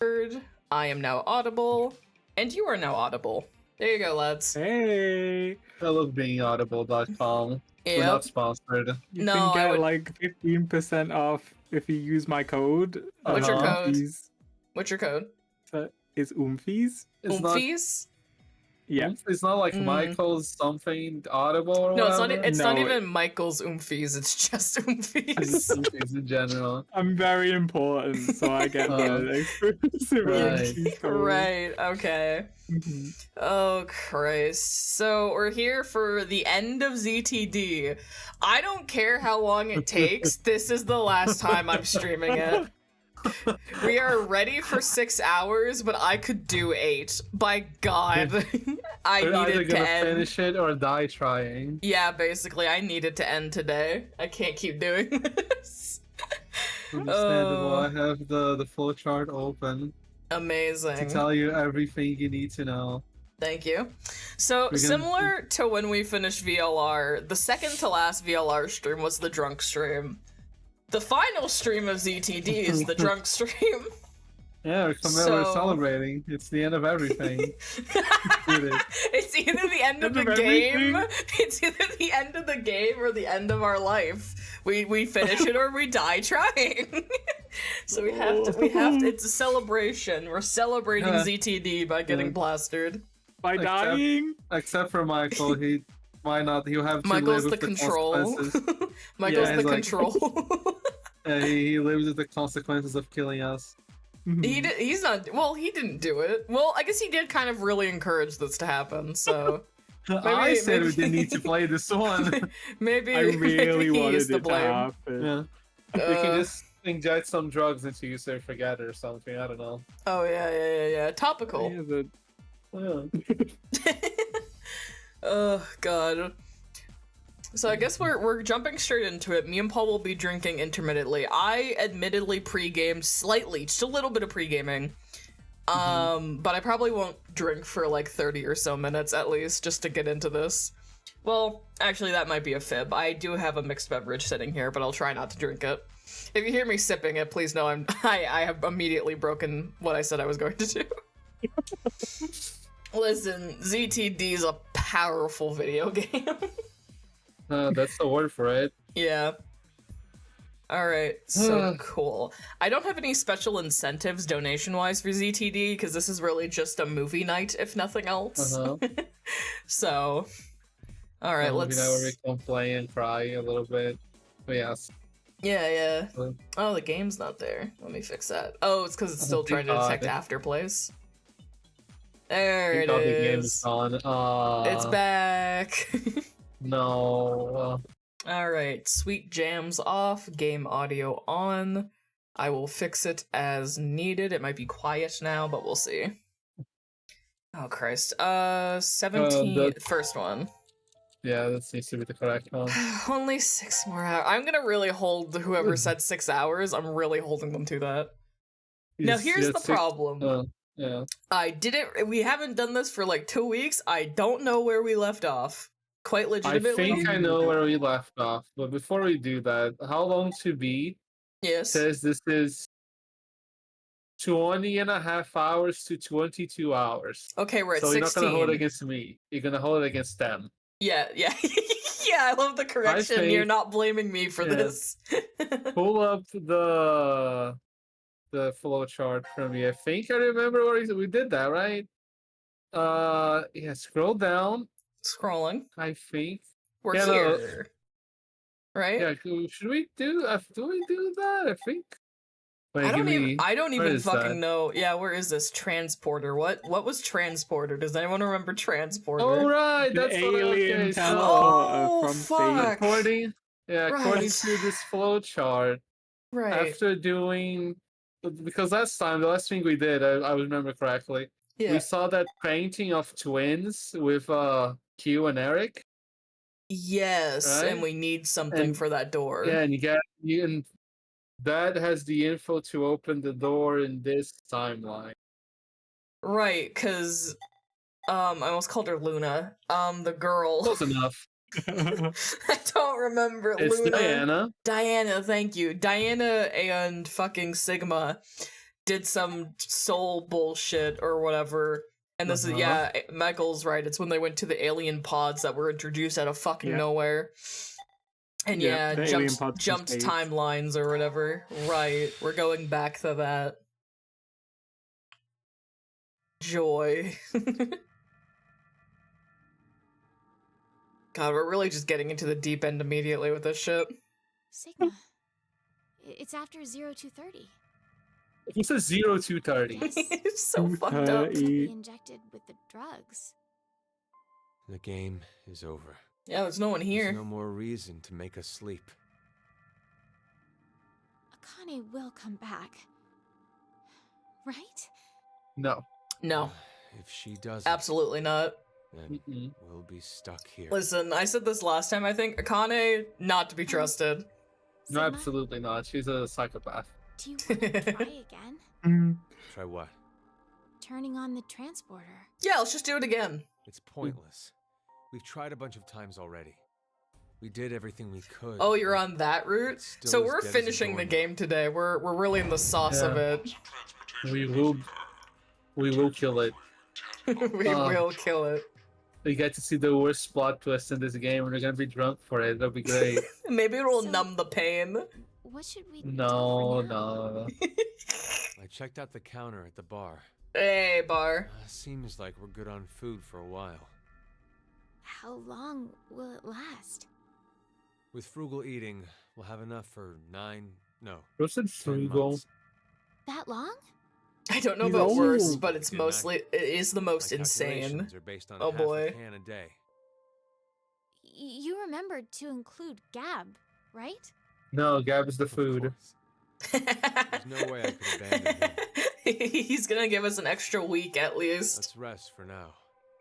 I am now audible, and you are now audible. There you go, lads. Hey, I love being audible.com. We're Yep. not sponsored. you No, can I get would- like 15% off if you use my code. What's your code? Umfies. What's your code? It's Umfies. It's not. Umfies? Yeah. It's not like Mm. Michael's something audible or No, whatever. it's not No, even Michael's Umfies, it's just It's Umfies. something in general. I'm very important, so I get the exclusive Right. Umfies code. Right, okay. Mhm. Oh, Christ. So, we're here for the end of ZTD. I don't care how long it takes, this is the last time I'm streaming it. We are ready for 6 hours, but I could do 8. By God, I We're either needed to gonna end. finish it or die trying. Yeah, basically, I needed to end today. I can't keep doing this. Understandable. I have the flowchart open to Amazing. tell you everything you need to know. Thank you. So, We're gonna- similar to when we finished VLR, the second to last VLR stream was the drunk stream. The final stream of ZTD is the drunk stream. Yeah, we're So- celebrating. It's the end of everything. It's either the end of the End of game, everything? it's either the end of the game or the end of our life. We finish it or we die trying. So we have to, it's a celebration. We're celebrating Yeah. ZTD by getting Yeah. plastered. By Except- dying? Except for Michael, he might not. He'll have to Michael's live the with the control. consequences. Michael's Yeah, the he's like- control. He lives with the consequences of killing us. Mhm. He's not, well, he didn't do it. Well, I guess he did kind of really encourage this to happen, so I said we maybe- didn't need to play this one. maybe I really maybe he wanted is to it to blame. happen. Yeah. We can Uh, just inject some drugs into you so you forget or something. I don't know. Oh yeah. Topical. Yeah, the- Yeah. Oh god. So I guess we're jumping straight into it. Me and Paul will be drinking intermittently. I admittedly pre-gamed slightly, just a little bit of pre-gaming. But I probably won't drink for like 30 or so minutes at least, just to get into this. Well, actually that might be a fib. I do have a mixed beverage sitting here, but I'll try not to drink it. If you hear me sipping it, please know I have immediately broken what I said I was going to do. Listen, ZTD is a powerful video game. That's the word for it. Yeah. Alright, so cool. I don't have any special incentives donation-wise for ZTD, because this is really just a movie night, if nothing else. Uh-huh. So, alright, Maybe let's... now where we can play and cry a little bit. But yes. Yeah. Uh, Oh, the game's not there. Let me fix that. Oh, it's because it's still trying to detect afterplays. There it the game is is. gone. It's back. No. Alright, sweet jams off, game audio on. I will fix it as needed. It might be quiet now, but we'll see. Oh Christ. 17 first one. Yeah, that seems to be the correct one. Only 6 more hours. I'm gonna really hold whoever said 6 hours. I'm really holding them to that. Now Yes, here's yes, the problem. Yeah. We haven't done this for like 2 weeks. I don't know where we left off. Quite I legitimately. think I know where we left off, but before we do that, how long to be Yes. says this is 20 and a half hours to 22 hours. Okay, we're at So 16. you're not going to hold it against me. You're going to hold it against them. Yeah. Yeah, I love the correction. think- You're not blaming me for Yeah. this. Pull up the flow chart from me. I think I remember where we did that, right? Yeah, scroll down, Scrolling. I think. We're Yeah, no, here. Right? Yeah, should we do that? I think. Wait, I don't give even me- I don't where even is fucking that? know. Yeah, where is this transporter? What was transporter? Does anyone remember transporter? Oh right, An that's what alien okay, teleporter Oh, from fuck. space. According Right. to this flow chart, Right. after doing because the last thing we did, I remember correctly, Yeah. we saw that painting of twins with Q and Eric. Yes, and Right? we need something And- for that door. Yeah, and that has the info to open the door in this timeline. Right, because I almost called her Luna. The girl. Close enough. I don't remember It's Luna. Diana. Diana, thank you. Diana and fucking Sigma did some soul bullshit or whatever. And this is, yeah, Michael's right. It's when they went to the alien pods that were introduced out of fucking nowhere. And jumped timelines or whatever. Right, we're going back to that. Joy. God, we're really just getting into the deep end immediately with this shit. Sigma. It's after 0230. Who says 0230? It's so fucked up. Be injected with the drugs. The game is over. Yeah, there's no one here. There's no more reason to make us sleep. Akane will come back. Right? No. No. If she does, absolutely not. Then we'll be stuck here. Listen, I said this last time, I think. Akane, not to be trusted. No, absolutely not. She's a psychopath. Do you want to try again? Try what? Turning on the transporter. Yeah, let's just do it again. It's pointless. We've tried a bunch of times already. We did everything we could. Oh, you're on that route? So we're finishing the game today. We're really in the sauce of it. We will kill it. We will kill it. We get to see the worst plot twist in this game, and we're gonna be drunk for it. That'll be great. Maybe it will numb the pain. What should we No. I checked out the counter at the bar. Hey, bar. Seems like we're good on food for a while. How long will it last? With frugal eating, we'll have enough for 9, no. Who said 10 frugal? months. That long? I don't know about worst, but it's mostly, it is the most insane. Are based on oh half boy. A can a day. You remembered to include Gab, right? No, Gab is the food. There's no way I could abandon him. He's gonna give us an extra week at least. Let's rest for now.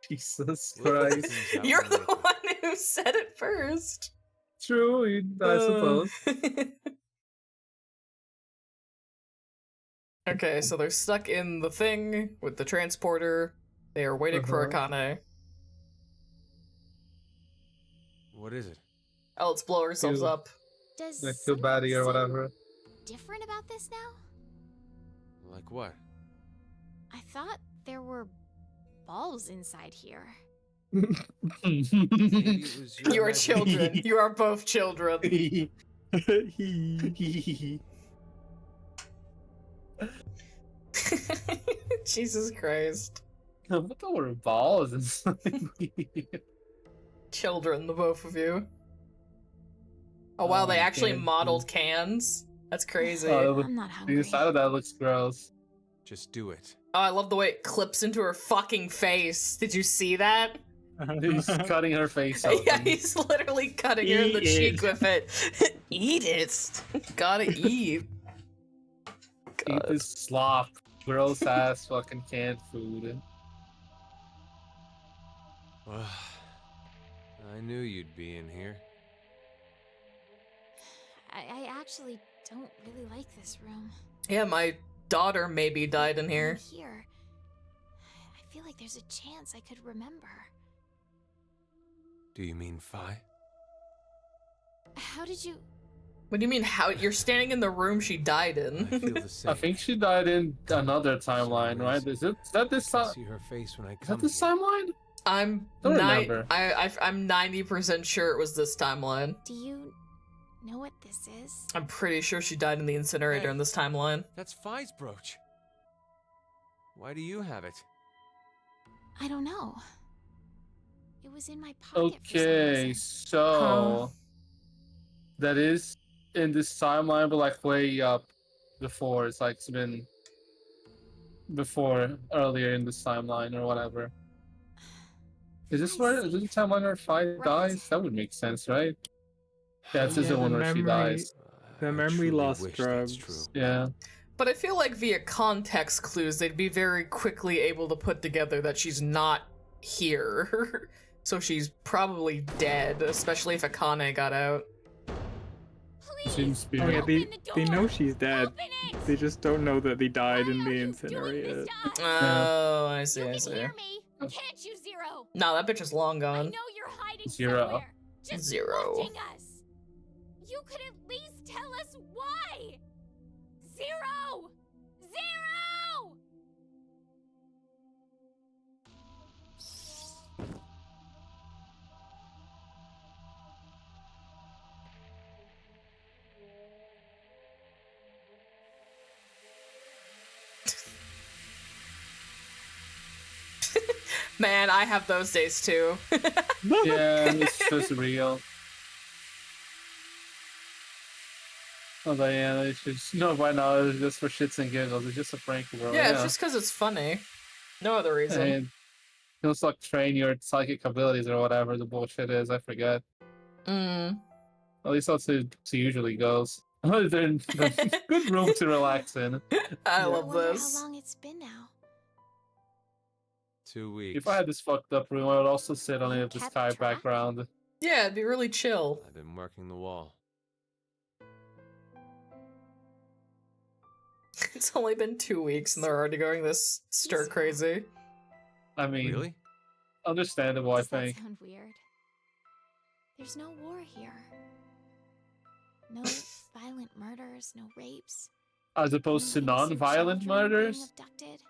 Jesus We'll Christ. You're the one who said it first. True, I suppose. Okay, so they're stuck in the thing with the transporter. They are waiting for Akane. What is it? Oh, let's blow ourselves up. Does Like feel baddie or whatever. different about this now? Like what? I thought there were balls inside here. Maybe it was your You are imagination. children. You are both children. Jesus Christ. What the were balls inside me? Children, the both of you. Oh wow, they actually canned modeled cans? That's crazy. I'm not The hungry. inside of that looks gross. Just do it. Oh, I love the way it clips into her fucking face. Did you see that? He's cutting her face out. Yeah, he's literally cutting her in the Eat cheek it. with it. Eat it. Gotta eat. Eat this slop. Gross ass fucking canned food. I knew you'd be in here. I actually don't really like this room. Yeah, my daughter maybe died in here. Here. I feel like there's a chance I could remember. Do you mean Phi? How did you... What do you mean, how? You're standing in the room she died I feel in. the same. I think she died in another timeline, right? Is that this I time? see her face when I Is come that this here. timeline? I'm Don't ni- remember. I'm 90% sure it was this timeline. Do you know what this is? I'm pretty sure she died in the incinerator Hey. in this timeline. That's Phi's brooch. Why do you have it? I don't know. It was in my pocket for some Okay, reason. so that is in this timeline, but like way up before. It's like it's been before earlier in this timeline or whatever. Is this the timeline where Phi dies? That would make sense, right? Yeah, this is the Yeah, one the where she memory- dies. The I memory truly loss wish drugs. That's true. Yeah. But I feel like via context clues, they'd be very quickly able to put together that she's not here. So she's probably dead, especially if Akane got out. Seems to be Oh yeah, Open they the know door! she's dead. Open it! They just don't know that they died in Why the are you doing incinerator. this to us? Oh, I see, You I can see. hear me, can't you, Zero? No, that bitch is long I gone. know you're hiding Zero. somewhere. Just Zero. watching us. You could at least tell us why. Zero! Zero! Man, I have those days too. Yeah, it's just real. Oh, Diana, it's just by now it's just for shits and giggles. It's just a prank, bro. Yeah, it's just because it's funny. No other reason. And you also like train your psychic abilities or whatever the bullshit is. I forget. Mm. At least that's how it usually goes. There's good room to relax in. I I love wonder this. how long it's been now. 2 weeks. If I had this fucked up room, I would also sit on it with the Kept sky track? background. Yeah, it'd be really chill. I've been marking the wall. It's only been 2 weeks and they're already going this stir crazy. I mean, Really? understandable, I Does that think. sound weird? There's no war here. No violent murders, no rapes. As opposed to no innocent non-violent children being murders. abducted.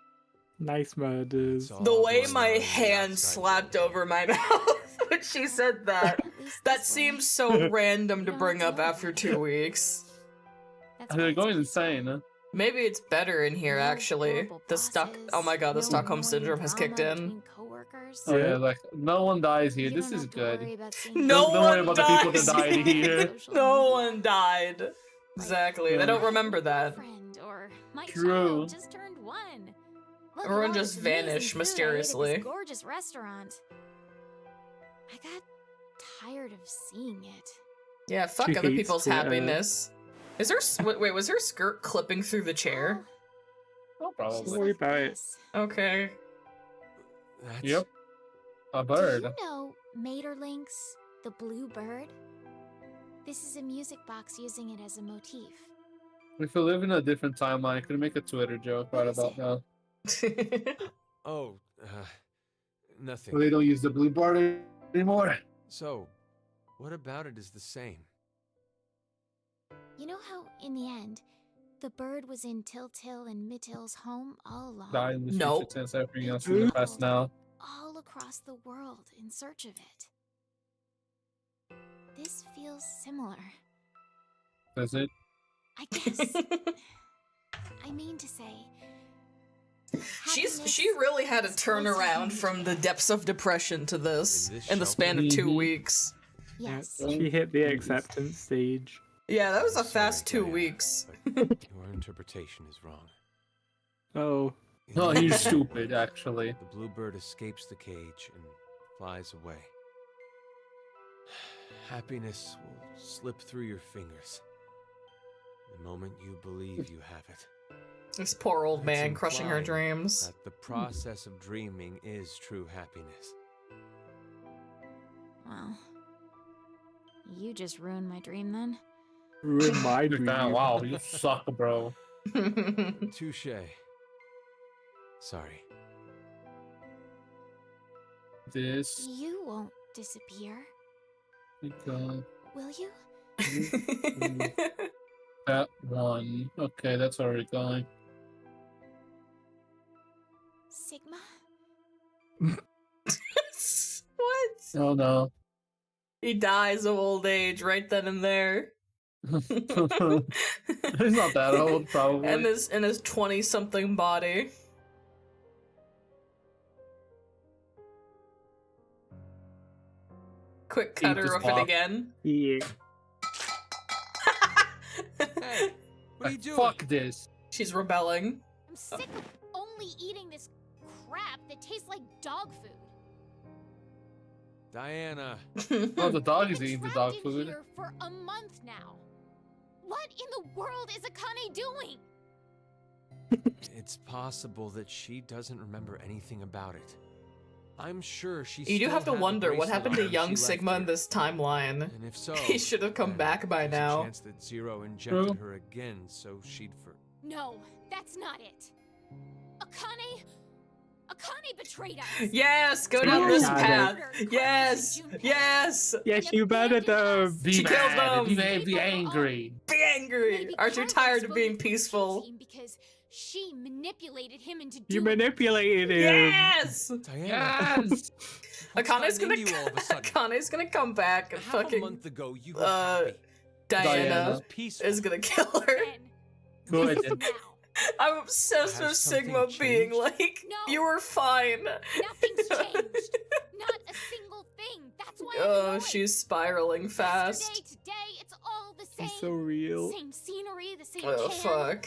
Nice murders. It's all The way going my on in the hand outside slapped world. over my mouth when she said that. At least That this way. seems so random to don't bring have up to worry after about 2 weeks. That's why They're it's going peaceful. insane. Huh? Maybe it's better in here, No actually. horrible The stuck. bosses, Oh my god, the no Stockholm annoying syndrome has kicked drama in. between coworkers. Oh yeah, like no one dies here. You This don't is have to worry good. about seeing No Don't worry one about the people that dies died here. social No media. one died. Exactly. They Yeah. don't remember that. Friend or my True. child just turned 1. Look at Everyone all just this amazing vanished food I ate at mysteriously. this gorgeous restaurant. I got tired of seeing it. Yeah, fuck She other hates people's Twitter. happiness. Is her wait? Was her skirt clipping through the chair? Oh, Just probably. Worry like about it. this. Okay. That's... Yep. A Do bird. you know Maeterlinck's The Blue Bird? This is a music box using it as a motif. If we live in a different timeline, I could make a Twitter joke What right is about it? now. Oh, nothing. Well, they don't use the blue bird anymore. So, what about it is the same? You know how, in the end, the bird was in Tiltil and Mittil's home all along? Died in the Nope. future since everything else in the past now. All across the world in search of it. This feels similar. Does it? I guess. I mean to say. She really had a turnaround from the depths of depression to this in the span of 2 Mhm. weeks. Yes. She hit the acceptance stage. Yeah, that was a Sorry, fast 2 Diana, weeks. but your interpretation is wrong. Oh, In No, the he's end, stupid, actually. The bluebird escapes the cage and flies away. Happiness will slip through your fingers the moment you believe you have it. This poor old It's man crushing her implied dreams. That the process of dreaming is true happiness. Well, you just ruined my dream then. ruined my dream. Damn, wow, you suck, bro. Touche. Sorry. This. You won't disappear, Okay. will you? That one. Okay, that's where we're going. Sigma? What? Oh no. He dies of old age right then and there. He's not that old, probably. And in his 20-something body. Quick Eat cutter this of it pop. again. Yeah. Hey, what are you doing? Fuck this. She's rebelling. I'm sick of only eating this crap that tastes like dog food. Diana. Oh, the dog is I've been eating the trapped dog in food. here for a month now. What in the world is Akane doing? It's possible that she doesn't remember anything about it. I'm sure she. You do still have to had the wonder what bracelet happened on to when young she left Sigma in here. this timeline. And if so, He should have come then back by there's now. A chance that Zero injected True. her again, so she'd for. No, that's not it. Akane betrayed us. Yes, go She down this got it. path. Murdered Yes, Carlos and Junpei. yes. Yeah, And she murdered abandoned them. us. Be She killed mad. them. Be angry. Be angry. Maybe Aren't you Carlos tired of will being leave the peaceful? team because She manipulated him into doing You manipulated him. Yes! Diana, Yes! Akane's gonna you all of a sudden? Akane's gonna come back and Half a fucking month ago, you were uh, happy. Diana Was peaceful. is gonna kill her. Ben. Good. This is now. I'm obsessed Has with something Sigma being changed? like, No. you were fine. Nothing's changed. Not a single thing. That's why I'm Oh, annoyed. she's spiraling fast. Yesterday, today, it's all the same. He's so real. Same scenery, the same Oh, can. fuck.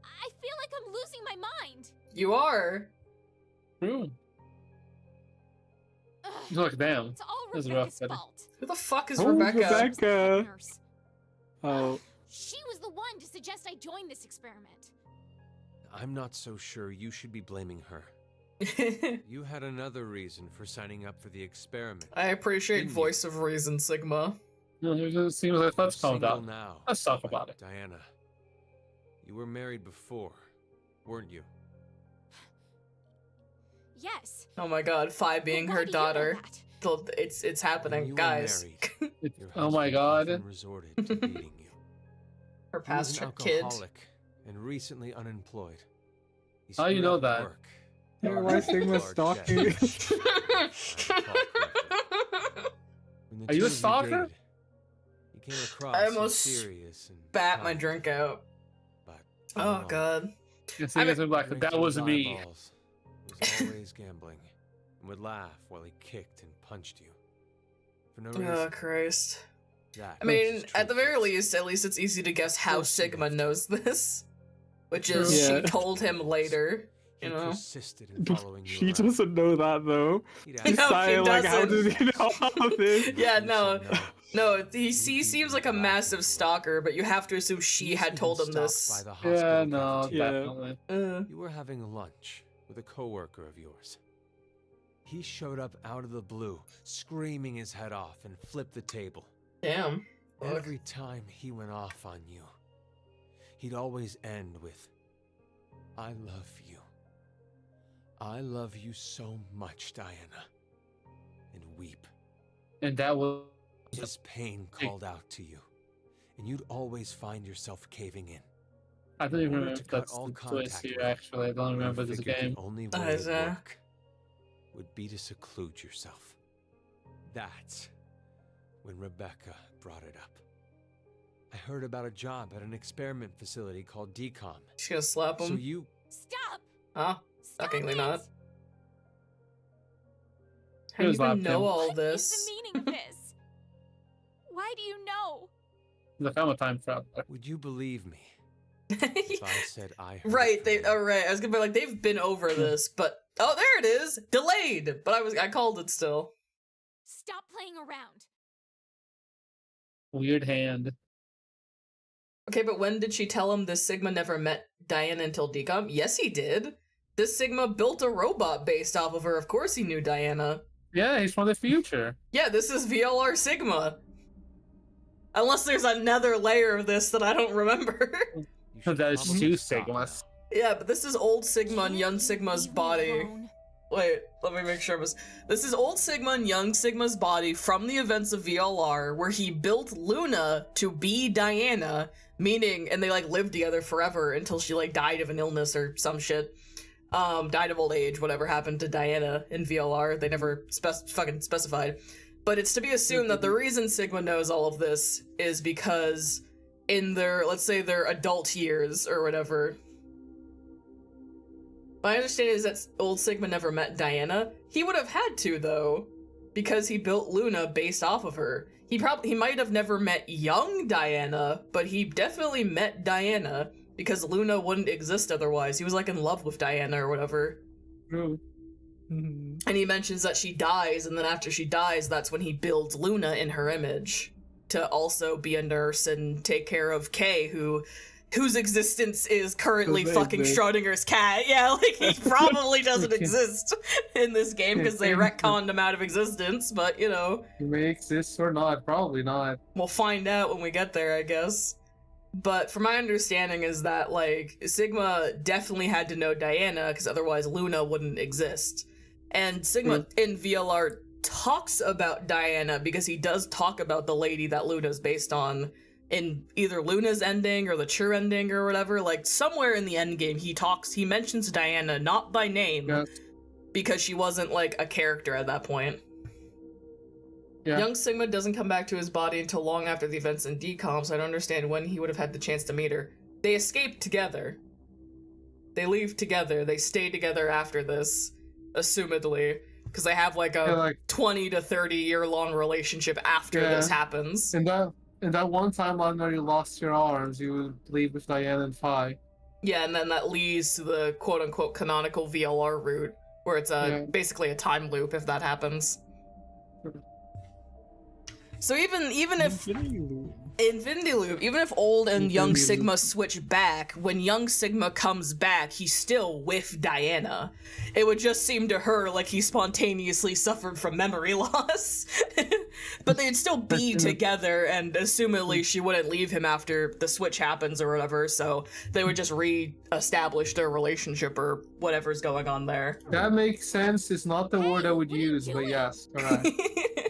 I feel like I'm losing my mind. You are. True. Ugh, Look, damn. it's all This is Rebecca's rough, buddy. fault. Who the fuck is Oh, Rebecca? Rebecca. Nurse. Oh, She was the one to suggest I join this experiment. I'm not so sure you should be blaming her. You had another reason for signing up for the experiment. I appreciate Didn't you? voice of reason, Sigma. No, it seems like let's You're calm single down. now. Let's talk about it. Diana, you were married before, weren't you? Yes. Oh my god, Phi being But why her do you know daughter. that? It's When happening, you were guys. married, your Oh my husband god. often resorted to beating you. Her He was past an kid. alcoholic and recently unemployed. He How you screwed know up that? work. yeah, why Sigma Large stalking? checks. When the Are you two a of stalker? dated, he came across I as almost serious and Bat my kind, drink out. but Oh no. god. You see, I mean- it's like, Drank that till was his me. eyeballs. Was always gambling and would laugh while he kicked and punched you for no reason. Oh Christ. That I mean, is at the truth. very least, it's easy to guess how Course you Sigma left. knows this. Which is True. she Yeah. told him later, He you know. persisted in following you She around. doesn't know that though. He'd No, ask she Saying, like, how doesn't. does he know all this? Yeah, You no. said No, he seems like a massive stalker, but you have to assume she He's had been told him stalked this. by the hospital Yeah, no, cafeteria. Yeah. definitely. You were having lunch with a coworker of yours. He showed up out of the blue, screaming his head off, and flipped the table. Damn. Fuck. Every time he went off on you, he'd always end with, "I love you. I love you so much, Diana," and weep. And that was His pain called out to you, and you'd always find yourself caving in. I don't even In order remember to if cut that's all the twist contact here, with him, actually. I don't you remember this figured game. The only Oh, way is it'd that- work would be to seclude yourself. That's when Rebecca brought it up. I heard about a job at an experiment facility called DCOM. She's gonna slap So him. you Stop. Huh? Stop Shockingly it. not. How do you Here's even Lapkin. know all What is this? the meaning of this? Why do you know? Look, I'm a time traveler. would you believe me if I said I heard Right, it they from you? right. I was gonna be like, they've been over this, but oh, there it is, delayed. But I called it still. Stop playing around. Weird hand. Okay, but when did she tell him this Sigma never met Diana until DCOM? Yes, he did. This Sigma built a robot based off of her. Of course, he knew Diana. Yeah, he's from the future. Yeah, this is VLR Sigma. Unless there's another layer of this that I don't remember. You should That is probably two stop now. Sigmas. Yeah, but this is old Sigma and Can't young you Sigma's leave me body. alone? Wait, let me make sure. This is old Sigma and young Sigma's body from the events of VLR, where he built Luna to be Diana, meaning, and they like lived together forever until she like died of an illness or some shit. Died of old age, whatever happened to Diana in VLR. They never fucking specified. But it's to be assumed that the reason Sigma knows all of this is because in their, let's say their adult years or whatever. My understanding is that old Sigma never met Diana. He would have had to, though, because he built Luna based off of her. He might have never met young Diana, but he definitely met Diana because Luna wouldn't exist otherwise. He was like in love with Diana or whatever. True. Mhm. And he mentions that she dies, and then after she dies, that's when he builds Luna in her image to also be a nurse and take care of Kay, whose existence is currently Doesn't fucking exist. Schrodinger's cat. Yeah, like he probably doesn't exist in this game because they retconned him out of existence, but you know, He may exist or not. Probably not. we'll find out when we get there, I guess. But from my understanding is that like Sigma definitely had to know Diana because otherwise Luna wouldn't exist. And Sigma in VLR talks about Diana because he does talk about the lady that Luna's based on in either Luna's ending or the Chur ending or whatever, like somewhere in the end game he mentions Diana not by name, Yes. because she wasn't like a character at that point. Yeah. Young Sigma doesn't come back to his body until long after the events in DCOM, so I don't understand when he would have had the chance to meet her. They escape together. They leave together. They stay together after this, assumedly, because they have like a 20 to 30 year long relationship after this happens. In that one timeline where you lost your arms, you would leave with Diane and Phi. Yeah, and then that leads to the quote unquote canonical VLR route, where it's basically a time loop if that happens. So even if Infinity Loop, even if old and young Sigma switch back, when young Sigma comes back, he's still with Diana. It would just seem to her like he spontaneously suffered from memory loss. But they'd still be together, and assumedly she wouldn't leave him after the switch happens or whatever, so they would just re-establish their relationship or whatever's going on there. That makes sense. It's not the word I would use, but yes, correct.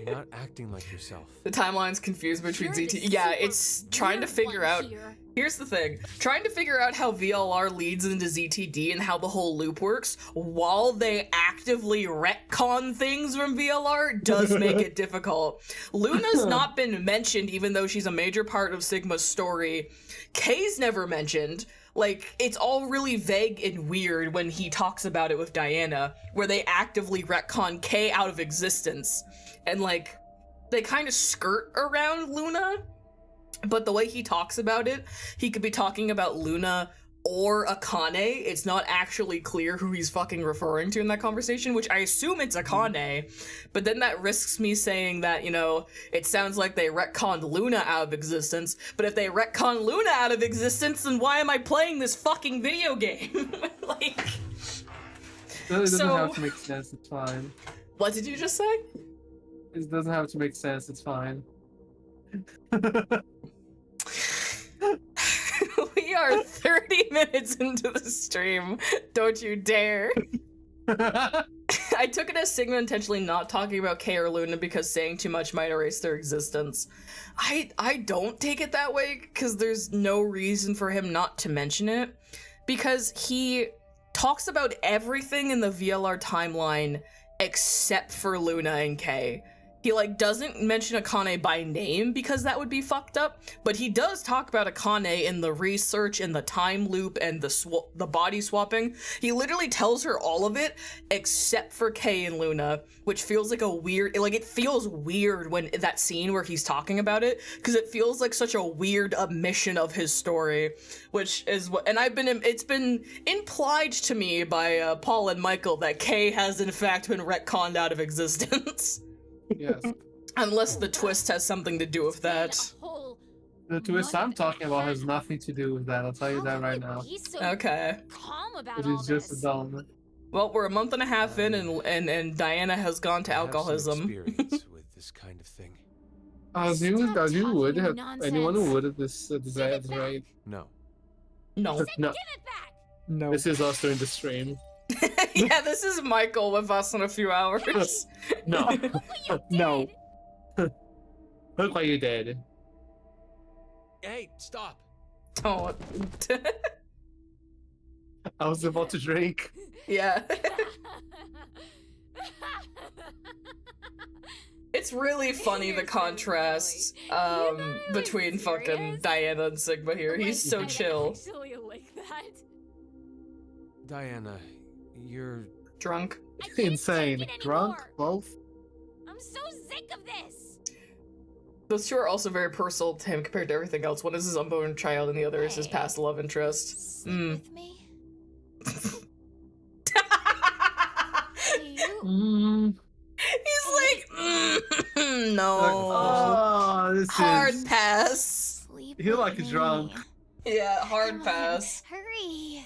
You're not acting like yourself. The timeline's confused between ZTD. Yeah, it's trying to figure out. Here's the thing. Trying to figure out how VLR leads into ZTD and how the whole loop works while they actively retcon things from VLR does make it difficult. Luna's not been mentioned even though she's a major part of Sigma's story. Kay's never mentioned. Like, it's all really vague and weird when he talks about it with Diana, where they actively retcon Kay out of existence. And, like, they kind of skirt around Luna, but the way he talks about it, he could be talking about Luna or Akane. It's not actually clear who he's fucking referring to in that conversation, which I assume it's Akane, but then that risks me saying that, you know, it sounds like they retconned Luna out of existence, but if they retcon Luna out of existence, then why am I playing this fucking video game? Like... It doesn't have to make sense, it's fine. What did you just say? It doesn't have to make sense, it's fine. We are 30 minutes into the stream. Don't you dare. I took it as Sigma intentionally not talking about Kay or Luna because saying too much might erase their existence. I don't take it that way because there's no reason for him not to mention it, because he talks about everything in the VLR timeline except for Luna and Kay. He, like, doesn't mention Akane by name because that would be fucked up, but he does talk about Akane in the research and the time loop and the body swapping. He literally tells her all of it except for Kay and Luna, which feels like a weird, like, it feels weird when that scene where he's talking about it, because it feels like such a weird omission of his story, which is what, and it's been implied to me by Paul and Michael that Kay has in fact been retconned out of existence. Yes. Unless the twist has something to do with that. The twist I'm talking about has nothing to do with that, I'll tell you that right now. Okay. It is just a dumb. Well, we're a month and a half in, and Diana has gone to alcoholism. Experience with this kind of thing. As you would have anyone who would at this rate. No. No. No. No. This is us during the stream. Yeah, this is Michael with us in a few hours. No. No. Look what you did. Hey, stop. Don't. I was about to drink. Yeah. It's really funny, the contrast between fucking Diana and Sigma here. He's so chill. Diana, you're Drunk. Insane. Drunk? Both? I'm so sick of this. Those two are also very personal to him compared to everything else. One is his unborn child and the other is his past love interest. Sleep with me? He's like, no. Oh, this Hard is... pass. Sleep You like with a drunk. me. Yeah, hard Come on, pass. Hurry.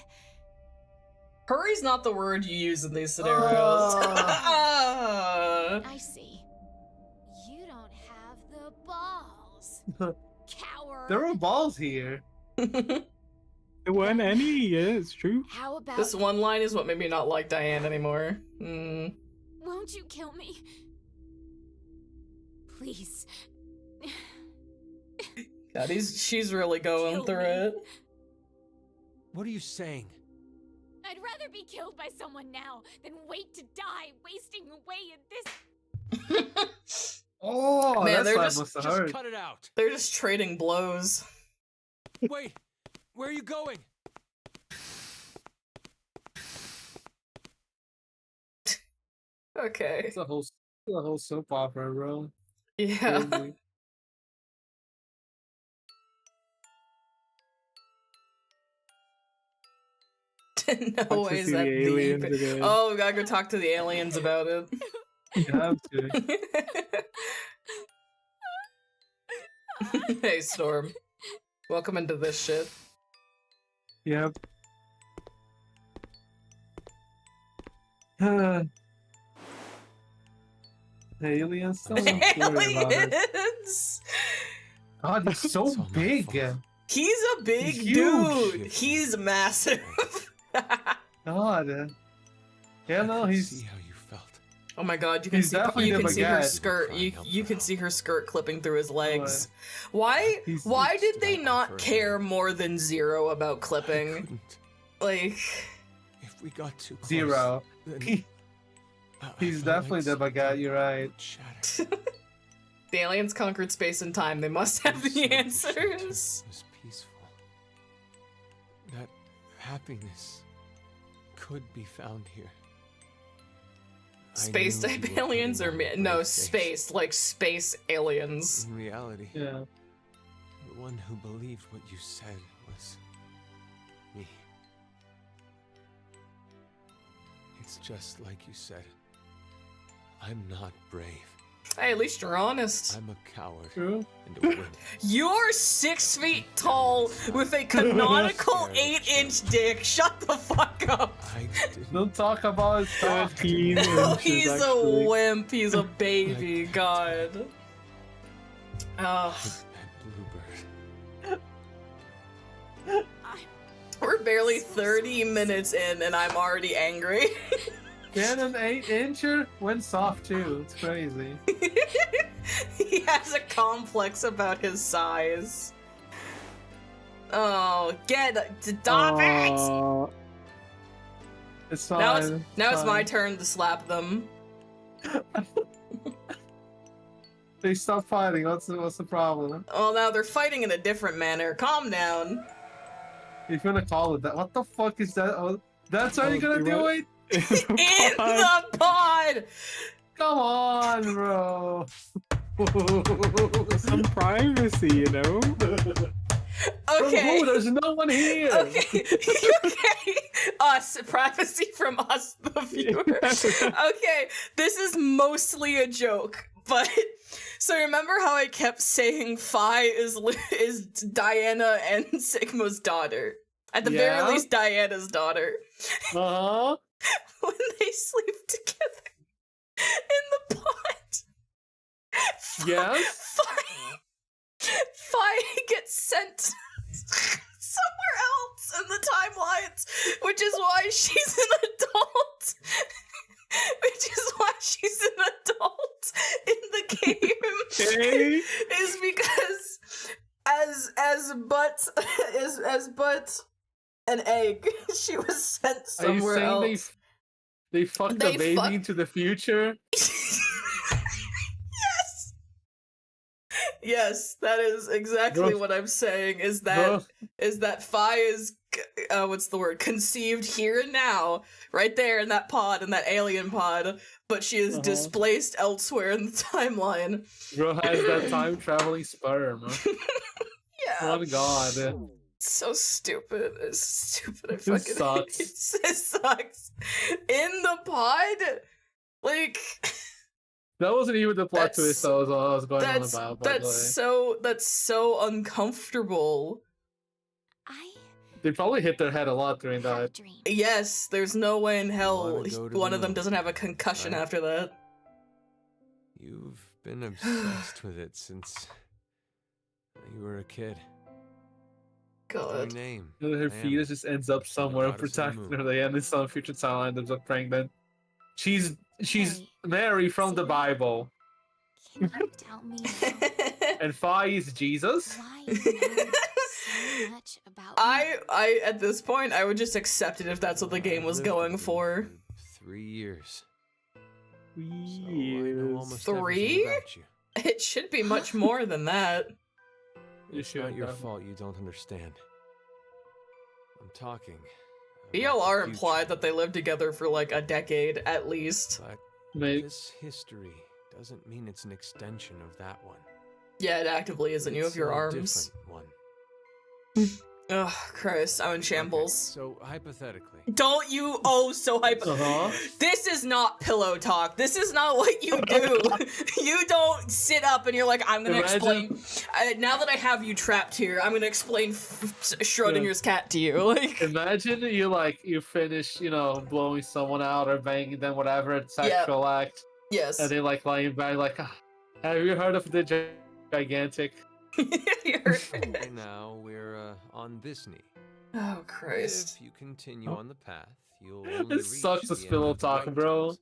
Hurry's not the word you use in these scenarios. I see. You don't have the balls. Coward. There are balls here. There weren't any, yeah, it's true. How about This one line is what made me not like Diane anymore. Mm. Won't you kill me? Please. God, she's really going Kill through me. it. What are you saying? I'd rather be killed by someone now than wait to die, wasting away in this. Oh, Man, that they're slap just- must have Just hurt. cut it out. They're just trading blows. Wait, where are you going? Okay. It's a whole soap opera, bro. Yeah. Crazy. No to way is see that the aliens again. Oh, we gotta go talk to the aliens about it. You have to. Hey, Storm. Welcome into this shit. Yep. Aliens? Don't worry about it. Aliens! God, he's so It's all my big. fault. He's a big He's dude. huge. He's massive. God. Yeah, no, I he's see how you felt. Oh my god, you can He's see definitely the her baguette. skirt. Crying out You for can help. see her skirt clipping through his legs. Why He's- why he's did they still not offering care me. more than Zero about I clipping? couldn't. Like If we got too close, Zero. then He- I He's felt definitely like the something baguette, you're right. would shatter. the aliens conquered space and time. They must have You the said the answers. shelter was peaceful. That happiness could be found here. I Space knew you type were aliens or putting on a no brave face. space like space aliens. In reality, Yeah. the one who believed what you said was me. It's just like you said. I'm not brave. Hey, at least you're honest. I'm a coward True. and a wimp. You're 6 feet tall with a canonical 8-inch dick. Shut the fuck up. I didn't. Don't talk about his cock. 13 Oh, inches, he's actually. a wimp. He's a baby. God. Ugh. That bluebird. We're barely 30 minutes in and I'm already angry. Can an 8-incher went soft too. It's crazy. He has a complex about his size. Oh, stop it! Aw. It's fine. Now it's my fine. turn to slap them. They stopped fighting. What's the problem? Oh, now they're fighting in a different manner. Calm down. If you're gonna call it that, what the fuck is that? Oh, that's how Oh, you're gonna you do what? it? In the pod! Come on, bro. Some privacy, you know? Okay. Bro, there's no one here. Okay. Okay. Us. Privacy from us, the viewer. Okay. This is mostly a joke, but so remember how I kept saying Phi is Diana and Sigma's daughter? At the very Yeah. least, Diana's daughter. Uh-huh. When they sleep together in the pot. Yes? Phi gets sent somewhere else in the timelines, which is why she's an adult. Which is why she's an adult in the game. Okay. Is because as but an egg, she was sent Are you somewhere saying else. they fucked They the baby fuck- into the future? Yes. Yes, that is exactly Bro. what I'm saying. Is Bro. that Phi is what's the word? Conceived here and now, right there in that pod, in that alien pod, but she is Uh-huh. displaced elsewhere in the timeline. Bro has that time traveling sperm. Yeah. Oh god. So stupid. It's stupid. I fucking sucks. It sucks. In the pod? Like That wasn't even the plot That's- twist I was going on that's about, by the way. that's so uncomfortable. I They probably hit their head a lot during have a that. dream. Yes, there's no way in hell Wanna go to one the of them moon, doesn't have a concussion right? after that. You've been obsessed with it since you were a kid. Your God. name. Her Diana. fetus just ends up somewhere Goddess of the protecting moon. her. They end in some future timeline ends up pregnant. She's Hey, Mary from the Zero. Bible. Can you tell me how And Phi is Jesus. Why do you know so much about me? I at this point I would just accept it if that's what the game was I've lived going with you for. 3 years. So I Years. know almost 3? everything about you. It should be much more than that. It's should not your have. fault you don't understand. I'm talking. about BLR the implied future, that they lived together for like a decade at least. But Mate, this history doesn't mean it's an extension of that one. Yeah, it actively isn't. You It's have your a arms. different one. Ugh, Christ, I'm in Okay, shambles. so hypothetically, Don't you so hyper. uh-huh. This is not pillow talk. This is not what you do. You don't sit up and you're like, I'm gonna Imagine- explain. Now that I have you trapped here, I'm gonna explain Schrodinger's cat to you. Like, Imagine you finish, blowing someone out or banging them, whatever, it's sexual act, yes. and they lying back like, have you heard of the gigantic? right now we're on this knee. Oh Christ. If you continue Oh. on the path, you'll only It reach sucks the as end pillow of the talk, right bro. turns.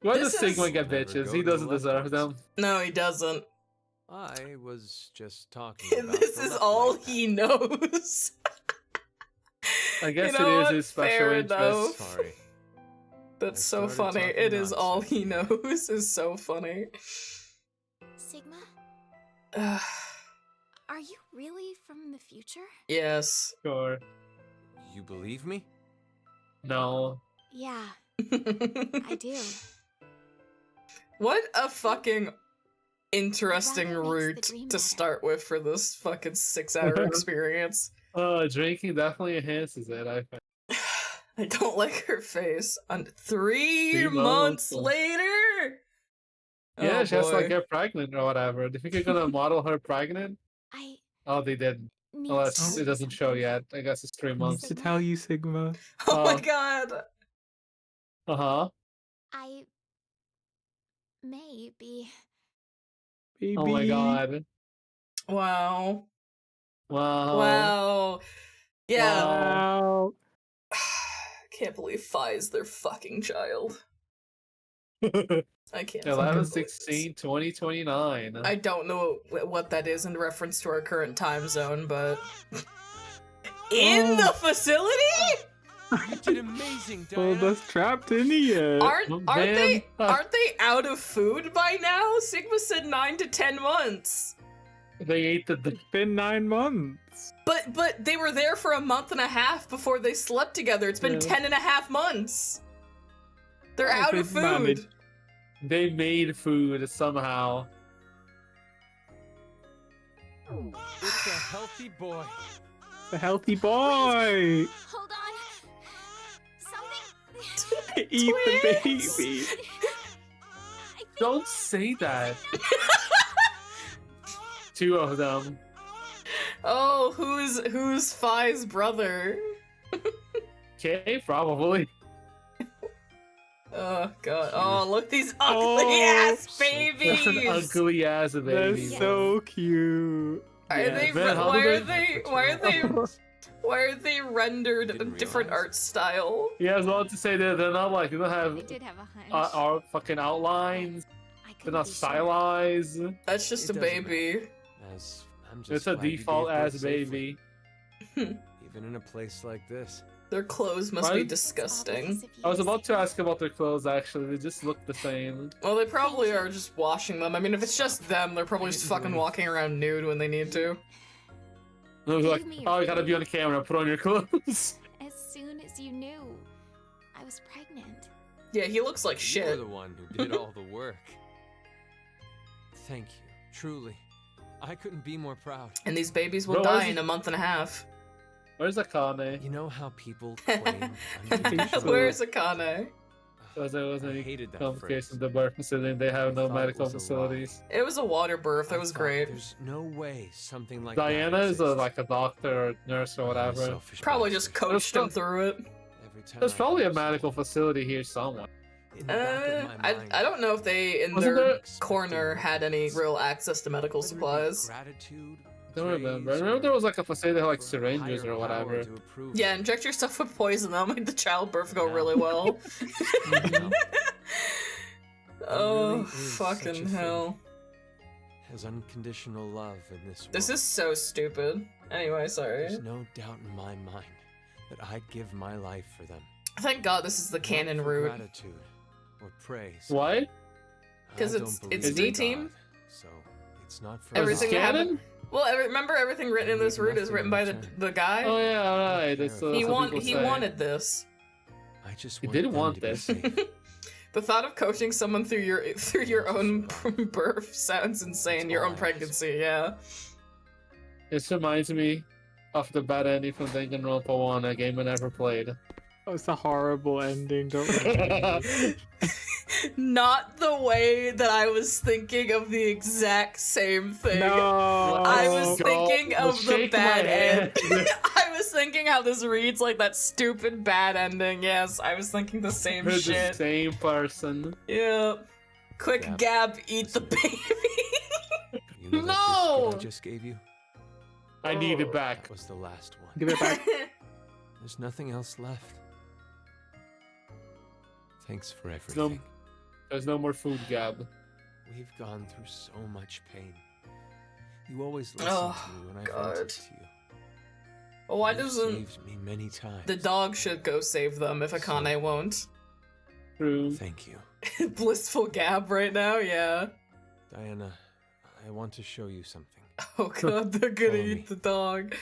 Why This does Sigma is- get Never bitches? go He to the doesn't left deserve ones. them. No, he doesn't. I was just talking about This the is left all leg he path. knows. I guess You know it is what? his special Fair interest. enough. Sorry. That's I so started funny. talking It is all nonsense he again. knows is so funny. Sigma, Ugh, are you really from the future? yes. Sure. You believe me? No. Yeah, I do. What a fucking interesting Rather makes the route dream to better. start with for this fucking 6-hour experience. Drinking definitely enhances it, I think. I don't like her face. On 3 3 months months. later! Yeah, Oh, she has to boy. get pregnant or whatever. Do you think you're gonna model her pregnant? I Oh, they didn't. need Unless to it tell you doesn't show something. yet. I guess it's 3 Needs months. to tell you, Sigma. Oh my Oh. god! Uh-huh. I may be. Baby. Oh my god. Wow. Wow. Wow. Yeah. Wow. Wow. Can't believe Phi is their fucking child. I can't. 11, fucking believe this. 16, 2029. I don't know what that is in reference to our current time zone, but in the facility? You did amazing, Well, Diana. that's trapped in here. Aren't Man. they out of food by now? Sigma said 9 to 10 months. They ate the It's been 9 months. But they were there for a month and a half before they slept together. It's been Yeah. 10 and a half months. They're Oh, out of they've managed. food. They made food somehow. It's a healthy boy. The healthy boy. Hold on. Something. Eat the Twins. baby. I think Don't say that. 2 of them. Oh, who's Phi's brother? Okay, probably. Oh god. Oh, look these ugly Oh, ass That's babies. an ugly ass They're baby. so cute. Are Yeah, they man, how why do are they- why are they rendered a Didn't different realize. art style? Yeah, I was about to say that they're not like, they don't I have did have a hunch. our fucking outlines. I They're couldn't not be sure. stylized. That's just It a doesn't baby. As I'm just It's a glad you default gave birth ass safely, baby. even in a place like this. Their clothes must Why- be It's It's all disgusting. because of you, I was about to Sigma. ask about their clothes actually, they just look the same. Well, they probably Thank you. are just washing them. I mean, if it's just them, they're probably just fucking walking around nude when they need to. I was like, Give me oh, your you gotta be food. on the camera, put on your clothes. As soon as you knew, I was pregnant. Yeah, he looks like You were shit. the one who did all the work. Thank you, truly. I couldn't be more proud. And these babies will Bro, die where's in a month and a half. Where's Akane? You know how people claim unconditional Where's love? Akane? Because there was I any hated that complications phrase. in the birth facility and they have I no thought it medical was a lie. facilities. It was a water birth. That I was thought great. There's no way something like Diana that is exists. like a doctor or nurse or I'm a whatever. selfish Probably bastard. just coached him through it. Every time There's I probably a hear medical something facility here somewhere. in the back of my mind, I don't know if they in Wasn't their there- corner had any real access to medical whether it be supplies. gratitude, I don't remember. I praise, remember there was like a facility that had like or syringes higher or power whatever. to approve Yeah, of. inject your stuff with poison. That'll make the childbirth go Yeah. really well. No. Oh, really is such a fucking thing. hell. has unconditional love in this world. This is so stupid. Anyway, sorry. There's no doubt in my mind that I'd give my life for them. Thank God this is the canon Not for route. gratitude or praise. What? 'Cause I it's- don't it's believe D in team? God, so it's not for Everything Is it that happened. canon? Well, remember everything written in this route is written by the guy. Oh yeah, alright. That's what he people he say. wanted this. I just He want didn't them want to be this. safe. The thought of coaching someone through your own birth sounds insane. That's Your all own I ask. pregnancy, yeah. This reminds me of the bad ending from Danganronpa 1, a game I never played. Oh, it's a horrible ending. Don't worry. Not the way that I was thinking of the exact same thing. No. I was Go. thinking of the Shake my bad end. hand. I was thinking how this reads like that stupid bad ending. Yes, I was thinking the same We're the shit. same person. Yeah. Quick Gab. Gab, eat the baby. You know that No! biscuit I just gave you? I need it That back. was the last one. Give it back. There's nothing else left. Thanks for no- everything. There's no more food, Gab. We've gone through so much pain. You always listen Oh, to me when I God. vented to you. Well, why You've doesn't saved me many times. the dog should go save them if Akane won't? True. Thank you. Blissful Gab right now, yeah. Diana, I want to show you something. Oh god, they're gonna Follow eat me. the dog.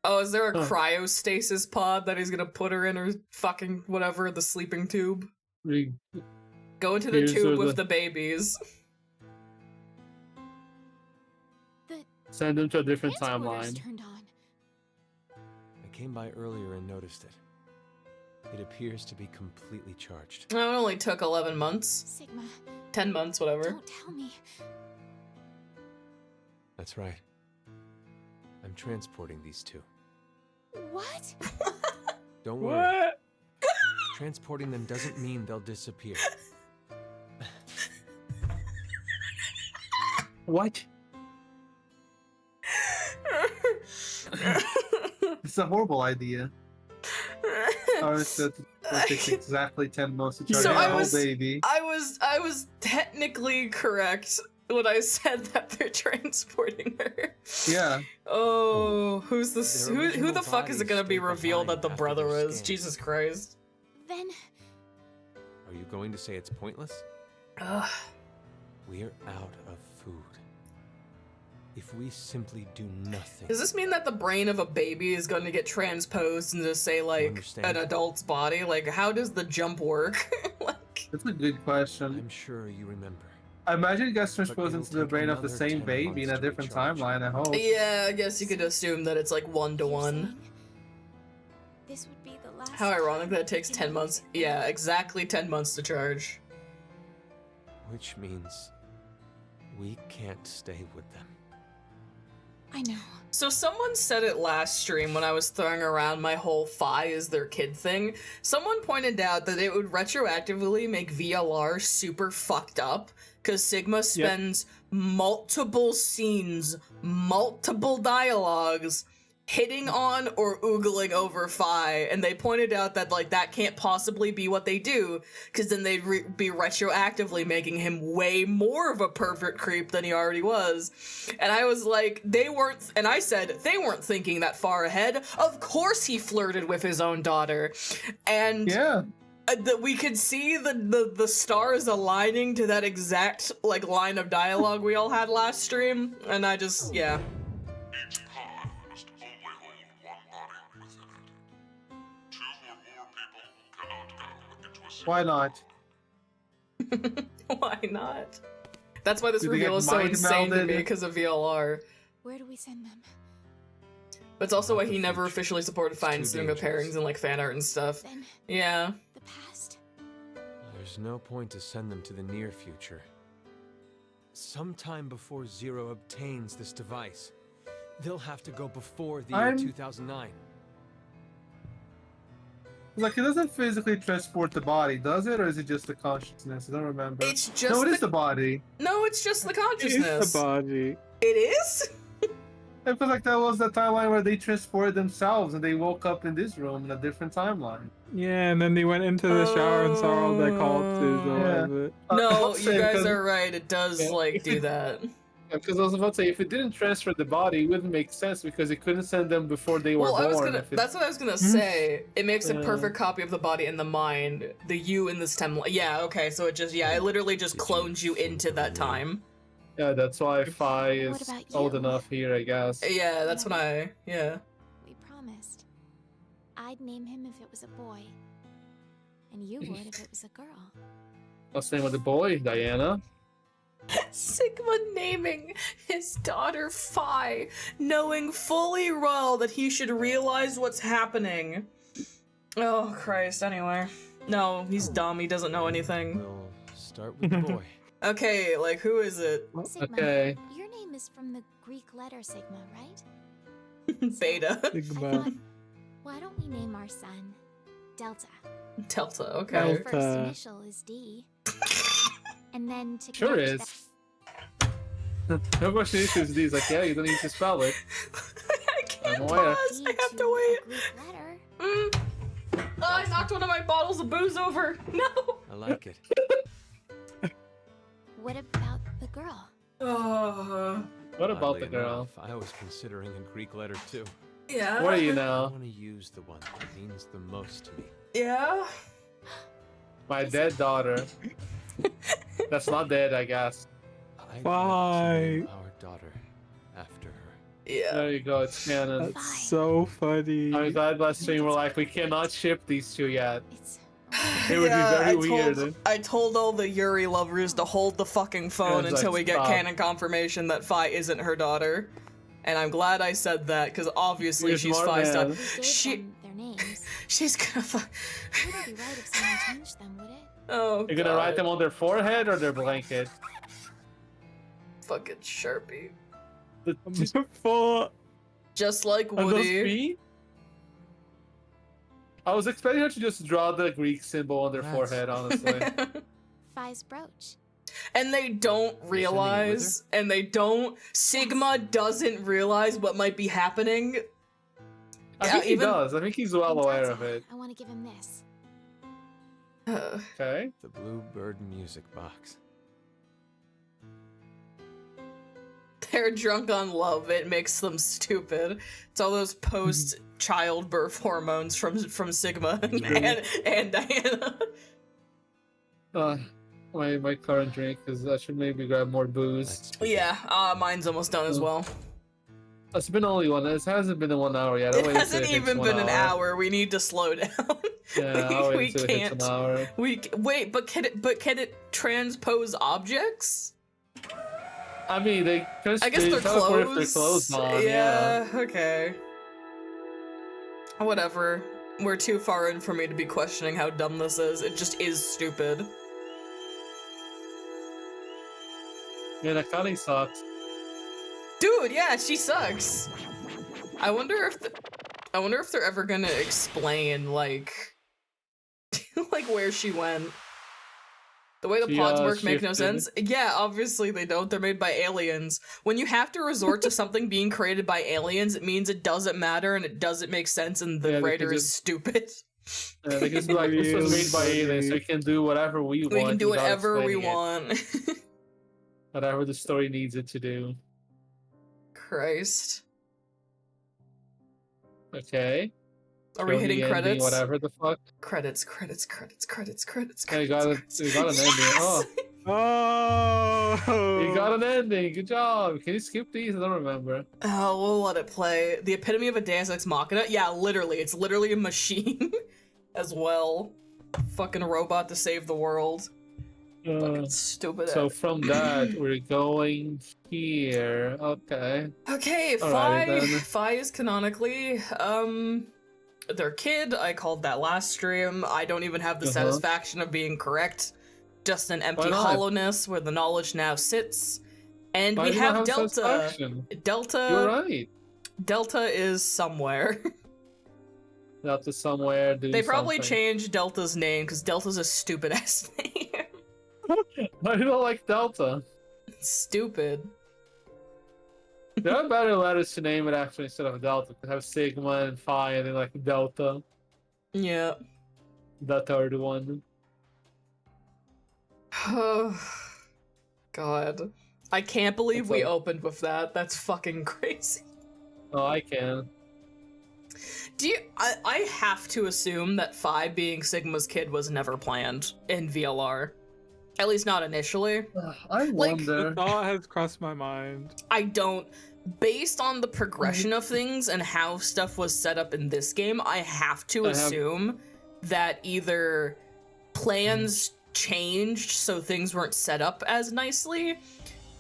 Oh, is there a Huh. cryostasis pod that he's gonna put her in, or fucking whatever, the sleeping tube? We- Go into the Here's tube the- with the babies. The Send them to a different transporter's timeline. turned on. I came by earlier and noticed it. It appears to be completely charged. It only took 11 months. Sigma, 10 months, whatever. don't tell me. That's right. I'm transporting these two. What? Don't worry. What? Transporting them doesn't mean they'll disappear. What? It's a horrible idea. Ours that takes exactly 10 months to charge So a I whole was- baby. I was technically correct when I said that they're transporting her. Yeah. Oh, who's this? Their Who original the fuck is it gonna bodies be stay revealed that behind the after brother they're is? scanned. Jesus Christ. Then Are you going to say it's pointless? Ugh. We're out of food. If we simply do nothing, Does this mean that the brain of a baby is going to get transposed into, say, like, understand. an adult's body? Like, how does the jump work? like, That's a good question. I'm sure you remember. I imagine it gets transposed it'll into the take brain of the another same 10 baby in a months to different recharge. timeline, I hope. yeah, I guess you could assume that it's like you're 1-to-1. saying this would be the last. How ironic time that it we takes can 10 do months. anything. Yeah, exactly 10 months to charge. Which means we can't stay with them. I know. So someone said it last stream when I was throwing around my whole Phi is their kid thing. Someone pointed out that it would retroactively make VLR super fucked up because Sigma spends multiple scenes, multiple dialogues hitting on or oogling over Phi, and they pointed out that like that can't possibly be what they do because then they'd be retroactively making him way more of a pervert creep than he already was. And I was like, I said they weren't thinking that far ahead. Of course he flirted with his own daughter. And Yeah. that we could see the stars aligning to that exact like line of dialogue we all had last stream, and I just yeah. Each pod must only hold one body within it. Two or more people cannot go into a single Why not? Why not? That's why this Do they reveal get is so mind insane to me melded? because of VLR. Where do we send them? But it's also Not why the he never future. officially supported It's fine too cinema dangerous. pairings and like fan art and stuff. Then Yeah. the past. There's no point to send them to the near future. Sometime before Zero obtains this device, they'll have to go before the year I'm- 2009. Like, it doesn't physically transport the body, does it? Or is it just the consciousness? I don't remember. It's just No, it is the body. No, it's just the It's consciousness. the body. It is? I feel like that was the timeline where they transported themselves and they woke up in this room in a different timeline. Yeah, and then they went into the shower and saw all their corpses or Yeah. whatever. No, I'll you say, guys 'cause- are right. It does Yeah. like do that. Because I was about to say, if it didn't transfer the body, it wouldn't make sense because it couldn't send them before they were Well, I was born. gonna. if it- That's what I was gonna say. It makes a Yeah. perfect copy of the body in the mind. The you in the stem. Yeah. Okay. So it just. Yeah. It literally just Did you clones you think into of a that name? time. Yeah, that's why Phi What is about old you? enough here, I guess. Yeah. That's when I. Yeah. We promised. I'd name him if it was a boy. And you would if it was a girl. What's the name of the boy? Diana? Sigma naming his daughter Phi, knowing fully well that he should realize what's happening. Oh Christ. Anyway. No, he's dumb. He doesn't know anything. We'll start with the boy. Okay. Like, who is it? Sigma, Okay. your name is from the Greek letter Sigma, right? Beta. I Sigma. thought, why don't we name our son Delta? Delta. The Okay. Delta. first initial is D. And then to Sure connect is. No question issues these. Like, yeah, you don't need to spell it. I can't I'm aware. pause. D I have to a wait. Greek letter. Mm. Oh, I knocked one of my bottles of booze over. No. I like it. What about the girl? What about Oddly the girl? enough, I was considering a Greek letter too. Yeah. What are you I now? want to use the one that means the most to me. Yeah. My dead daughter. That's not dead, I guess. I want to Why? name our daughter after her. Yeah. There you go, it's canon. That's so funny. I'm glad last stream we're like, we cannot ship these two yet. It's It would be very weird. I told all the Yuri lovers to hold the fucking phone It's like, until we get stop. canon confirmation that Phi isn't her daughter. And I'm glad I said that, because obviously You're she's smart, Phi's man. daughter. we gave She- them their names. She's gonna It wouldn't be right if someone changed them, would it? Oh, You're gonna write them on their forehead or their blanket? Fucking Sharpie. For Just like Are those Woody. feet? I was expecting her to just draw the Greek symbol on their That's- forehead, honestly. Phi's brooch. And they don't realize, and they don't. Sigma doesn't realize what might be happening. I Yeah, think he even- does. I think he's well And aware Delta, of it. I want to give him this. Okay. The Bluebird music box. They're drunk on love. It makes them stupid. It's all those post childbirth hormones from Sigma and Diana. My current drink is I should maybe grab more booze. Let's begin. Yeah, mine's almost done as well. It's been only one. It hasn't been in 1 hour yet. I'll It wait until hasn't hits even 1 been an hour. We need to slow down. Yeah, I'll we wait until it hits can't. 1 hour. Wait, but can it transpose objects? I mean, they just I guess they're teleport if they're closed. closed on. Yeah. Okay. Whatever. We're too far in for me to be questioning how dumb this is. It just is stupid. Man, Akane sucks. Dude, yeah, she sucks. I wonder if they're ever gonna explain like like where she went. The way the She, pods work make no shifted. sense. Yeah, obviously they don't. They're made by aliens. When you have to resort to something being created by aliens, it means it doesn't matter and it doesn't make sense and the Yeah, they writer can is just- stupid. Yeah, they just be like, this was made by aliens, so we can do whatever we want. We can do without whatever we explaining it. want. Whatever the story needs it to do. Christ. Okay. Are we Show hitting the ending, credits? Whatever the fuck. Credits. Yeah, you got an ending. Oh, oh, you got an ending. Good job. Can you skip these? I don't remember. Oh, we'll let it play. The epitome of a Deus Ex Machina? Yeah, literally. It's literally a machine as well. Fucking robot to save the world. Fucking stupid. So from that, we're going here. Okay. Okay, Alrighty then. Phi is canonically, their kid. I called that last stream. I don't even have the Uh-huh. satisfaction of being correct. Just an empty Why not? hollowness where the knowledge now sits. And Why we do you not have Delta. satisfaction? You're Delta. right. Delta is somewhere. Delta somewhere. Do They probably something. changed Delta's name because Delta's a stupid ass name. I don't like Delta. It's stupid. There are better letters to name it actually instead of Delta. You have Sigma and Phi and then like Delta. Yeah. The third one. Oh, God. I can't believe What's we up? opened with that. That's fucking crazy. Oh, I can. Do you? I have to assume that Phi being Sigma's kid was never planned in VLR. At least not initially. I Like, wonder. The thought has crossed my mind. I don't. Based on the progression of things and how stuff was set up in this game, I have to assume that either plans changed so things weren't set up as nicely,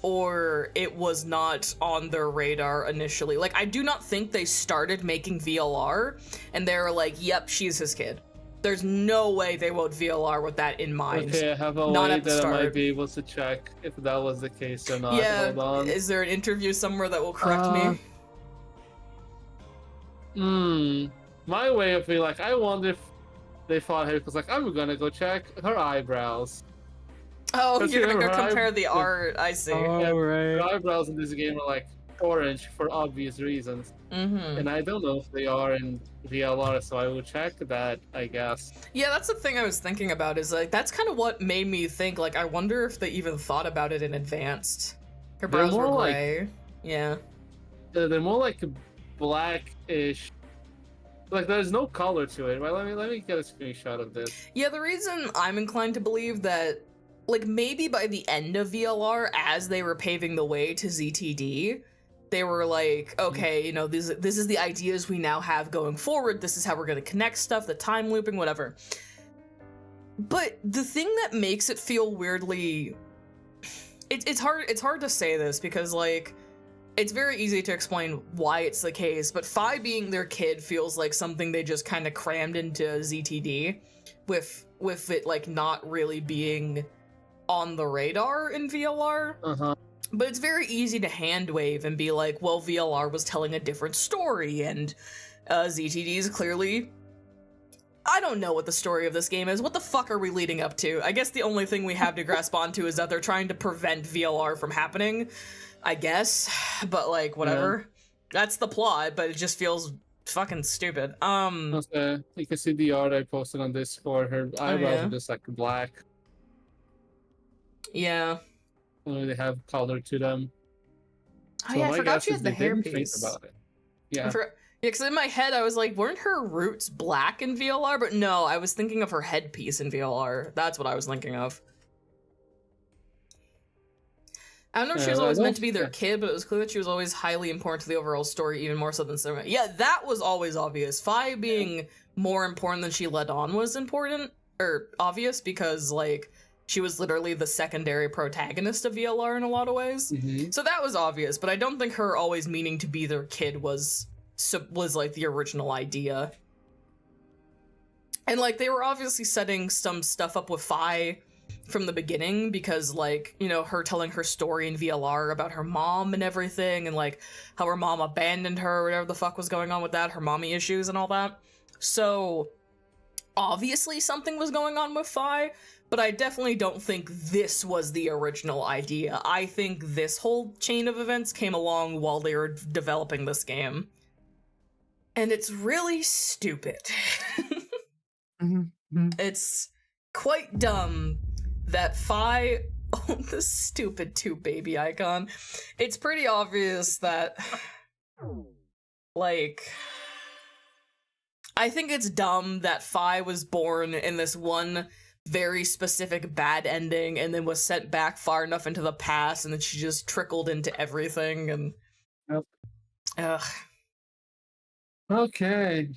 or it was not on their radar initially. Like, I do not think they started making VLR and they were like, yep, she's his kid. There's no way they wrote VLR with that in mind. Okay, I have a Not way at the that I might start. be able to check if that was the case or not. Yeah, Hold on. is there an interview somewhere that will correct me? My way of being like, I wonder if they fought her because like I'm gonna go check her eyebrows. Oh, 'Cause you're gonna you go know, compare the art. I see. Oh, Her right. eyebrows in this game are like orange for obvious reasons, Mm-hmm. and I don't know if they are in VLR, so I will check that, I guess. Yeah, that's the thing I was thinking about, is like, that's kind of what made me think, like, I wonder if they even thought about it in advance. Her They're brows were more like- gray. Yeah. They're more like blackish. Like there's no color to it. Right? Let me get a screenshot of this. Yeah, the reason I'm inclined to believe that, like, maybe by the end of VLR, as they were paving the way to ZTD, they were like, okay, you know, this is the ideas we now have going forward. This is how we're going to connect stuff, the time looping, whatever. But the thing that makes it feel weirdly... It's hard to say this because, like, it's very easy to explain why it's the case, but Phi being their kid feels like something they just kind of crammed into ZTD, with it, like, not really being on the radar in VLR. Uh-huh. But it's very easy to hand wave and be like, well, VLR was telling a different story, and ZTD is clearly... I don't know what the story of this game is. What the fuck are we leading up to? I guess the only thing we have to grasp onto is that they're trying to prevent VLR from happening, I guess. But, like, whatever. That's the plot, but it just feels fucking stupid. Okay, you can see the art I posted on Discord. Her eyebrows yeah? are just like black. Yeah. Don't really have color to them. Oh So yeah, I my forgot guess she is had the they didn't think hairpiece. about it. Yeah. Yeah, because in my head I was like, weren't her roots black in VLR? But no, I was thinking of her headpiece in VLR. That's what I was thinking of. I don't know if she was always meant to be their kid, but it was clear that she was always highly important to the overall story, even more so than Cinema. Yeah, that was always obvious. Phi being more important than she let on was important, or obvious, because, like, she was literally the secondary protagonist of VLR in a lot of ways. Mhm. So that was obvious, but I don't think her always meaning to be their kid was like the original idea. And, like, they were obviously setting some stuff up with Phi from the beginning, because, like, you know, her telling her story in VLR about her mom and everything, and, like, how her mom abandoned her, whatever the fuck was going on with that, her mommy issues and all that. So obviously something was going on with Phi, but I definitely don't think this was the original idea. I think this whole chain of events came along while they were developing this game. And it's really stupid. It's quite dumb that Phi owned this stupid 2 baby icon. It's pretty obvious that, like, I think it's dumb that Phi was born in this one very specific bad ending and then was sent back far enough into the past, and then she just trickled into everything, and... Yep. Ugh. Okay.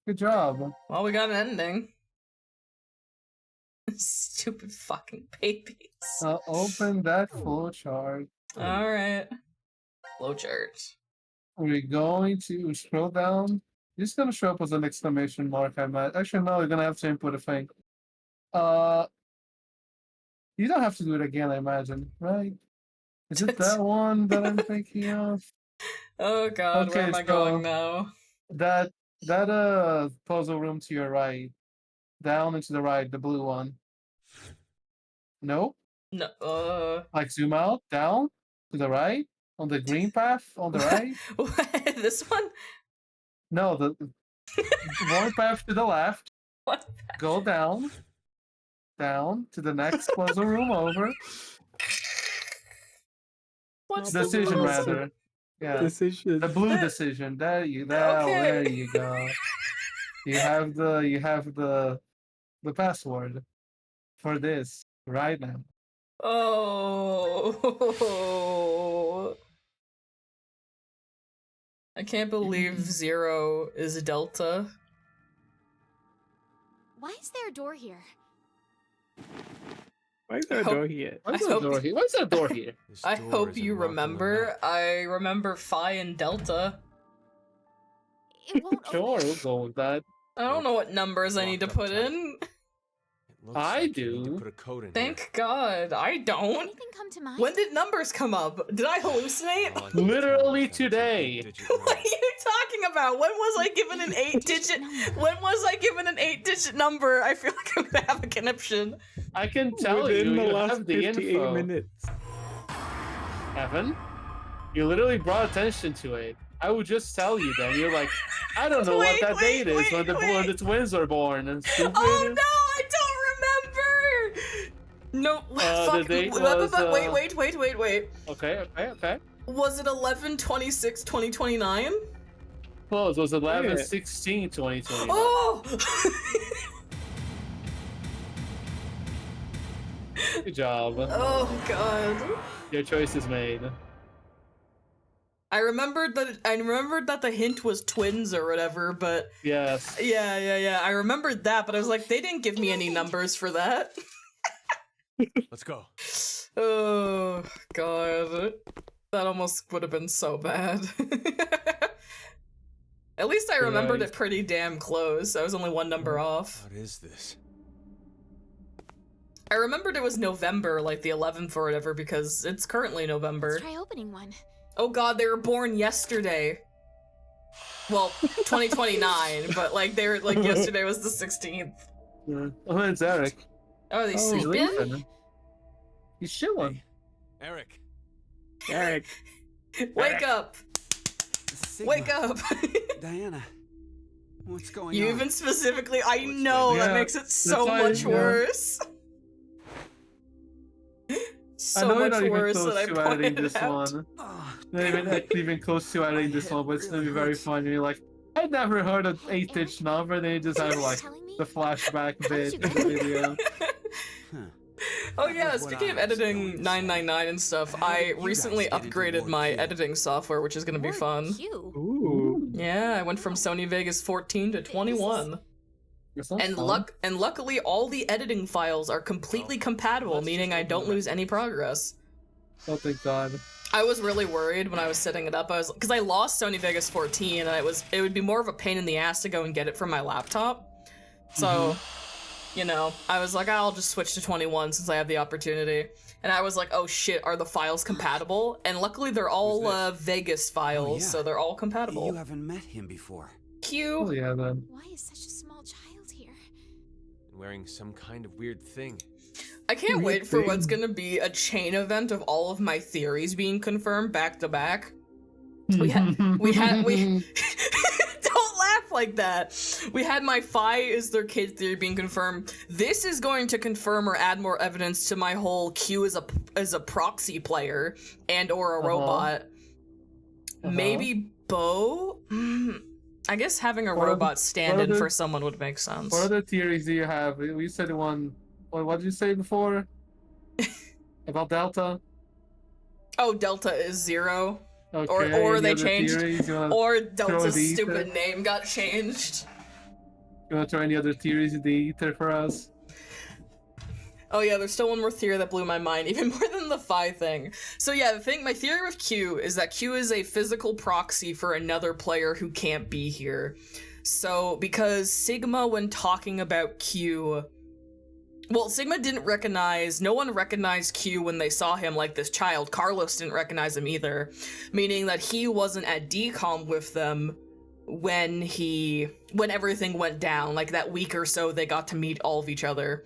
Good job. Well, we got an ending. Stupid fucking babies. Open that flowchart. Alright. Flowchart. We're going to scroll down. It's gonna show up as an exclamation mark, I might. Actually, no, you're gonna have to input a thing. You don't have to do it again, I imagine, right? Is it that one that I'm thinking of? Oh god, where Okay, am I going now? That puzzle room to your right. Down and to the right, the blue one. Nope. No, Like zoom out, down, to the right, on the green path, on the right. What? This one? No, the one path to the left. What? Go down to the next puzzle room over. What's Decision, the rather. Yeah. Decision. The blue decision. There you go. You have the password for this right now. Oh. I can't believe 0 is Delta. Why is there a door here? Why is there a Hope- door here? What's I that hope- door here? What's that door here? This I door hope isn't you marked on the remember. map. I remember Phi and Delta. It won't Sure, open. we'll go with that. I don't know what numbers I need to Locked up put tight. in. It looks I like you need to do. put a code in Thank God. I don't. Anything come to mind? When did numbers come up? Did I hallucinate? here. All I can Literally tell is that it's a today. digit What number. are you talking about? When was I given an 8-digit? When was I given an 8-digit number? I feel like I'm gonna have a conniption. I can tell Within you, the you last have the 58 info. minutes. Evan, you literally brought attention to it. I would just tell you then. You're like, I don't know Wait, what that wait, date is when wait, when the twins were born. And stupid. Oh no, I don't remember. No, The fuck. date wait, was, wait. Okay. Was it 11/26/2029? Close. It was 11 Yeah. 16 2020. Oh. Good job. Oh god. Your choice is made. I remembered that the hint was twins or whatever, but Yes. yeah. I remembered that, but I was like, they didn't give me any numbers for that. Let's go. Oh god. That almost would have been so bad. At least I remembered Right. it pretty damn close. I was only one number off. What is this? I remembered it was November, like the 11th or whatever, because it's currently November. Let's try opening one. Oh god, they were born yesterday. Well, 2029, but like they were like yesterday was the 16th. Yeah. Oh, it's Eric. Oh, are they He's sleeping? leaving. He's chilling. Eric. Eric. Wake up! Wake up! Diana, what's going You on? even specifically, I know that Yeah, makes it so why- much yeah. worse. I So know you're much not even worse close that I to editing pointed this out. one. Oh, Not even close to editing this one, but it's gonna be very funny. You're like, I'd never heard an 8-digit number, then you just have like Telling me? the flashback How bit did in you the get video. huh. Oh That yeah, was what speaking of I was editing going to 999 and stuff, How I did you guys recently get into upgraded Ward my Q? editing software, which is gonna be Ward fun. Q. Ooh. Yeah, I went from Sony Vegas 14 to 21. It's not And fun. luckily all the editing files are completely compatible, let's meaning just I open don't the lose rest any of this. progress. Oh, thank God. I was really worried when I was setting it up. Because I lost Sony Vegas 14 and it would be more of a pain in the ass to go and get it from my laptop. So, you know, I was like, I'll just switch to 21 since I have the opportunity. And I was like, oh shit, are the files compatible? And luckily they're all Who's Vegas files, yeah. so they're all compatible. You haven't met him before. Oh Q. yeah, then. Why is such a small child here? Wearing some kind of weird thing. I can't Weird wait for what's thing. gonna be a chain event of all of my theories being confirmed back to back. We had don't laugh like that. We had my Phi is their kid theory being confirmed. This is going to confirm or add more evidence to my whole Q as a proxy player and or a robot. Maybe Bo? I guess having a What robot other- stand what in other- for someone would make sense. What other theories do you have? We said one. What did you say before? About Delta? Oh, Delta is 0. Okay. or any they other changed- theories? You wanna, Or throw Delta's the ether? stupid name got changed. you wanna throw any other theories in the ether for us? Oh yeah, there's still one more theory that blew my mind, even more than the Phi thing. So yeah, my theory with Q is that Q is a physical proxy for another player who can't be here. So, because Sigma, when talking about Q, well, Sigma no one recognized Q when they saw him like this child. Carlos didn't recognize him either, meaning that he wasn't at DCOM with them when everything went down, like that week or so they got to meet all of each other.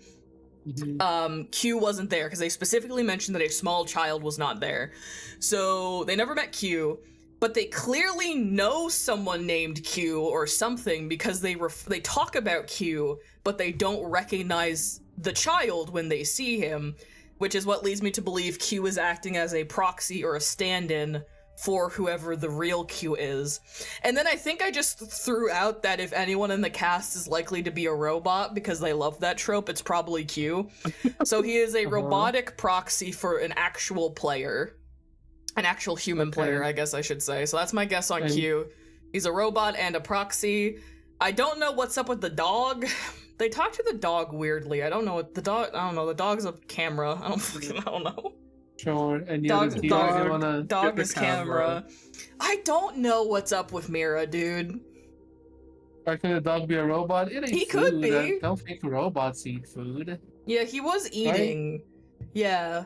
Q wasn't there because they specifically mentioned that a small child was not there. So they never met Q, but they clearly know someone named Q or something because they talk about Q, but they don't recognize the child when they see him. which is what leads me to believe Q is acting as a proxy or a stand-in for whoever the real Q is. And then I think I just threw out that if anyone in the cast is likely to be a robot because they love that trope, it's probably Q. So he is a robotic proxy for an actual player. An actual human player, I guess I should say. So that's my guess on Q. He's a robot and a proxy. I don't know what's up with the dog. They talk to the dog weirdly. I don't know what the dog. I don't know. The dog's a camera. I don't know. Sure. And the Dog, other key, you wanna dog the is camera. I don't know what's up with Mira, dude. Or could a dog be a robot? It ain't He food. could be. I don't think robots eat food. Yeah, he was eating. Yeah.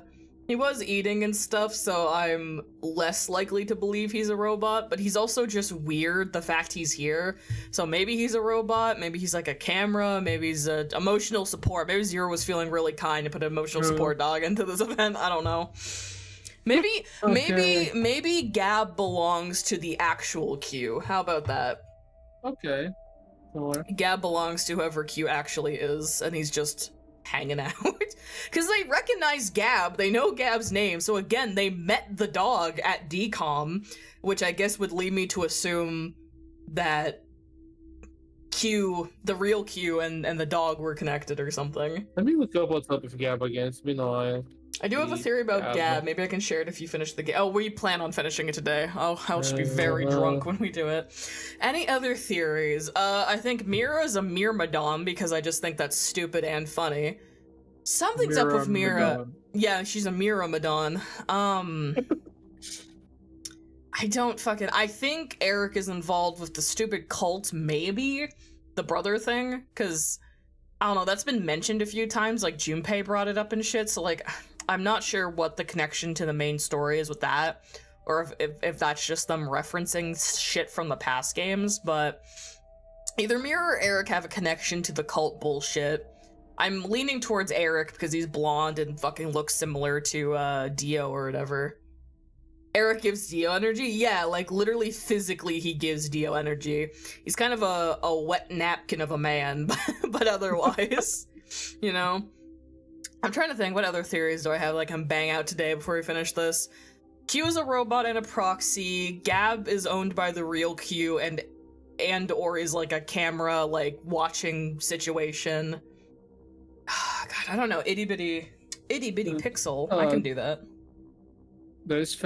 He was eating and stuff, so I'm less likely to believe he's a robot, but he's also just weird, the fact he's here. So maybe he's a robot, maybe he's like a camera, maybe he's a emotional support. Maybe Zero was feeling really kind to put an emotional support dog into this event. I don't know. Maybe, maybe Gab belongs to the actual Q. How about that? Okay. Sure. Gab belongs to whoever Q actually is, and he's just hanging out. Because they recognize Gab, they know Gab's name, so again, they met the dog at DCOM, which I guess would lead me to assume that Q, the real Q, and the dog were connected or something. Let me look up what's up with Gab again. It's been a while. I do have a theory about Gab. Maybe I can share it if you finish the game. Oh, we plan on finishing it today. Oh, I'll just be very drunk when we do it. Any other theories? I think Mira is a Myrmidon because I just think that's stupid and funny. Something's up with Mira. Yeah, she's a Myrmidon. I think Eric is involved with the stupid cult, maybe? The brother thing? Because, I don't know, that's been mentioned a few times, like Junpei brought it up and shit, so like, I'm not sure what the connection to the main story is with that, or if that's just them referencing shit from the past games, but either Mira or Eric have a connection to the cult bullshit. I'm leaning towards Eric because he's blonde and fucking looks similar to Dio or whatever. Eric gives Dio energy? Yeah, like literally physically he gives Dio energy. He's kind of a wet napkin of a man, but otherwise, you know? I'm trying to think, what other theories do I have that I can bang out today before we finish this? Q is a robot and a proxy. Gab is owned by the real Q and or is like a camera, like, watching situation. God, I don't know. Itty bitty pixel. I can do that. There's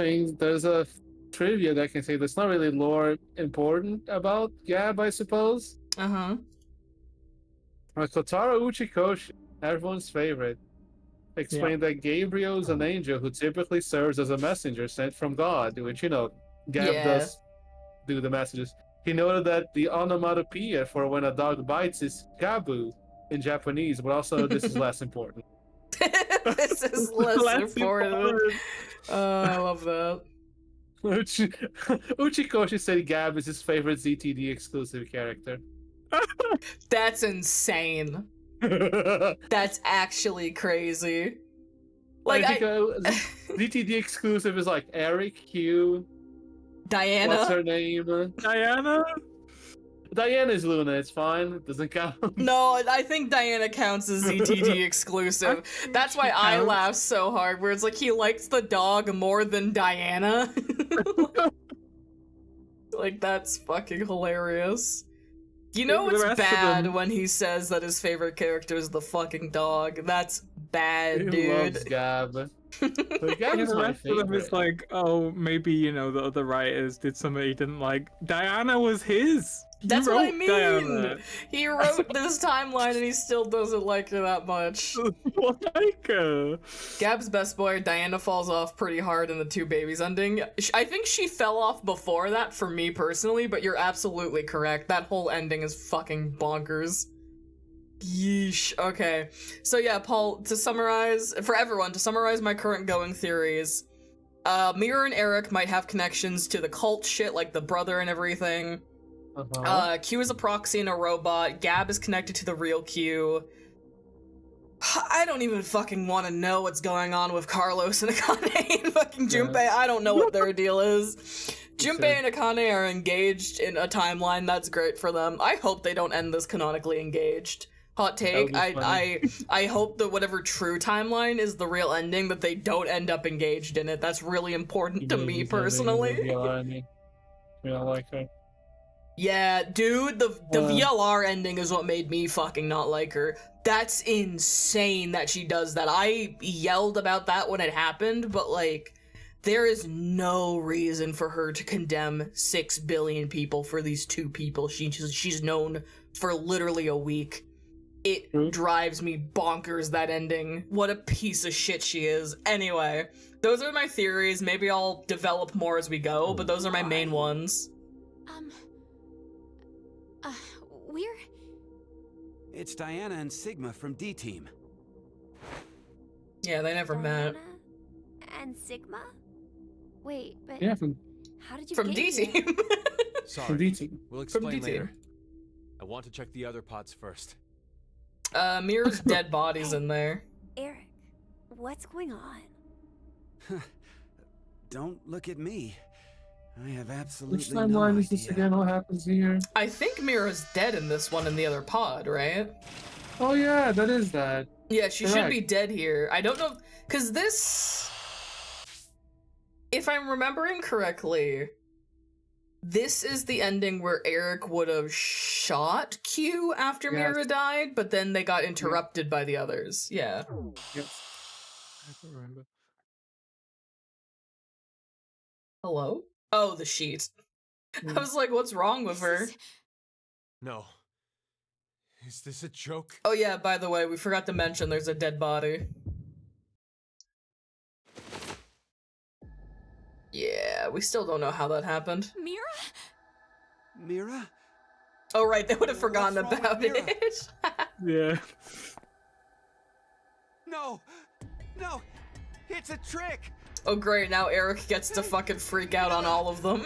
a trivia that I can say that's not really lore important about Gab, I suppose. Uh-huh. Kotaro Uchikoshi, everyone's favorite, explained that Gabriel is an angel who typically serves as a messenger sent from God, which, you know, Gab does do the messages. He noted that the onomatopoeia for when a dog bites is gabu in Japanese, but also this is less important. This is less important. I love that. Uchikoshi said Gab is his favorite ZTD exclusive character. That's insane. That's actually crazy. Like, ZTD exclusive is like Eric, Q, Diana. What's her name? Diana? Diana is Luna, it's fine. It doesn't count. No, I think Diana counts as ZTD exclusive. That's why I laugh so hard, where it's like he likes the dog more than Diana. Like, that's fucking hilarious. You know it's bad when he says that his favorite character is the fucking dog. That's bad, He dude. loves Gab. But Gab Yeah, is the my rest of them is favorite. like, oh, maybe, you know, the other writers did something he didn't like. Diana was his. That's He what I wrote mean. Diana. He wrote this timeline and he still doesn't like her that much. Like her. Gab's best boy, Diana, falls off pretty hard in the Two Babies ending. I think she fell off before that for me personally, but you're absolutely correct. That whole ending is fucking bonkers. Yeesh. Okay. So yeah, Paul, to summarize my current going theories, Mira and Eric might have connections to the cult shit, like the brother and everything. Q is a proxy and a robot. Gab is connected to the real Q. I don't even fucking want to know what's going on with Carlos and Akane and fucking Junpei. I don't know what their deal is. Junpei and Akane are engaged in a timeline. That's great for them. I hope they don't end this canonically engaged. Hot That would take. be funny. I hope that whatever true timeline is the real ending, that they don't end up engaged in it. That's really important to me personally. I like her. Yeah, dude, the Uh. VLR ending is what made me fucking not like her. That's insane that she does that. I yelled about that when it happened, but like, there is no reason for her to condemn 6 billion people for these 2 people she's known for literally a week. It True. drives me bonkers, that ending. What a piece of shit she is. Anyway, those are my theories. Maybe I'll develop more as we go, but those are my main ones. We're... It's Diana and Sigma from D Team. Yeah, they never met. Diana and Sigma? Wait, but Yeah, from how did you From get D here? Team. Sorry, D Team. we'll explain D-Team. later. I want to check the other pods first. Mira's dead body's in there. Eric, what's going on? Don't look at me. I have absolutely Which no timeline idea. is this again? What happens here? I think Mira's dead in this one in the other pod, right? Oh yeah, that is that. Yeah, she should Correct. be dead here. I don't know, because this... If I'm remembering correctly, this is the ending where Eric would have shot Q after Yes. Mira died, but then they got interrupted by the others. Yeah. Yes. I don't remember. Hello? Oh, the sheet. I was like, what's wrong with her? No. Is this a joke? Oh yeah, by the way, we forgot to mention there's a dead body. Yeah, we still don't know how that happened. Mira? Mira? Oh right, they would have forgotten What's wrong about with Mira? it. Yeah. No! No! It's a trick! Oh great, now Eric gets to fucking freak out on all of them.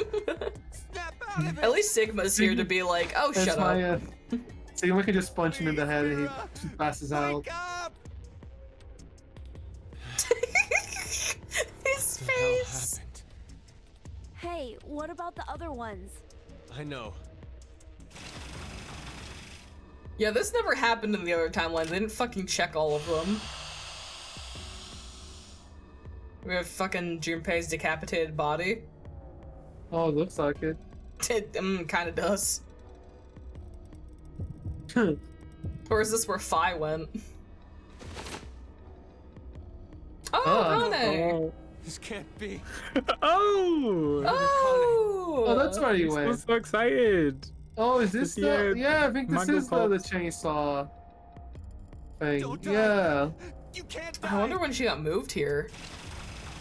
Snap out of it! At least Sigma's here to be like, oh, That's shut my, up. Sigma can just punch him in the head and Mira, he passes out. Wake up! His What the hell face. happened? Hey, what about the other ones? I know. Yeah, this never happened in the other timeline. They didn't fucking check all of them. We have fucking Junpei's decapitated body. Oh, it looks like it. It kinda does. Or is this where Phi went? Oh, Kane! Oh, This can't be. Oh! Oh! oh, that's where he I'm went. so excited. Oh, is this It's the? the, Yeah, I think this Mango is the Pops. chainsaw thing. Don't die. Yeah, You can't I die! wonder when she got moved here.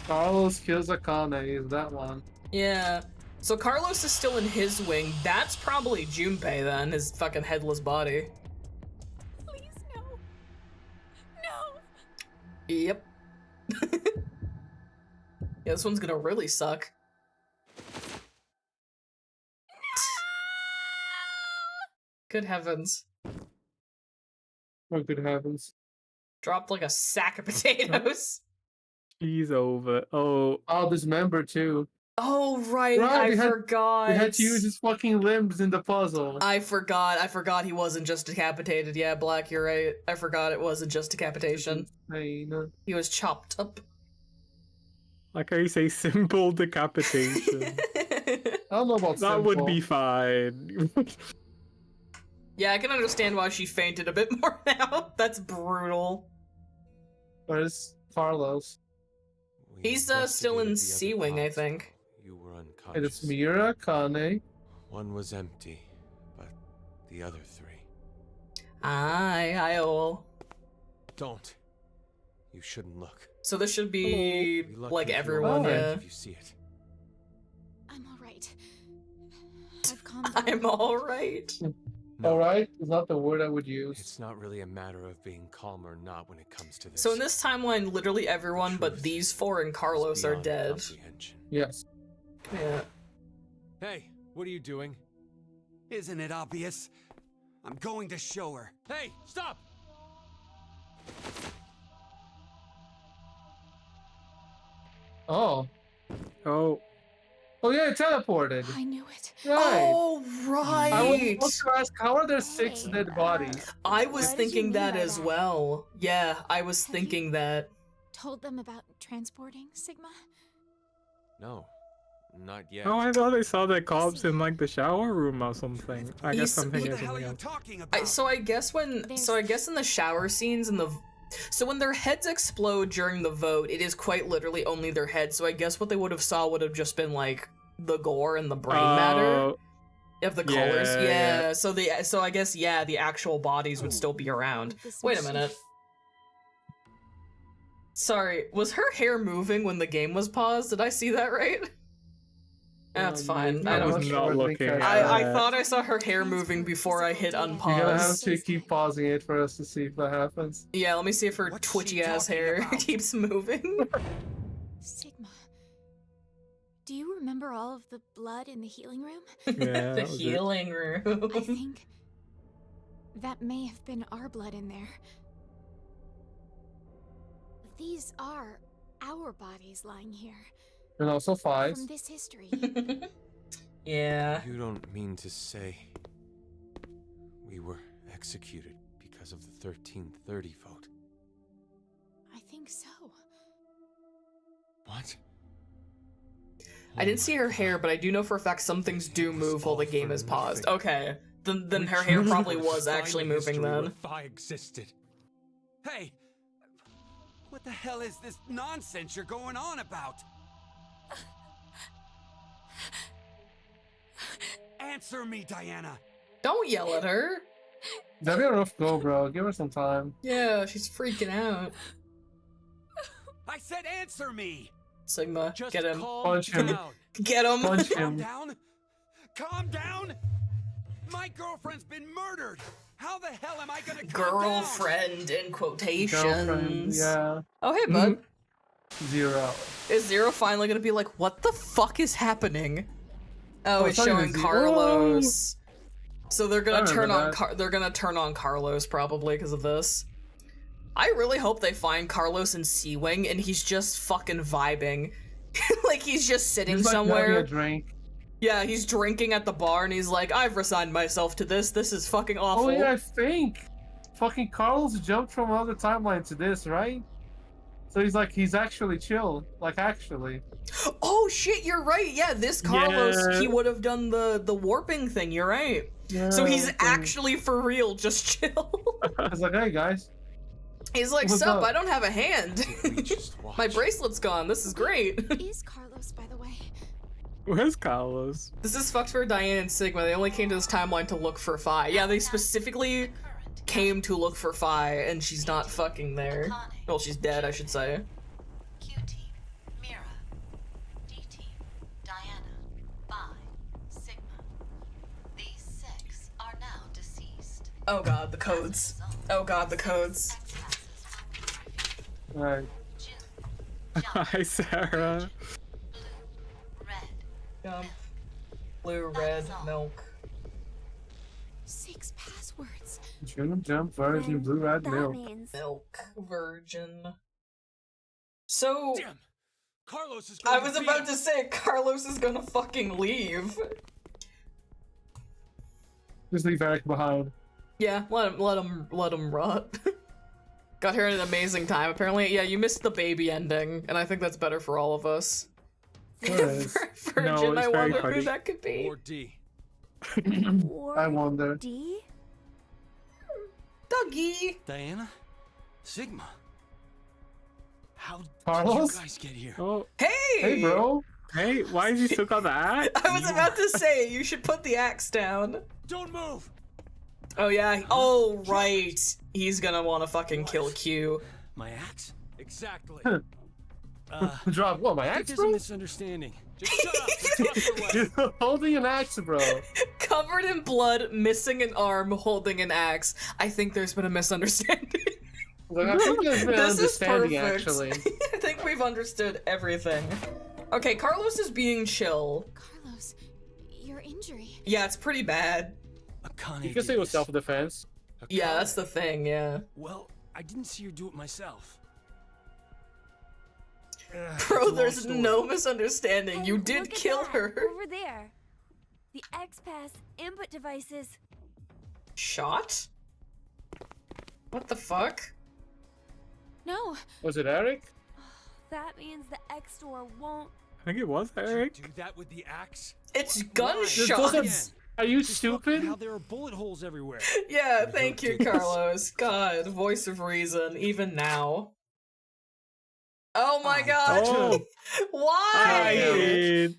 Carlos kills Akane. Is that one? Yeah. So Carlos is still in his wing. That's probably Junpei then, his fucking headless body. Please, no. No. Yep. Yeah, this one's gonna really suck. Good heavens. Oh, good heavens! Dropped like a sack of potatoes. She's over. Oh, Oh, dismember too. Oh, right, Right, I we had- forgot. He had to use his fucking limbs in the puzzle. I forgot he wasn't just decapitated. Yeah, Black, you're right. I forgot it wasn't just decapitation. Insane. He was chopped up. like how you say simple decapitation. I don't know about That would simple. be fine. Yeah, I can understand why she fainted a bit more now. That's brutal. Where's Carlos? We He's still in investigated the other C Wing, I pods, think. though. You were And unconscious. it's Mira, Kane. One was empty, but the other 3. I all. Don't. You shouldn't look. So this should be Be lucky like if you're everyone, alive yeah. If you see it. I'm all right. I've calmed down. I'm alright. No, Alright, is not the word I would use. it's not really a matter of being calm or not when it comes to this. So in this timeline, literally everyone but truth these 4 and It's Carlos are beyond dead. comprehension. Yes. Yeah. Hey, what are you doing? Isn't it obvious? I'm going to show her. Hey, stop! Oh. oh, Oh yeah, it teleported. I knew it. Right. Oh, I was right. supposed to ask, how are there 6 Hey, dead bodies? I what was did you thinking mean that by as that? well. Yeah, I was Have you- thinking that. Told them about transporting Sigma? No, not yet. Oh, I thought I saw the cops see. in like the shower room or something. I guess He's- I'm What thinking the of hell are something you else. talking about? So I guess in the shower scenes and so when their heads explode during the vote, it is quite literally only their heads. So I guess what they would have saw would have just been like the gore and the brain matter Oh, of the colors. yeah, yeah. So I guess the actual bodies would still be around. This Wait a machine. minute. Sorry, was her hair moving when the game was paused? Did I see that right? That's fine. I I don't was care. not looking at I that. thought I saw her hair moving before I hit You're gonna have unpause. to keep pausing it for us to see if that happens. Yeah, let me see if her What's she twitchy ass talking hair about? keeps moving. Sigma. Do you remember all of the blood in the healing room? Yeah, The that was it. healing I room. think that may have been our blood in there. These are our bodies lying here And also from 5s. this history. Yeah. You don't mean to say we were executed because of the 1330 vote? I think so. What? I didn't see her hair, but I do know for a fact some things do move while the game is paused. Okay. Then her hair probably was actually moving then. I existed. Hey, what the hell is this nonsense you're going on about? Answer me, Diana. Don't yell at her. That'd be a rough go, bro. Give her some time. Yeah, she's freaking out. I said answer me. Sigma, Just get him. calm Punch him. down. Get him. Punch Calm him. down. Calm down. My girlfriend's been murdered. How the hell am I gonna calm down? Girlfriend in quotations. Girlfriend, yeah. Oh, hey, bud. 0. Is Zero finally gonna be like, what the fuck is happening? Oh, Oh, it's it's not showing even Zero. Carlos. So they're I gonna remember turn on that. they're gonna turn on Carlos probably because of this. I really hope they find Carlos in Sea-Wing and he's just fucking vibing. Like he's just sitting He's like having somewhere. a drink. Yeah, he's drinking at the bar and he's like, I've resigned myself to this. This is fucking awful. Oh yeah, I think fucking Carlos jumped from another timeline to this, right? So he's actually chill, like actually. Oh shit, you're right. Yeah, this Carlos, Yeah. he would have done the warping thing. You're right. Yeah, So he's okay. actually for real, just chill. I was like, hey guys. He's like, What's sup, up? I don't have a hand. We just watch. My bracelet's gone. This is great. Is Carlos, by the way? Where's Carlos? This is fucked for Diane and Sigma. They only came to this timeline to look for Phi. Yeah, they specifically came to look for Phi, and she's not fucking there. Well, she's dead, I should say. Q Team, Mira, D Team, Diana, Phi, Sigma. These 6 are now deceased. Oh god, the codes. Oh god, the codes. Right. Hi, Sarah. Red. Jump. Blue, red, milk. 6 passwords. Jump, virgin, blue, red, That milk. means Milk. Virgin. So, Damn. Carlos is I going was to about to say, Carlos is gonna fucking leave. Just leave Eric behind. Yeah, let him rot. Got here at an amazing time. Apparently, yeah, you missed the baby ending, and I think that's better for all of us. There it is. Virgin, it's I very wonder funny. who that could be. Or D. I wonder. D? Dougie. Diana? Sigma? How did Carlos? you guys get here? Oh, Hey! Hey, bro. hey, why is he still got the axe? I was about to say, you should put the axe down. Don't move! Oh yeah, oh right. He's gonna wanna fucking kill Q. My axe? Exactly. Drop what? My I think axe, there's a bro? misunderstanding. Just shut up and talk your way. You're holding an axe, bro. Covered in blood, missing an arm, holding an axe. I think there's been a misunderstanding. Like, I think there's been This is understanding, perfect. actually. I think we've understood everything. Okay, Carlos is being chill. Carlos, your injury. Yeah, it's pretty bad. Akane You can say it was did this. self-defense. Yeah, that's the thing, yeah. Well, I didn't see her do it myself. Bro, there's no misunderstanding. Hey, You did look at kill that, her. over there. The X-Pass input devices. Shot? What the fuck? No, Was it Eric? that means the X door won't. I think it was Eric. Do that with the axe? It's This gunshots. doesn't- Are you Just look stupid? how there are bullet holes everywhere. Yeah, thank you, Carlos. God, voice of reason, even now. Oh my god! Oh, Why? I Kill him. did.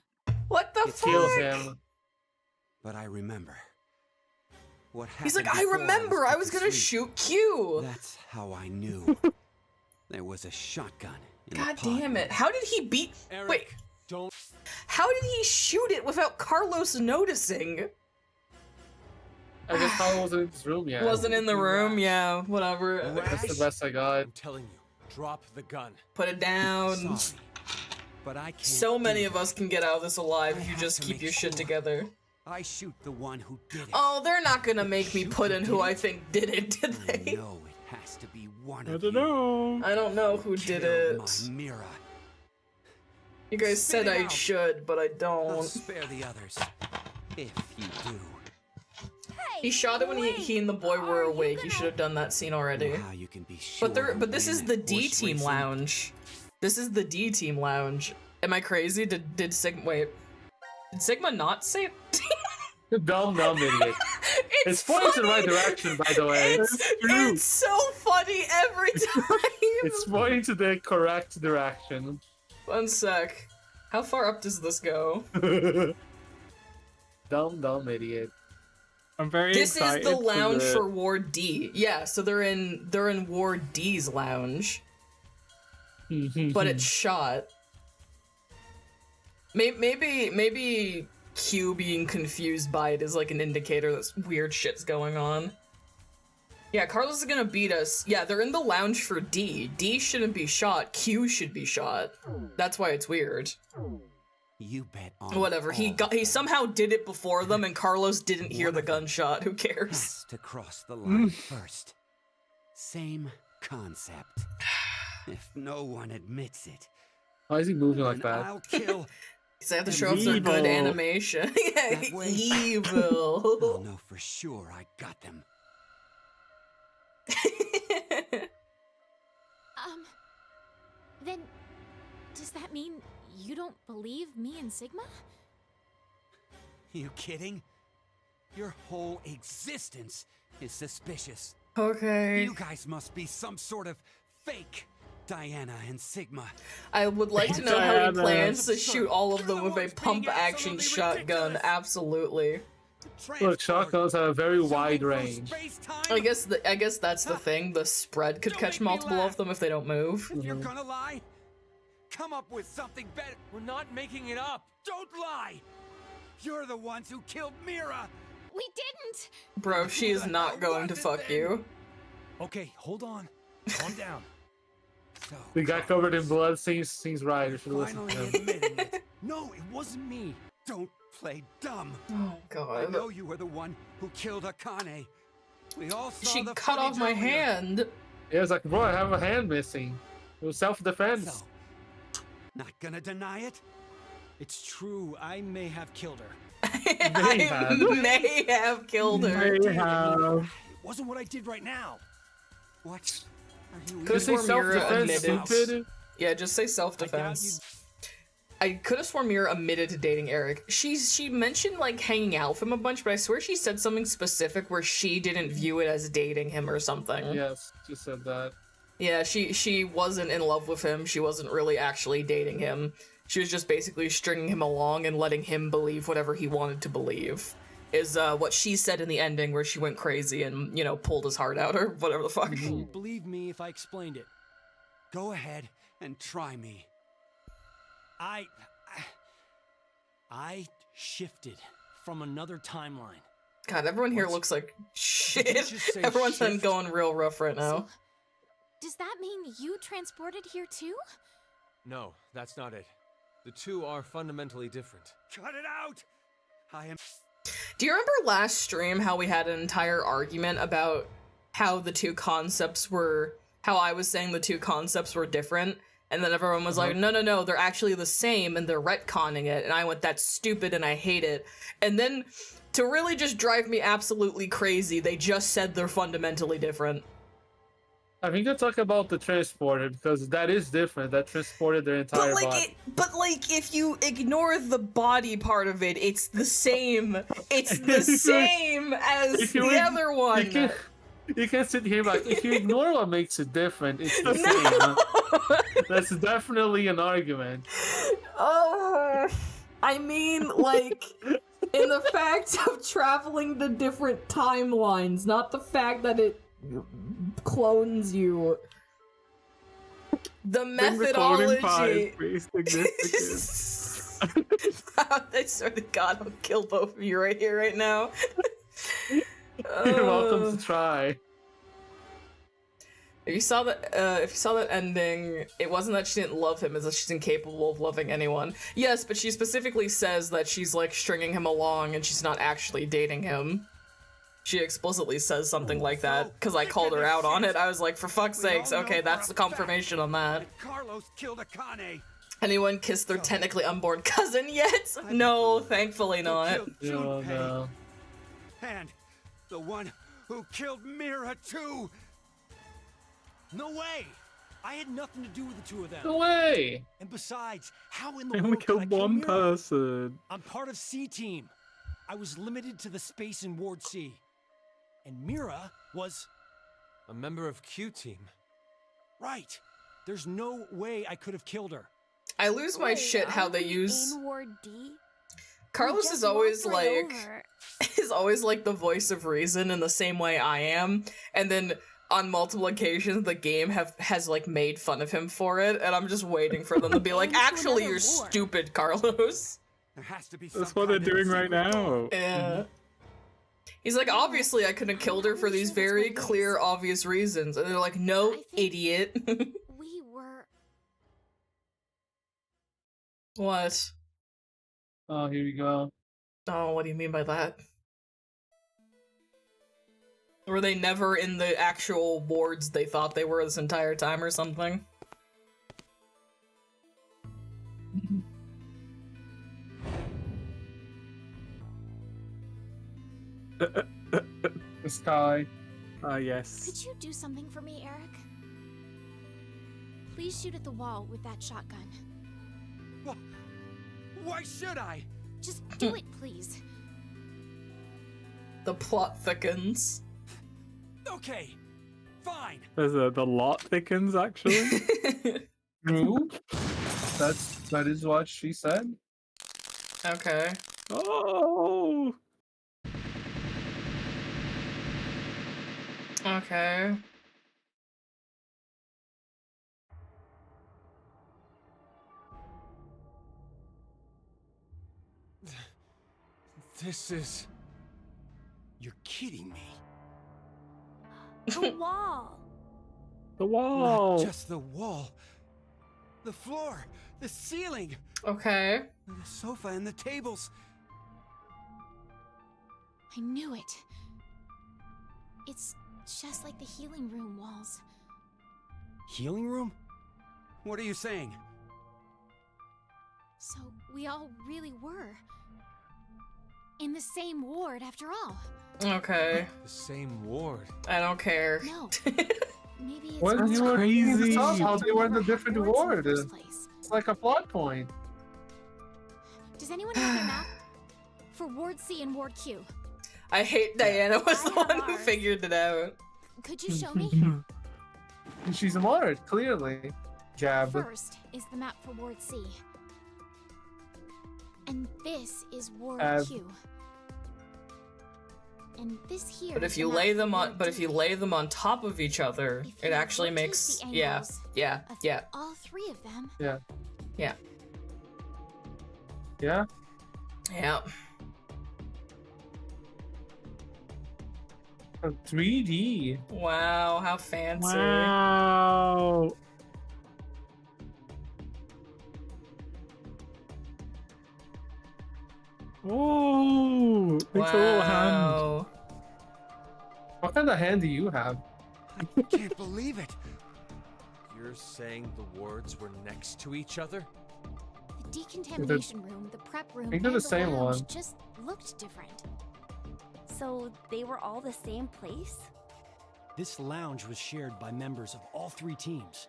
What the Kill fuck? him. But I remember. What happened He's like, I before remember, I put was to gonna sleep. shoot Q. That's how I knew. There was a shotgun in the God pod. damn it. How did he beat. Eric, Wait, don't. how did he shoot it without Carlos noticing? I guess Carl wasn't in his room yet. Wasn't in the room? Yeah, whatever. That's the best I got. I'm telling you, Drop the gun. Put it down. sorry, but I can't. So do many of that. us can get out of this alive I if you have just to keep make your shit sure. together. I shoot the one who did it. Oh, they're not gonna make me Shoot put who in who did I it? think did it, did I they? know it has to be one I of don't you. know. I don't know who did Killed it. my Mira. You guys Spit said it I out. should, but I I'll don't. spare the others. If you do. He shot it when he and the boy were awake. You should have done that scene already. Know how you can be sure But this to is win the at D horse team racing? lounge. This is the D team lounge. Am I crazy? Did Sigma wait? Did Sigma not say it? Dumb idiot. It's pointing in the right direction, by the way. It's so funny every time. It's pointing to the correct direction. One sec. How far up does this go? Dumb idiot. I'm very This is excited the lounge the- for Ward D. Yeah, so they're in Ward D's lounge, but it's shot. Maybe Q being confused by it is like an indicator that weird shit's going on. Yeah, Carlos is gonna beat us. Yeah, they're in the lounge for D. D shouldn't be shot. Q should be shot. That's why it's weird. You bet on Whatever. He all of somehow did it before them, and Carlos didn't hear One the of them gunshot. Who them cares? has to cross the line first. Same concept. If no one admits it, Why is he moving like then that? I'll kill. Because they have to show off their good Evil. animation. Yeah, That way. I'll evil. know for sure I got them. Then, does that mean you don't believe me and Sigma? You kidding? Your whole existence is suspicious. Okay. You guys must be some sort of fake Diana and Sigma. I would like to know how he Diana. plans to shoot all of You're them the with a ones being pump-action absolutely shotgun. ridiculous. Absolutely. Look, shotguns have a very wide range. I guess that's the thing. The spread could Don't catch make me multiple laugh. of them if they don't move. If you're gonna lie, come up with something better. We're not making it up. Don't lie. You're the ones who killed Mira. We didn't! Bro, she is not going to was it fuck then? you. Okay, hold on. Calm down. So The guy covered in blood seems right. You should listen to finally him. admitting it. No, it wasn't me. Don't play dumb. Oh I god. know you were the one who killed Akane. We all saw She the cut off footage my earlier. hand. Yeah, it's like, bro, I have a hand missing. It was self-defense. So, not gonna deny it? It's true. I may have killed her. I may have killed her. They have. It wasn't what I did right now. What are you Could've Just say sworn Mira self-defense, admitted. stupid. Yeah, just say self-defense. I could have sworn Mira admitted to dating Eric. She mentioned like hanging out with him a bunch, but I swear she said something specific where she didn't view it as dating him or something. Yes, just said that. Yeah, she wasn't in love with him. She wasn't really actually dating him. She was just basically stringing him along and letting him believe whatever he wanted to believe. Is what she said in the ending where she went crazy and, you know, pulled his heart out or whatever the fuck. Believe me if I explained it. Go ahead and try me. I shifted from another timeline. God, everyone here What? looks like Did you shit. just say Everyone's been shift? going real rough right now. Does that mean you transported here too? No, that's not it. The two are fundamentally different. Cut it out! I am. Do you remember last stream how we had an entire argument about how the two concepts were, how I was saying the two concepts were different, And then everyone was like, no, they're actually the same, and they're retconning it. And I went, that's stupid, and I hate it. And then, to really just drive me absolutely crazy, they just said they're fundamentally different. I think you're talking about the transporter, because that is different. That transported their entire body. But if you ignore the body part of it, it's the same. It's the same as the other one. You can sit here like, if you ignore what makes it different, it's the same. That's definitely an argument. I mean, like, in the fact of traveling to different timelines, not the fact that it clones you. The methodology. I swear to God, I'll kill both of you right here, right now. You're welcome to try. If you saw that ending, it wasn't that she didn't love him, it's that she's incapable of loving anyone. Yes, but she specifically says that she's like stringing him along and she's not actually dating him. She explicitly says something like that, because I called her out on it. I was like, for fuck's sakes, okay, that's the confirmation on that. Carlos killed Akane. Anyone kissed their technically unborn cousin yet? No, thankfully not. No. And the one who killed Mira too. No way! I had nothing to do with the two of them. No way! And besides, how in the They only world could I killed kill one Mira? person. I'm part of C-Team. I was limited to the space in Ward C. And Mira was... A member of Q-Team. Right. There's no way I could have killed her. I lose my shit how they use... In Ward D? Carlos is always walked right like... over. is always like the voice of reason in the same way I am, and then on multiple occasions the game has like made fun of him for it, and I'm just waiting for them to be like, And to actually another you're war. stupid, Carlos. There has to be That's some what they're kind of doing right secret now. code. Yeah. He's like, obviously I could have killed her for these very clear, obvious reasons, and they're like, no, I think- idiot. We were. What? Oh, here we go. Oh, what do you mean by that? Were they never in the actual wards they thought they were this entire time or something? The sky. Yes. Could you do something for me, Eric? Please shoot at the wall with that shotgun. Why should I? Just do it, please. The plot thickens. Okay, fine. There's the lot thickens, actually. True. That is what she said. Okay. Oh! Okay. This is... You're kidding me. The wall. The wall! Not just the wall. The floor, the ceiling, Okay. the sofa and the tables. I knew it. It's just like the healing room walls. Healing room? What are you saying? So we all really were. In the same ward, after all. Okay. the same ward. I don't care. No. Maybe it's What? not You were crazy. how they were in a different wards in the ward. first place. It's like a plot point. Does anyone have a map for Ward C and Ward Q? I hate Diana was I the have one who ours. figured it out. Could you show me? She's smart, clearly. Jab. First is the map for Ward C. And this is Ward Ab. Q. And this here But is if the you map lay for them on Ward but if D. you lay them on top of each other, If it you actually rotate makes the yeah. angles Yeah. of Yeah. all three of them. Yeah. Yeah. Yeah. Yeah. 3D. Wow, how fancy. Wow! Oh! It's a little hand. Wow. What kind of hand do you have? I can't believe it. You're saying the wards were next to each other? The decontamination room, the prep room, think and they're the the same lounge one. just looked different. So they were all the same place? This lounge was shared by members of all 3 teams.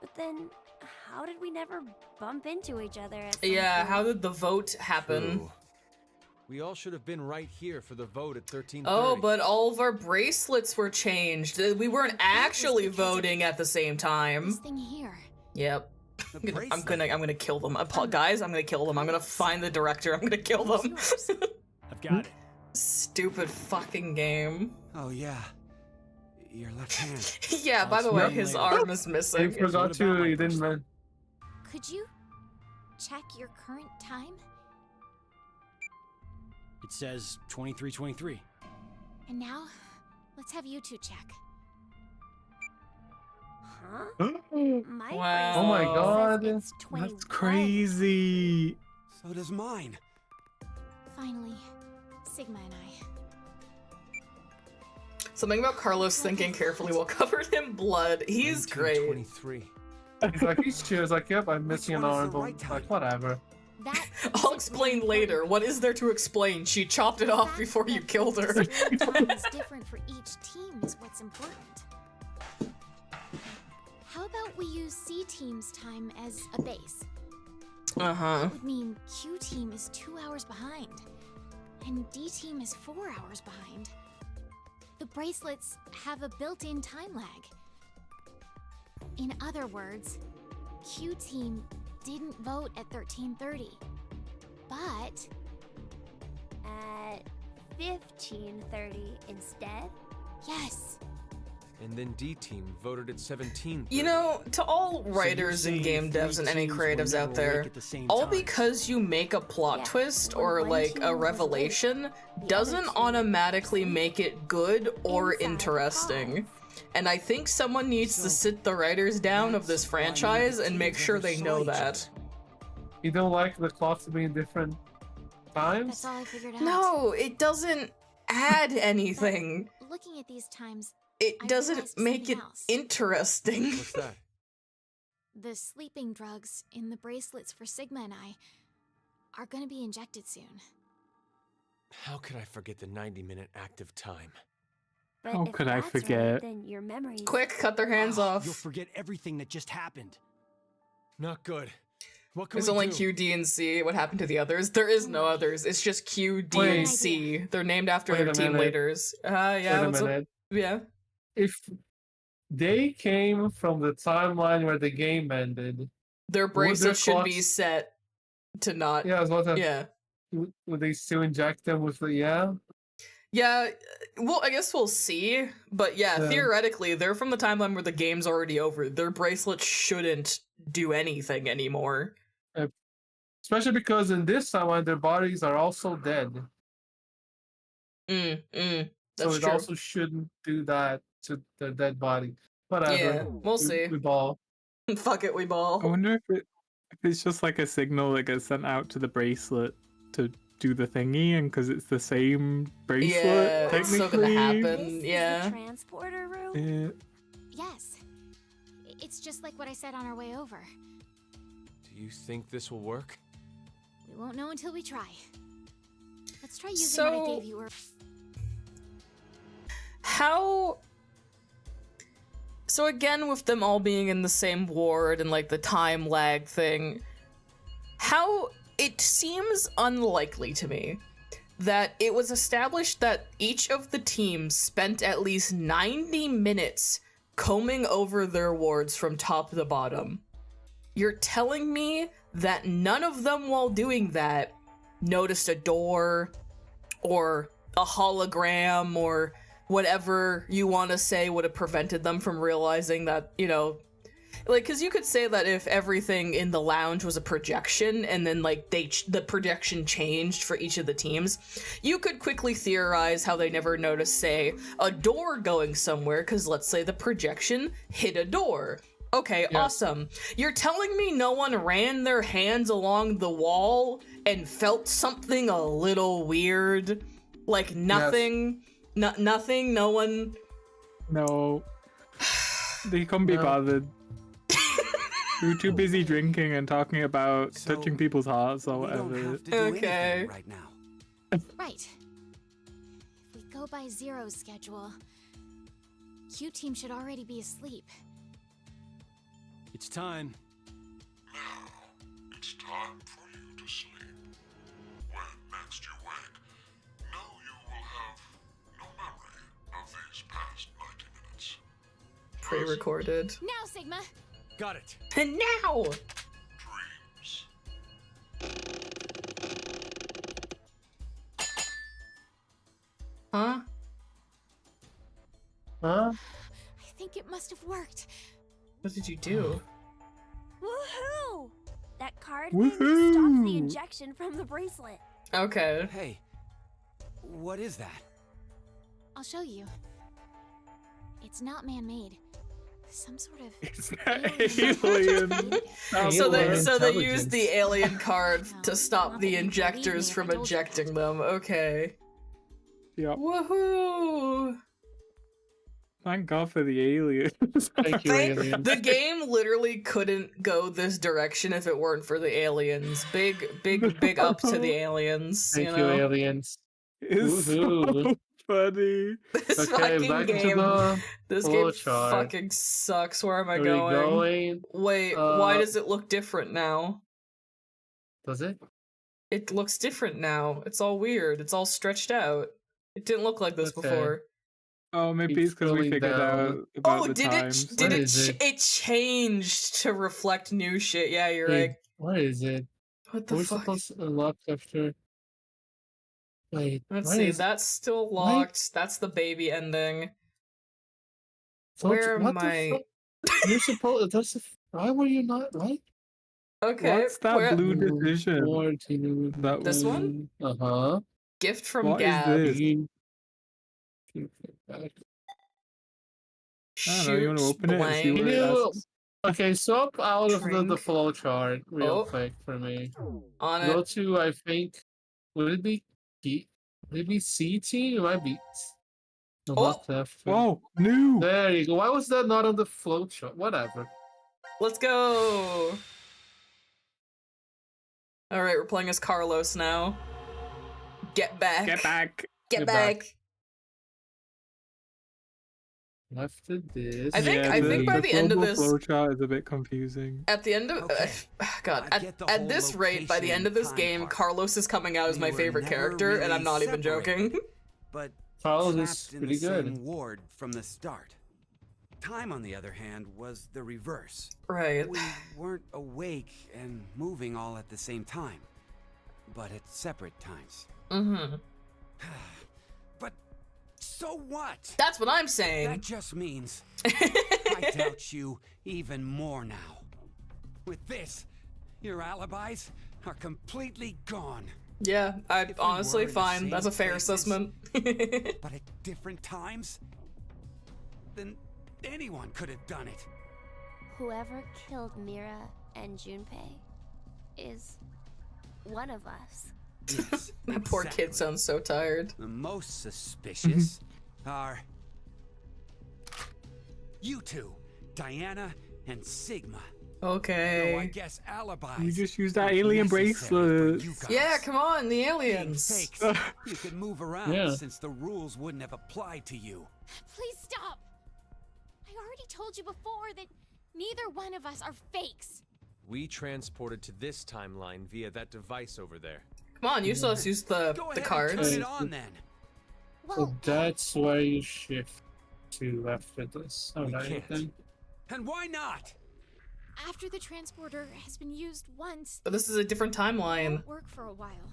But then, how did we never bump into each other at some Yeah, point? how did the vote happen? True. We all should have been right here for the vote at 13:30. Oh, but all of our bracelets were changed. We weren't actually because of voting at the same time. This thing here. Yep. The I'm gonna kill them. Guys, I'm gonna kill them. I'm gonna find the director. I'm gonna kill them. Yours. I've got it. Stupid fucking game. Oh yeah, your left hand. Yeah, by the way, Yep. his arm is I missing. forgot What about to. my You didn't. bracelet? Could you check your current time? It says 23:23. And now, let's have you two check. Huh? My Wow. Oh my bracelet God. says it's 21. That's crazy. So does mine. Finally, Sigma and I. Something about Carlos thinking carefully while covered in blood. He's great. 23. He's like, he's chill. He's like, yep, I'm missing an one is arm. the But right time? like, whatever. That I'll explain later. What is there to explain? She chopped it off before you killed her. time is different for each team is what's important. How about we use C team's time as a base? Uh-huh. That would mean Q team is 2 hours behind, and D team is 4 hours behind. The bracelets have a built-in time lag. In other words, Q team didn't vote at 13:30, but At 15:30 instead? yes, And then D team voted at 17:30. You know, to all So you're writers and saying game three devs and any teams were creatives never out there, awake at the same all time? because you make a plot Yeah, twist when or one like team a was revelation the doesn't other two automatically were make it good or inside the interesting. pods. And I think someone needs to So, sit the writers down of that's this why none of the franchise and make teams sure ever they saw know each that. You don't like the clocks being different times? that's all I figured out. No, it doesn't add anything. Looking at these times, It I doesn't realized make it something else. interesting. What's that? the sleeping drugs in the bracelets for Sigma and I are gonna be injected soon. How could I forget the 90-minute active time? But How if could I that's forget? Right, then your memories. Quick, cut their hands off. You'll forget everything that just happened. Not good. What can There's we only do? Q, D, and C. What happened to the others? There is no others. It's just Q, D, Wait. and C. They're named after Wait their a team minute. leaders. Yeah. Wait a what's up? minute. Yeah. If they came from the timeline where the game ended, Their bracelets should be clocks- set to not. yeah, I was about to, Yeah. would they still inject them with the, yeah? Yeah. Well, I guess we'll see. But yeah, Yeah. theoretically, they're from the timeline where the game's already over. Their bracelets shouldn't do anything anymore. Especially because in this timeline, their bodies are also dead. So So that's it true. also shouldn't do that to their dead body. Whatever. Yeah, we'll see. We ball. Fuck it, we ball. I wonder if it's just like a signal that gets sent out to the bracelet to do the thingy, and because it's the same bracelet, Yeah, it's technically. still gonna happen. This is Yeah. the transporter room? Yeah. Yes. It's just like what I said on our way over. Do you think this will work? We won't know until we try. Let's try using what I So- gave you. How? So again, with them all being in the same ward and like the time lag thing, how it seems unlikely to me that it was established that each of the teams spent at least 90 minutes combing over their wards from top to bottom. You're telling me that none of them while doing that noticed a door or a hologram or whatever you want to say would have prevented them from realizing that, you know, like, because you could say that if everything in the lounge was a projection and then like the projection changed for each of the teams, you could quickly theorize how they never noticed, say, a door going somewhere because let's say the projection hit a door. Okay, Yeah. awesome. You're telling me no one ran their hands along the wall and felt something a little weird? Like nothing, nothing, no one. No. They couldn't be No. bothered. We were too busy drinking and talking about So, touching people's hearts or We don't whatever. have to do Okay. anything right now. Right. If we go by Zero's schedule, Q Team should already be asleep. It's time. Now, it's time for you to sleep. When next you wake, know you will have no memory of these past 90 minutes. Pre-recorded. Now, Sigma! Got it. And now! Dreams. Huh? Huh? I think it must have worked. What did you do? Woohoo! That card thing just stops Woohoo! the injection from the bracelet. Okay. Hey, what is that? I'll show you. It's not man-made. Some sort of It's not alien. alien. So they Alien so they intelligence. used the alien card No, to stop not the that you believe injectors me if from I told you ejecting that. them. Okay. Yep. Woohoo! Thank God for the aliens. Thank you, aliens. The game literally couldn't go this direction if it weren't for the aliens. Big up to the aliens. Thank you you, know? aliens. It's so Woohoo. funny. This Okay, fucking back game. to the This game flowchart. fucking sucks. Where am I Are we going? going? Wait, why Uh, does it look different now? Does it? It looks different now. It's all weird. It's all stretched out. It didn't look like this Okay. before. Oh, maybe Keep it's because we scrolling figured down. out about Oh, the did times. it? Did What it? is it? It changed to reflect new shit. Yeah, you're Wait, right. what is it? What the We're fuck? supposed to unlock after. Wait, Let's what see. is- That's still why- locked. That's the baby ending. so Where what am the I? fuck? You're supposed. That's. Why were you not right? Okay. What's that where- blue decision? That This one? Uh huh. Gift from What is Gab. this? I don't know, you wanna Shoot open it and see blank. what it You- asks? Okay, swap out of the Drink. flow chart real Oh. quick for me. On Go it. to, I think, would it be would it be CT? It might be the Oh. left after. Oh, new! There you go. Why was that not on the flow chart? Whatever. Let's go. All right, we're playing as Carlos now. Get back. Get back! Get Get back. back. After this. I think by the end of this- flowchart is a bit confusing. At the end of Okay. God, I get the at whole this rate, by the location end of this time game, part. Carlos is coming out as We my were favorite never character, and I'm really not even joking. separated. But Carlos trapped is in pretty the good. same ward from the start. Time, on the other hand, was the reverse. Right. We weren't awake and moving all at the same time, but at separate times. Mm-hmm. But so what? That's what I'm That saying. just means I doubt you even more now. With this, your alibis are completely gone. Yeah, I If we honestly were in the fine. same That's a fair places- assessment. But at different times, then anyone could have done it. Whoever killed Mira and Junpei is one of us. Yes, That poor kid exactly. sounds so tired. The most suspicious are you two, Diana and Sigma. No, I Okay. guess alibis. We just used that aren't alien necessary for bracelet. you guys. Yeah, come on, the Being aliens. fakes, you could move around Yeah. since the rules wouldn't have applied to you. Please stop! I already told you before that neither one of us are fakes. We transported to this timeline via that device over there. Come on, you saw us use Go the ahead and turn cards. it on then. Well, So that's where you shift to after this. Oh, We no, can't. anything? And why not? after the transporter has been used once, But this is a different it timeline. won't work for a while.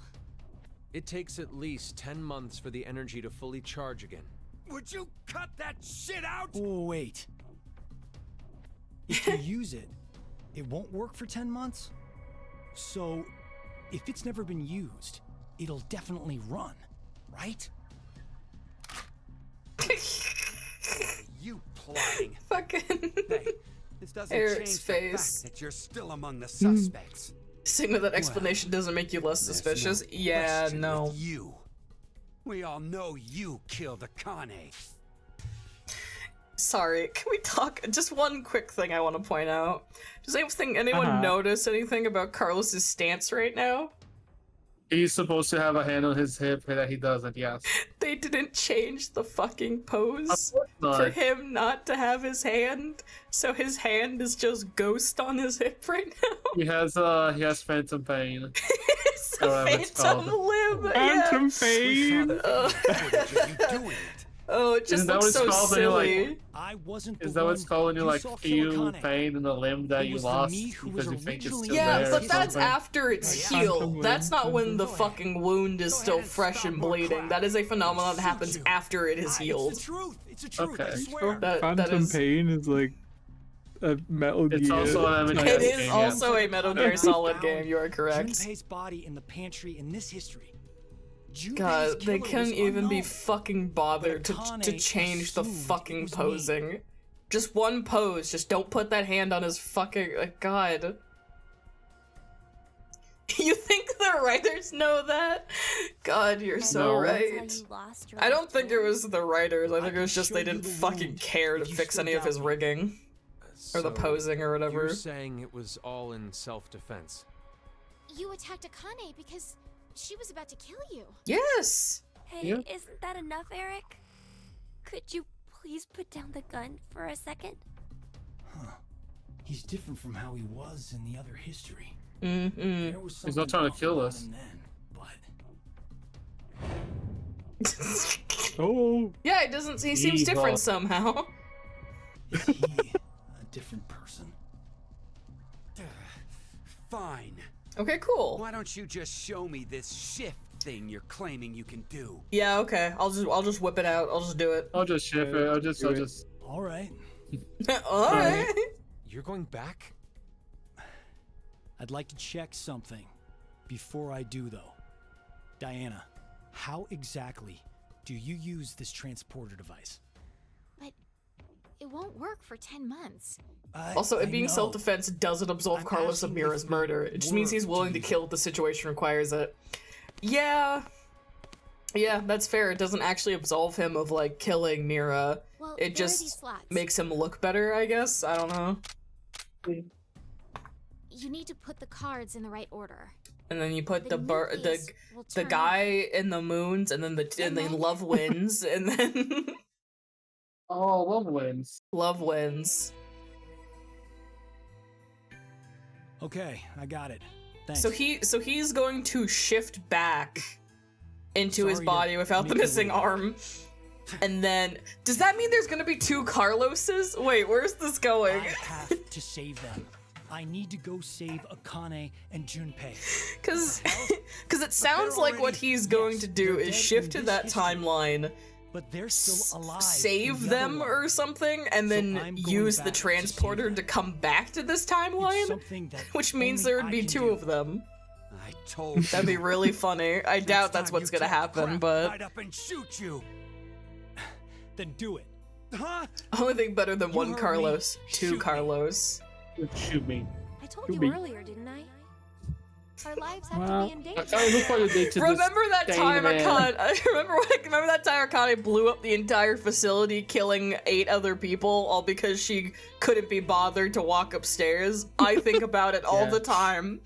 It takes at least 10 months for the energy to fully charge again. Would you cut that shit out? Oh, wait. If you use it, it won't work for 10 months? So, if it's never been used, it'll definitely run, right? You plotting. Fucking Hey, this doesn't Eric's change the face. fact that you're still among the suspects. Sigma, that explanation doesn't make you less There's suspicious. no Yeah, question no. with you. We all know you killed Akane. Sorry, can we talk? Just one quick thing I want to point out. Does anyone notice anything about Carlos's stance right now? He's supposed to have a hand on his hip that he doesn't, yes. They didn't change the fucking pose not. for him not to have his hand, so his hand is just ghost on his hip right now. He has phantom pain. It's a Whatever it's phantom called. limb. Phantom Yeah. pain. Oh, it just Isn't that looks what it's so called when you're, like- silly. I wasn't the Is that what it's one called when you you like saw kill feel Akane. pain in the limb that It you was the lost me who was because you think it's originally still Yeah, there? but or that's something? after it's Yeah. healed. Phantom That's not limb. when the fucking wound is still ahead and fresh stop and more bleeding. crap. That is a phenomenon that happens you. after it is It's healed. the truth. It's the truth. I Okay. swear. That Phantom is. pain is like a Metal Gear. It's also an type MGS It is game, yeah. also a Metal Gear Solid game. You are correct. Junpei's body in the pantry in this history. Junpei's God, they killer couldn't was even be unknown. fucking bothered to Akane change the assumed fucking it was me. posing. Just one pose. Just don't put that hand on his fucking. God. You think the writers know that? God, you're so No. right. That's how you lost your I don't left think it hand. was the writers. I think it can was just show they you didn't the fucking wound care to if you fix still any of his doubt me. rigging or the So, posing or whatever. You're saying it was all in self-defense. You attacked Akane because she was about to kill you. Yes. Hey, Yeah. isn't that enough, Eric? Could you please put down the gun for a second? Huh. He's different from how he was in the other history. Mm-hmm. There was He's not something trying to off kill about us. him then, but Oh, Yeah, it doesn't. He seems Evil. different somehow. is he a different person? Fine. Okay, cool. Why don't you just show me this shift thing you're claiming you can do? Yeah, okay. I'll just whip it out. I'll just do it. I'll just shift it. I'll just All right. All right. You're going back? I'd like to check something before I do, though. Diana, how exactly do you use this transporter device? But it won't work for 10 months. Also, it I being know. self-defense doesn't absolve I'm Carlos of asking Mira's if murder. we It just means he's were to willing to use kill if the situation requires it. Yeah. Yeah, that's fair. It doesn't actually absolve him of, like, killing Mira. Well, It there are these just slots. makes him look better, I guess. I don't know. You need to put the cards in the right order. And then you put the nucleus will the turn guy in the moons, and then And then- love wins, and then Oh, love wins. love wins. Okay, I got it. Thanks. So he's going to shift back into his Sorry to body without the make you missing wait. arm. And then does that mean there's gonna be two Carloses? Wait, where's this I going? have to save them. I need to go save Akane and Junpei. Cause it sounds like what he's going to do is shift to that timeline, But they're still alive. in save the other them one. or something, and So then I'm going use the back to save transporter them. to come back to this It's timeline, something that which means only there would I be can two do. of them. I told That'd be you. really funny. I doubt Next that's time what's you gonna talk happen, crap, but I'd up and shoot you. Then do it. Huh? only thing better than You one heard me. Carlos, Shoot two me. Carlos. Shoot me. I told To you be. earlier, didn't I? Our lives have Well, to be in I danger. can't look what you did to Remember that this time man. remember that time Akane blew up the entire facility, killing 8 other people, all because she couldn't be bothered to walk upstairs? I think about it all Yeah. the time.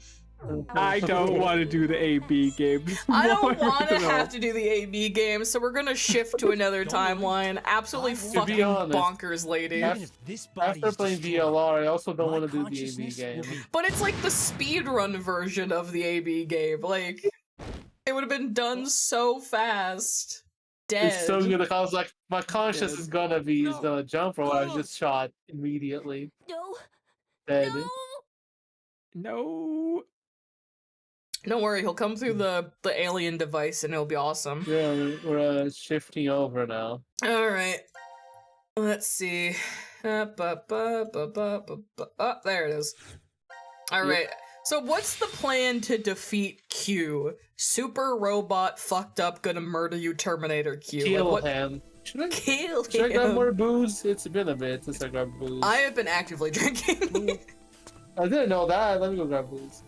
I don't want to do the AB game. I don't want to No. have to do the AB game, so we're gonna shift to another Don't worry. timeline. Absolutely I won't. To be fucking honest, bonkers, lady. Even if this body After is playing destroyed, VLR, I also don't my want to do the AB consciousness game. will be But it's like the speedrun version of the AB game. Like, it would have been done so fast. Dead. It's so good. I was like, my conscience Dead. is gonna jump, or I was just shot immediately. No, Dead. no. No. Don't worry, he'll come through the alien device and it'll be awesome. Yeah, we're shifting over now. All right. Let's see. There it is. All right. So what's the plan to defeat Q? Super robot fucked up gonna murder you Terminator Q. Like, Kill what- him. Kill Should I grab him. more booze? It's been a bit since I grabbed booze. I have been actively drinking. I didn't know that. Let me go grab booze.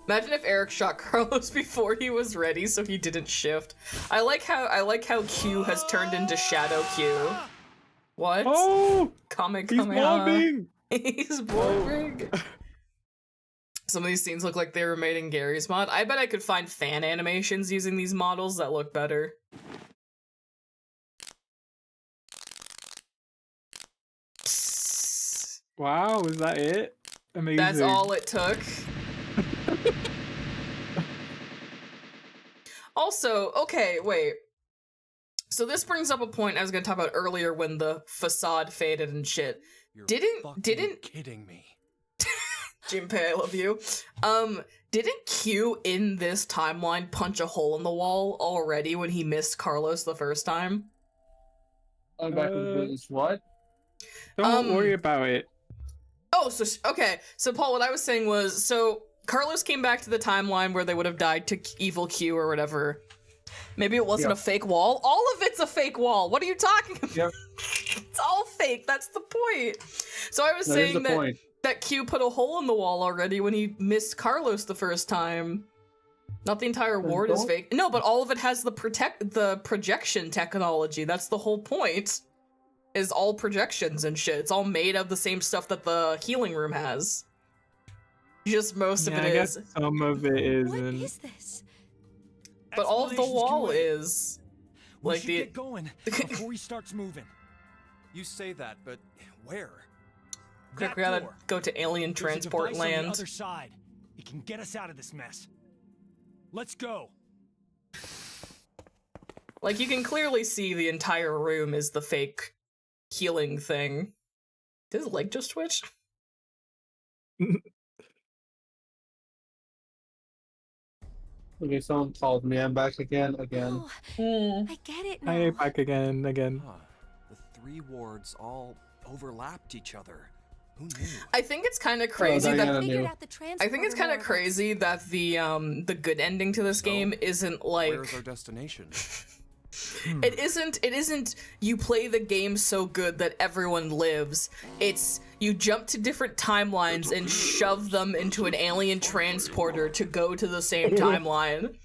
Imagine if Eric shot Carlos before he was ready, so he didn't shift. I like how Q has turned into Shadow Q. What? Oh, Comic he's mobbing. He's boring. Some of these scenes look like they were made in Gary's mod. I bet I could find fan animations using these models that look better. Wow, is that it? Amazing. That's all it took. Also, okay, wait. So this brings up a point I was gonna talk about earlier when the facade faded and shit. You're Didn't kidding me. Jinpei, I love you. Didn't Q in this timeline punch a hole in the wall already when he missed Carlos the first time? I'm back with this. What? Don't worry about it. Oh, so okay. So Paul, what I was saying was, so Carlos came back to the timeline where they would have died to evil Q or whatever. Maybe it wasn't a fake wall. All of it's a fake wall. What are you talking about? Yep. It's all fake. That's the point. So I was saying that Q put a hole in the wall already when he missed Carlos the first time. Not the entire ward is fake. No, but all of it has the projection technology. That's the whole point. Is all projections and shit. It's all made of the same stuff that the healing room has. Just most of it I guess is. some of it isn't. What is this? But all of the wall is. We Like should the. get going before he starts moving. You say that, but where? Quick, That we gotta door. go to alien There's a transport device on the land. other side. It can get us out of this mess. Let's go. Like, you can clearly see the entire room is the fake healing thing. Did his leg just twitch? Okay, someone called me. I'm back again. Oh, I get it now. Hi, back again. Huh. The three wards all overlapped each other. Who knew? I think it's kind of crazy Diana that knew. I think it's kind of crazy that the good ending to this game isn't like Where's our destination? it isn't you play the game so good that everyone lives. It's you jump to different timelines and shove them into an alien transporter to go to the same timeline.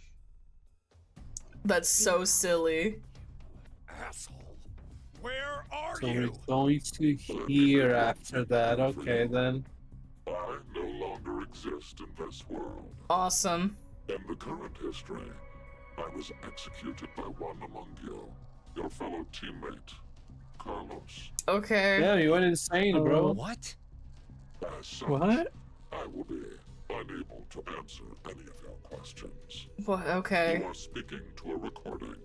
That's so silly. Asshole. Where are So you? we're going to here after that. Okay, then. I no longer exist in this world. Awesome. In the current history, I was executed by one among you, your fellow teammate, Carlos. Okay. Yeah, you went insane, bro. What? As such, What? I will be unable to answer any of your questions. What? Okay. You are speaking to a recording.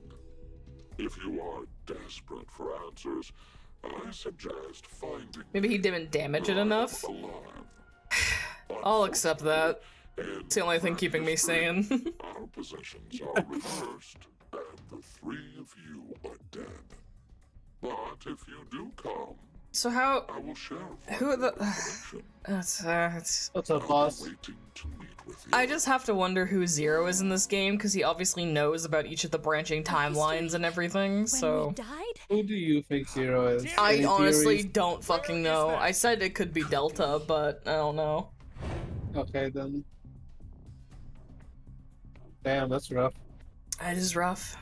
If you are desperate for answers, I suggest finding Maybe he didn't damage it enough. alive. I'll accept that. It's the only thing keeping me sane. Our positions are reversed, and the three of you are dead. But if you do come, So how? I will share Who are the? information. It's What's up, boss? Waiting to meet with you. I just have to wonder who Zero is in this game because he obviously knows about each of the branching timelines and everything. When So we died? Who do you think Zero is? I Any honestly theories? don't fucking know. I said it could be Delta, but I don't know. Okay, then. Damn, that's rough. It is rough.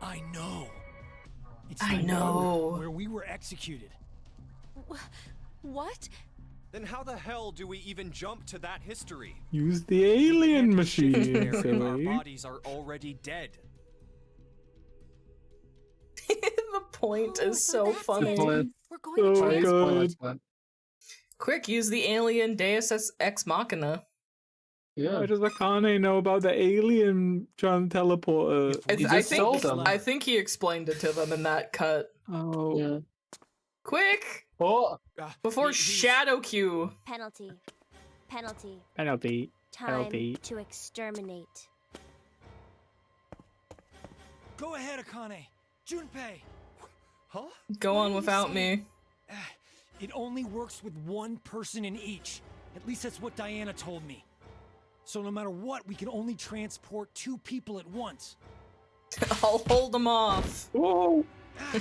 I know. It's I the know. road where we were executed. What? Then how the hell do we even jump to that history? Use the alien machine, There, if our silly. bodies are already dead. The point Oh, is so so that's funny. it. Excellent. We're going to So transport. good. Excellent. Quick, use the alien Deus Ex Machina. Yeah. Why does Akane know about the alien teleporter? He just told them. I think he explained it to them in that cut. Oh, Yeah. Quick, Oh, before He's- Shadow Q. Penalty. Penalty. penalty. Time Penalty. to exterminate. Go ahead, Akane. Junpei. Huh? Go What on are you without saying? me. It only works with one person in each. At least that's what Diana told me. So no matter what, we can only transport 2 people at once. I'll hold them off. Whoa!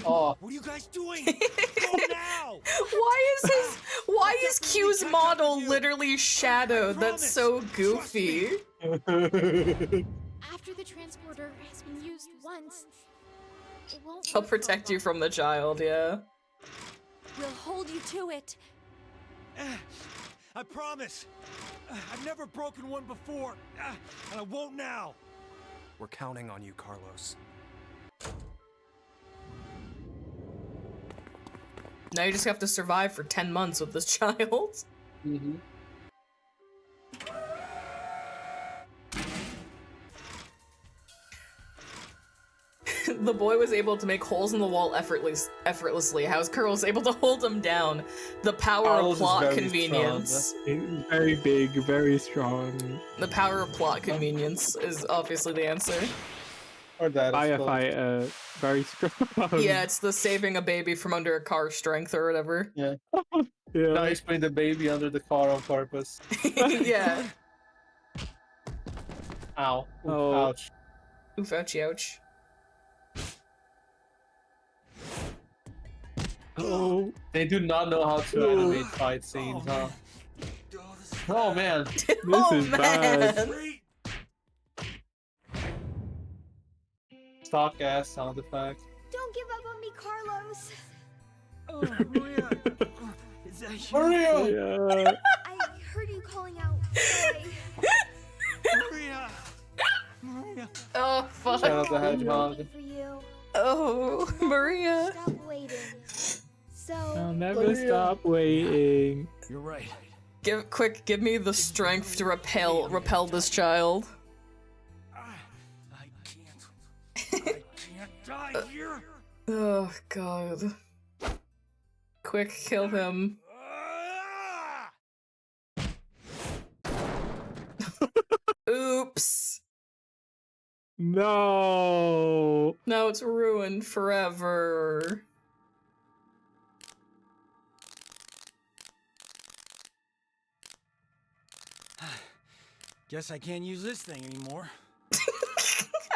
oh. What are you guys doing? Go now! Why is Q's model literally shadowed? That's so goofy. After the transporter has been used once, It won't He'll work for a protect you while. from the child, yeah. We'll hold you to it. I promise. I've never broken one before, and I won't now. We're counting on you, Carlos. Now you just have to survive for 10 months with this child. Mm-hmm. The boy was able to make holes in the wall effortlessly. How's Carlos able to hold him down? The power Carlos of is plot very convenience. It's very big, very strong. The power of plot convenience is obviously the answer. Or that. I suppose. Firefighter, very strong. Yeah, it's the saving a baby from under a car strength or whatever. Yeah. Yeah. Now he's putting the baby under the car on purpose. Yeah. Ow. Oof, Oh. Ouch. Oof, ouchie, ouch. Oh, They do not know how to animate fight scenes, huh? Oh man. this Oh, is bad. man. Stock ass sound effect. Don't give up on me, Carlos. Oh, Maria. Is that you? Maria! Yeah. I heard you calling out. Sorry. Maria. Maria. Oh, fuck. Shout out the I'm hedgehog. waiting for you. Oh, Maria. Stop waiting. So, I'll never Maria. stop waiting. You're right. Give me the strength to repel this child. I can't die here. Oh, God. Quick, kill him. Oops. No. Now it's ruined forever. Guess I can't use this thing anymore.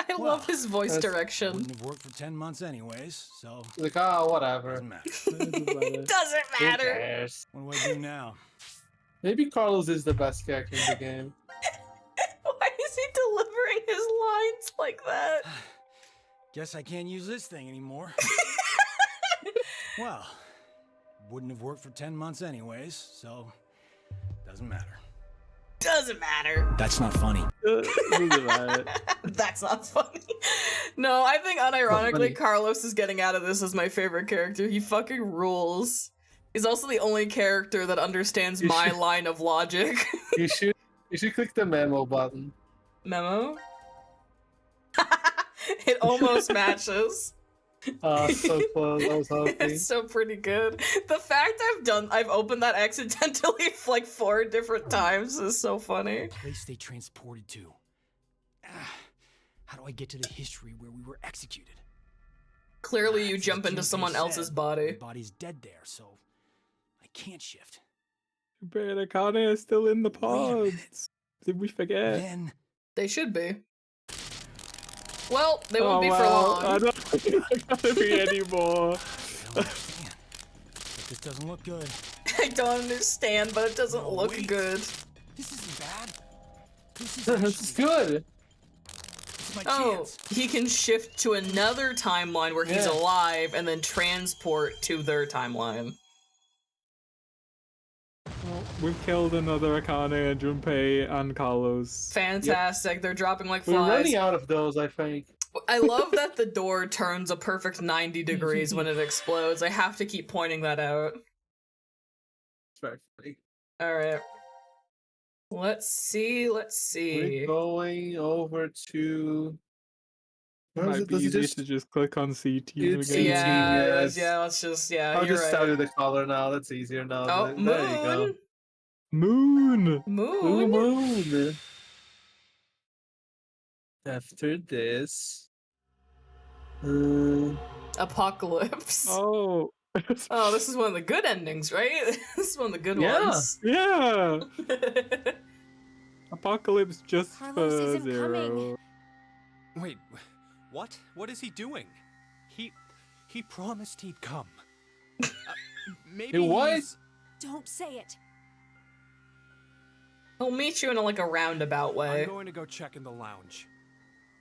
I love his voice That's- direction. Wouldn't have worked for 10 months anyways, so Like, ah, whatever. doesn't matter. Doesn't Who matter. cares? What do I do now? Maybe Carlos is the best character in the game. Why is he delivering his lines like that? Guess I can't use this thing anymore. Well, wouldn't have worked for 10 months anyways, so doesn't matter. Doesn't matter. That's not funny. Doesn't matter. That's not funny. No, I think unironically funny. Carlos is getting out of this as my favorite character. He fucking rules. He's also the only character that understands You my should- line of logic. You should click the memo button. Memo? It almost matches. So close. I was hoping. It's so pretty good. The fact I've opened that accidentally like 4 different times is so funny. Place they transported to. How do I get to the history where we were executed? Clearly you As jump into Junpei someone said, else's My body. body's dead there, so I can't shift. But Akane is still in the Wait a minute. pods. Did we forget? Then They should be. Well, they won't be for well, I long. don't think they're gonna be anymore. I don't understand. But this doesn't look good. I don't understand, but it doesn't No, look wait. good. This isn't bad. This is It's actually good. it's my Oh, chance. he can shift to another timeline where he's Yeah. alive and then transport to their timeline. Well, we've killed another Akane and Junpei and Carlos. Fantastic. They're dropping like We're flies. running out of those, I think. I love that the door turns a perfect 90 degrees when it explodes. I have to keep pointing that out. It's very funny. Alright. Let's see. We're going over to. Where is Might it? be Does it easier just? to just click on CT It's again. Yeah, yes. yeah, let's just, yeah, I'll you're just right. tell you the color now. That's easier now. Oh, There you go. moon! Moon! Blue Moon! moon. After this. Apocalypse. Oh. Oh, this is one of the good endings, right? This is one of the good Yeah. ones. Yeah! Apocalypse just Carlos for isn't Zero. coming. Wait, what? What is he doing? He promised he'd come. Maybe Hey, what? he's- Don't say it. He'll meet you in like a roundabout way. I'm going to go check in the lounge.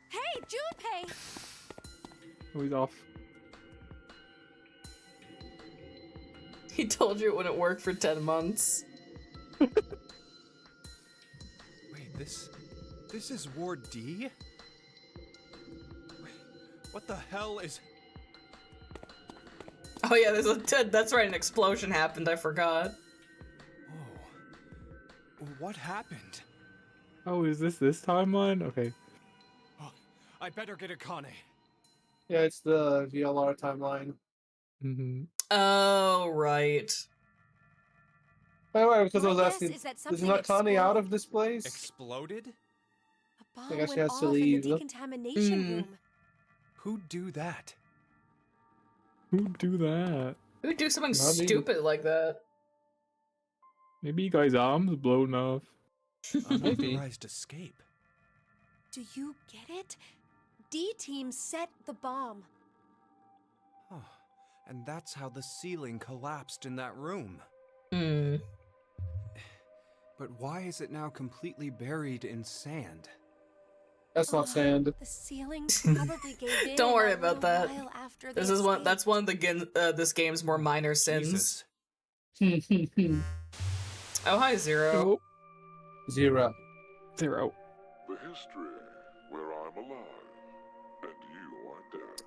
Hey, Junpei! Oh, he's off. He told you it wouldn't work for 10 months. Wait, this is Ward D? Wait, what the hell is... Oh yeah, that's right, an explosion happened, I forgot. Oh. What happened? Oh, is this timeline? Okay. Oh, I better get Akane. Yeah, it's the VLR timeline. Mm-hmm. Oh, right. By the way, because I My was guess asking, is that is something not Connie out exploded. of this place? Exploded? A I bomb guess she went has to off in leave. the decontamination room. Who'd do that? Who'd do that? Who'd do something Not me. stupid like that? Maybe you guys' arms blown off. Unauthorized escape. Do you get it? D-Team set the bomb. Oh, and that's how the ceiling collapsed in that room. Hmm. But why is it now completely buried in sand? That's not sand. The ceiling probably gave in. Don't worry a about little that. while after This they is one. escaped. That's one of this game's more minor sins. Jesus. Oh, hi, Zero. Zero. Zero. The history where I'm alive and you are dead.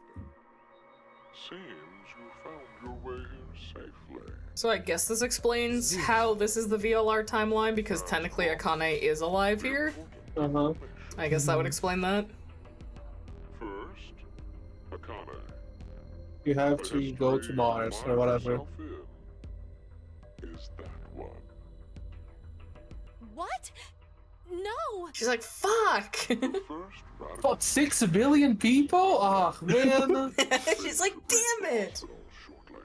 Seems you found your way here safely. So I guess this explains how this is the VLR timeline, because technically Akane is alive here. Uh-huh. I guess that would explain that. First, Akane. You have The to go to history Mars you or find whatever. yourself in is that one. What? No! She's like, fuck! First radical What, 6 billion people? Oh, man. She's like, damn it! shortly.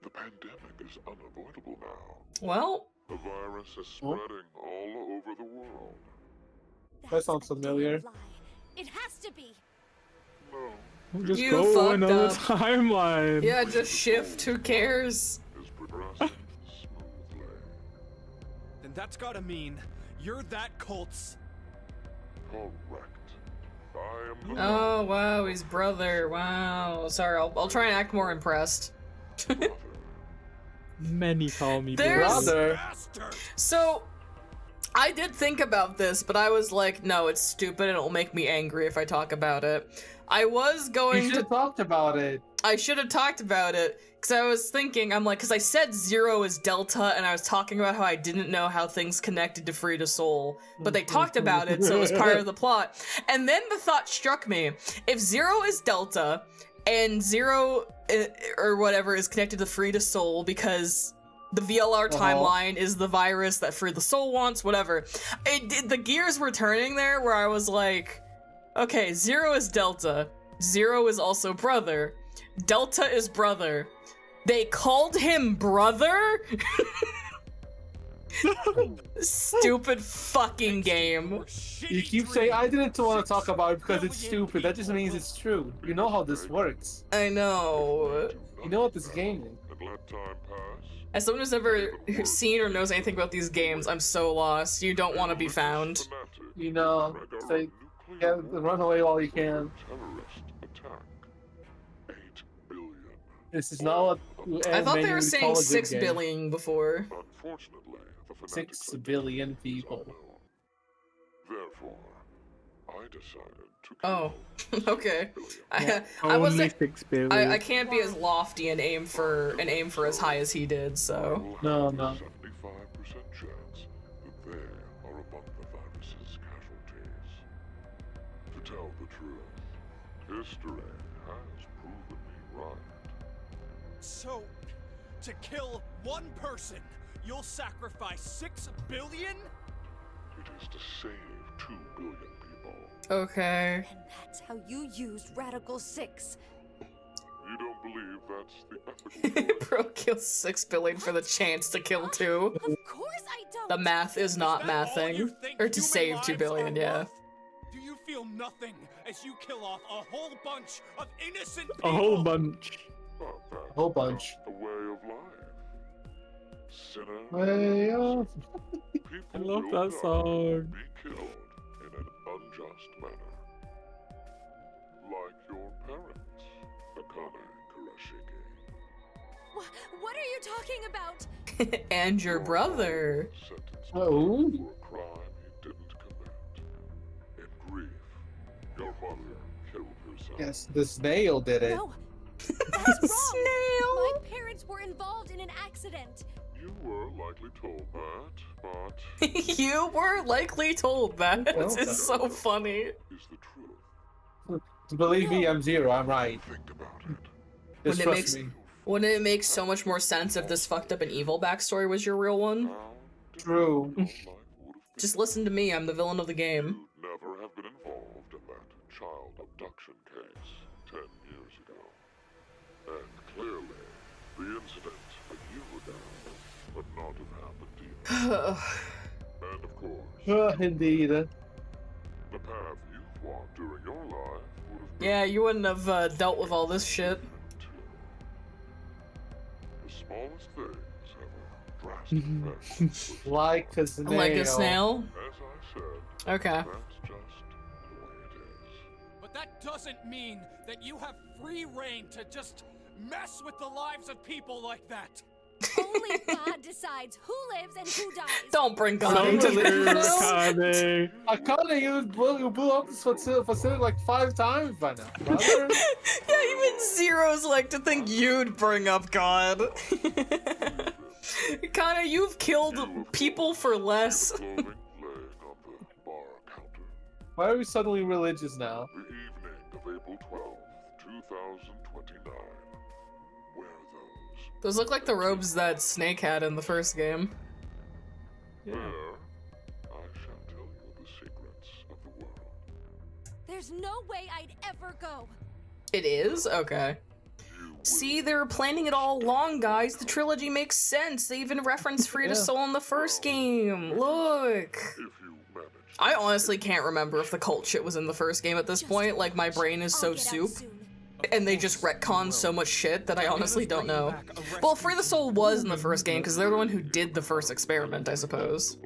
The pandemic is unavoidable now. Well, The virus is spreading all over the world. That sounds That's a familiar. damn lie. It has to be. No, We'll just You go fucked another up. timeline. yeah, just shift, who cares? is progressing smoothly. Then that's gotta mean you're that cult's. Correct. I am the Oh, wow, he's brother, wow. Sorry, I'll try and act more impressed. brother. Many call me There's- brother. Brother. Bastard! So, I did think about this, but I was like, no, it's stupid and it'll make me angry if I talk about it. I was You going should to... have talked about it. I should have talked about it, because I was thinking, I'm like, because I said Zero is Delta, and I was talking about how I didn't know how things connected to Free to Soul, but they talked about it, so it was part of the plot. And then the thought struck me, if Zero is Delta, and Zero, or whatever, is connected to Free to Soul, because the VLR timeline is the virus that Free the Soul wants, whatever. The gears were turning there, where I was like, okay, Zero is Delta, Zero is also brother, Delta is brother. They called him brother? Stupid fucking game. You keep saying, I didn't want to talk about it because it's stupid. That just means it's true. You know how this works. I know. You know what this game is. And let time pass. As someone who's never seen or knows anything about these games, I'm so lost. You don't want to be found. Fanatic. You know, say, yeah, run away while you can. Terrorist attack. 8 billion. This is not what I thought they many were would saying call a good 6 game. billion before. Unfortunately, the fanatics 6 billion people. Therefore, I decided to Oh, okay. Yeah, I Only wasn't. 6 billion. I can't be as lofty and aim for as high as he did. So No, no. 75% chance that they are among the virus's casualties. To tell the truth, history has proven me right. So, to kill one person, you'll sacrifice 6 billion? It is to save 2 billion people. okay. And that's how you used Radical 6. You don't believe that's the ethical Bro kills 6 billion for the chance to kill 2. Of course I don't! The math is not Is that all you mathing. think Or to human save 2 lives billion, are yeah. worth? Do you feel nothing as you kill off a whole bunch of innocent A people? whole bunch. But that's A whole bunch. not the way of life. Sinners, Way off. people I love will that die, song. Be killed in an unjust manner. Like your parents. What are you talking about? And your brother. Oh. For a crime he didn't commit. In grief, your mother killed herself. Yes, the snail did it. No, that's wrong. Snail. My parents were involved in an accident. You were likely told that, but You were likely told that. Well, It's so funny. is the truth. Believe me, I'm zero. I'm right. Think about it. Just When it trust makes- me. Wouldn't it make so much more sense if this fucked up and evil backstory was your real one? True. Your life would have been. Just listen to me, I'm the villain of the game. You'd never have been involved in that child abduction case 10 years ago. And clearly, the incident a year ago would not have happened to you. And of course, Indeed. the path you've walked during your life would have been Yeah, you wouldn't have dealt with all this shit. the smallest things have a drastic effect. Like a snail. Like a snail? As I said, Okay. that's just the way it is. But that doesn't mean that you have free reign to just mess with the lives of people like that. Only God decides who lives and who dies. Don't bring God into this. Kane. Akane, you blew up this facility like 5 times by now, brother. Yeah, even Zeros like to think you'd bring up God. Kinda, you've killed people for less. Clothing laying on the bar counter. Why are we suddenly religious now? The evening of April 12th, 2029. Wear those. Those look like the robes that Snake had in the first game. There, I shall tell you the secrets of the world. There's no way I'd ever go. It is? Okay. You will. See, they were planning it all along, guys. The trilogy makes sense. They even referenced Free to Yeah. Soul in the first game. Look. If you manage. I honestly can't remember if the cult shit was in the first game at this point. Like, my brain is I'll so get out soup. soon. And they just retcon so much shit that I honestly don't know. Well, Free the Soul was in the first game because they're the one who did the first experiment, I suppose.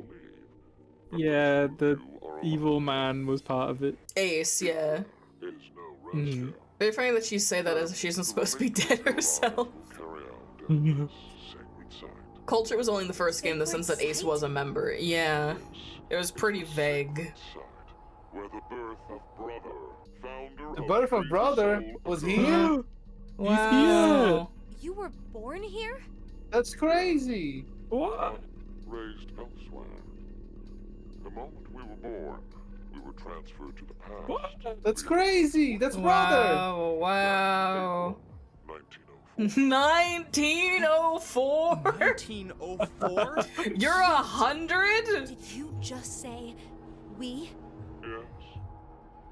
Yeah, the evil man was part of it. Ace, yeah. Is no rest here. Very funny that she say that as she isn't supposed to be dead herself. Carry out in this sacred site. Culture was only in the first game in the sense that Ace was a member. Yeah. It was pretty vague. Site where the birth of brother, founder The of birth of Free brother Soul was occurred. here? Wow. You were born here? That's crazy. What? Raised elsewhere. The moment we were born, we were transferred to the past. What? That's crazy. That's brother. Wow, wow. 1904. 1904? 1904? You're 100? Did you just say we? Yes,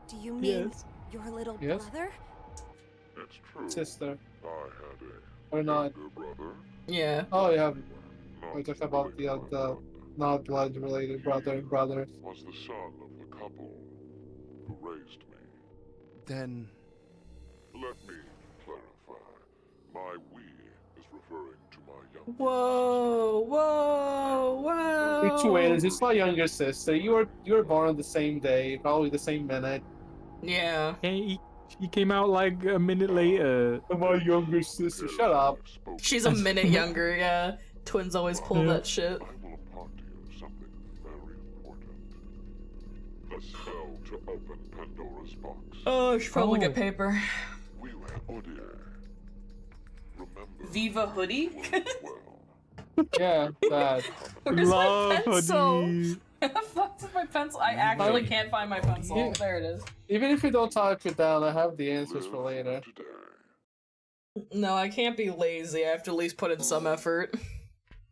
Do you mean Yes. your little Yes. brother? it's true. Sister. I had a Or not. younger brother. Yeah. Oh, yeah. Not We're talking about the exactly not blood related brother and brother. was the son of the couple who raised me. Then Let me clarify. My we is referring to my young Whoa, whoa, whoa. You're twins. It's my younger sister. You were born on the same day, probably the same minute. Yeah. Hey, he came out like a minute later. My younger sister. Shut up. spoke. She's a minute younger, yeah. Twins always pull that shit. I will impart to you something very important. The spell to open Pandora's box. Oh, I should probably Oh. get paper. We were Odir. Remember Viva hoodie? well. Yeah, that. Where's Love my pencil? hoodie. Where the fuck is my pencil? I actually can't find my pencil. Yeah. There it is. Even if you don't type it down, I have the answers for later. Today. No, I can't be lazy. I have to at least put in some effort.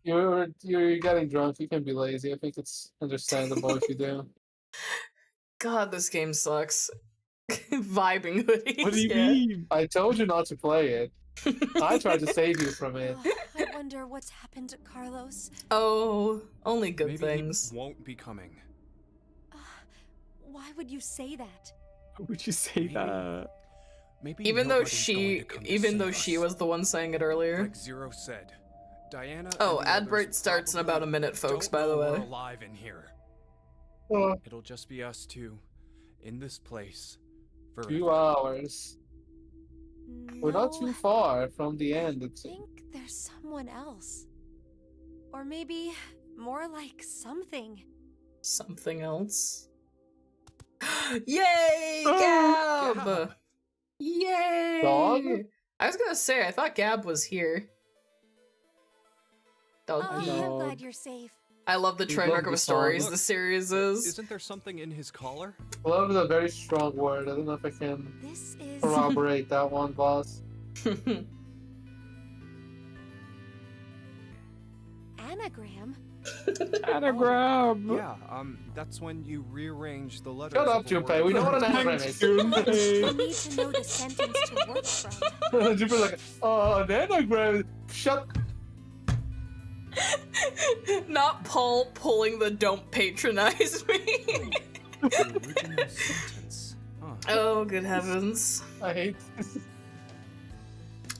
You're getting drunk. You can be lazy. I think it's understandable if you do. God, this game sucks. Vibing hoodies. What do you yeah. mean? I told you not to play it. I tried to save you from it. I wonder what's happened to Carlos. Oh, only good maybe things. he won't be coming. Why would you say that? Why would you say Maybe. that? Maybe Even though nobody's going she, to come to even though save she us. was the one saying it earlier. Like Zero said, Diana. Oh, and the ad others break starts in about a probably minute, folks, don't by the know we're way. alive in here. Oh, It'll just be us two, in this place, 2 forever. hours. We're not No, too far from the end. I think there's someone else. Or maybe more like something. Something else. Yay, Oh, Gab! Gab. Yay! Dog? I was gonna say, I thought Gab was here. Oh, Doggy. I'm dog. glad you're safe. I love the We train love wreck the of stories song. the series Uh, is. Isn't there something in his collar? Love is a very strong word. I don't know if I can This is corroborate that one, boss. anagram. Anagram. Yeah, that's when you rearrange the letters. Shut up, of a Junpei. word. We know what an anagram Thanks, is. You Junpei. need to know the sentence to work from. Junpei's like, oh, an anagram. Shut. Not Paul pulling the don't patronize me. The original sentence. Huh. Oh, good heavens. I hate this.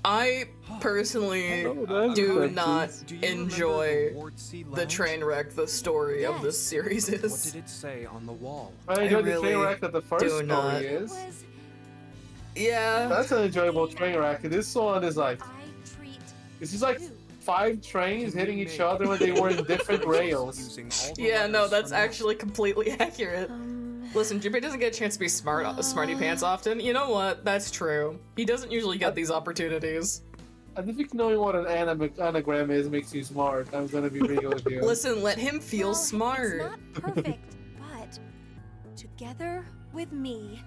I personally Oh, that's do sexy. not Do you remember enjoy the Ward C the lounge? train wreck the story of this Yes. series What is. did it say on the wall? I enjoyed the really train wreck that the first do story not. It is. was Yeah. That's an enjoyable train wreck. This one is like, I treat it's just like you. 5 trains Can hitting we each make other when they were in different rails. Using all the Yeah, no, letters that's from that? actually completely accurate. Listen, Junpei doesn't get a chance to be smarty pants often. You know what? That's true. He doesn't usually get these opportunities. I think knowing what an anagram is makes you smart. I'm gonna be real with you. Listen, let him feel Well, smart. It's not perfect, but together with me,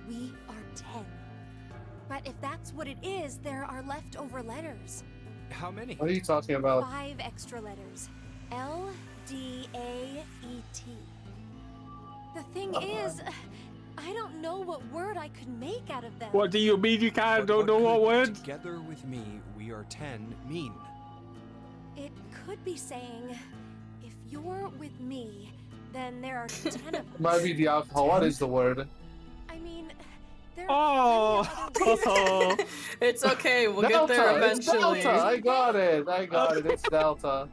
we are 10. But if that's what it is, there are leftover letters. How many? What are you talking about? 5 extra letters. L-D-A-E-T. The thing is, I don't know what word I could make out of them. What do you mean you can't? But Don't know what could word? Together with me, we are 10 mean. It could be saying, if you're with me, then there are 10 of us. Might be the alcohol. What is the word? I mean, there are plenty of other ways. It's okay, we'll Delta. get there It's eventually. Delta. I got it. It's Delta.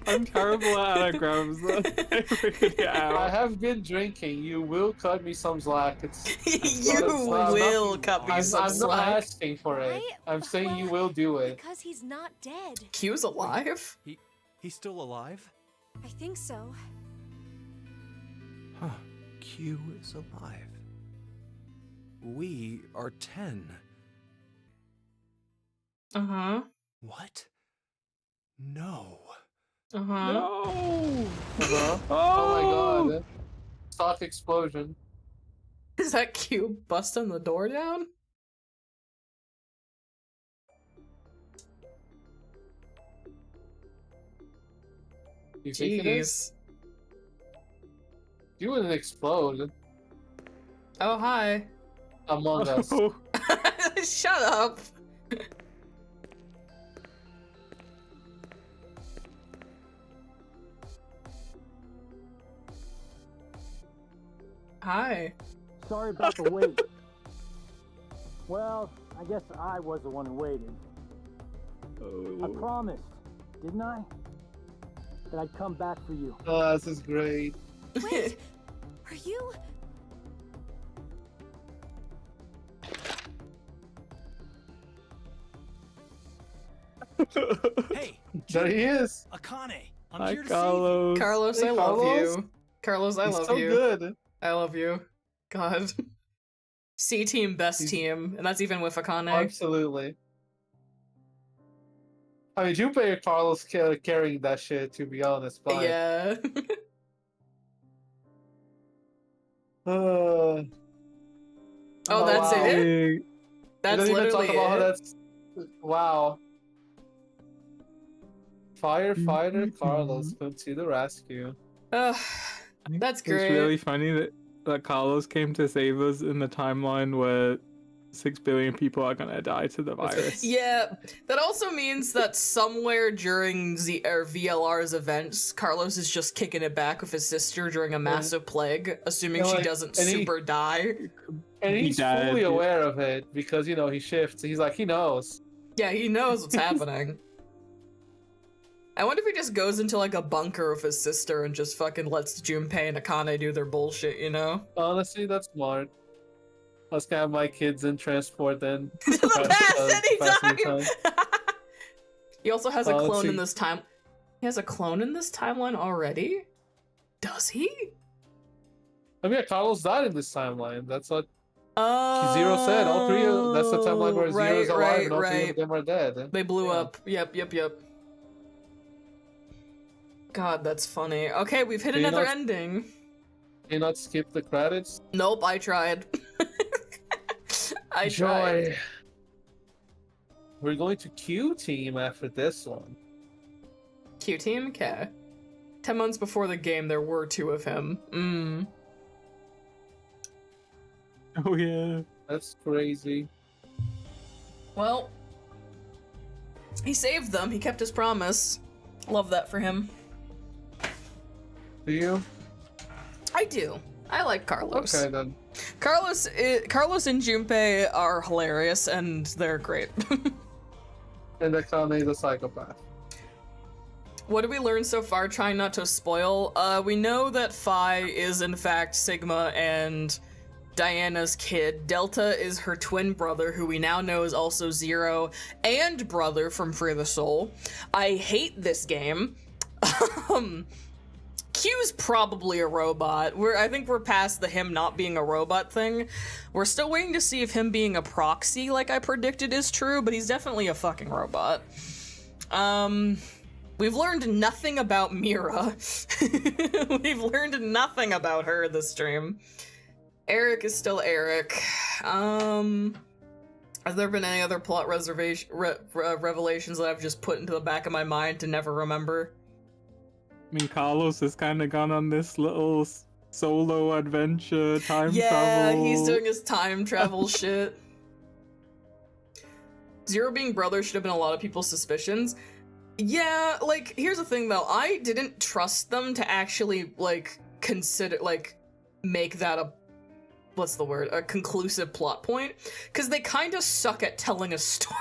I'm terrible at anagrams. I figured it I out. have been drinking. You will cut me some slack. You will cut me some I'm not slack. asking for it. I'm saying you Well, will do it. Because he's not dead. Q's alive? He's still alive? I think so. Huh. Q is alive. We are 10. Uh-huh. What? No. Uh-huh. No. Uh-huh. Oh. Oh my god. Stock explosion. Is that Q busting the door down? You think it is? Jeez. You wouldn't explode Oh, hi. among us. Oh. Shut up. Hi. Sorry about the wait. Well, I guess I was the one who waited. I promised, didn't I? That I'd come back for you. Oh, this is great. Wait, are you? Hey, There he is. Akane, I'm Hi, here to Carlos. Carlos, Hey, I love Carlos. you. Carlos, I He's love so you. good. I love you. God. C team, best He's- team, and that's even with Akane. Absolutely. I mean, Junpei and Carlos carrying that shit, to be honest. But Yeah. oh, that's wow. it? Hey, That's we don't even talk literally about how it. that's wow. Firefighter Mhm. Carlos comes to the rescue. Ugh, I think that's It's great. really funny that Carlos came to save us in the timeline where 6 billion people are gonna die to the virus. Yeah, that also means that somewhere during VLR's events, Carlos is just kicking it back with his sister during a massive plague, assuming Yeah, she like, doesn't and he- super die. And He he's died, fully yeah. aware of it because, he shifts. He's like, he knows. Yeah, he knows what's happening. I wonder if he just goes into like a bunker with his sister and just fucking lets Junpei and Akane do their bullshit, you know? Honestly, that's smart. Let's have my kids in transport then. To the past pass me anytime! He also has a let's clone in see. this time. He has a clone in this timeline already? Does he? I mean, Carlos died in this timeline. That's what Oh, Zero said. All three of that's the timeline where Zero's alive right, and all three right. of them are dead. They blew Yeah. up. Yep. God, that's funny. Okay, we've hit Do you another not- ending. Can you not skip the credits? Nope, I tried. I tried. Joy. We're going to Q Team after this one. Q Team? Okay. 10 months before the game, there were 2 of him. Oh yeah. That's crazy. Well, he saved them. He kept his promise. Love that for him. Do you? I do. I like Carlos. Okay then. Carlos and Junpei are hilarious, and they're great. And Akane is a psychopath. What did we learn so far? Trying not to spoil. We know that Phi is in fact Sigma and Diana's kid. Delta is her twin brother, who we now know is also Zero and brother from Free the Soul. I hate this game. Q's probably a robot. I think we're past the him not being a robot thing. We're still waiting to see if him being a proxy, like I predicted, is true, but he's definitely a fucking robot. We've learned nothing about Mira. We've learned nothing about her this stream. Eric is still Eric. Has there been any other plot revelations that I've just put into the back of my mind to never remember? I mean, Carlos has kind of gone on this little solo adventure, time Yeah, travel. he's doing his time travel shit. Zero being brother should have been a lot of people's suspicions. Yeah, like, here's the thing though, I didn't trust them to actually, like, consider, like, make that a, what's the word, a conclusive plot point, because they kind of suck at telling a story.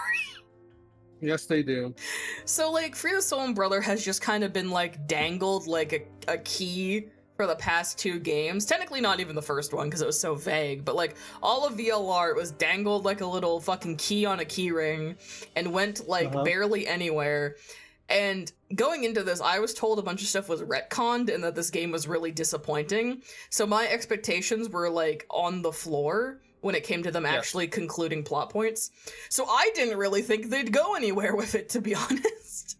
Yes, they do. So, like, Free the Soul and Brother has just kind of been, like, dangled like a key for the past 2 games. Technically not even the first one, because it was so vague, but, like, all of VLR, it was dangled like a little fucking key on a key ring, and went, like, barely anywhere. And going into this, I was told a bunch of stuff was retconned, and that this game was really disappointing. So my expectations were, like, on the floor when it came to them actually concluding plot points. So I didn't really think they'd go anywhere with it, to be honest.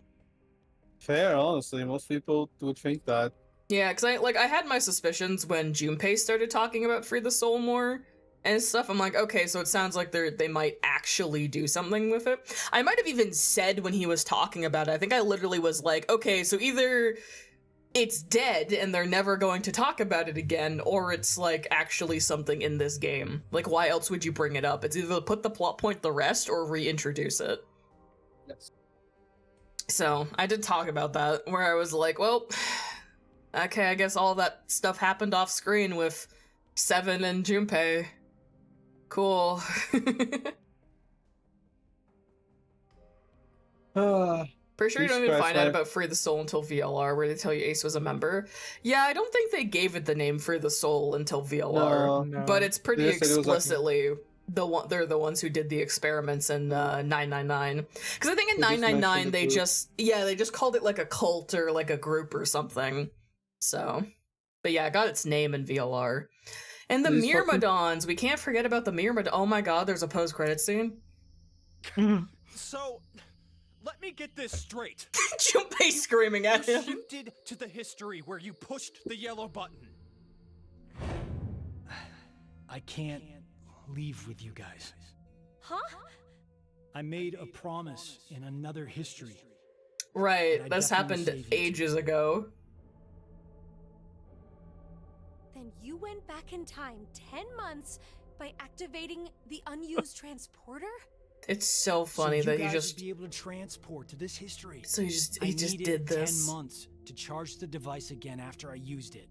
Fair, honestly. Most people would think that. Yeah, because I had my suspicions when Junpei started talking about Free the Soul more and stuff. I'm like, okay, so it sounds like they might actually do something with it. I might have even said when he was talking about it, I think I literally was like, okay, so either it's dead and they're never going to talk about it again, or it's like actually something in this game. Like, why else would you bring it up? It's either put the plot point to rest or reintroduce it. Yes. So I did talk about that, where I was like, well, okay, I guess all that stuff happened off screen with Seven and Junpei. Cool. Pretty sure you don't even find out about Free the Soul until VLR, where they tell you Ace was a member. Yeah, I don't think they gave it the name Free the Soul until VLR, No. but it's pretty They just said it was like- explicitly they're the ones who did the experiments in 999. Because I think in They just 999 mentioned the they just called it like a cult or like a group or something. So, but yeah, it got its name in VLR. And the These fucking- Myrmidons, we can't forget about the Myrmidons. Oh my god, there's a post-credit scene. So, let me get this straight. Junpei screaming at You him. shifted to the history where you pushed the yellow button. I can't leave with you guys. Huh? I made a promise in another history. Right, I'd this definitely happened save you. ages ago. Then you went back in time 10 months by activating the unused transporter? It's so funny so that you he guys just would be able to transport to this history. so he just I did needed this. 10 months to charge the device again after I used it.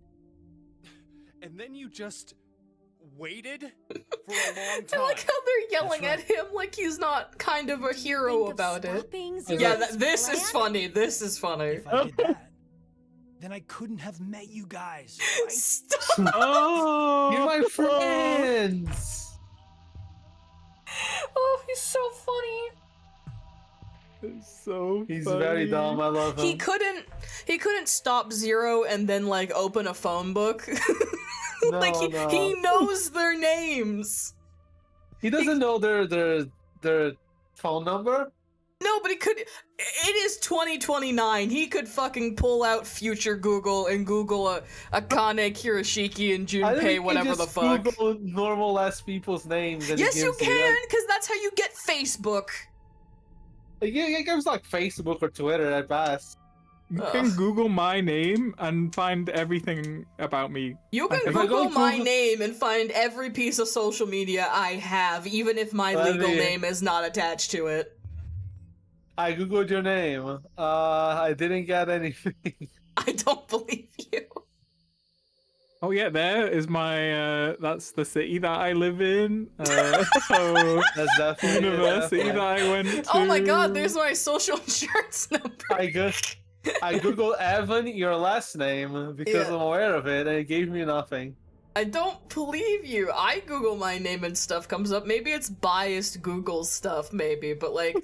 And then you just waited for a long I time. like how they're yelling That's at him like he's not kind of a hero Think of about it. stopping Yeah, Zero's this is plan? funny. This is funny. If I did that, then I couldn't have met you guys, right? Stop. Oh, You're my friends! Oh, he's so funny. It's so He's funny. very dumb. I love him. He couldn't stop Zero and then like open a phone book. No, Like no. he knows their names. He doesn't know their phone number. No, but he could. It is 2029. He could fucking pull out future Google and Google Akane, Kirishiki, and I think Junpei, you whatever just the fuck. Google normal ass people's names. And Yes, it you gives can, because that's how you get Facebook. It gives like Facebook or Twitter at best. You can Google my name and find everything about me. You can If I go Google my Google- name and find every piece of social media I have, even if my Let legal me- name is not attached to it. I googled your name. I didn't get anything. I don't believe you. Oh yeah, there is my. That's the city that I live in. So That's definitely university yeah. that I went to. Oh my god, there's my social insurance number. I googled Evan, your last name, because Yeah. I'm aware of it, and it gave me nothing. I don't believe you. I Google my name and stuff comes up. Maybe it's biased Google stuff, maybe, but like,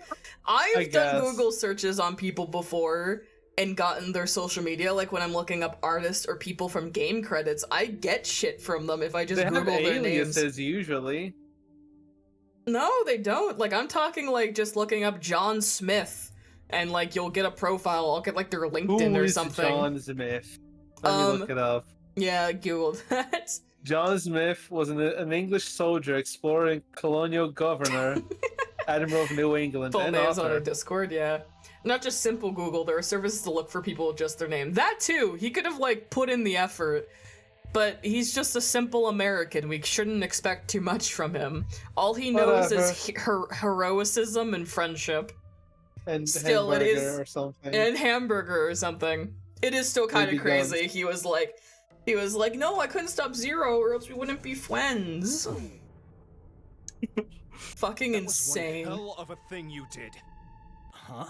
I've done guess. Google searches on people before and gotten their social media. Like when I'm looking up artists or people from game credits, I get shit from them if I just They have Google their names. aliases usually. No, they don't. Like I'm talking like just looking up John Smith, and like you'll get a profile. I'll get like their LinkedIn Who or is something. John Smith? Let me look it up. Yeah, I googled that. John Smith was an English soldier exploring colonial governor, Admiral of New England, Full and names on author. our Discord, yeah. Not just simple Google, there are services to look for people with just their name. That too, he could have like put in the effort, but he's just a simple American. We shouldn't expect too much from him. All he knows is heroicism and friendship. And Still, it hamburger is or something. and hamburger or something. It is still kind of Maybe crazy. He was like, no, I couldn't stop Zero, or else we wouldn't be friends. Fucking That was one insane. hell of a thing you did. Huh?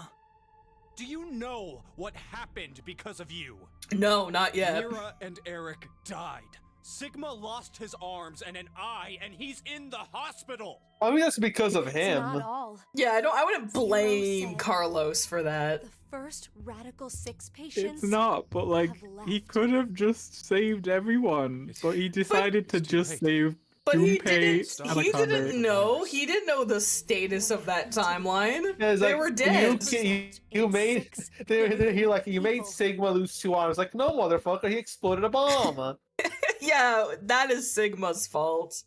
Do you know what happened because of you? No, not yet. Mira and Eric died. Sigma lost his arms and an eye, and he's in the hospital. I mean, that's because of It's him. not all. Yeah, I wouldn't Zero blame said Carlos for that. The first Radical 6 patients. It's not, but like have he left. could have just saved everyone, but he decided to It's too just late. save But he Junpei didn't. and He Akane. didn't know. He didn't know the status of that timeline. Yeah, it's They like, were dead. You made. He like you made People. Sigma lose 2 arms. Like no, motherfucker, he exploded a bomb. Yeah, that is Sigma's fault.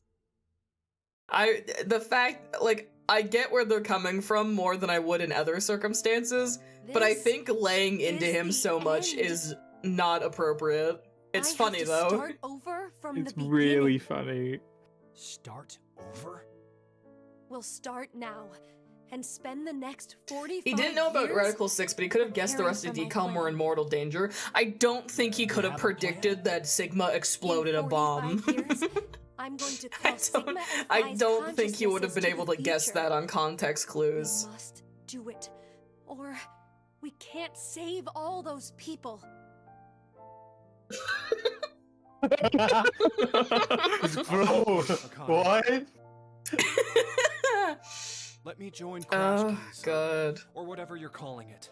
The fact, like, I get where they're coming from more than I would in other circumstances, but I This think laying into is him the so much end. is not appropriate. It's I have funny to though. Start over from It's the beginning. really funny. Start over? We'll start now and spend the next 45 He didn't know about years Radical 6, but he could have guessed the preparing rest of for my DCOM were plan. in mortal danger. I don't think he could You have have a plan? predicted that Sigma exploded a In bomb. 45 years, I'm going to call Sigma and I Phi's don't think he would have been consciousnesses able to to the guess future. that on context clues. We must do it, or we can't save all those people. Bro, what? Let me join Crash Oh, Keys, God. or whatever you're calling it.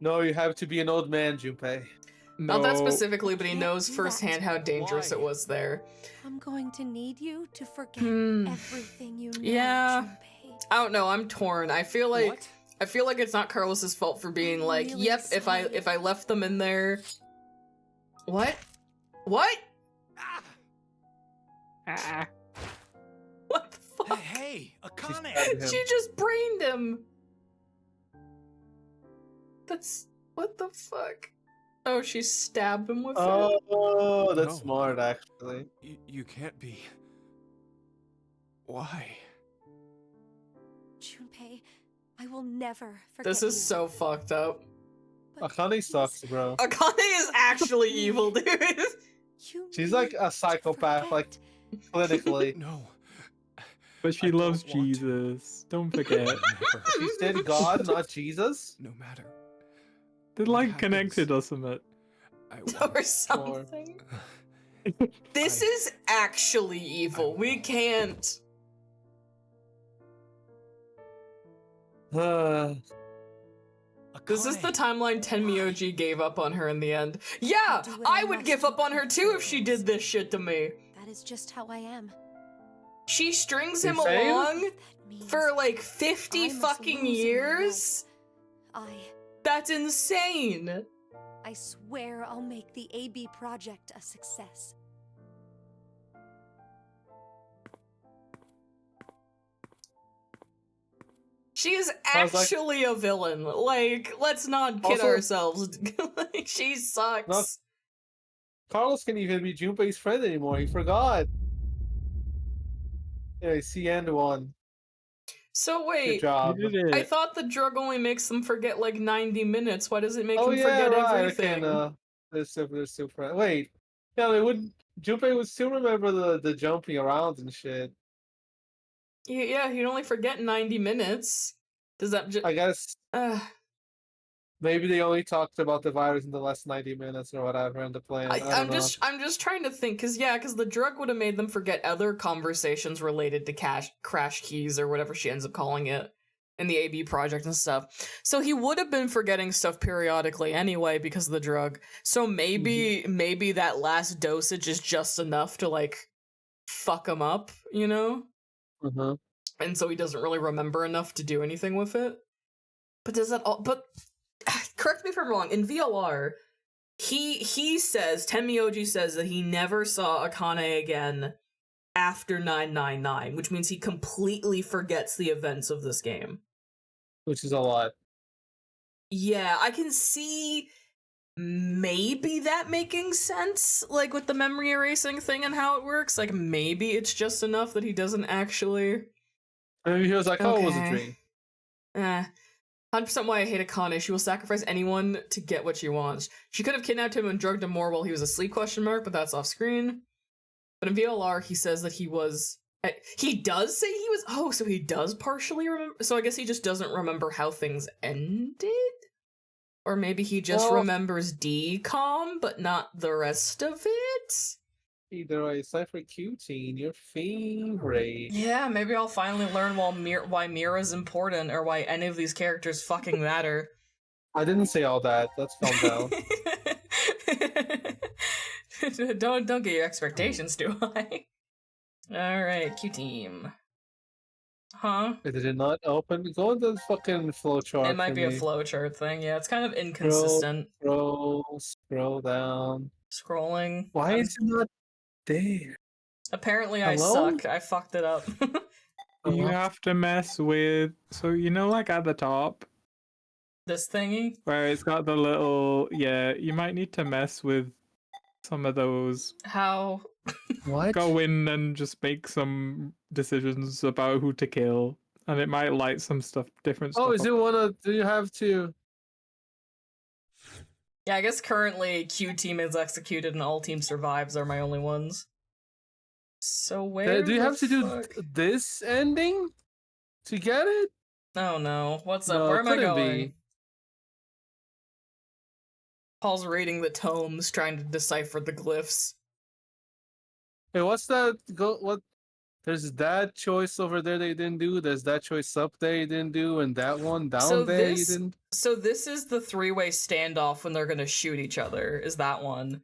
No, you have to be an old man, Junpei. Not that No. specifically, but he can't knows do firsthand that. how dangerous Why? it was there. I'm going to need you to forget Hmm. everything you know, Yeah. Junpei. I don't know, I'm torn. I feel like What? it's not Carlos's fault for being I'm like, really yep, if I sorry. left them in there. What? What? Ah. What the fuck? Hey, Akane! stabbed him. She just brained him. That's what the fuck? Oh, she stabbed him with it. Oh, that's No. smart, actually. You can't be. Why? Junpei, I will never forget This is you, so fucked up. but Akane please, sucks, bro. Akane is actually evil, dude. you She's like need a to psychopath, like forget. politically. No. But she I don't loves want to. Jesus. Don't forget. Never. She said God, not Jesus. No matter. They're What like happens? connected or something. I Or want. something. This I- is actually evil. We can't. This is the timeline Tenmyoji gave up on her in the end. Yeah, I would give up on her too if she did this shit to me. That is just how I am. She strings him Insane? along for like 50 I must fucking lose in my years. life. That's insane. I swear I'll make the AB project a success. She is I was like- actually a villain. Like, let's not kid Also- ourselves. Like, she sucks. Not- Carlos can't even be Junpei's friend anymore. He forgot. Yeah, see end one. So Good wait, job. You did I it. thought the drug only makes them forget like 90 minutes. Why does it make Oh them yeah, forget right. everything? Okay, they're still friends. Wait, yeah, they would. Junpei would still remember the jumping around and shit. Yeah, he'd only forget 90 minutes. Does that just... I guess maybe they only talked about the virus in the last 90 minutes or whatever in the plan. I don't know. I'm just trying to think, because the drug would have made them forget other conversations related to crash keys or whatever she ends up calling it in the AB project and stuff. So he would have been forgetting stuff periodically anyway because of the drug. So maybe that last dosage is just enough to like fuck him up, you know? Uh-huh. And so he doesn't really remember enough to do anything with it. But does that all... But correct me if I'm wrong, in VLR, he says, Tenmyoji says that he never saw Akane again after 999, which means he completely forgets the events of this game. Which is a lot. Yeah, I can see maybe that making sense, like with the memory erasing thing and how it works. Like maybe it's just enough that he doesn't actually... Maybe he was like, oh, it was a Okay. dream. 100% why I hate Akane. She will sacrifice anyone to get what she wants. She could have kidnapped him and drugged him more while he was asleep, but that's off screen. But in VLR, he says that he was... He does say he was... Oh, so he does partially remember... So I guess he just doesn't remember how things ended? Or maybe he just remembers decom, but not the rest of it? Either way, it's time for Q-Teen, your favorite. Yeah, maybe I'll finally learn why Mira's important, or why any of these characters fucking matter. I didn't say all that. Let's calm down. Don't get your expectations too high. Alright, Q-Team. Huh? It did not open. Go in the fucking flowchart. It might be a flowchart thing, yeah. It's kind of inconsistent. Scroll down. Scrolling. Why is it not there? Apparently I Hello? suck. I fucked it up. You have to mess with, so you know, like at the top This thingy? where it's got the little, yeah, you might need to mess with some of those. How? What? Go in and just make some decisions about who to kill, and it might light some stuff, different stuff. Oh, is up. it one of? Do you have to? Yeah, I guess currently Q-Team is executed and all team survives are my only ones. So where Do you the have to do fuck- this ending to get it? Oh no, what's up? No, Where it am I couldn't going? be. Paul's reading the tomes, trying to decipher the glyphs. Hey, what's that? What? There's that choice over there they didn't do. There's that choice up there you didn't do, and that one down there you didn't. So this is the three-way standoff when they're gonna shoot each other, is that one.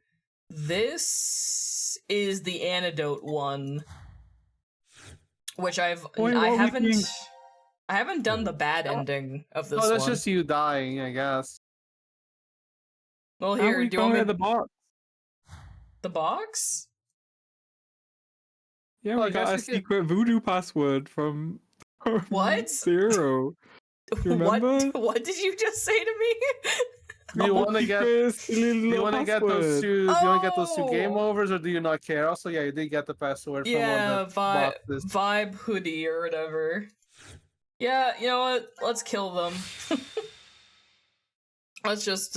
This is the antidote one. Which I haven't done the bad ending of this Oh, that's one. just you dying, I guess. Well, How are here, we do you want going me to the box? the box? Yeah, Oh, I we got a guess we could- secret voodoo password from What? Zero. You remember? What did you just say to me? Do you want to get? Do you want to get those two? Do you want to get those two game Oh. overs, or do you not care? Also, yeah, you did get the password from Yeah, one of the boxes. vibe hoodie or whatever. Yeah, you know what? Let's kill them. let's just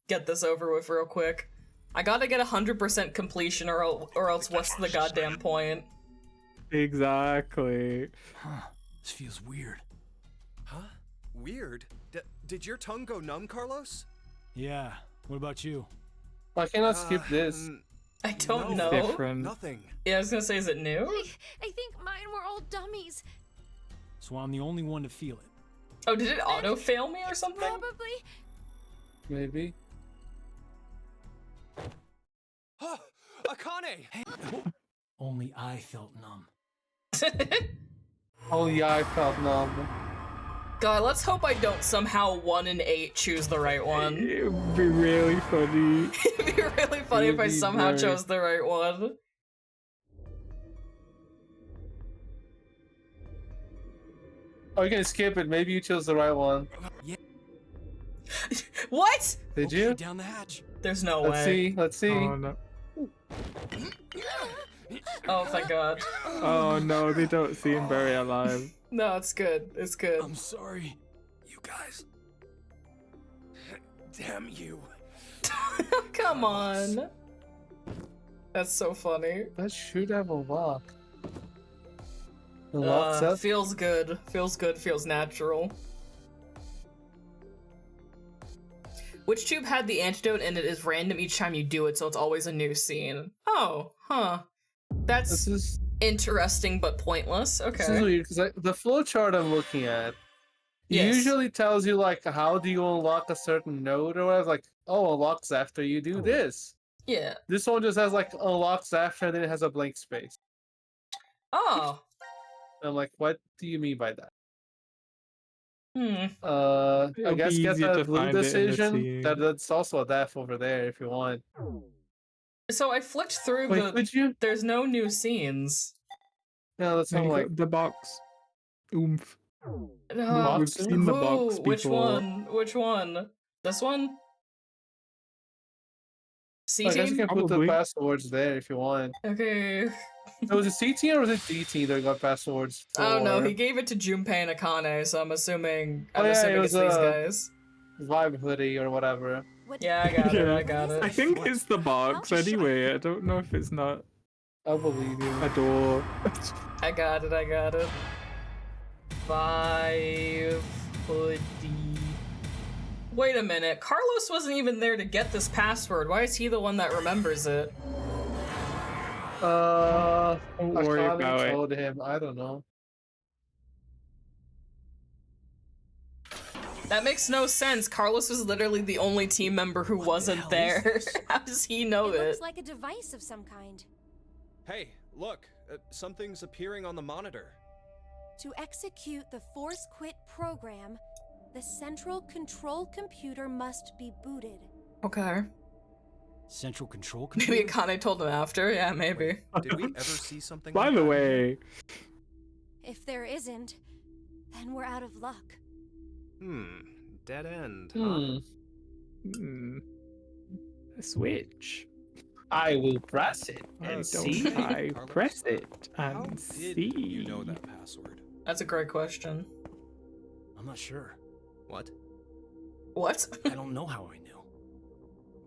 get this over with real quick. I gotta get 100% completion, or else what's the goddamn point? Exactly. Huh. This feels weird. Huh? Weird? Did your tongue go numb, Carlos? Yeah. What about you? I cannot skip this. I don't No. know. Different. Nothing. Yeah, I was gonna say, is it new? I think mine were all dummies. So I'm the only one to feel it. Oh, did it auto-fail me or something? Probably. Maybe. Akane! Only I felt numb. Oh yeah, I felt numb. God, let's hope I don't somehow 1 in 8 choose the right one. It would be really funny. It'd be really funny if I somehow chose the right one. Oh, you can skip it. Maybe you chose the right one. Yeah. What? Did you? Down the hatch. There's no Let's way. see. Let's see. Oh no. Oh, thank God. Oh no, they don't seem very alive. No, it's good. It's good. I'm sorry, you guys. Damn you. Come on. That's so funny. That should have a lock. The lock's up. Feels good. Feels good. Feels natural. Which tube had the antidote and it is random each time you do it, so it's always a new scene. Oh, huh. That's interesting but pointless. Okay. This is weird because the flowchart I'm looking at Yes. usually tells you like how do you unlock a certain node or whatever. Like, oh, unlocks after you do this. Yeah. This one just has like unlocks after and then it has a blank space. Oh. And I'm like, what do you mean by that? Hmm. I It'll guess be get easier that to blue find it in the decision. scene. That's also a death over there if you want. So I flicked through Wait, the. could you? There's no new scenes. No, that's There not you go, like the box. Oomph. No. We've seen the box before. Which one? Which one? This one? C I guess you team? can put the Probably. passwords there if you want. Okay. So was it C team or was it D team that got passwords? I don't know. for- He gave it to Junpei and Akane, so I'm assuming. Oh, I'm yeah, it assuming was, it's these guys. Vibe hoodie or whatever. Yeah, I got it. I got I it. think it's the box anyway. I don't know if it's not I believe you. a door. I got it. I got it. 5 hoodie. Wait a minute. Carlos wasn't even there to get this password. Why is he the one that remembers it? Don't worry Akane about it. told him. I don't know. That makes no sense. Carlos was literally the only team member who wasn't there. How does he know It it? looks like a device of some kind. Hey, look, something's appearing on the monitor. To execute the Force Quit program, the central control computer must be booted. Okay. Central control Maybe computer? Akane told him after. Yeah, maybe. Did we ever see something By like the that? way, If there isn't, then we're out of luck. Dead end. a switch. I will press it Why and don't see. I Carlos, press it How and did see? you know that password? That's a great question. I'm not sure. What? What? I don't know how I knew.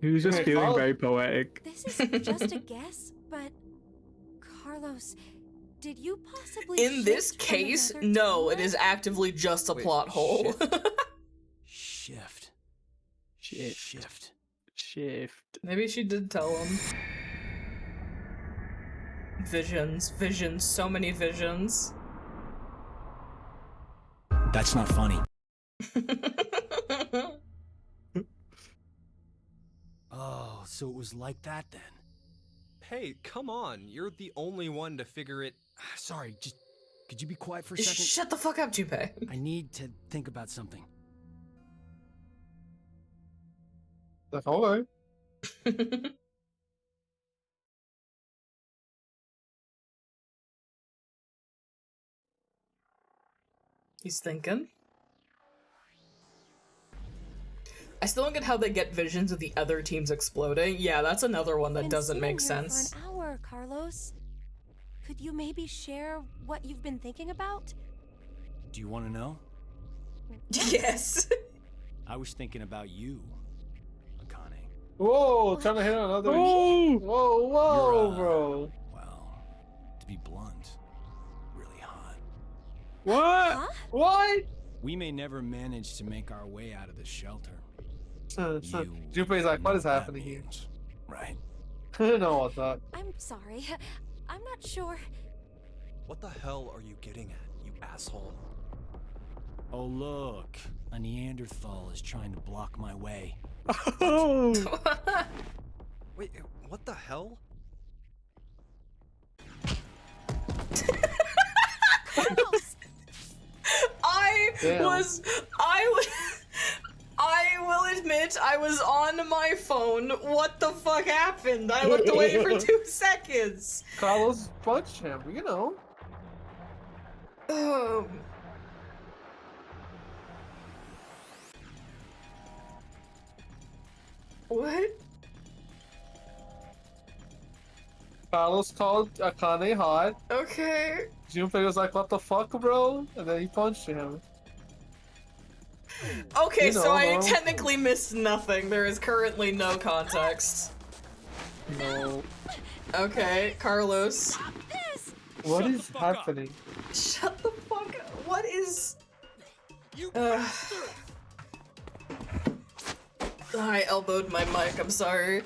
He was just Okay, feeling follow- very poetic. This is just a guess, but Carlos, did you possibly In this shift from case, another no, it timeline? is actively just a Wait, plot hole. Shift. Shift. Shift. Shift. Maybe she did tell him. Visions, visions, so many visions. That's not funny. Oh, so it was like that then. Hey, come on. You're the only one to figure it. Sorry, just could you be quiet for a second? Shut the fuck up, Junpei. I need to think about something. Like, okay. He's thinking. I still don't get how they get visions of the other teams exploding. Yeah, that's another one that Been doesn't make sitting here sense. For an hour, Carlos. Could you maybe share what you've been thinking about? Do you want to know? Yes. I was thinking about you, Akane. Whoa, trying to hit on another. Oh! Whoa, whoa, You're, bro. Well, to be blunt, really hot. What? Huh? What? We may never manage to make our way out of this shelter. Junpei's like, what is know what that happening here? means, right? No, I thought. I'm sorry. I'm not sure. What the hell are you getting at, you asshole? Oh, look. A Neanderthal is trying to block my way. Oh! Wait, what the hell? I will admit, I was on my phone. What the fuck happened? I looked away for 2 seconds. Carlos punched him, you know. What? Carlos called Akane hot. Okay. Junpei was like, "What the fuck, bro?" And then he punched him. Okay, You know, so I bro. technically missed nothing. There is currently no context. No. Okay, Carlos. What is happening? Shut the fuck up. What is... I elbowed my mic, I'm sorry.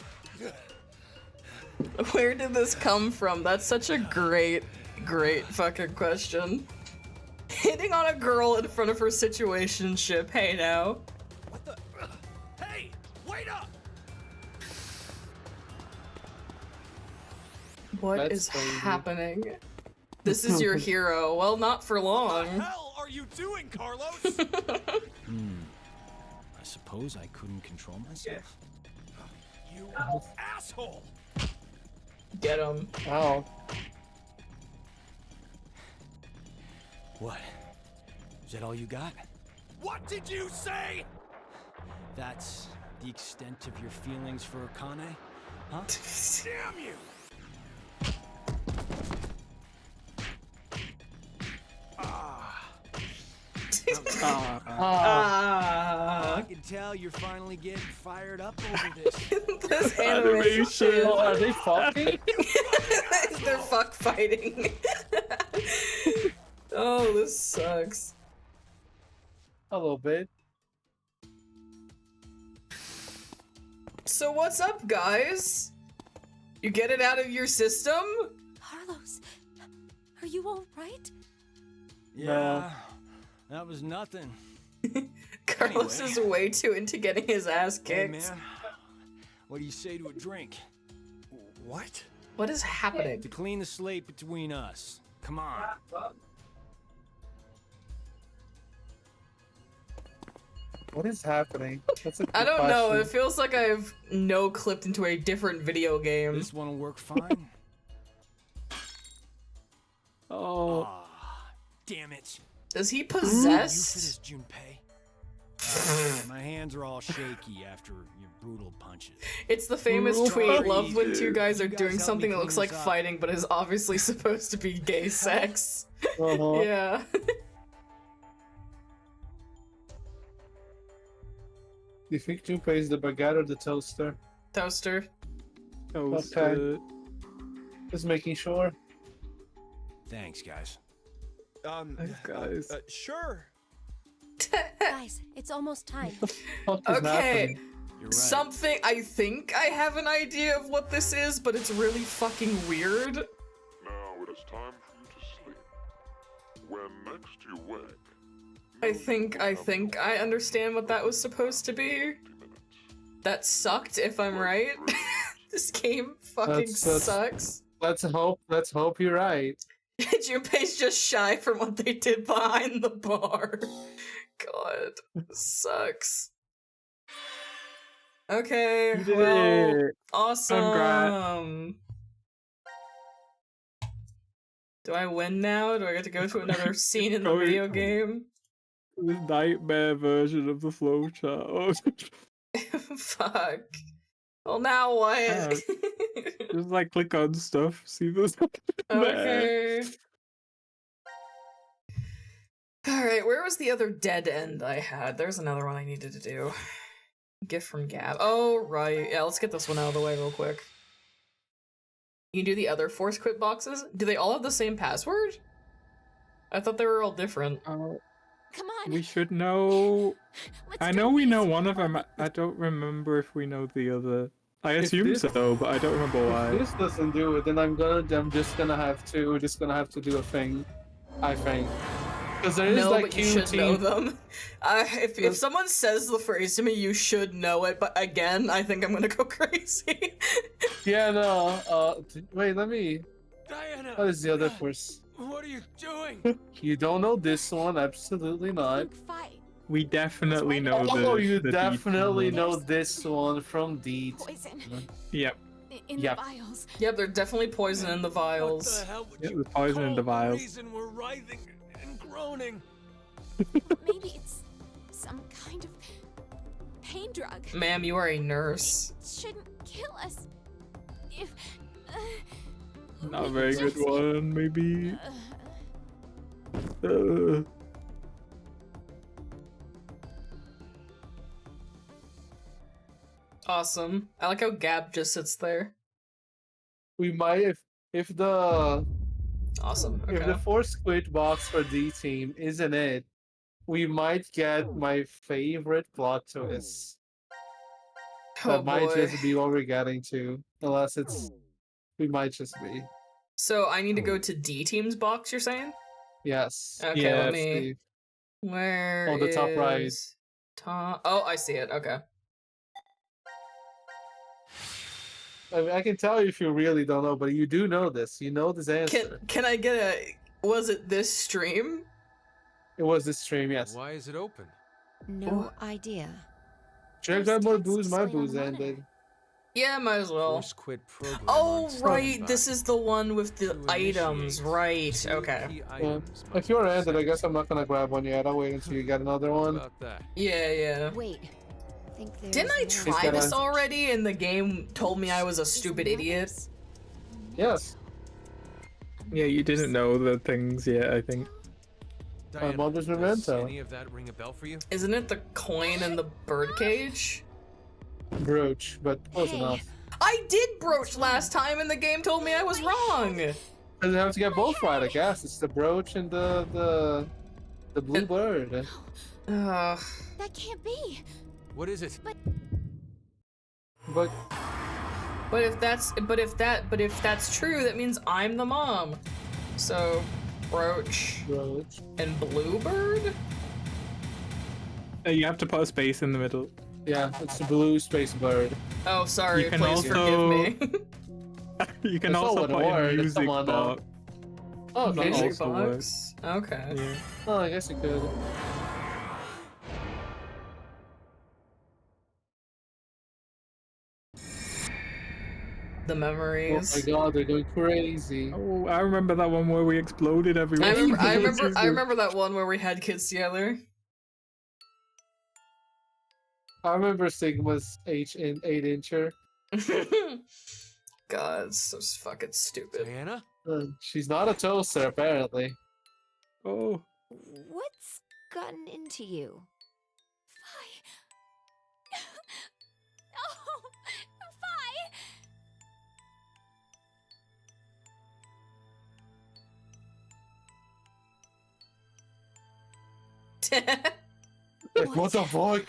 Where did this come from? That's such a great fucking question. Hitting on a girl in front of her situationship, hey now. What the? Hey, wait up! What is happening? This is your hero. Well, not for long. What the hell are you doing, Carlos? I suppose I couldn't control myself. You asshole! Get him. Ow. What? Is that all you got? What did you say? That's the extent of your feelings for Akane? Huh? Damn you! I can tell you're finally getting fired up over this. This animation. Oh, are they fucking? They're fuck fighting. Oh, this sucks. A little bit. So what's up, guys? You get it out of your system? Carlos, are you all right? Yeah, that was nothing. Carlos is way too into getting his ass Hey, kicked. man, what do you say to a drink? What? What is happening? To clean the slate between us. Come on. What is happening? That's a I good don't know. question. It feels like I've no clipped into a different video game. This one'll work fine. Oh. Damn it. Does he You possess? for this, Junpei. My hands are all shaky after your brutal punches. It's the famous Ooh, tweet, sorry, love when two dude. guys are You guys doing help me something that clean looks like this up. fighting but is obviously supposed to be gay sex. Uh-huh. Yeah. Do you think Junpei is the baguette or the toaster? Toaster. Okay. Just making sure. Thanks, guys. Thanks, guys. Sure. Guys, it's almost time. What is Okay. happening? You're right. Something, I think I have an idea of what this is, but it's really fucking weird. Now it is time for you to sleep. When next you wake, I think I understand what that was supposed to be. That sucked, if I'm right. This game fucking sucks. Let's hope you're right. Junpei's just shy from what they did behind the bar. God, sucks. Okay, You did well, it. awesome. Congrats. Do I win now? Do I get to go to another scene in the video game? This nightmare version of the flowchart. Fuck. Well, now what? Just like click on stuff. See this? Okay. Alright, where was the other dead end I had? There's another one I needed to do. Gift from Gab. Oh, right. Yeah, let's get this one out of the way real quick. You can do the other force quit boxes? Do they all have the same password? I thought they were all different. Come on. We should know. Let's I do know we this. know one of them. I don't remember if we know the other. I If assume this- so, but I don't remember If why. this doesn't do it, then we're just gonna have to do a thing. I think. Because there is No, that but you Q should know team. them. If someone says the phrase to me, you should know it. But again, I think I'm gonna go crazy. Yeah, no. Wait, let me. Diana! What is the other first? What are you doing? You don't know this one? Absolutely not. We definitely know Oh, the you the definitely D1. know this one from D. Poison Yep. in Yep. the vials. Yep, there's definitely poison in the What vials. the hell would Yep, you there's poison in the call the vials. reason we're writhing and groaning? Maybe it's some kind of pain drug. Ma'am, you are a nurse. It shouldn't kill us. If Not a we very good just- one, maybe. uh, Awesome. I like how Gab just sits there. We might if the Awesome. if Okay. the 4 squid box for D team isn't it, we might get my favorite plot twist. Oh That might boy. just be what we're getting to, unless it's. We might just be. So I need to go to D team's box. You're saying? Yes. Okay. Yeah, Let me. Steve. Where On the top right. is Top. Oh, I see it. Okay. I mean, I can tell you if you really don't know, but you do know this. You know this answer. Can I get a? Was it this stream? It was this stream, yes. Why is it open? No idea. Should I grab more booze? My booze ended. Yeah, might as well. Force quit program Oh on right, standby. this is the one with the To items. initiate, Right. 2 Okay. key Yeah. items If must you're be ended, I set. guess I'm not gonna grab one yet. I'll wait until you get another one. About that. Yeah. Wait. Think there's Didn't I more. try gotta- this already and the game told me I was a stupid idiot? Yes. Yeah, you didn't know the things yet, I think. Diana, mother's does memento. any of that ring a bell for you? Isn't it the coin and the birdcage? Brooch, but close Hey. enough. I did brooch last time and the game told me I was wrong. And you have to get both right, I guess. It's the brooch and the blue bird. Ugh. That can't be. What is it? But But if that's true, that means I'm the mom. So, brooch brooch. and bluebird? You have to put a space in the middle. Yeah, it's the blue space bird. Oh, sorry. You can Please also- forgive me. You can That's not also what put word, a music come on now. box. Oh, That okay. Music also box. Okay. Yeah. Oh, I guess you could. The Oh memories. my god, they're going crazy. Oh, I remember that one where we exploded everyone. I remember that one where we had kids together. I remember Sigma's 8-incher. God, it's so fucking stupid. Diana? She's not a toaster, apparently. Oh. What's gotten into you? Oh, Fi! Like, what the fuck?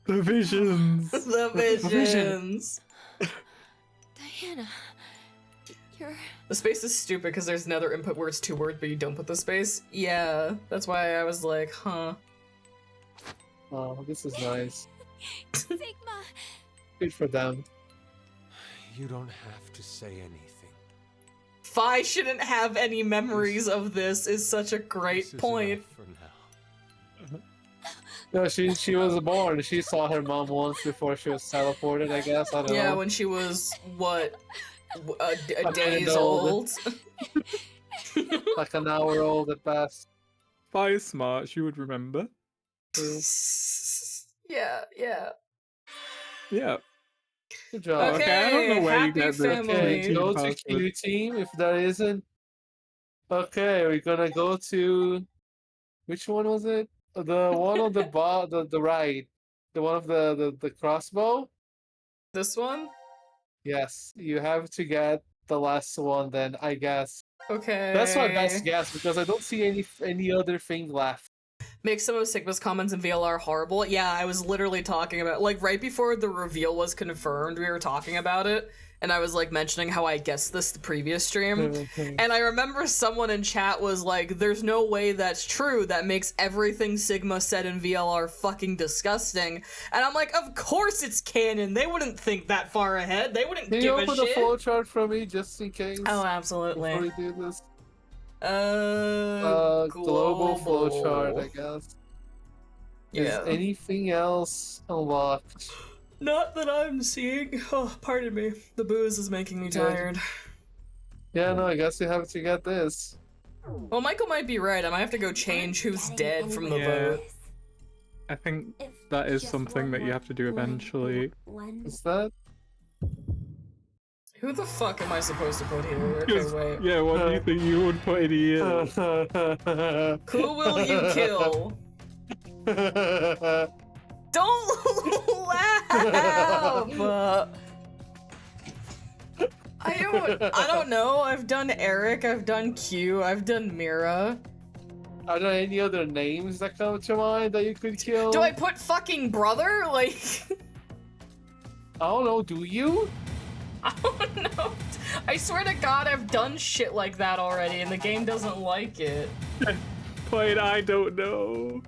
The visions. The visions. Diana, you're. The space is stupid because there's another input where it's 2 words, but you don't put the space. Yeah, that's why I was like, huh. Oh, this is nice. Sigma! Good for them. You don't have to say anything. Fi shouldn't have any memories of this is such a This great is point. enough for now. No, she was born. She saw her mom once before she was teleported, I guess. I don't Yeah, know. when she was, what, a minute days old. old? Like an hour old at best. Fi is smart, she would remember. Yeah. Yeah. Good job. Okay, I don't know where you happy get the family. Okay, go to password. Q team if there isn't. Okay, we're gonna go to. Which one was it? The one on the the right. The one of the crossbow? This one? Yes, you have to get the last one then, I guess. Okay. That's my best guess because I don't see any other thing left. make some of Sigma's comments in VLR horrible. Yeah, I was literally talking about, like, right before the reveal was confirmed, we were talking about it, and I was, like, mentioning how I guessed this the previous stream, and I remember someone in chat was like, there's no way that's true, that makes everything Sigma said in VLR fucking disgusting, and I'm like, of course it's canon, they wouldn't think that far ahead, they wouldn't Can give you a open shit. the flowchart for me, just in case? Oh, absolutely. Before we do this. Global flowchart, I guess. Yeah. Is anything else unlocked? Not that I'm seeing. Oh, pardon me. The booze is making me tired. Yeah, no, I guess you have to get this. Well, Michael might be right. I might have to go change who's dead from the Yeah. vote. I think that is something that you have to do eventually. Is that? Who the fuck am I supposed to put here? Okay, wait. Yeah, what do you think you would put in here? Who will you kill? Don't laugh! I don't know. I've done Eric, I've done Q, I've done Mira. Are there any other names that come to mind that you could kill? Do I put fucking brother? Like... I don't know, do you? I don't know. I swear to God, I've done shit like that already, and the game doesn't like it. Played I don't know.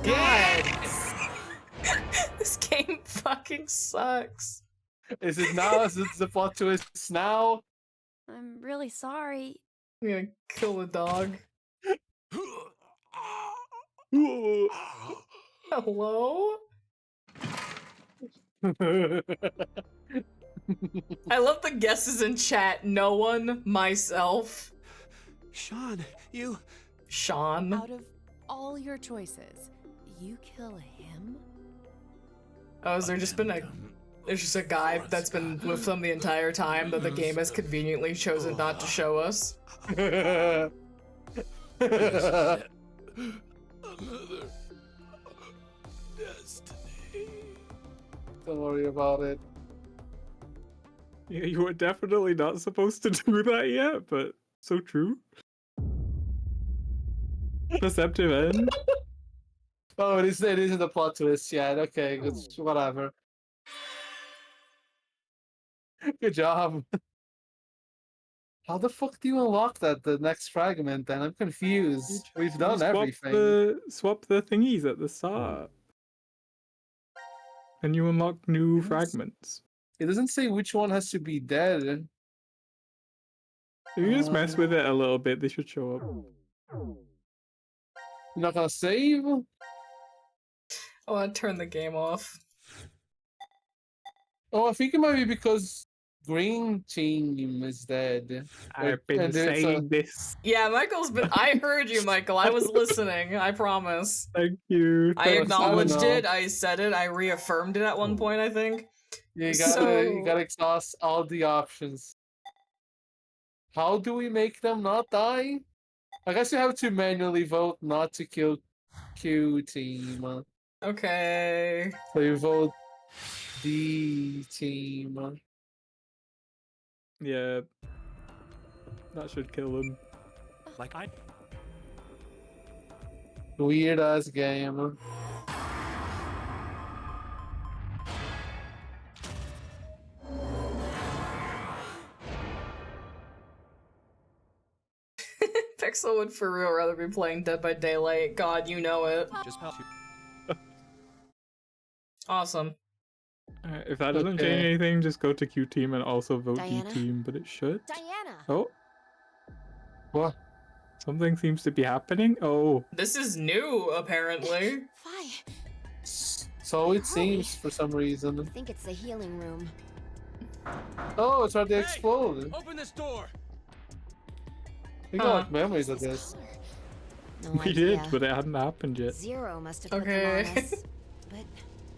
God. This game fucking sucks. Is it now? Is it the plot twist now? I'm really sorry. I'm gonna kill the dog. Hello? I love the guesses in chat. No one, myself. Sean, you... Sean. Out of all your choices, you kill him? Oh, has there just been a... There's just a guy that's been with them the entire time that the game has conveniently chosen not to show us. Another destiny. Don't worry about it. Yeah, you were definitely not supposed to do that yet, but so true. Perceptive end. Oh, it isn't the plot twist yet. Okay, good, whatever. Good job. How the fuck do you unlock the next fragment then? I'm confused. We've done Swap everything. Swap the thingies at the start. And you unlock new fragments. It doesn't say which one has to be dead. If you just mess with it a little bit, they should show up. You're not gonna save? I want to turn the game off. Oh, I think it might be because green team is dead. I've been And it's saying this. Yeah, Michael's been. I heard you, Michael. I was listening. I promise. Thank you. I acknowledged it. I said it. I reaffirmed it at one point, I think. Yeah, you So- gotta exhaust all the options. How do we make them not die? I guess you have to manually vote not to kill Q team. Okay. So you vote D team. Yeah. That should kill them. Like I... Weird ass game. Pixel would for real rather be playing Dead by Daylight. God, you know it. Just Awesome. If that doesn't change anything, just go to Q team and also vote Diana? D team, but it should. Diana! Oh. What? Something seems to be happening. Oh. This is new, apparently. Fine. So it seems for some reason. I think it's the healing room. Oh, it's already exploded. Open this door! We got like memories of this. No We idea. did, but it hadn't happened yet. Zero must have put Okay. them on us. But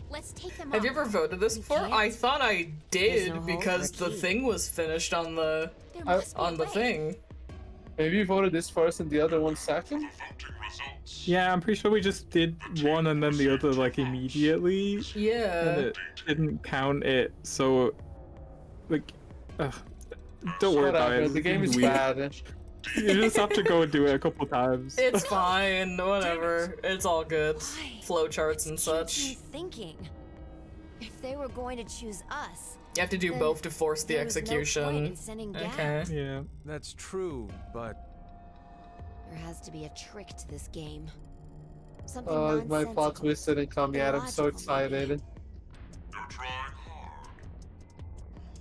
Let's take them Have you off. ever voted this before? can't. I thought I did no hope because for the Keith. thing was finished on the There must be a way. thing. Maybe you voted this first and the other one second? Voting results. Yeah, I'm pretty sure we just did one and then the other like immediately. And Yeah. it didn't count it, so like don't worry about Whatever, it. the game is weird. bad. You just have to go and do it a couple times. It's fine, whatever. It's all good. Flowcharts and What's such. Q-Team thinking? If they were going to choose us, You have to do then both to force the there was no point execution. in sending Gab. Okay. Yeah. That's true, but There has to be a trick to this game. Something Oh, my plot nonsensical. twist didn't come yet. I'm so illogical, maybe. excited. You're trying hard.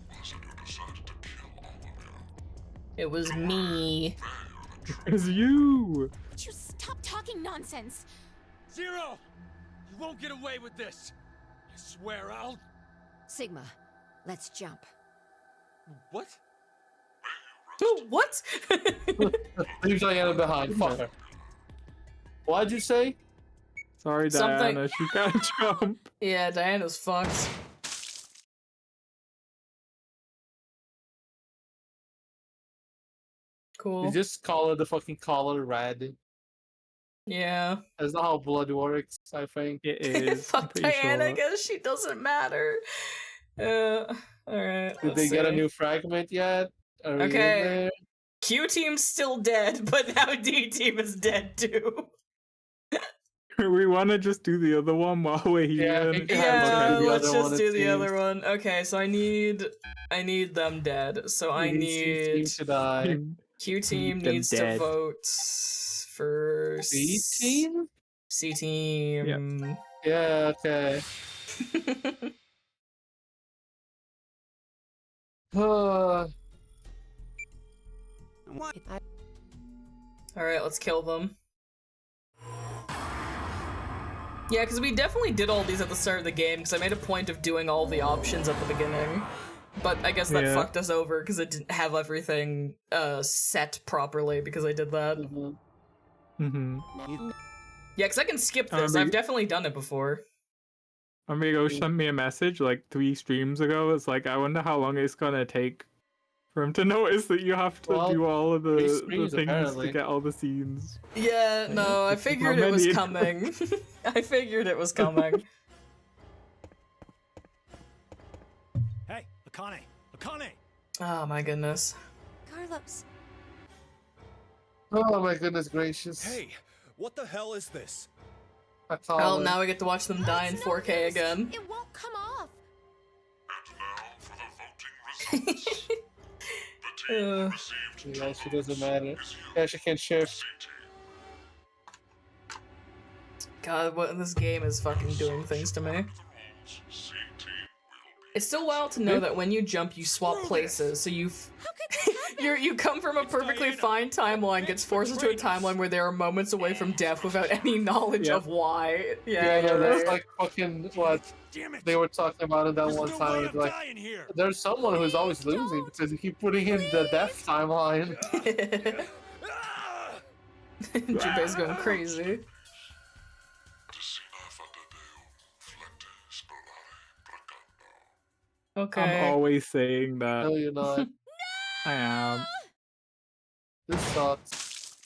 Was it you decided to kill all of you? It was me. It's you! Would you stop talking nonsense? Zero! You won't get away with this! I swear I'll... Sigma, let's jump. What? What? Leave Diana behind. Fuck her. What'd you say? Sorry, Something- Diana, she can't jump. Yeah, Diana's fucked. Cool. You just call her the fucking color red. Yeah. That's not how blood works, I think. It is. I'm Fuck pretty Diana, I sure. guess she doesn't matter. Alright. Did they get a new fragment yet? Are we in Okay. there? Q team's still dead, but now D team is dead too. We want to just do the other one while we're here. Yeah, I think we have Yeah, to do the let's other one, just it do the other seems. one. Okay, so I need them dead. So I He need seems to die. Q team Need them needs to dead. vote for C team? C team. Yeah, okay. What? All right, let's kill them. Yeah, because we definitely did all these at the start of the game, because I made a point of doing all the options at the beginning. But I guess that Yeah. fucked us over, because it didn't have everything set properly, because I did that. Mm-hmm. Yeah, because I can skip Oh, this. but I've you- definitely done it before. Amigo sent me a message like 3 streams ago. It's like, I wonder how long it's gonna take for him to notice that you have to Well, do all of 3 the streams, things apparently. to get all the scenes. Yeah, no, I It's not figured it was many. coming. I figured it was coming. Hey, Akane! Akane! Oh my goodness. Carlos, Oh my goodness gracious. Hey, what the hell is this? I call Oh, it. now we get to watch them die in 4K again. It won't come off. And now for the voting results. The team who received Yeah, she doesn't matter. is you, Yeah, she can shift. C team. God, what this game is fucking doing things to me. The rules, C team will be It's still wild to know that when you jump, you swap places. So you you come from a perfectly fine timeline, gets forced into a timeline where there are moments away from death without any knowledge Yep. of why. Yeah, Yeah, that's like fucking what Damn it! they were talking about it that There's one no time. way It's I'm like, dying here! there's someone who's always losing because you keep putting in the death timeline. Ah! Junpei's going crazy. Decina Fadadeo, Flete Spolare, Bracando. I'm Okay. always saying that. No, you're not. I am. This sucks.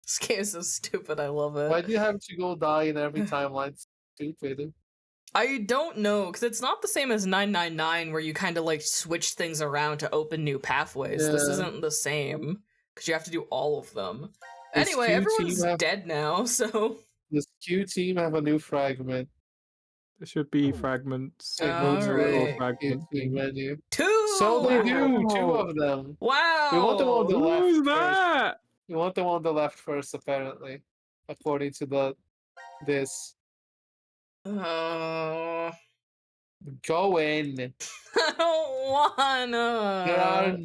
This game is so stupid. I love it. Why do you have to go die in every timeline? Stupid. I don't know, because it's not the same as 999 where you kind of like switch things around to open new pathways. This Yeah. isn't the same, because you have to do all of them. Does Anyway, Q everyone's team have- dead now, so... Does Q team have a new fragment? There should be fragments. Alright. Little Q fragments. team menu. 2! So they do, 2 Wow. of them. Wow! We want them on the left. Who's first. that? We want them on the left first, apparently, according to this. Oh... Go in. I don't wanna... There are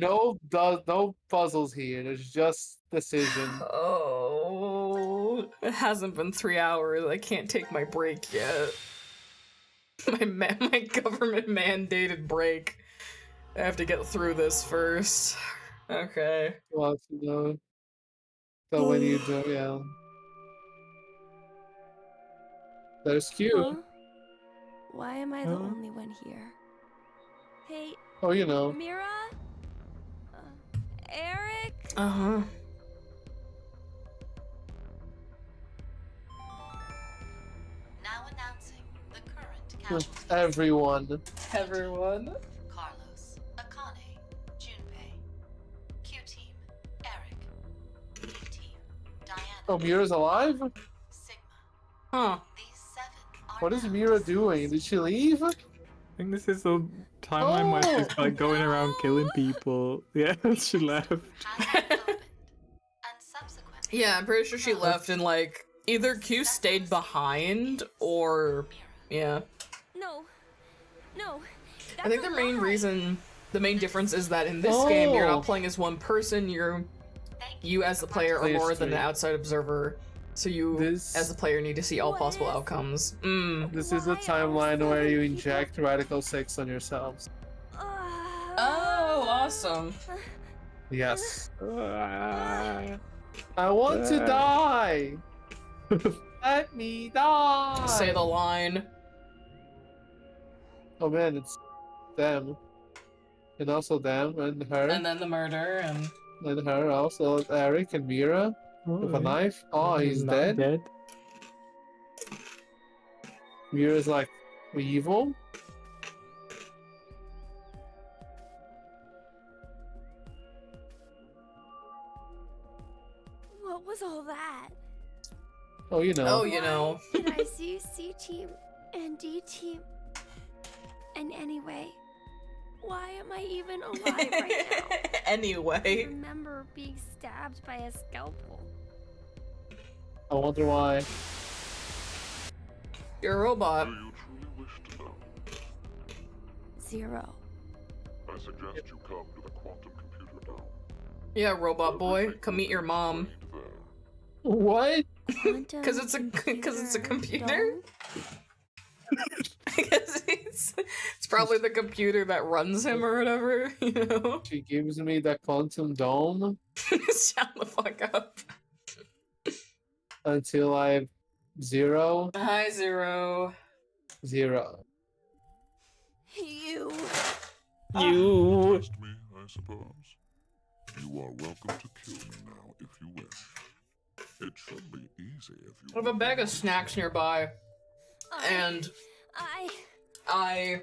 no puzzles here. There's just decision. Oh... It hasn't been 3 hours. I can't take my break yet. My government mandated break. I have to get through this first. Okay. Well, you know. So when you do, yeah. There's Q. Huh? Why am I the Huh? only one here? Hey, Oh, you know. Mira? Eric? Uh-huh. Now announcing the current casualties. Everyone. Everyone. Carlos, Akane, Junpei. Q team, Oh, Mira's alive? Huh. What is Mira doing? Did she leave? I think this is the timeline where she's like going around killing people. Yeah, she left. Yeah, I'm pretty sure she left and like either Q stayed behind or yeah. No. No. I think the main reason, the main difference is that in this game you're not playing as one person, you as the player are more than an outside observer. So you as the player need to see all possible outcomes. This is a timeline where you inject Radical 6 on yourselves. Oh, awesome. Yes. I want to die! Let me die! Say the line. Oh man, it's them. And also them and her. And then the murder and her also. Eric and Mira with a knife. Oh, he's dead? Mira's like evil? What was all that? Oh, you know. Oh, you know. Did I see C team and D team? And anyway, why am I even alive right now? Anyway. I remember being stabbed by a scalpel. I wonder why. You're a robot. Do you truly wish to know? 0. I suggest you come to the quantum computer now. Yeah, robot boy, come meet your mom. What? Because it's a computer. I guess it's probably the computer that runs him or whatever, you know? She gives me the quantum dome. Shut the fuck up. Until I'm 0. Hi, 0. 0. You. Trust me, I suppose. You are welcome to kill me now if you wish. It should be easy if you I have a bag of snacks nearby, and I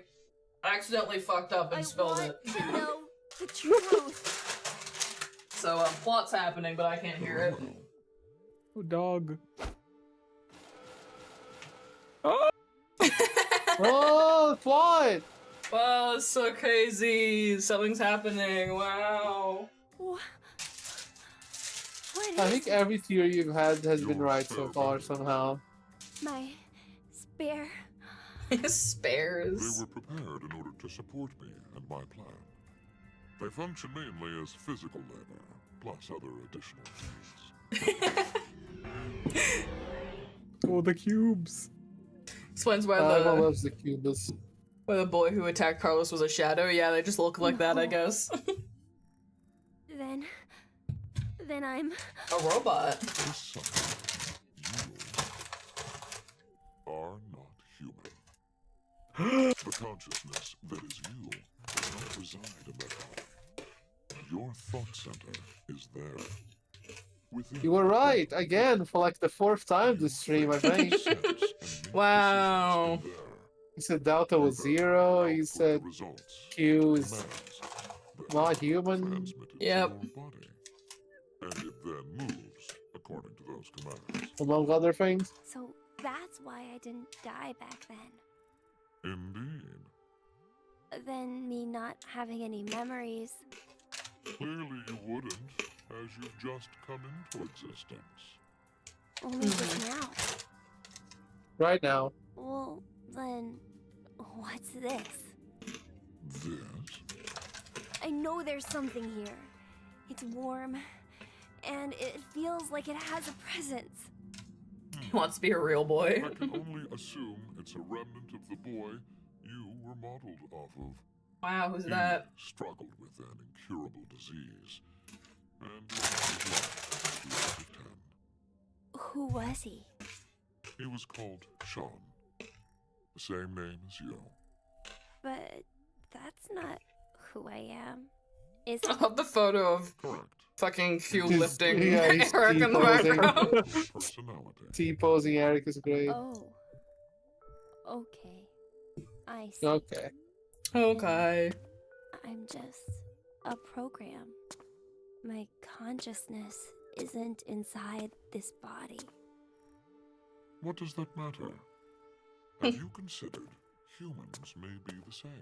accidentally fucked up and spilled it. To know the truth. So plot's happening, but I can't hear it. Oh, dog. Oh, plot! Wow, it's so crazy. Something's happening. Wow. I think every theory you've had has been right so far somehow. My spare. Spares. They were prepared in order to support me and my plan. They function mainly as physical labor, plus other additional needs. Oh, the cubes. Explains why Everyone loves the cubes. why the boy who attacked Carlos was a shadow. Yeah, they just look like that, I guess. Then I'm a robot. You are not human. The consciousness that is you does not reside in that body. Your thought center is there. Within You were right again for like the 4th time this stream, I think. Wow. He said Delta was 0. He said Q is not human. Yep. And it then moves according to those commands. Among other things. So that's why I didn't die back then. Indeed. Then me not having any memories. Clearly you wouldn't, as you've just come into existence. Only just now. Right now. Well, then, what's this? This? I know there's something here. It's warm, and it feels like it has a presence. He wants to be a real boy. I can only assume it's a remnant of the boy you were modeled off of. Wow, who's He that? struggled with an incurable disease, and lost his life at the age of 10. Who was he? He was called Sean. The same name as you. But that's not who I am. Is I love the photo of fucking Hugh lifting Yeah, he's Eric in the background. Personality. T-posing Eric is great. Oh. Okay. I see. Okay. Okay. I'm just a program. My consciousness isn't inside this body. What does that matter? Have you considered humans may be the same?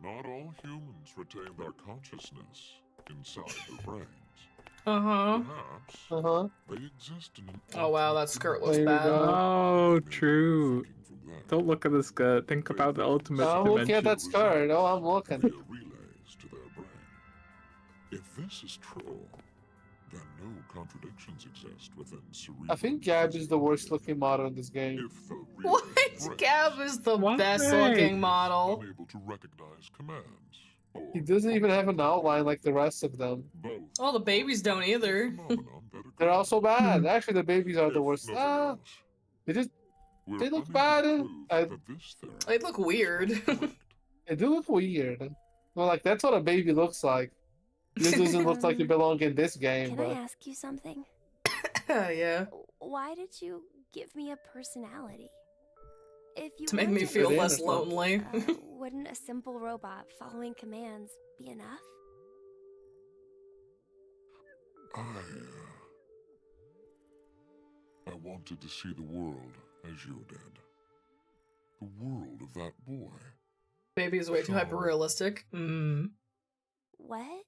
Not all humans retain their consciousness inside their brains. Perhaps they exist in an Oh wow, that skirt looks There we bad. go. Oh, true. Don't look at the skirt. Think about the ultimate I'm looking at that dimension. skirt. Oh, I'm looking. via relays to their brain. If this is true, then no contradictions exist within cerebral. I think Gab is the worst looking model in this game. If the What? breaks, Gab is the What? best looking model. unable to recognize commands. Or He doesn't even have an outline like the rest of them. both. Oh, the babies don't either. Phenomenon that They're occurs. also bad. Actually, the babies are the If worst. nothing Ah, else, they just we're they look unable bad. to prove I- that this theory They look weird. is correct. they do look weird. Well, like that's what a baby looks like. This doesn't look like it belong in this game, Can I but ask you something? Yeah. Why did you give me a personality? If you To make weren't me a feel It less is. lonely. wouldn't a simple robot following commands be enough? I wanted to see the world as you did. The world of that boy. Baby's way too hyper realistic. What?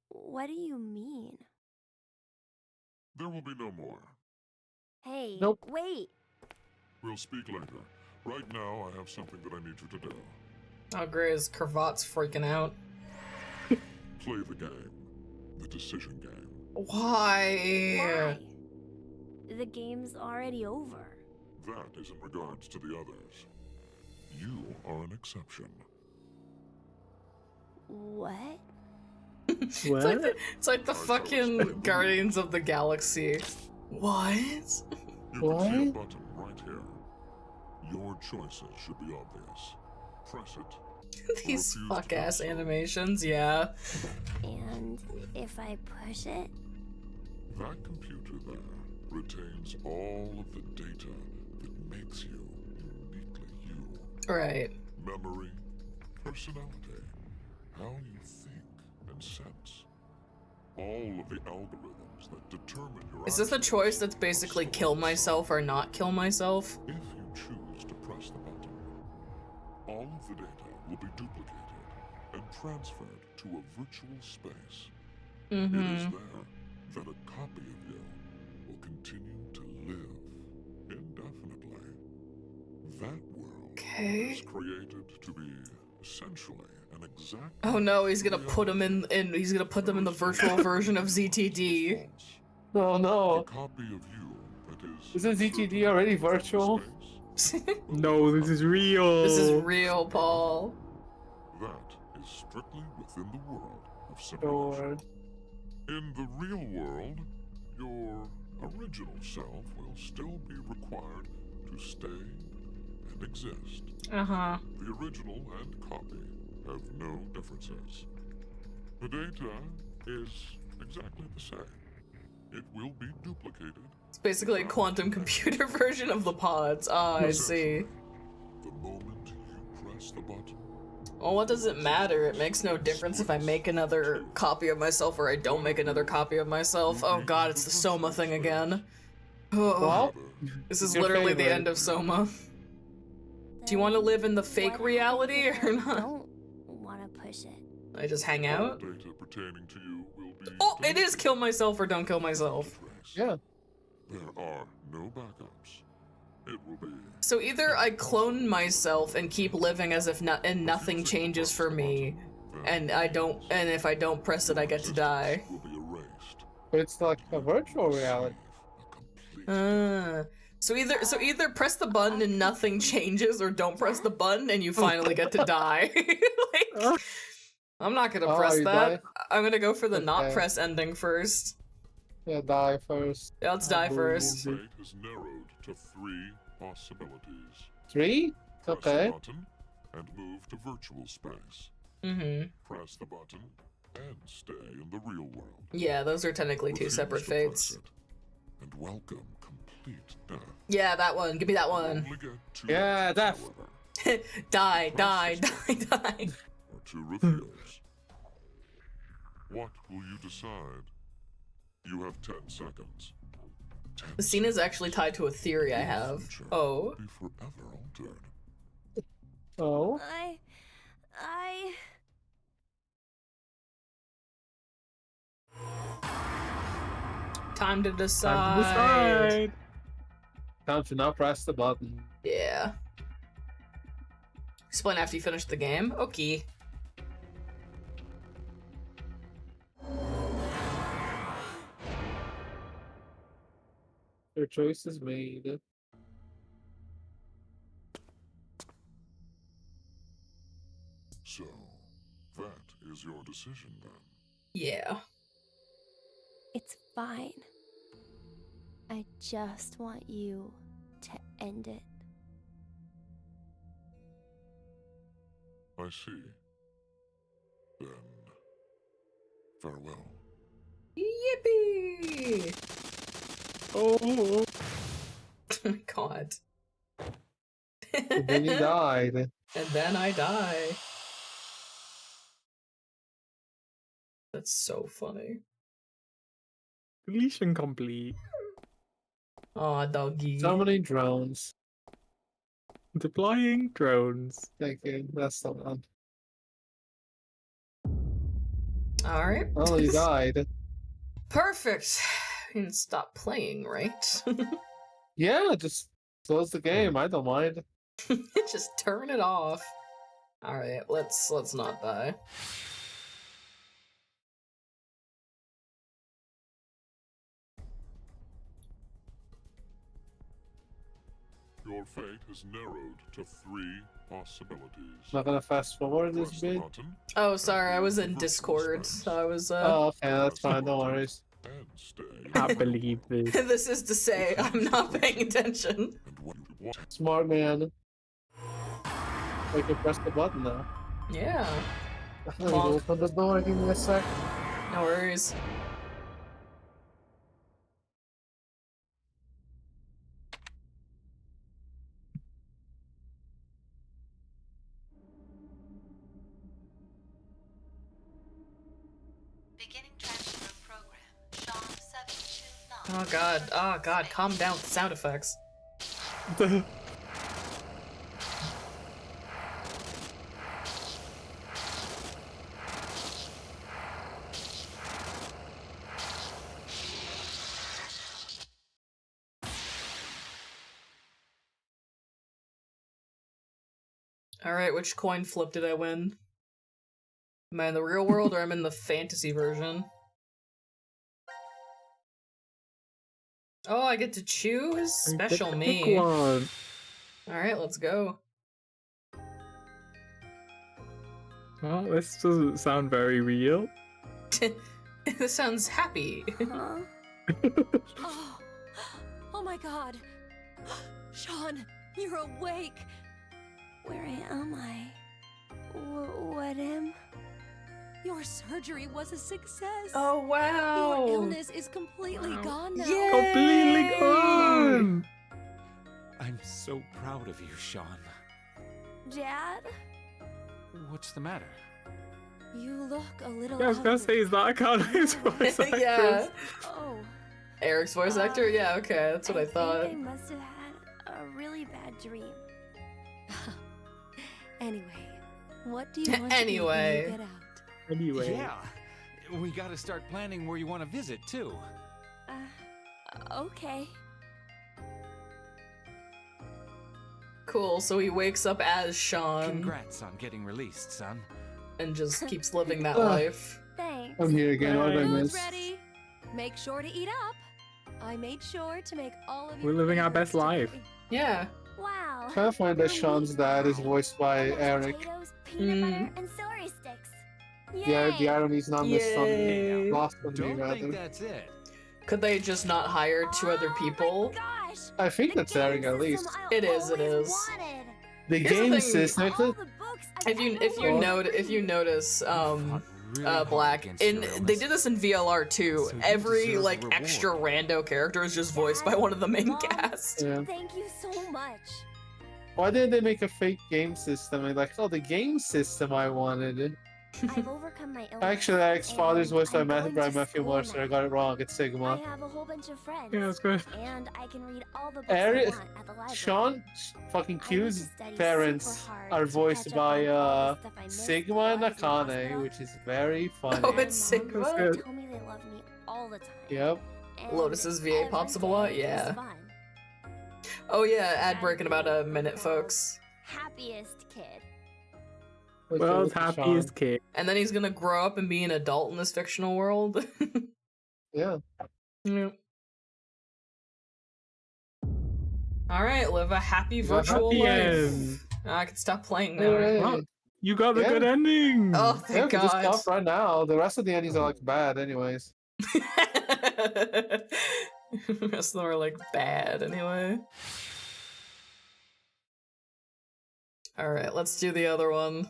What do you mean? There will be no more. Hey, Nope. wait! We'll speak later. Right now, I have something that I need you to do. Oh, great, his cravat's freaking out. Play the game. The decision game. Why? Why? The game's already over. That is in regards to the others. You are an exception. What? It's What? like the fucking Guardians of the Galaxy. What? You can see a What? button right here. Your choices should be obvious. Press it. These Refuse fuck to do ass so. animations, yeah. And if I push it? That computer there retains all of the data that makes you uniquely you. Right. Memory, personality, how you think and sense. All of the algorithms that determine your Is this the actions choice that's are basically stored kill inside. myself or not kill myself? If you choose to press the button, all of the data will be duplicated and transferred to a virtual space. It is there that a copy of you will continue to live indefinitely. That world is created to be essentially an exact. Oh no, he's gonna put him in he's gonna put them in the virtual version of ZTD. Oh A no. copy of you that is. Isn't ZTD already virtual? No, this is real. This is real, Paul. That is strictly within the world of Sure. simulation. In the real world, your original self will still be required to stay and exist. Uh-huh. The original and copy have no differences. The data is exactly the same. It will be duplicated. It's basically a quantum computer version of the pods. Ah, I see. The moment you press the button, Well, what does it matter? It makes no difference if I make another copy of myself or I don't make another copy of myself. Oh god, it's the Soma thing again. Oh, Well, this is your literally the favorite. end of Soma. Do you want to live in the fake What reality happens if or I not? don't want to push it. I just hang all out? data pertaining to you will be. Oh, it is deleted kill myself or don't kill myself. from the trace. Yeah. There are no backups. It will be. So either I clone myself and keep living as if and nothing changes for me, and if I don't press it, I get to die. Will be erased. But it's like a virtual reality. A complete. So either press the button and nothing changes, or don't press the button and you finally get to die. Like, I'm not gonna Oh, press you that. die? I'm gonna go for the not Okay. press ending first. Yeah, die first. Yeah, let's die first. Your fate is narrowed to 3 possibilities. 3? Press Okay. the button and move to virtual space. Mm-hmm. Press the button and stay in the real world. Yeah, those are technically two Refuse separate to press fates. it, and welcome complete death. Yeah, that one. Give me that one. Only get 2 Yeah, options, death. however, Die, die, die, die. or to refuse. What will you decide? You have 10 seconds. The scene is actually tied to a theory I have. Oh. Be forever altered. Oh. I... Time to decide. Time to decide. Time to now press the button. Yeah. Explain after you finish the game. Okay. Your choice is made. So, that is your decision then. Yeah. It's fine. I just want you to end it. I see. Then, farewell. Yippee! Oh. Oh my god. And then you died. And then I die. That's so funny. Deletion complete. Aw, doggy. So many drones. Deploying drones. Thank you. That's the one. Alright. Oh, you died. Perfect. You can stop playing, right? Yeah, just close the game. I don't mind. Just turn it off. Alright, let's not die. Your fate is narrowed to 3 possibilities. Not gonna fast forward this Press the bit. button Oh, sorry, I was in Discord, so I was, Oh, okay, that's fine. No worries. and stay. Can't believe this. This is to say, I'm not paying attention. And what you want. Smart man. I can press the button now. Yeah, Let me open the door. Give me a sec. no worries. Beginning transfer of program. Sean 729. Oh god, calm down with the sound effects. Alright, which coin flip did I win? Am I in the real world or am I in the fantasy version? Oh, I get to choose? Special Pick me. one. Alright, let's go. Well, this doesn't sound very real. This sounds happy. Huh? Oh my god. Sean, you're awake. Where am I? What am? Your surgery was a success. Oh wow. Your illness is completely gone now. Yay! Completely gone. I'm so proud of you, Sean. Dad? What's the matter? You look a little Yeah, I was gonna say, is that a Connor's voice actress? Yeah. Oh. Eric's voice actor? Yeah, okay, that's what I thought. think I must have had a really bad dream. Anyway, what do you want Anyway. to do when you get out? Anyway. Yeah, we gotta start planning where you want to visit, too. Okay. Cool, so he wakes up as Sean Congrats on getting released, son. and just keeps living that life. Thanks. I'm here again. What did I Food's miss? ready. Make sure to eat up. I made sure to make all of you. We're living our best life. Yeah. Wow. Trying to find that Sean's dad is voiced by Almost Eric. Potatoes, peanut butter, and celery sticks. Yeah, the Yay. irony's not missed on Yay. me. Lost on me, Don't rather. think that's it. Could they just not hire 2 other people? Gosh. I think that's Eric at least. It is, it is. Wanted. The Here's the game thing. system. All the books I've If you notice, Really hard Black, against in your illness. they did this in VLR too. So you Every deserve a like reward. extra rando character is just voiced by one of the main Mom. cast. Yeah. Thank you so much. Why didn't they make a fake game system? And like, oh, the game system I wanted. I've overcome my illness. Actually, ex-father's and voice by I'm going to Matthew school Mercer. I now. got it wrong. It's I Sigma. have a whole bunch of friends. Yeah, that's good. And I can read all the books I Ari- want at the library. Sean fucking I need to Q's study parents super hard are to voiced catch up on by all the stuff I missed Sigma while and I was in Akane, hospital. which is very funny. Oh, And it's Mom Sigma? and Good. Dad told me they love me all the time. Yep. And Lotus's VA pops up a lot? every day is Yeah. fun. Oh yeah, ad break in I'm about a the minute, world's folks. Happiest kid. World's happiest kid. And then he's gonna grow up and be an adult in this fictional world. Yeah. Yeah. Alright, live a happy virtual Happy life. end. I can stop playing now. Hooray. Well, you got the Yeah. good ending. Oh, Yeah, thank we can just God. stop right now. The rest of the endings are like bad, anyways. The rest of them are like bad anyway. Alright, let's do the other one.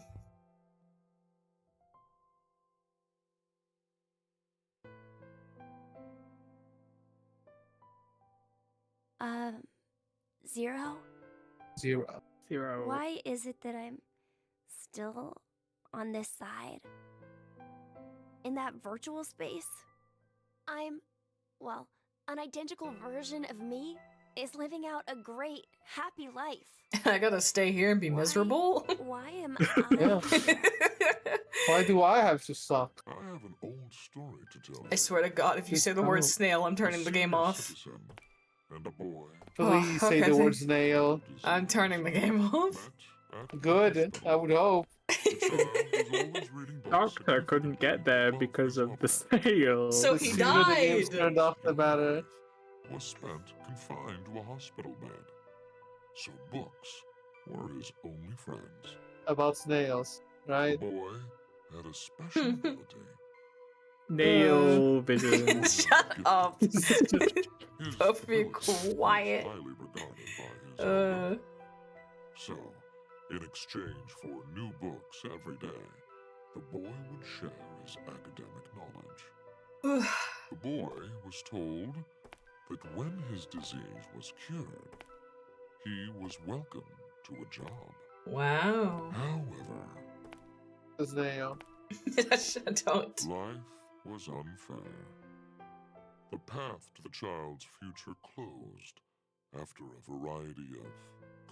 Zero? 0. Why is it that I'm still on this side? In that virtual space? Well, an identical version of me is living out a great, happy life. I gotta stay here and be miserable? Why am Yeah. Why do I have to suck? I have an old story to tell you. I swear to God, if you say the word snail, I'm turning the game off. Citizen and a boy. Please say okay, the word thanks. snail. I'm turning the game off. Good. I would hope. Doctor couldn't get there because of the snail. So The he sooner the game's died! turned off, the better. Was spent confined to a hospital bed. So books were his only friends. About snails, The right? boy had a special ability. Nail vision. Shut up. His Both be ability was quiet. highly regarded by his So, in exchange for new books every day, the boy would share his academic knowledge. The boy was told that when his disease was cured, he was welcome to a job. Wow. However, The snail. Don't. life was unfair. The path to the child's future closed after a variety of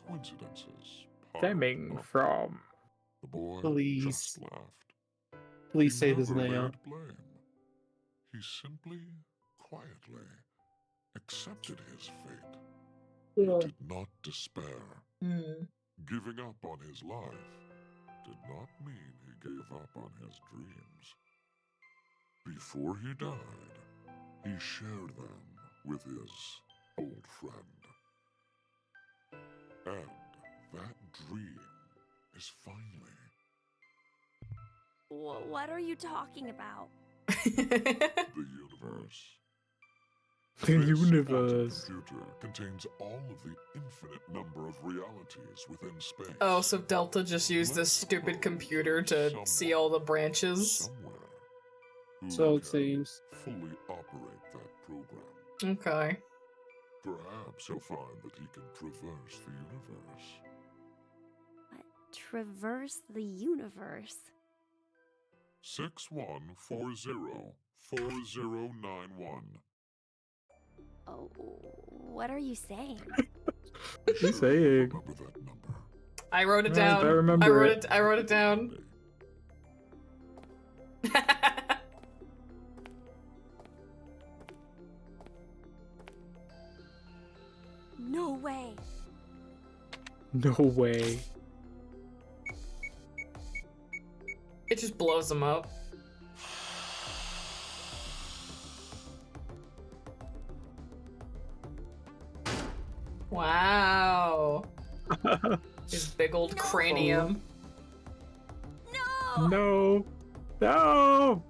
coincidences. piled Stemming up. from. The boy Please. just laughed. Please He say the never snail. laid blame. He simply, quietly accepted his fate. Yeah. Did not despair. Hmm. Giving up on his life did not mean he gave up on his dreams. Before he died, he shared them with his old friend. And that dream is finally What are you talking about? the universe. The This universe. quantum computer contains all of the infinite number of realities within space. Oh, so Delta just used this stupid computer to see all the branches. Somewhere. Who So it can seems. fully operate that program. Okay. Perhaps he'll find that he can traverse the universe. Traverse the universe. 61404091. Oh, what are you saying? What are you saying? Remember that number. I wrote it Right, down. I remember I wrote it down. No way. No way. It just blows them up. Wow. His big old cranium. No. No.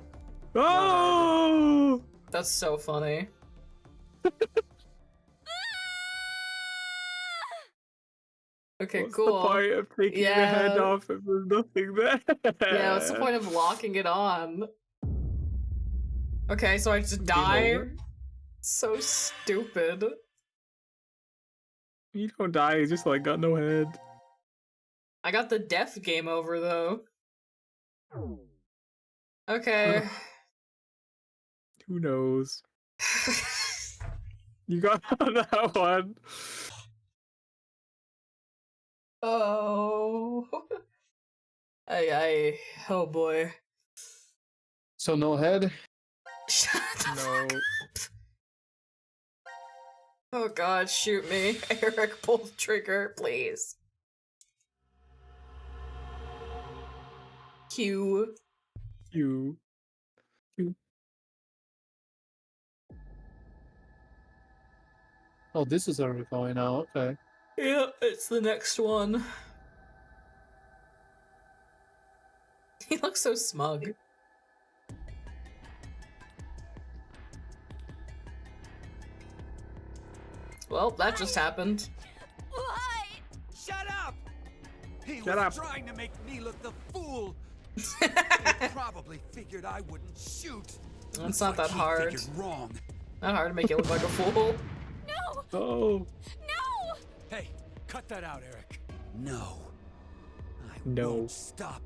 Oh. That's so funny. Okay, What's cool. the point of taking the head off if there's nothing there? Yeah, what's the point of locking it on? Okay, so I just die? over. So stupid. You don't die, you just like got no head. I got the death game over though. Okay. Who knows? You got that one. Oh. Oh boy. So no head? Shut the No. fuck up. Oh god, shoot me. Eric, pull the trigger, please. Q. You. Oh, this is where we're going now. Okay. Yeah, it's the next one. He looks so smug. Well, that just happened. Why? Shut up! He Shut was up. trying to make me look the fool. He probably figured I wouldn't shoot. It's not that He hard. figured wrong. Not hard to make you look like a fool. No! Oh. No! Hey, cut that out, Eric. No. I No. won't stop.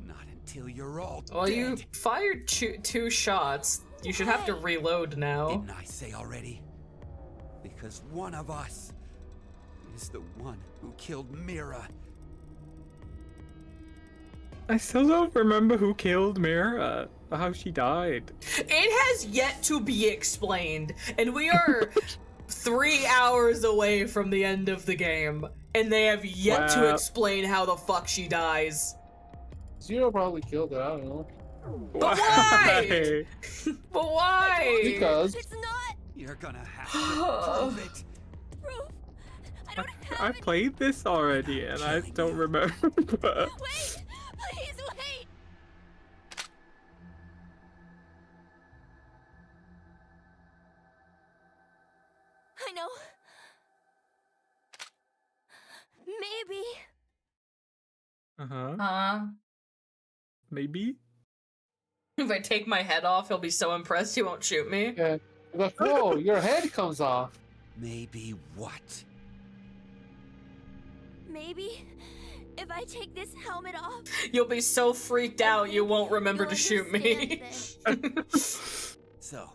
Not until you're all Well, dead. you fired two shots. You should have to reload now. Didn't I say already? Because one of us is the one who killed Mira. I still don't remember who killed Mira or how she died. It has yet to be explained, and we are 3 hours away from the end of the game, and they have yet to Wow. explain how the fuck she dies. Zero probably killed her, I don't know. But why? But why? Because It's not You're gonna have to prove it. proof. I don't have I played this already and I don't remember. Wait! Please wait! I know. Maybe. Uh-huh. Maybe? If I take my head off, he'll be so impressed he won't shoot me. yeah. Like, whoa, your head comes off. Maybe what? Maybe. If I take this helmet off. You'll be so freaked out you won't remember to shoot me. So,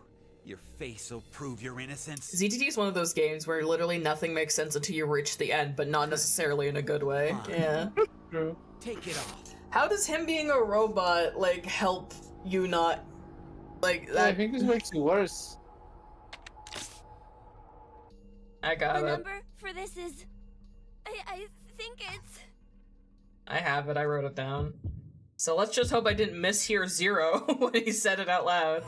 your face will prove your innocence? ZTD is one of those games where literally nothing makes sense until you reach the end, but not necessarily in a good way. Fine. Yeah. True. Take it off. How does him being a robot, like, help you not, like, Yeah, I that? think this makes it worse. I got The it. number for this is. I think it's. I have it, I wrote it down. So let's just hope I didn't mishear 0 when he said it out loud.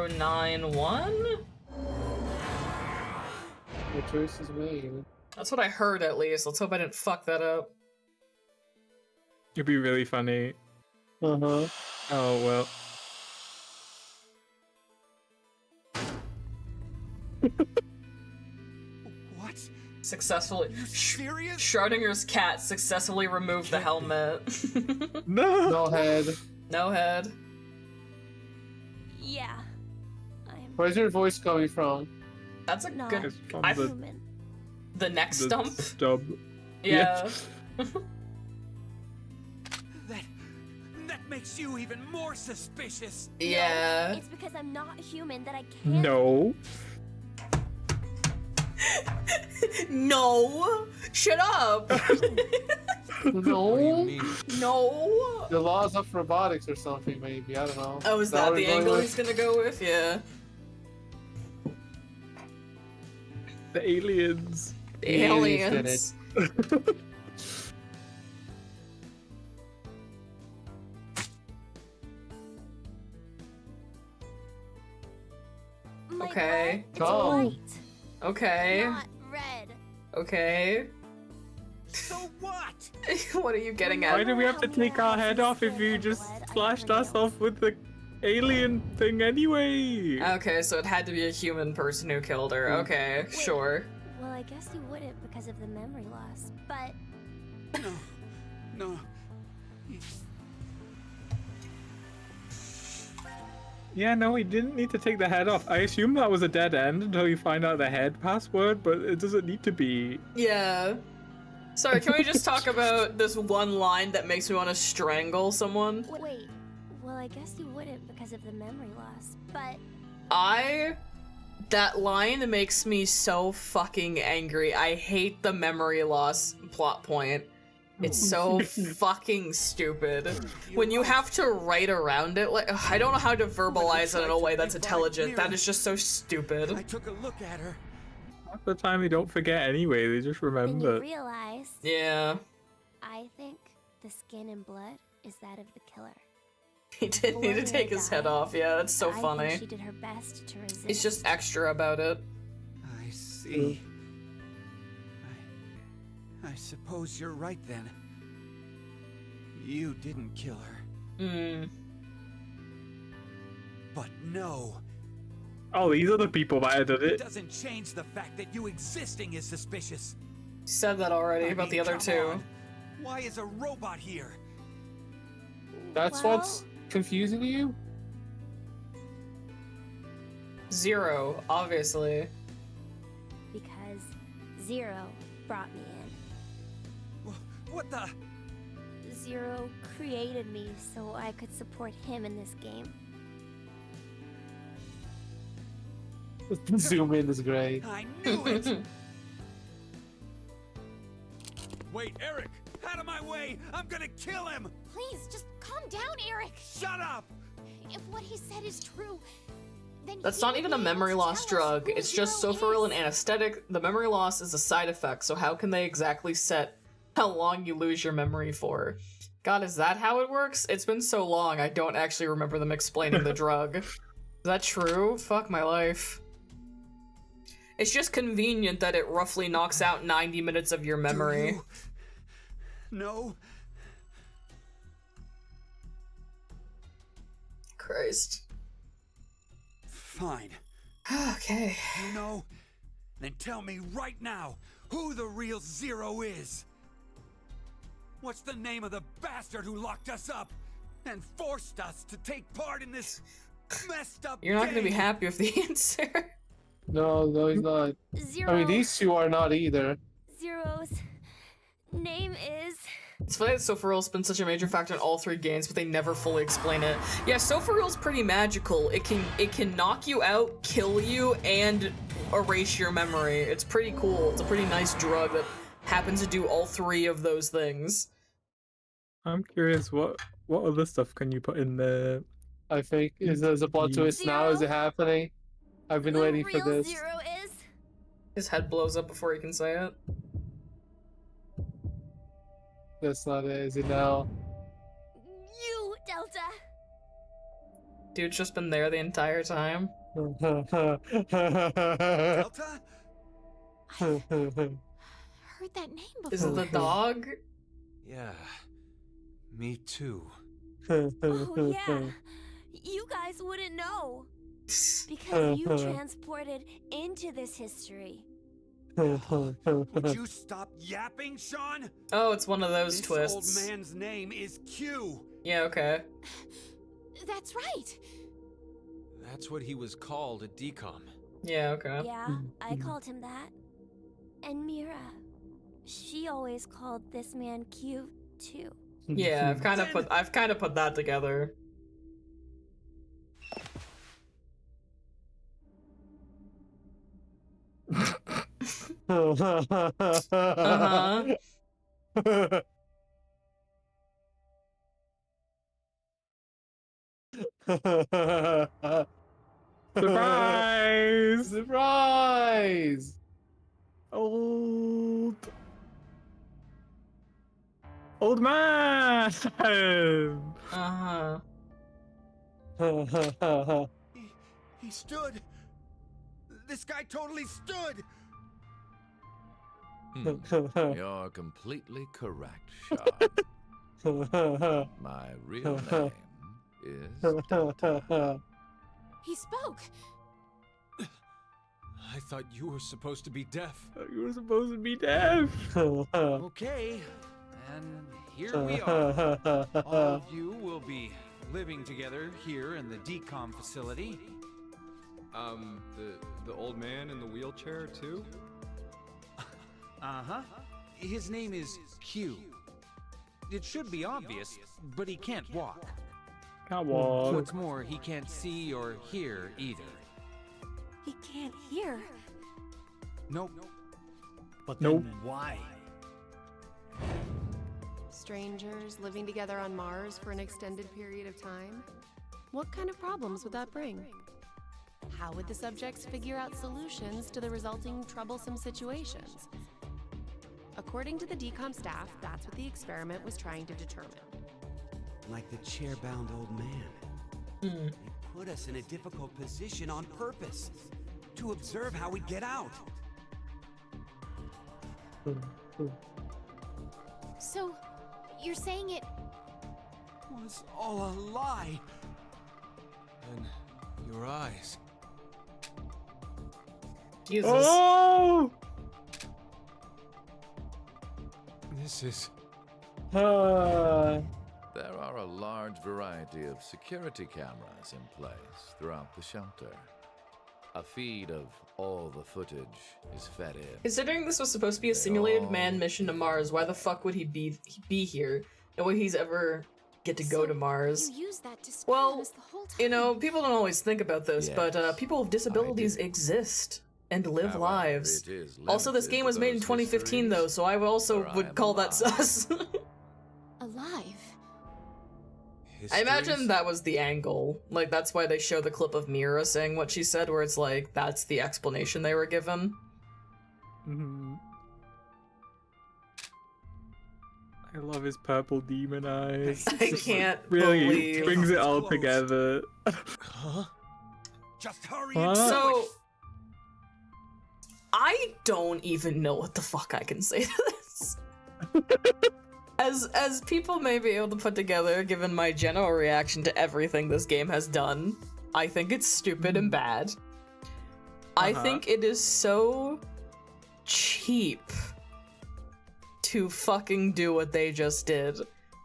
614040991? Your choice is made. That's what I heard at least. Let's hope I didn't fuck that up. It'd be really funny. Uh-huh. Oh, well. What? Successfully. Serious? Schrodinger's cat successfully removed the helmet. No! No head. No head. Yeah. I'm Where's your voice coming from? That's a not good. It's from I- the, human. The neck the stump? stub. Yeah. That makes you even more suspicious. Yeah. It's because I'm not human that I can't. No. No! Shut up! No. No! The laws of robotics or something, maybe. I don't know. Oh, is that what the we're going angle with? he's gonna go with? Yeah. The aliens. The The aliens aliens. My Okay. blood, it's Oh. white, Okay. not red. Okay. So what? What are you getting Why at? do we have to take our head off if you just splashed us off with the alien thing anyway? Okay, so it had to be a human person who killed her. Okay, sure. Well, I guess you wouldn't because of the memory loss, but No. Yeah, no, he didn't need to take the head off. I assume that was a dead end until you find out the head password, but it doesn't need to be. Yeah. Sorry, can we just talk about this one line that makes me want to strangle someone? Wait, well, I guess you wouldn't because of the memory loss, but That line makes me so fucking angry. I hate the memory loss plot point. It's so fucking stupid. When you have to write around it, like, I don't know how to verbalize it in a way that's intelligent. That is just so stupid. I took a look at her. Half the time they don't forget anyway, they just then remember. you realize, Yeah. I think the skin and blood is that of the killer. He did need to take his head off. Yeah, that's so I funny. think she did her best to resist. It's just extra about it. I see. I suppose you're right then. You didn't kill her. But no. Oh, these are the people that did It it. doesn't change the fact that you existing is suspicious. You said that already about the other come two. on. Why is a robot here? That's what's confusing you? Zero, obviously. Because Zero brought me in. What the? Zero created me so I could support him in this game. Zoom in is great. I knew it! Wait, Eric! Out of my way! I'm gonna kill him! Please, just calm down, Eric. Shut up! If what he said is true, then That's he not would even be a able memory to loss tell us drug. who It's just Zero Sofril is. and anesthetic. The memory loss is a side effect, so how can they exactly set how long you lose your memory for? God, is that how it works? It's been so long, I don't actually remember them explaining the drug. Is that true? Fuck my life. It's just convenient that it roughly knocks out 90 minutes of your memory. No. Christ. Fine. Okay. You know? Then tell me right now who the real Zero is. What's the name of the bastard who locked us up and forced us to take part in this messed up You're not gonna be game? happy with the answer. No, he's not. Zero. I mean, these two are not either. Zero's name is. It's funny that Sophoril's been such a major factor in all three games, but they never fully explain it. Yeah, Sophoril's pretty magical. It can knock you out, kill you, and erase your memory. It's pretty cool. It's a pretty nice drug that happens to do all three of those things. I'm curious, what other stuff can you put in there? I think is there's a plot twist now. Is it happening? I've been waiting for this. Zero is. His head blows up before he can say it. That's not it, is it now? You, Delta. Dude's just been there the entire time. Delta? Heard that name before. Is it the dog? Yeah, me too. Oh yeah. You guys wouldn't know. Because you transported into this history. Would you stop yapping, Sean? Oh, it's one of those This twists. old man's name is Q. Yeah, okay. That's right. That's what he was called at DCOM. Yeah, okay. Yeah, I called him that. And Mira, she always called this man Q too. Yeah, I've kind of put that together. Uh-huh. Surprise! Surprise! Old man! Uh-huh. He stood. This guy totally stood. You're completely correct, Sean. My real name is Delta. He spoke. I thought you were supposed to be deaf. You were supposed to be deaf. Okay, and here we are. All of you will be living together here in the decom facility. The old man in the wheelchair too? Uh-huh. His name is Q. It should be obvious, but he can't walk. Can't walk. What's more, he can't see or hear either. He can't hear. Nope. But Nope. then why? Strangers living together on Mars for an extended period of time? What kind of problems would that bring? How would the subjects figure out solutions to the resulting troublesome situations? According to the DCOM staff, that's what the experiment was trying to determine. Like the chair-bound old man. They put us in a difficult position on purpose. To observe how we get out. So, you're saying it Was all a lie. And your eyes. Jesus. Oh! This is... There are a large variety of security cameras in place throughout the shelter. A feed of all the footage is fed in. Considering this was supposed to be a simulated manned mission to Mars, why the fuck would he be here? And would he's ever get to go to Mars? you use that to spy on Well, us the whole time. you know, people don't always think about this, Yes, but people with disabilities exist and live However, lives. it is Also, this limited game to was made in those 2015, though, histories so I also where I would am call that alive. sus. Alive. I imagine histories? that was the angle. Like, that's why they show the clip of Mira saying what she said, where it's like, that's the explanation they were given. I love his purple demon eyes. I can't Really believe... brings it all together. Huh? Just hurry What? and do So, it. I don't even know what the fuck I can say to this. As people may be able to put together, given my general reaction to everything this game has done, I think it's stupid and bad. I think it is so cheap to fucking do what they just did.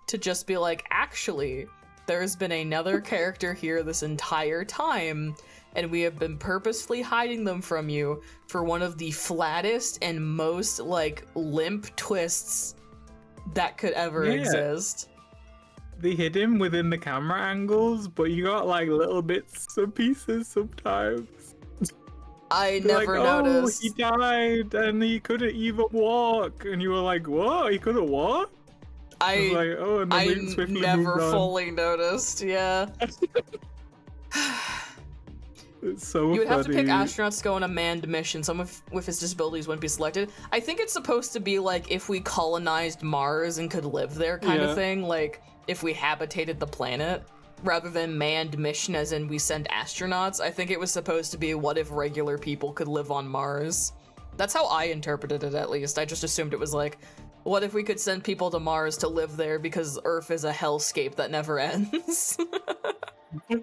To just be like, actually, there's been another character here this entire time, and we have been purposefully hiding them from you for one of the flattest and most, like, limp twists that could ever Yeah. exist. They hid him within the camera angles, but you got like little bits and pieces sometimes. I They're never like, noticed. Oh, he died and he couldn't even walk. And you were like, what? He couldn't walk? I was like, oh, and then I we swiftly never moved on. fully noticed, yeah. It's so You would have to pick funny. astronauts to go on a manned mission. Someone with his disabilities wouldn't be selected. I think it's supposed to be like if we colonized Mars and could live there kind Yeah. of thing. Like if we habitated the planet. Rather than manned mission as in we send astronauts. I think it was supposed to be what if regular people could live on Mars. That's how I interpreted it, at least. I just assumed it was like, what if we could send people to Mars to live there because Earth is a hellscape that never ends? Yeah,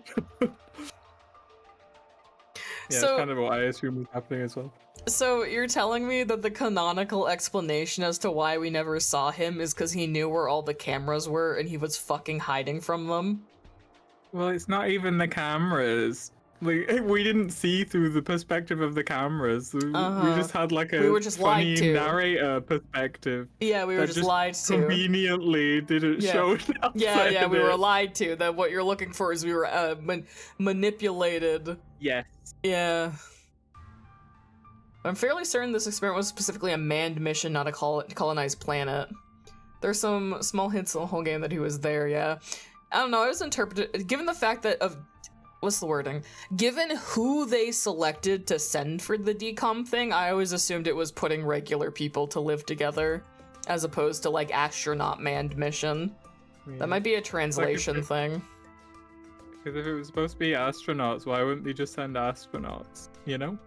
So- it's kind of what I assume was happening as well. So you're telling me that the canonical explanation as to why we never saw him is because he knew where all the cameras were and he was fucking hiding from them? Well, it's not even the cameras. Like, we didn't see through the perspective of the cameras. We just had like a We were just funny lied to. narrator perspective. Yeah, we were that just lied to. Conveniently didn't Yeah. show it Yeah, outside yeah, of we were it. lied to. That what you're looking for is we were manipulated. Yes. Yeah. I'm fairly certain this experiment was specifically a manned mission, not a colonized planet. There's some small hints in the whole game that he was there, yeah. I don't know, I was interpreted, given the fact that what's the wording? Given who they selected to send for the decom thing, I always assumed it was putting regular people to live together, as opposed to like astronaut manned mission. Yeah. That might be a translation thing. Because if it was supposed to be astronauts, why wouldn't they just send astronauts? You know?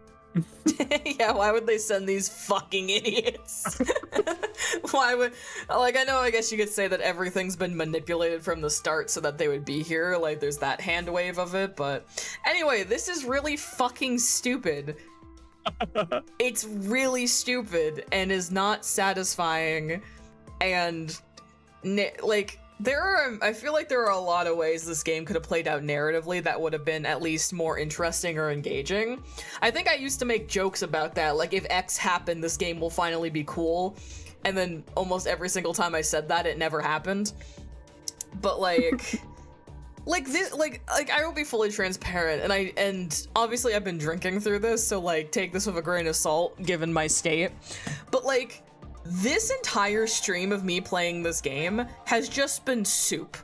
Yeah, why would they send these fucking idiots? Why would, like, I know, I guess you could say that everything's been manipulated from the start so that they would be here, like, there's that hand wave of it, but anyway, this is really fucking stupid. It's really stupid and is not satisfying, and, like, I feel like there are a lot of ways this game could have played out narratively that would have been at least more interesting or engaging. I think I used to make jokes about that, like if X happened, this game will finally be cool. And then almost every single time I said that, it never happened. But like, I will be fully transparent, and obviously I've been drinking through this, so like take this with a grain of salt given my state. But like, this entire stream of me playing this game has just been soup.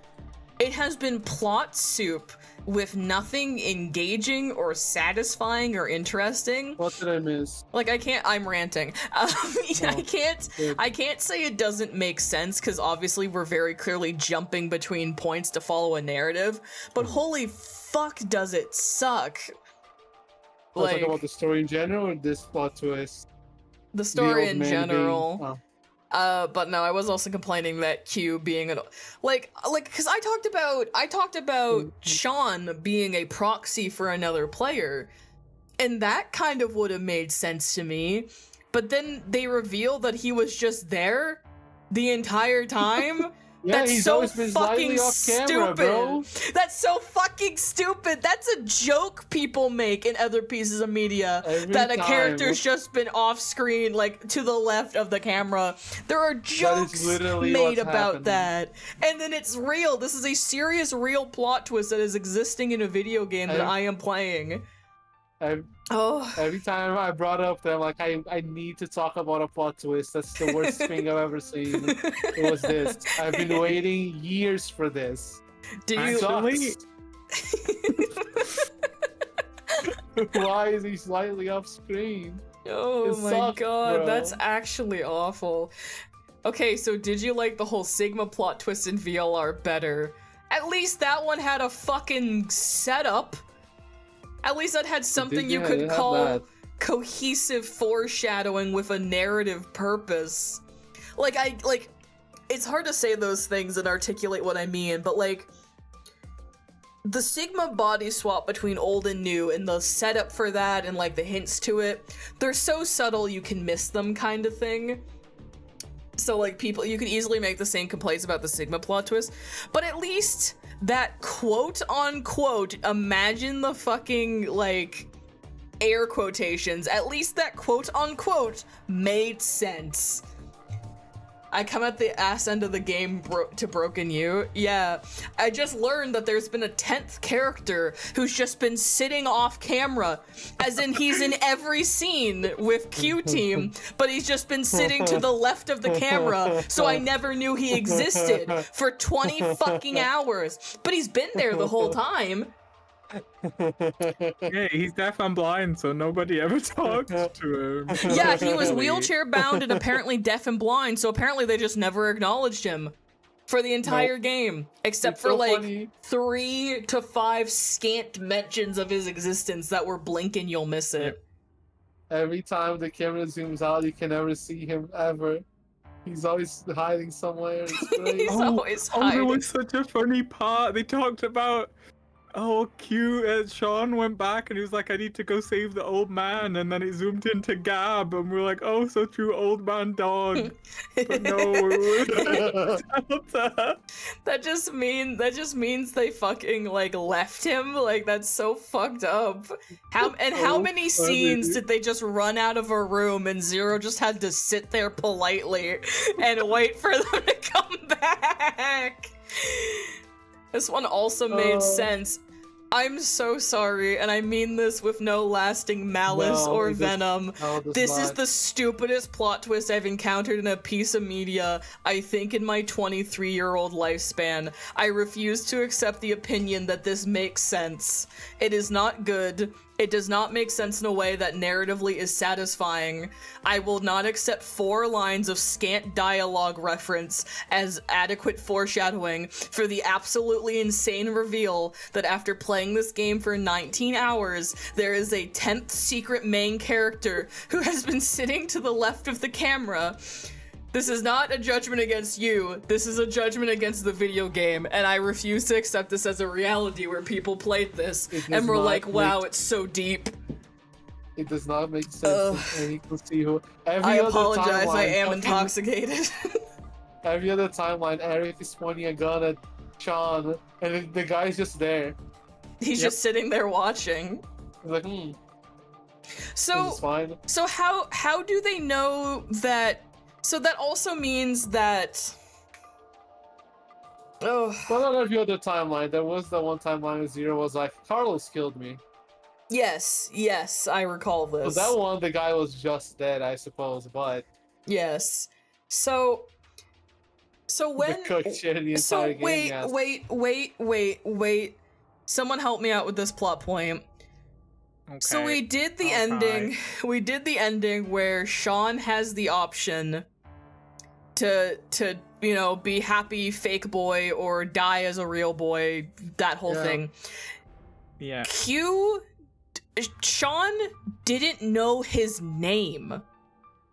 It has been plot soup with nothing engaging or satisfying or interesting. What did I miss? Like I'm ranting. I can't say it doesn't make sense, because obviously we're very clearly jumping between points to follow a narrative, but holy fuck does it suck. Like, talk about the story in general or this plot twist? The story in general. But no, I was also complaining that Q being because I talked about Sean being a proxy for another player, and that kind of would have made sense to me. But then they reveal that he was just there the entire time. Yeah, That's he's so always been fucking slightly off camera, bro. That's so fucking stupid. That's a joke people make in other pieces of media, that a character's just been off screen, like to the left of the camera. There are jokes made about that. And then it's real. This is a serious, real plot twist that is existing in a video game that I am playing. Every time I brought up that, I'm like, I need to talk about a plot twist. That's the worst thing I've ever seen. It was this. I've been waiting years for this. Why is he slightly off screen? Oh my god, that's actually awful. Okay, so did you like the whole Sigma plot twist in VLR better? At least that one had a fucking setup. At least that had something you could call cohesive foreshadowing with a narrative purpose. It's hard to say those things and articulate what I mean, but like, the Sigma body swap between old and new and the setup for that and like the hints to it, they're so subtle you can miss them, kind of thing. So like, you could easily make the same complaints about the Sigma plot twist, but at least that quote unquote, imagine the fucking like air quotations, at least that quote unquote made sense. I come at the ass end of the game to Broken You. Yeah, I just learned that there's been a 10th character who's just been sitting off camera, as in he's in every scene with Q Team, but he's just been sitting to the left of the camera, so I never knew he existed for 20 fucking hours. But he's been there the whole time. Yeah, he's deaf and blind, so nobody ever talks to him. Yeah, he was wheelchair bound and apparently deaf and blind, so apparently they just never acknowledged him for the entire game, except for like 3 to 5 scant mentions of his existence that were blink and you'll miss it. Every time the camera zooms out, you can never see him ever. He's always hiding somewhere. It's great. He's always hiding. There was such a funny part. They talked about Sean went back and he was like, I need to go save the old man, and then it zoomed into Gab and we're like, oh, so true, old man dog. But no, that just means they fucking like left him. Like, that's so fucked up. How many scenes did they just run out of a room and Zero just had to sit there politely and wait for them to come back? This one also made sense. I'm so sorry, and I mean this with no lasting malice or venom. This is the stupidest plot twist I've encountered in a piece of media, I think, in my 23-year-old lifespan. I refuse to accept the opinion that this makes sense. It is not good. It does not make sense in a way that narratively is satisfying. I will not accept 4 lines of scant dialogue reference as adequate foreshadowing for the absolutely insane reveal that after playing this game for 19 hours, there is a 10th secret main character who has been sitting to the left of the camera. This is not a judgment against you, this is a judgment against the video game, and I refuse to accept this as a reality where people played this and were like, wow, it's so deep. It does not make sense, and you can see who. I apologize, I am intoxicated. every other timeline, Eric is pointing a gun at Sean, and the guy's just there. He's just sitting there watching. He's like, So, this is fine. So how do they know that? So that also means that. Oh. Well, not every other timeline. There was the one timeline where Zero was like, Carlos killed me. Yes, I recall this. So that one, the guy was just dead, I suppose, but. Yes. So when. The cook shared the entire game, wait. Someone help me out with this plot point. Okay. So we did the ending. We did the ending where Sean has the option to be happy fake boy or die as a real boy, that whole thing. Yeah. Sean didn't know his name.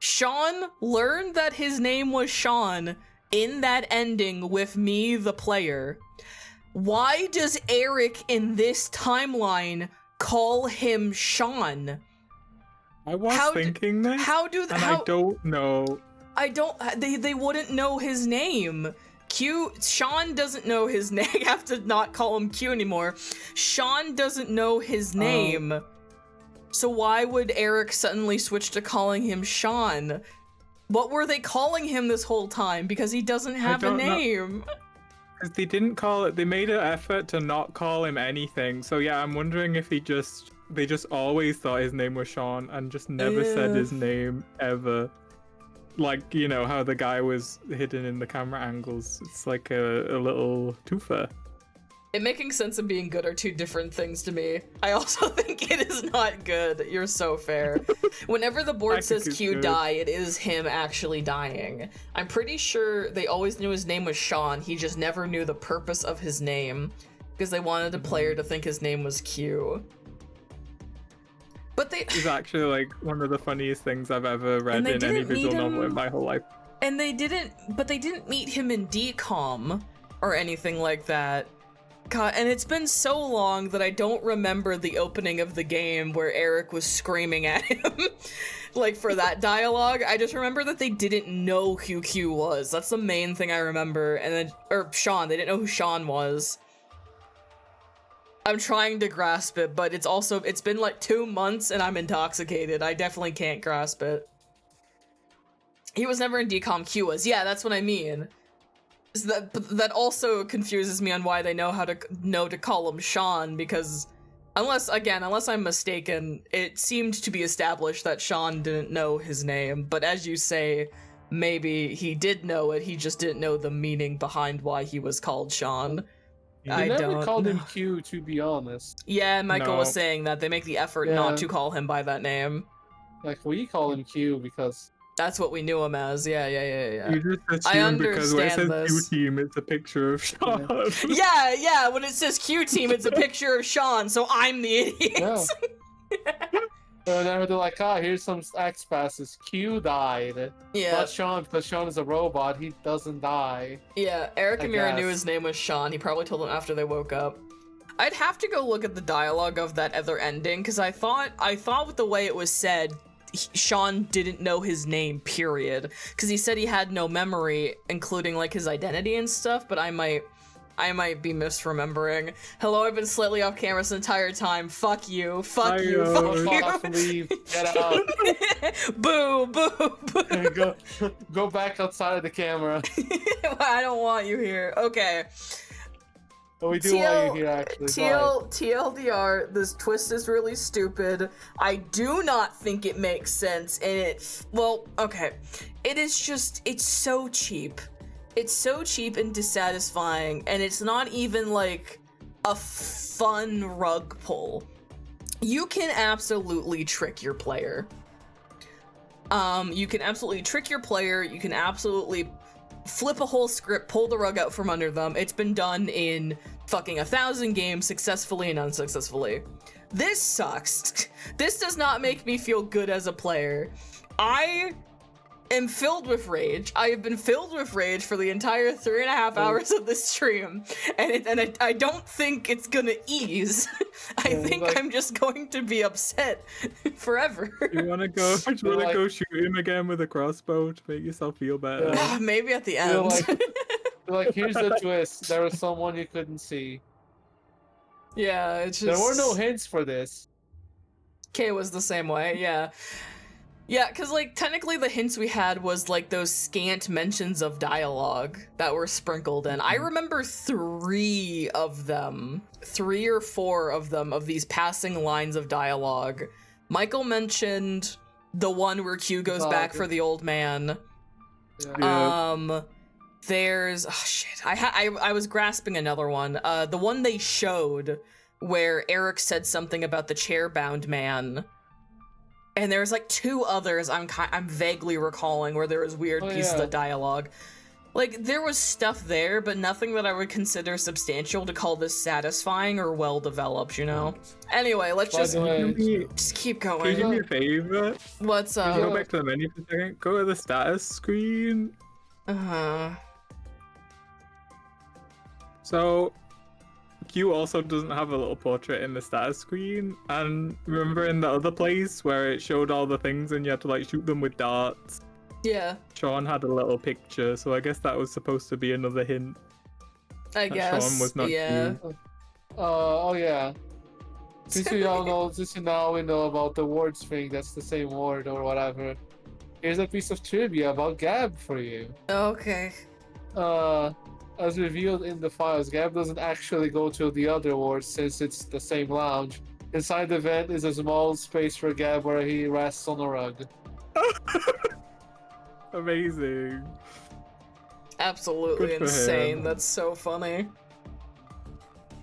Sean learned that his name was Sean in that ending with me, the player. Why does Eric in this timeline call him Sean? I was thinking this. I don't know. They wouldn't know his name. Sean doesn't know his name. I have to not call him Q anymore. Sean doesn't know his name. So why would Eric suddenly switch to calling him Sean? What were they calling him this whole time? Because he doesn't have a name. Because they didn't call it. They made an effort to not call him anything. So yeah, I'm wondering if they just always thought his name was Sean and just never said his name ever. Like, you know how the guy was hidden in the camera angles. It's like a little twofer. It making sense and being good are two different things to me. I also think it is not good. You're so fair. Whenever the board says Q die, it is him actually dying. I'm pretty sure they always knew his name was Sean. He just never knew the purpose of his name because they wanted the player to think his name was Q. But it's actually like one of the funniest things I've ever read in any visual novel in my whole life. And they didn't meet him in DCOM or anything like that. God, and it's been so long that I don't remember the opening of the game where Eric was screaming at him, like for that dialogue. I just remember that they didn't know who Q was. That's the main thing I remember. And then, or Sean, they didn't know who Sean was. I'm trying to grasp it, but it's been like 2 months and I'm intoxicated. I definitely can't grasp it. He was never in DCOM, Q was. Yeah, that's what I mean. So that also confuses me on why they know to call him Sean, because unless I'm mistaken, it seemed to be established that Sean didn't know his name, but as you say, maybe he did know it, he just didn't know the meaning behind why he was called Sean. They never called him Q, to be honest. Yeah, Michael was saying that they make the effort not to call him by that name. Like, we call him Q because that's what we knew him as. Yeah. You just assume because when it says Q Team, it's a picture of Sean. Yeah. When it says Q Team, it's a picture of Sean, so I'm the idiot. Yeah. And then they're like, here's some X passes. Q died. Yeah. Not Sean, because Sean is a robot. He doesn't die. Yeah, Eric and Mira knew his name was Sean. He probably told them after they woke up. I'd have to go look at the dialogue of that other ending, because I thought with the way it was said, Sean didn't know his name, period. Because he said he had no memory, including like his identity and stuff, but I might be misremembering. Hello, I've been slightly off camera this entire time. Fuck you. Fuck you. Leave. Get out. Boo. Go back outside of the camera. I don't want you here. Okay. But we do want you here, actually. TLDR, this twist is really stupid. I do not think it makes sense, and it is just, it's so cheap. It's so cheap and dissatisfying, and it's not even like a fun rug pull. You can absolutely trick your player. You can absolutely flip a whole script, pull the rug out from under them. It's been done in fucking 1,000 games successfully and unsuccessfully. This sucks. This does not make me feel good as a player. am filled with rage. I have been filled with rage for the entire 3.5 hours of this stream, and I don't think it's gonna ease. I think I'm just going to be upset forever. You wanna go? Do you wanna go shoot him again with a crossbow to make yourself feel better? Maybe at the You're end. like, here's the twist. There was someone you couldn't see. Yeah, it's just... There were no hints for this. Kay was the same way, yeah. Yeah, because, like, technically the hints we had was, like, those scant mentions of dialogue that were sprinkled in. I remember 3 of them, 3 or 4 of them, of these passing lines of dialogue. Michael mentioned the one where Q goes back for the old man. Yeah. There's... Oh, shit. I was grasping another one. The one they showed where Eric said something about the chair-bound man. And there's like 2 others I'm vaguely recalling where there was weird pieces of dialogue. Like, there was stuff there, but nothing that I would consider substantial to call this satisfying or well-developed, you know? Anyway, let's just keep going. Can you do me a favor? What's up? Go back to the menu for a second. Go to the status screen. So, Q also doesn't have a little portrait in the status screen, and remember in the other place where it showed all the things and you had to like shoot them with darts? Yeah. Sean had a little picture, so I guess that was supposed to be another hint. I guess. Sean was not yeah. Q. Oh yeah. Since we all know, since now we know about the wards thing, that's the same ward or whatever. Here's a piece of trivia about Gab for you. Okay. As revealed in the files, Gab doesn't actually go to the other wards since it's the same lounge. Inside the vent is a small space for Gab where he rests on a rug. Amazing. Absolutely Good for insane. him. That's so funny.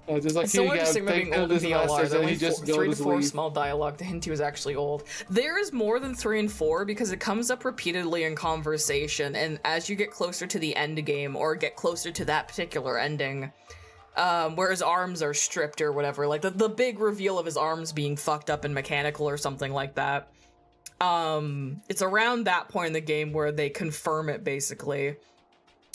Just like It's so here, Gab, interesting about take being old in this VLR. message There and only he just 3 to goes 4 leave. small dialogue to hint he was actually old. There is more than 3 and 4 because it comes up repeatedly in conversation, and as you get closer to the end game or get closer to that particular ending, where his arms are stripped or whatever, like the big reveal of his arms being fucked up and mechanical or something like that. It's around that point in the game where they confirm it basically.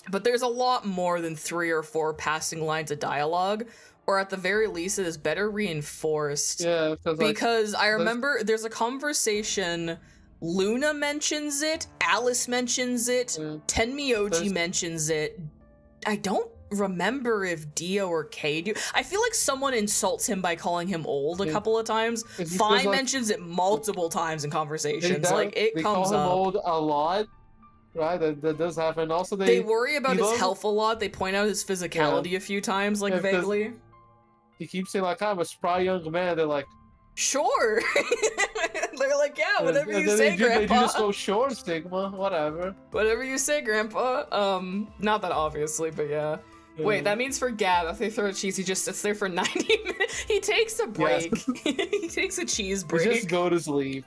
But there's a lot more than 3 or 4 passing lines of dialogue, or at the very least it is better reinforced. Yeah, because I remember there's a conversation, Luna mentions it, Alice mentions it, Tenmyoji mentions it. I don't remember if Dio or Kay do. I feel like someone insults him by calling him old a couple of times. Fi mentions it multiple times in conversations. It they comes call him up. old a lot, right? That does happen. Also, They worry about his health a lot. They point out his physicality a few times, like vaguely. He keeps saying like, "I'm a spry young man." They're like, "Sure." They're like, "Yeah, whatever and you then say, they Grandpa." They just go, "Sure, Stigma, whatever." Whatever you say, Grandpa. Not that obviously, but yeah. Wait, that means for Gab, if they throw a cheese, he just sits there for 90 minutes. He takes a break. Yes. He takes a cheese break. He just go to sleep.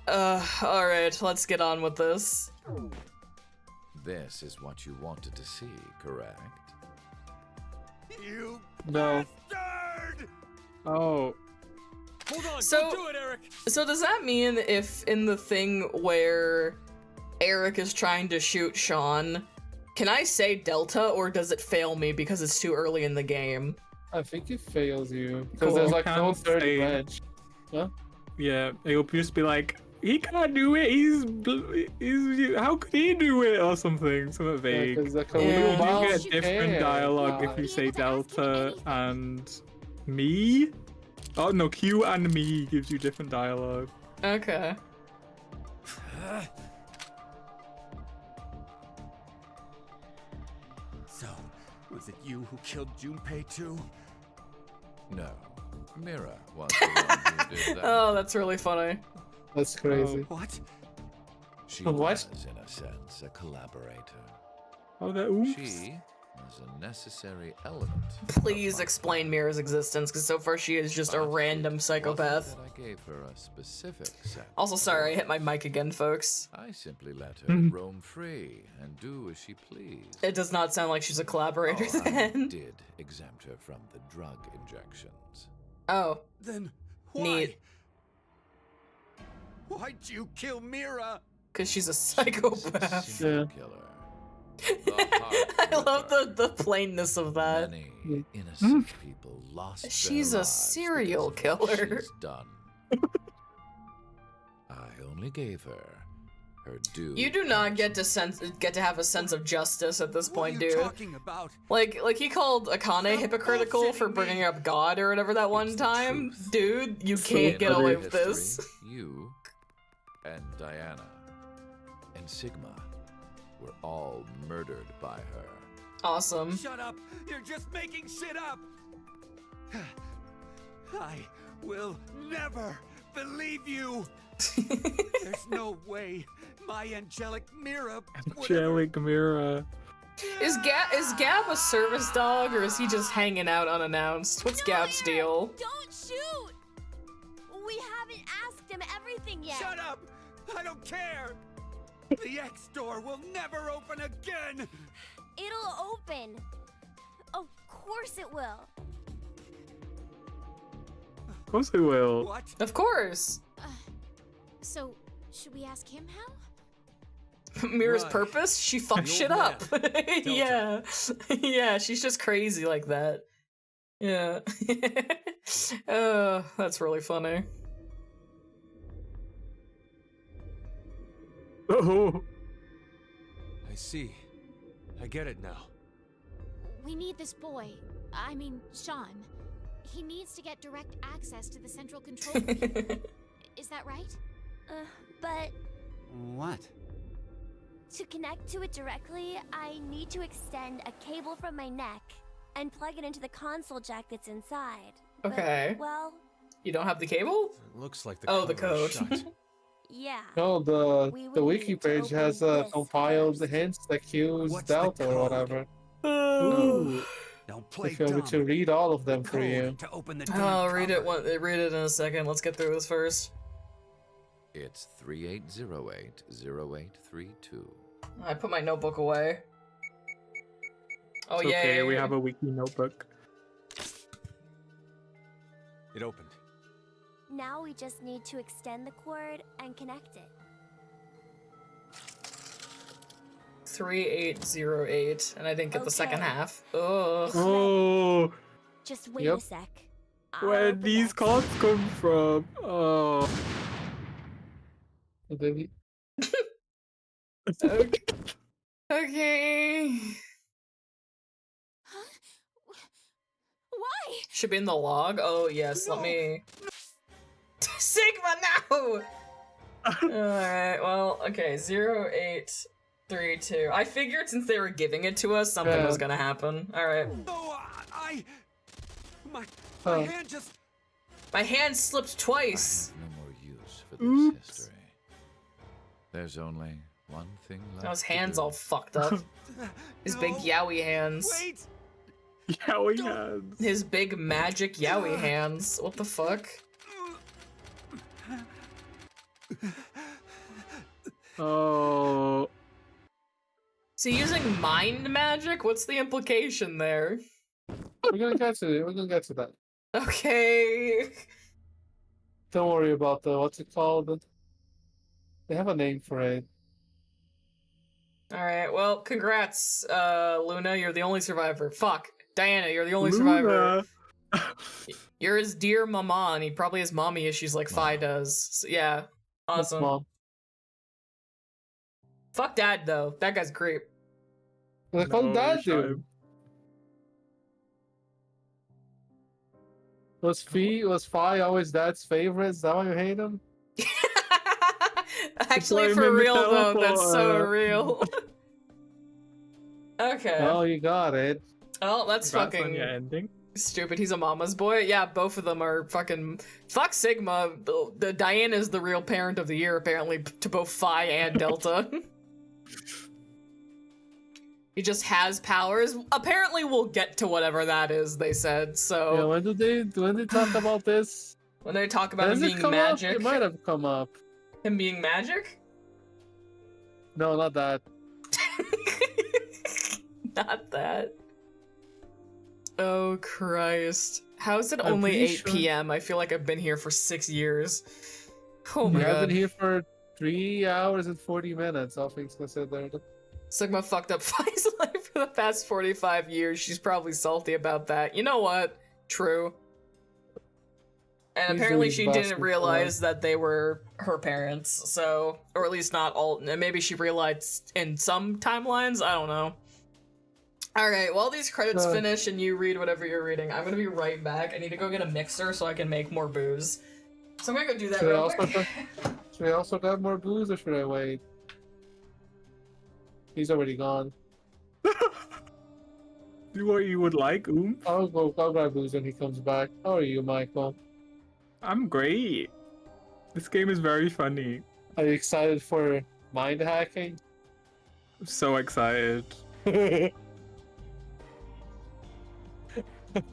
Alright, let's get on with this. This is what you wanted to see, correct? You no. bastard! Oh. Hold on, So- don't do it, Eric! So does that mean if in the thing where Eric is trying to shoot Sean, can I say Delta, or does it fail me because it's too early in the game? I think it fails you because Cool. there's like Can't no third say. bench. Huh? Yeah, it'll just be like, he can't do it. He's how could he do it or something vague. Yeah, 'cause the You Mouse get different can, dialogue if you say Delta and me. Oh no, Q and me gives you different dialogue. Okay. So, was it you who killed Junpei too? No. Mira was the one who did that. Oh, that's really funny. That's crazy. What? She What? was, in a sense, a collaborator. Oh, that oops. She was a necessary element. Please explain Mira's existence, because so far she is just a random psychopath. That I gave her a specific set. Also, sorry, I hit my mic again, folks. I simply let her roam free and do as she pleased. It does not sound like she's a collaborator I then. did exempt her from the drug injections. Oh. Then why? Neat. Why'd you kill Mira? Because she's a psychopath. Serial killer. I love the plainness of that. Many innocent people lost She's their a lives serial because of what killer. she's done. I only gave her her due. You do not get to have a sense of justice at this point, dude. Talking about Like he called Akane hypocritical for bringing up God or whatever that one time. Dude, you can't get away with this. You and Diana and Sigma were all murdered by her. Awesome. Shut up! You're just making shit up! I will never believe you! There's no way my angelic Mira Angelic Mira. Is Gab a service dog or is he just hanging out unannounced? What's Gab's deal? Don't shoot! We haven't asked him everything yet. Shut up! I don't care! The X door will never open again! It'll open. Of course it will. Of course he will. What? Of course. So, should we ask him how? Mira's purpose? She fucks shit up. Yeah. Yeah, she's just crazy like that. Yeah. That's really funny. Oh. I see. I get it now. We need this boy. I mean, Sean. He needs to get direct access to the central control room. Is that right? But What? to connect to it directly, I need to extend a cable from my neck and plug it into the console jack that's inside. But, Okay. well, You don't have the cable? It looks like the Oh, the cover is code. shut. yeah. No, We would the wiki need to page open has this compiled the first. hints that use What's the Delta or code? whatever. Ooh. Don't play If you want me dumb. to read all of them for Code you. to open the damn I'll read it. cover. Read it in a second. Let's get through this first. It's 3808-0832. I put my notebook away. Oh It's yeah. okay, we have a wiki notebook. It opened. Now we just need to extend the cord and connect it. 3808, and I didn't get the second Okay. half. Ugh. Oh, Just wait Yep. a sec. I'll where open these that. cards come from? Oh. And then Okay. Huh? Why? Should be in the log. Oh yes, let me. Sigma, no. All right. Well, okay. 0832. I figured since they were giving it to us, something was gonna happen. All right. No, my Oh. hand just. My hand slipped twice. I have no more use for this history. There's only one thing left. Now his to hands do. all fucked up. His big yowie hands. Wait. Yowie hands. His big magic yowie hands. What the fuck? Oh. Is he using mind magic? What's the implication there? we're gonna get to it. We're gonna get to that. Okay. Don't worry about the what's it called? They have a name for it. Alright, well, congrats, Luna. You're the only survivor. Fuck. Diana, you're the only survivor. Luna. You're his dear mama, and he probably has mommy issues like Fi does. So, yeah. That's Awesome. Mom. Fuck Dad, though. That guy's a creep. What the fuck No, that shut do? him. Was Fi always Dad's favorite? Is that why you hate him? Actually, Blame for him, real, though, that's so teleporter. real. Okay. Oh, you got it. Oh, that's Congrats on fucking your ending. stupid. He's a mama's boy. Yeah, both of them are fucking. Fuck Sigma. The Diana is the real parent of the year, apparently, to both Phi and Delta. He just has powers. Apparently, we'll get to whatever that is. They said so. Yeah, when they talk about this? When they talk about him Does it being come up? magic, It might have come up. him being magic. No, not that. Not that. Oh Christ! How is it I'm only pretty 8 sure- p.m.? I feel like I've been here for 6 years. Oh my I've god. been here for 3 hours and 40 minutes, all things considered. Sigma fucked up Fi's life for the past 45 years. She's probably salty about that. You know what? True. And He's apparently doing she best didn't with realize that they were her parents, so... Or at least not all... Maybe she realized in some timelines? I don't know. Alright, while these credits finish and you read whatever you're reading, I'm gonna be right back. I need to go get a mixer so I can make more booze. So I'm gonna go do that Should I real also quick. should I also grab more booze or should I wait? He's already gone. Do what you would like, I'll grab booze when he comes back. How are you, Michael? I'm great. This game is very funny. Are you excited for mind hacking? I'm so excited.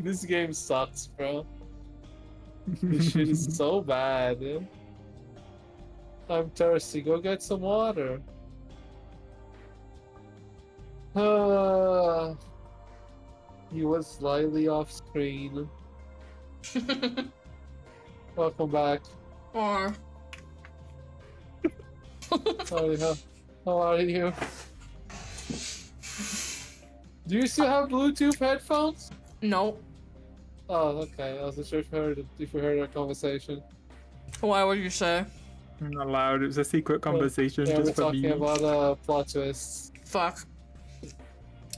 This game sucks, bro. This shit is so bad. I'm thirsty. Go get some water. He was slightly off screen. Welcome back. Aw. How are you? Do you still have Bluetooth headphones? No. Oh, okay. I wasn't sure if you heard our conversation. Why would you say? I'm not allowed. It was a secret conversation Yeah, we're just for me. talking about plot twists. Fuck.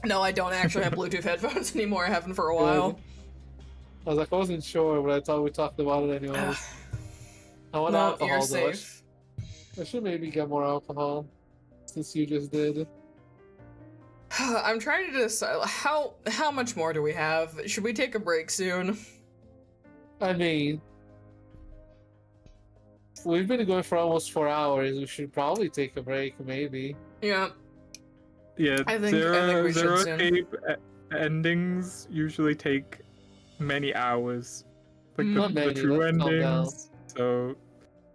No, I don't actually have Bluetooth headphones anymore. I haven't for a while. I was like, I wasn't sure, but I thought we talked about it anyways. I want No, alcohol, you're though. safe. I should maybe get more alcohol, since you just did. I'm trying to decide how much more do we have? Should we take a break soon? I mean, we've been going for almost 4 hours. We should probably take a break, maybe. Yeah. Yeah, I think we should soon. tape endings usually take many hours. Like Not the many, true let's calm down. endings. So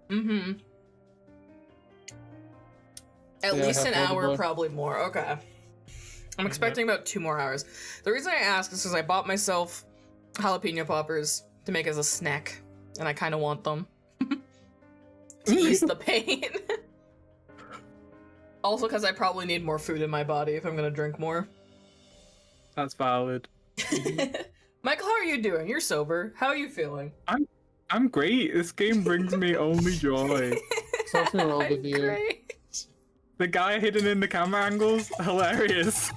Mm-hmm. At Yeah, I least have an one hour, more. probably more. Okay. I'm expecting about 2 more hours. The reason I ask is because I bought myself jalapeno poppers to make as a snack, and I kind of want them to ease the pain. Also, because I probably need more food in my body if I'm gonna drink more. that's valid. Michael, how are you doing? You're sober. How are you feeling? I'm great. This game brings me only joy. Something wrong with you. Great. The guy hidden in the camera angles, hilarious.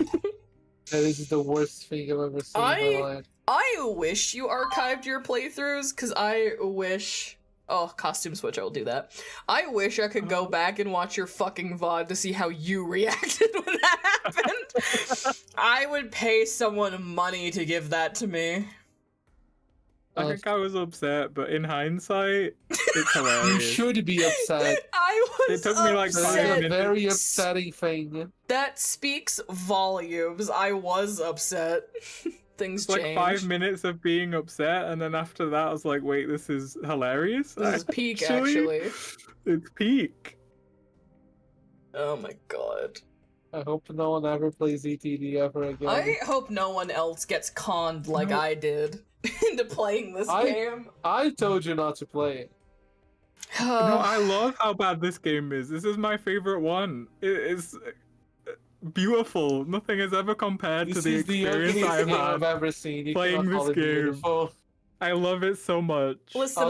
This is the worst thing I've ever seen in my life. I wish you archived your playthroughs, because I wish... Oh, costume switch, I will do that. I wish I could go back and watch your fucking VOD to see how you reacted when that happened. I would pay someone money to give that to me. I think I was upset, but in hindsight, it's hilarious. You should be upset. I was It took me like 5 That's a minutes. very upsetting thing. That speaks volumes. I was upset. Things It's like changed. 5 minutes of being upset, and then after that, I was like, "Wait, this is hilarious." This is peak, actually. It's peak. Oh my god. I hope no one ever plays ZTD ever again. I hope no one else gets conned like I did into playing this game. I told you not to play it. No, I love how bad this game is. This is my favorite one. It's beautiful. Nothing has ever compared to This the is the experience ugliest I've game had I've ever seen. You playing cannot call this it game. beautiful. I love it so much. Listen,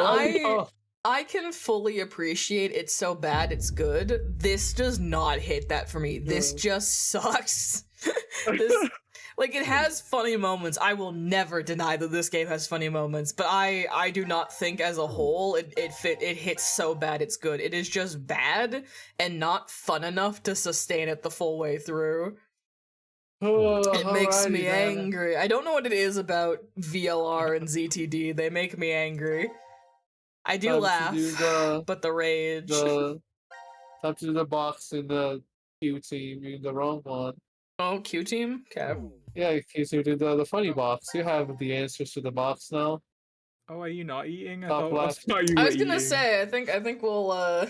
I can fully appreciate it's so bad it's good. This does not hit that for me. This just sucks. Like, it has funny moments. I will never deny that this game has funny moments, but I do not think as a whole it hits so bad it's good. It is just bad and not fun enough to sustain it the full way through. It makes me angry. I don't know what it is about VLR and ZTD. They make me angry. I do laugh, but the rage. Time to do the box in the Q team. You're in the wrong one. Oh, Q team? Okay. Yeah, Q team did the funny box. You have the answers to the box now. Oh, are you not eating? Top left. I was gonna say, I think we'll I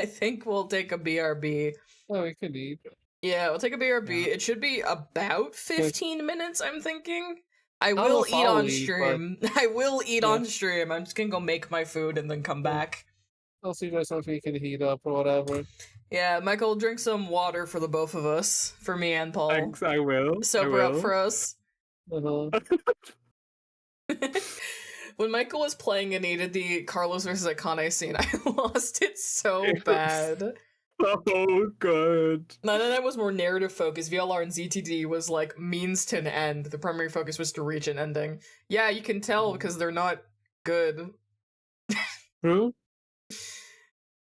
think we'll take a BRB. Oh, we can eat. Yeah, we'll take a BRB. It should be about 15 minutes, I'm thinking. I don't know will if eat I'll on eat, stream. I will eat on stream. I'm just gonna go make my food and then come back. I'll see if there's something we can heat up or whatever. Yeah, Michael, drink some water for the both of us. For me and Paul. Thanks, I will. Sober up for us. Uh-huh. When Michael was playing and needed the Carlos versus Akane scene, I lost it so bad. So good. None of that was more narrative focused. VLR and ZTD was like means to an end. The primary focus was to reach an ending. Yeah, you can tell because they're not good. True.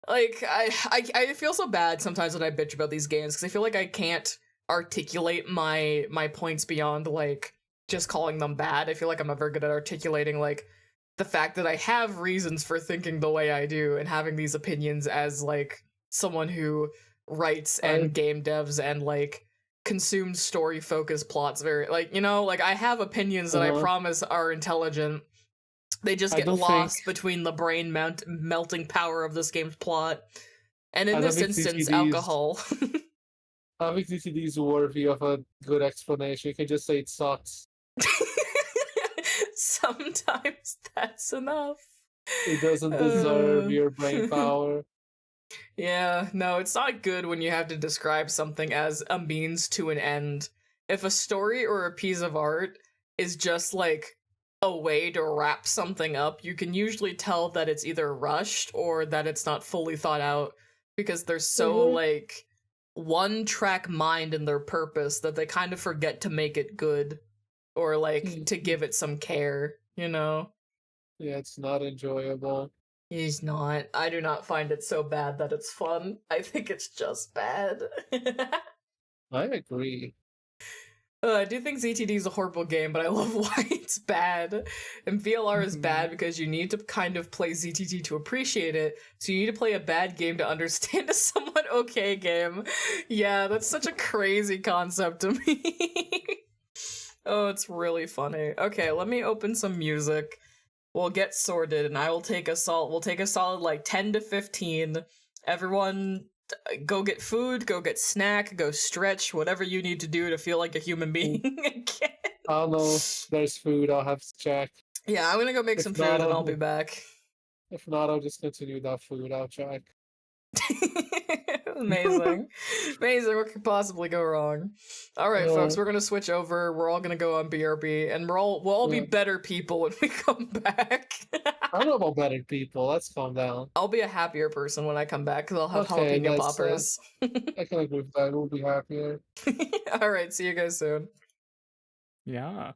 Like I feel so bad sometimes when I bitch about these games because I feel like I can't articulate my points beyond like just calling them bad. I feel like I'm not very good at articulating like the fact that I have reasons for thinking the way I do and having these opinions as like someone who writes and game devs and like consumes story focused plots very like, you know, like I have opinions that I promise are intelligent. They just get lost between the brain melting power of this game's plot. And in this instance, alcohol. I think ZTD is worthy of a good explanation. You can just say it sucks. Sometimes that's enough. It doesn't deserve your brain power. Yeah, no, it's not good when you have to describe something as a means to an end. If a story or a piece of art is just like a way to wrap something up, you can usually tell that it's either rushed or that it's not fully thought out because they're so like one-track mind in their purpose that they kind of forget to make it good or like to give it some care, you know? Yeah, it's not enjoyable. It's not. I do not find it so bad that it's fun. I think it's just bad. I agree. I do think ZTD is a horrible game, but I love why it's bad. And VLR is bad because you need to kind of play ZTD to appreciate it, so you need to play a bad game to understand a somewhat okay game. Yeah, that's such a crazy concept to me. Oh, it's really funny. Okay, let me open some music. We'll get sorted, and I will take a solid like 10 to 15. Everyone go get food, go get snack, go stretch, whatever you need to do to feel like a human being again. I don't know. There's food. I'll have to check. Yeah, I'm gonna go make some food and I'll be back. If not, I'll just continue without food. I'll check. Amazing. Amazing. What could possibly go wrong? Alright, folks, we're gonna switch over. We're all gonna go on BRB, and we'll all be better people when we come back. I don't know about better people. Let's calm down. I'll be a happier person when I come back because I'll have jalapeno poppers. I can agree with that. We'll be happier. Alright, see you guys soon. Yeah.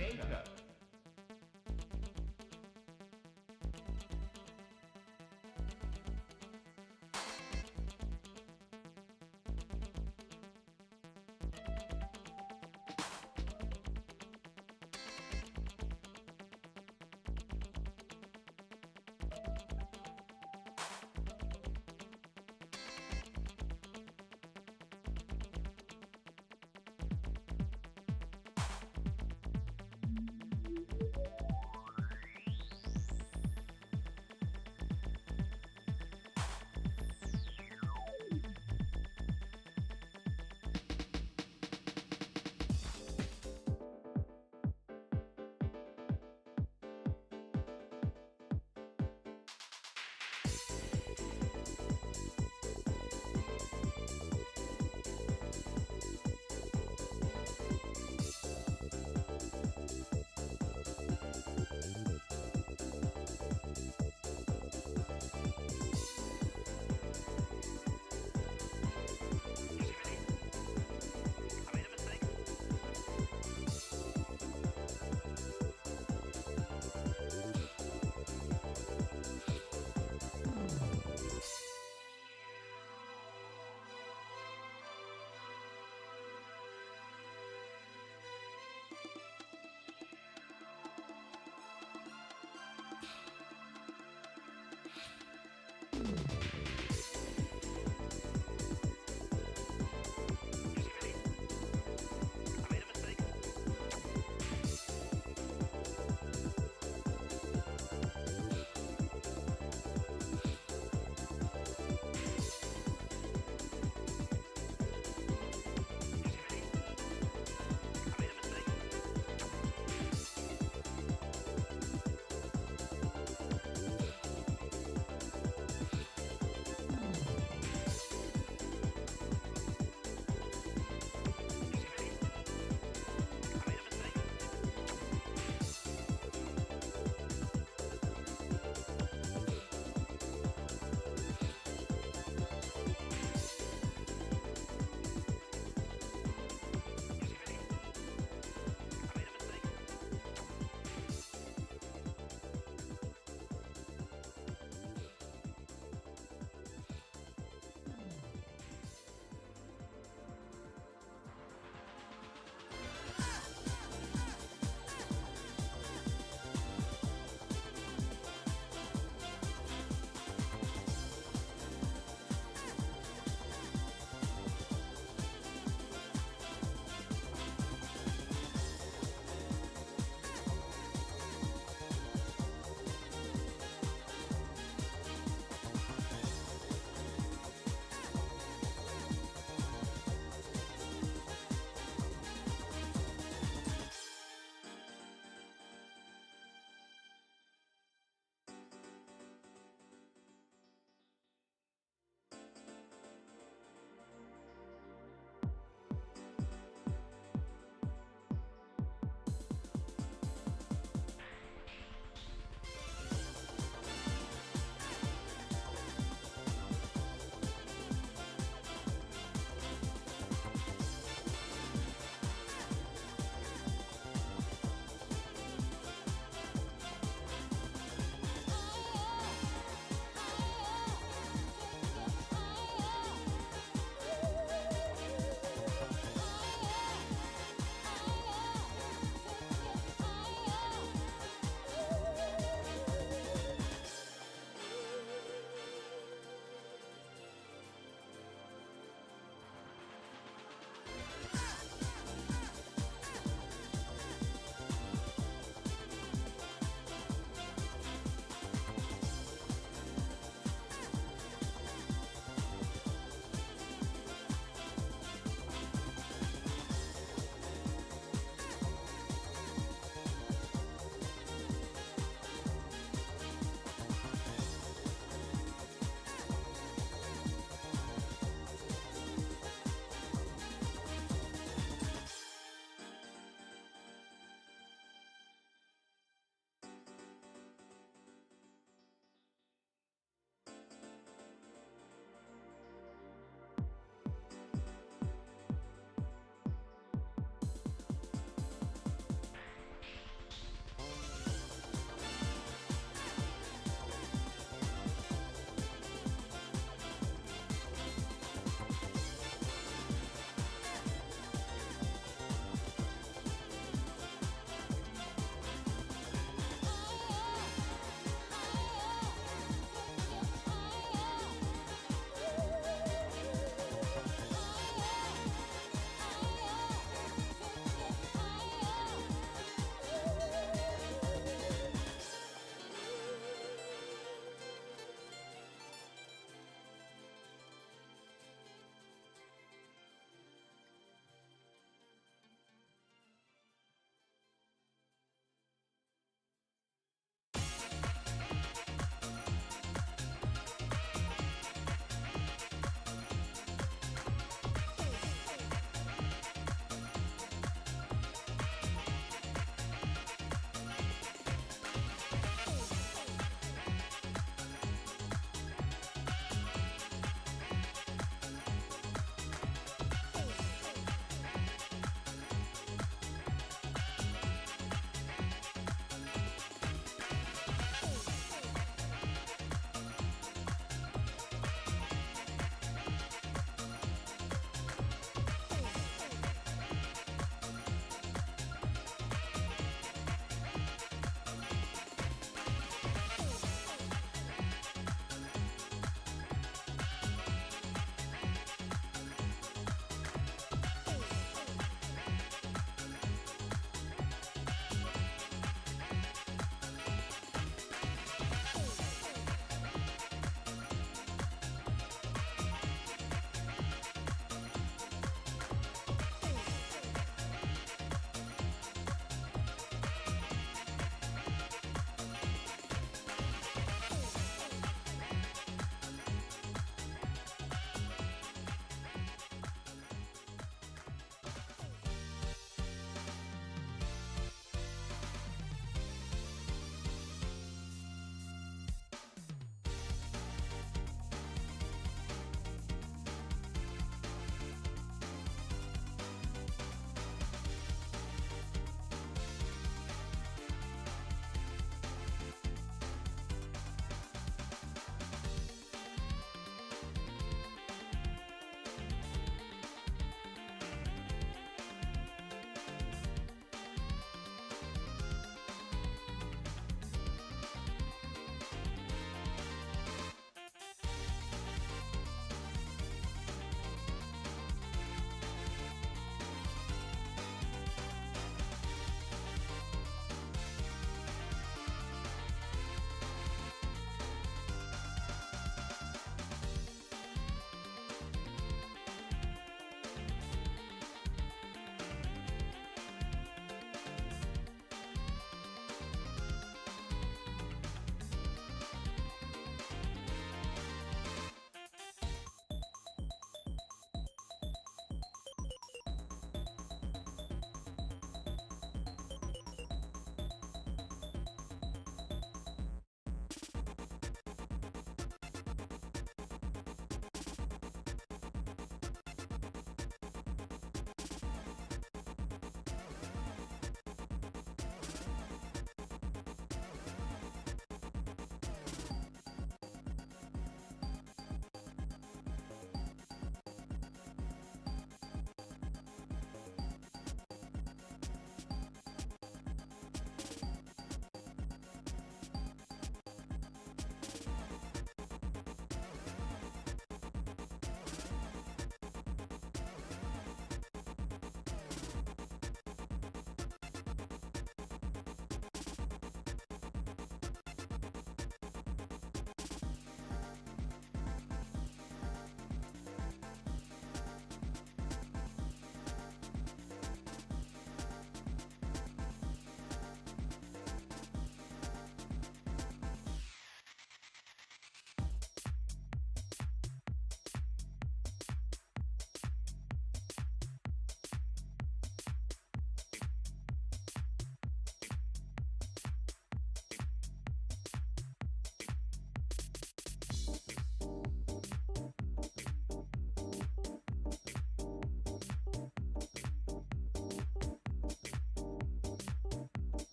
data.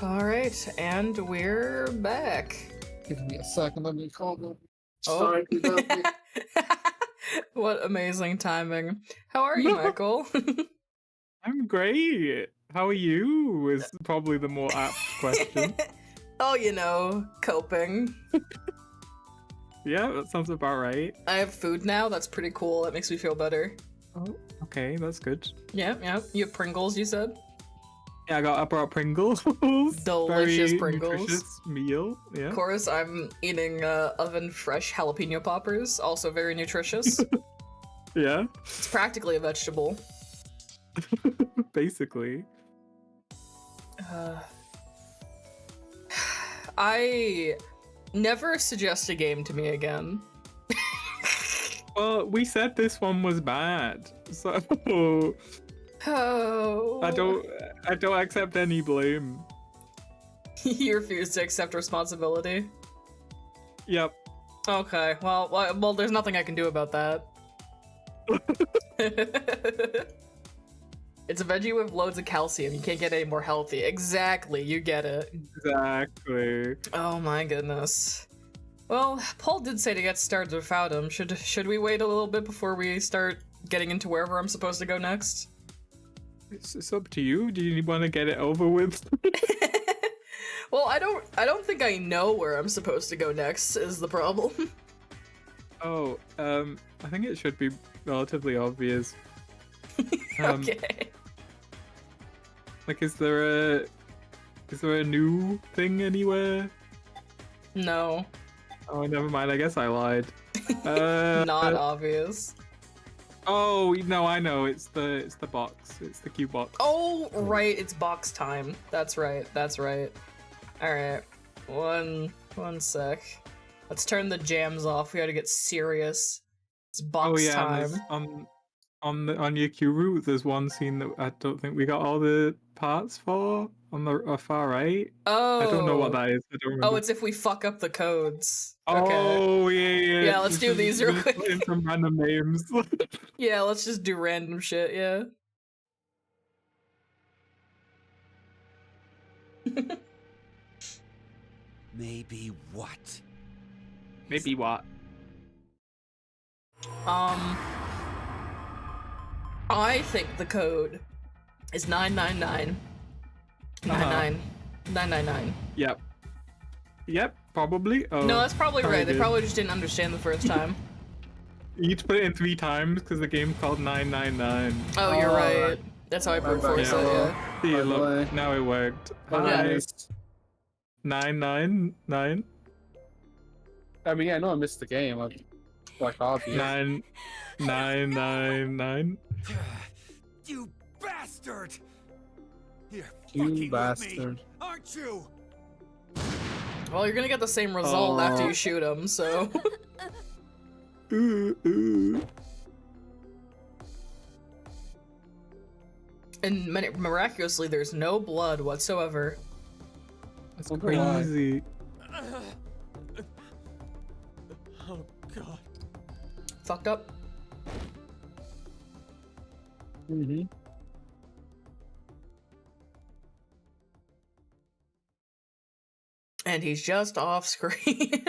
Alright, and we're back. Give me a second, let me call them. Oh. Sorry about me. What amazing timing. How are you, Michael? I'm great. How are you? Is probably the more apt question. Oh, you know, coping. Yeah, that sounds about right. I have food now, that's pretty cool. That makes me feel better. Oh, okay, that's good. Yeah, yeah. You have Pringles, you said? Yeah, I brought Pringles. Delicious Very Pringles. nutritious meal. Yeah. Of course, I'm eating oven fresh jalapeno poppers, also very nutritious. Yeah. It's practically a vegetable. Basically. I never suggest a game to me again. Well, we said this one was bad, so Oh. I don't accept any blame. You refuse to accept responsibility? Yep. Okay, well, there's nothing I can do about that. It's a veggie with loads of calcium. You can't get any more healthy. Exactly, you get it. Exactly. Oh my goodness. Well, Paul did say to get started without him. Should we wait a little bit before we start getting into wherever I'm supposed to go next? It's up to you. Do you want to get it over with? Well, I don't think I know where I'm supposed to go next is the problem. Oh, I think it should be relatively obvious. Okay. Like, is there a new thing anywhere? No. Oh, never mind. I guess I lied. Not obvious. Oh no, I know. It's the box. It's the Q box. Oh, right. It's box time. That's right. That's right. All right. One sec. Let's turn the jams off. We gotta get serious. It's box time. On your queue route, there's one scene that I don't think we got all the parts for on the far right. Oh. I don't know what that is. I don't remember. Oh, it's if we fuck up the codes. Oh, Okay. yeah. Yeah, let's do these real quick. In some random names. Yeah, let's just do random shit, yeah. Maybe what? Maybe what? I think the code is 999. 999. Yep, probably. Oh, No, that's probably right. They good. probably just didn't understand the first time. You need to put it in 3 times because the game's called 999. Oh, you're right. That's how I brute force it, yeah. See, look, now it worked. Hi. 999. I mean, I know I missed the game. I'm like obvious. 999. You bastard! You're You fucking with me, bastard. aren't you? Well, you're gonna get the same result after you shoot him, so. And miraculously, there's no blood whatsoever. That's crazy. Oh god. Fucked up. Mm-hmm. And he's just off screen.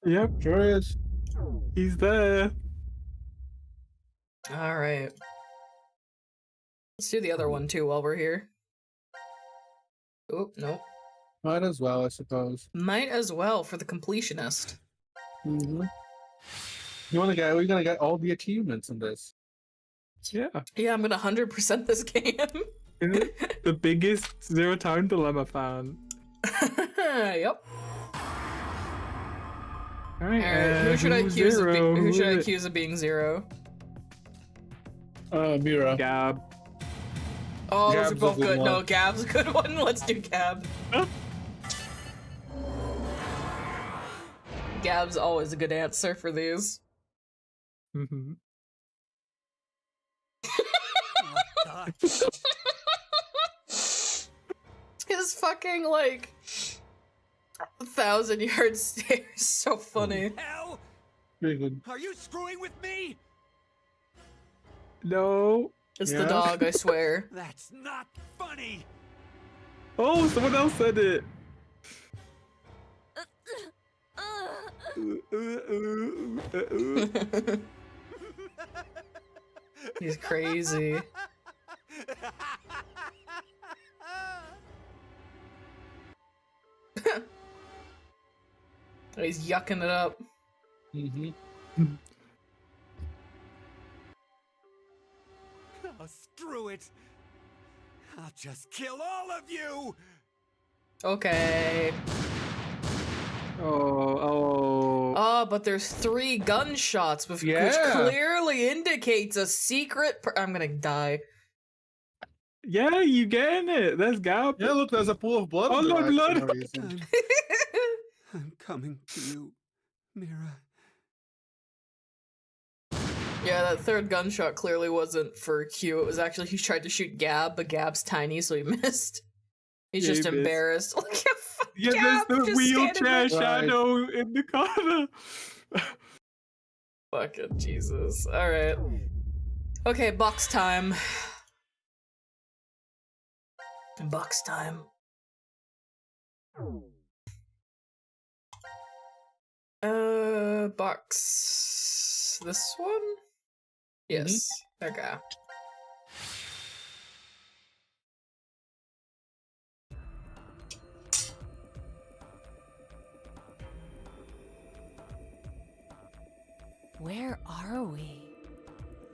Yep, sure is. He's there. Alright. Let's do the other one too while we're here. Oh, nope. Might as well, I suppose. Might as well for the completionist. Mm-hmm. We're gonna get all the achievements in this. Yeah. Yeah, I'm gonna 100% this game. The biggest Zero Time Dilemma fan. Yep. Alright, Who should I accuse of Zero? who should I Who is it? accuse of being Zero? Mira. Gab. Oh, those Gab's are a both good good. one. No, Gab's a good one. Let's do Gab. Gab's always a good answer for these. Mm-hmm. His fucking, like, 1,000-yard stare is so funny. Hell? Good. Are you screwing with me? No. It's the dog, I swear. That's not funny. Oh, someone else said it. He's crazy. He's yucking it up. Mm-hmm. Oh, screw it. I'll just kill all of you. Okay. Oh, but there's 3 gunshots, which clearly indicates a secret. I'm gonna die. Yeah, you getting it? There's Gab. Yeah, look, there's a pool of blood. Oh, in no their eyes for blood. no reason. I'm coming to you, Mira. Yeah, that 3rd gunshot clearly wasn't for Q. It was actually he tried to shoot Gab, but Gab's tiny, so he missed. He's just embarrassed. Look at Yeah, Gab there's the just standing wheelchair there. shadow in the corner. Fucking Jesus. Alright. Okay, box time. Box time. Box. This one? Yes. Okay. Where are we?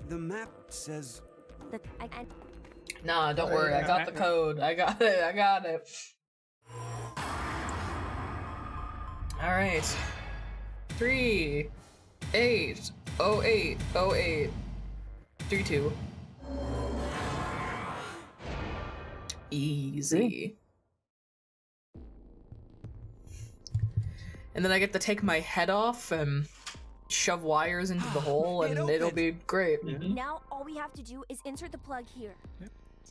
The map says... Nah, don't worry. I got the code. I got it. I got it. Alright. 3 8 08 08 32. Easy. And then I get to take my head off and shove wires into the hole, and it'll be great. Now all we have to do is insert the plug here.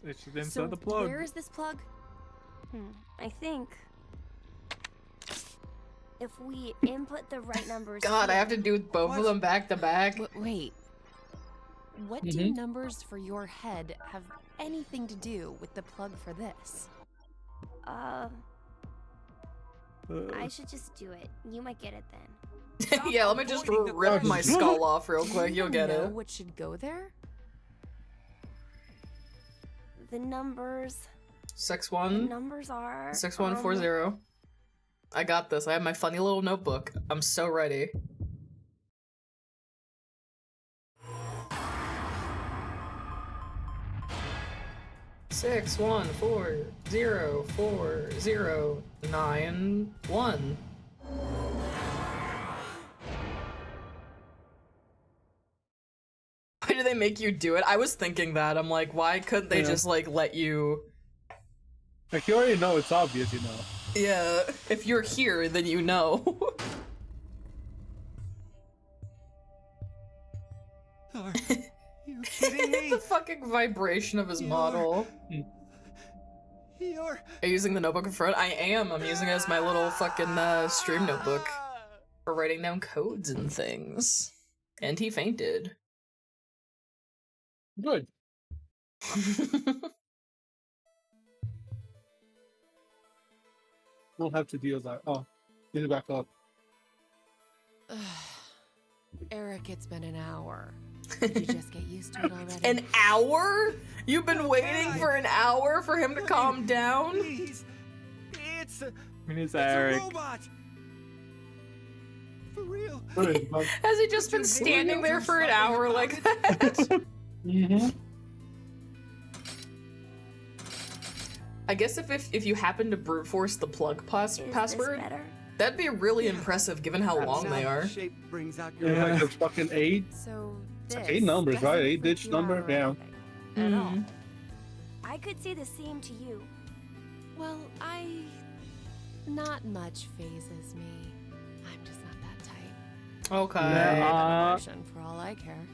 It's inside the plug. Where is this plug? I think if we input the right numbers. God, I have to do both of them back to back. Wait. What do numbers for your head have anything to do with the plug for this? I should just do it. You might get it then. Yeah, let me just rip my skull off real quick. You'll get know it. What should go there? The numbers. 61. Numbers are 6140. I got this. I have my funny little notebook. I'm so ready. Six, 1, 4, 0, 4, 0, 9, 1. Why do they make you do it? I was thinking that. I'm like, why couldn't they just like let you? Like you already know it's obvious, you know. Yeah, if you're here, then you know. Are you kidding me? The fucking vibration of his model. You're... Are you using the notebook in front? I am. I'm using it as my little fucking stream notebook for writing down codes and things. And he fainted. Good. We'll have to deal with that. Oh, get it back up. Eric, it's been an hour. Did you just get used to it already? An hour? You've been waiting for an hour for him to calm down? Please. It's Eric. a robot. For real. Has he just been standing there for an hour like that? I guess if you happen to brute force the plug password, that'd be really impressive given how long they are. Shape brings out Yeah, like it's fucking 8. So it's like 8 numbers, right? 8-digit number? Yeah. At all. I could say the same to you. Well, not much phases me. I'm just not that type. Okay. Emotion for all I care.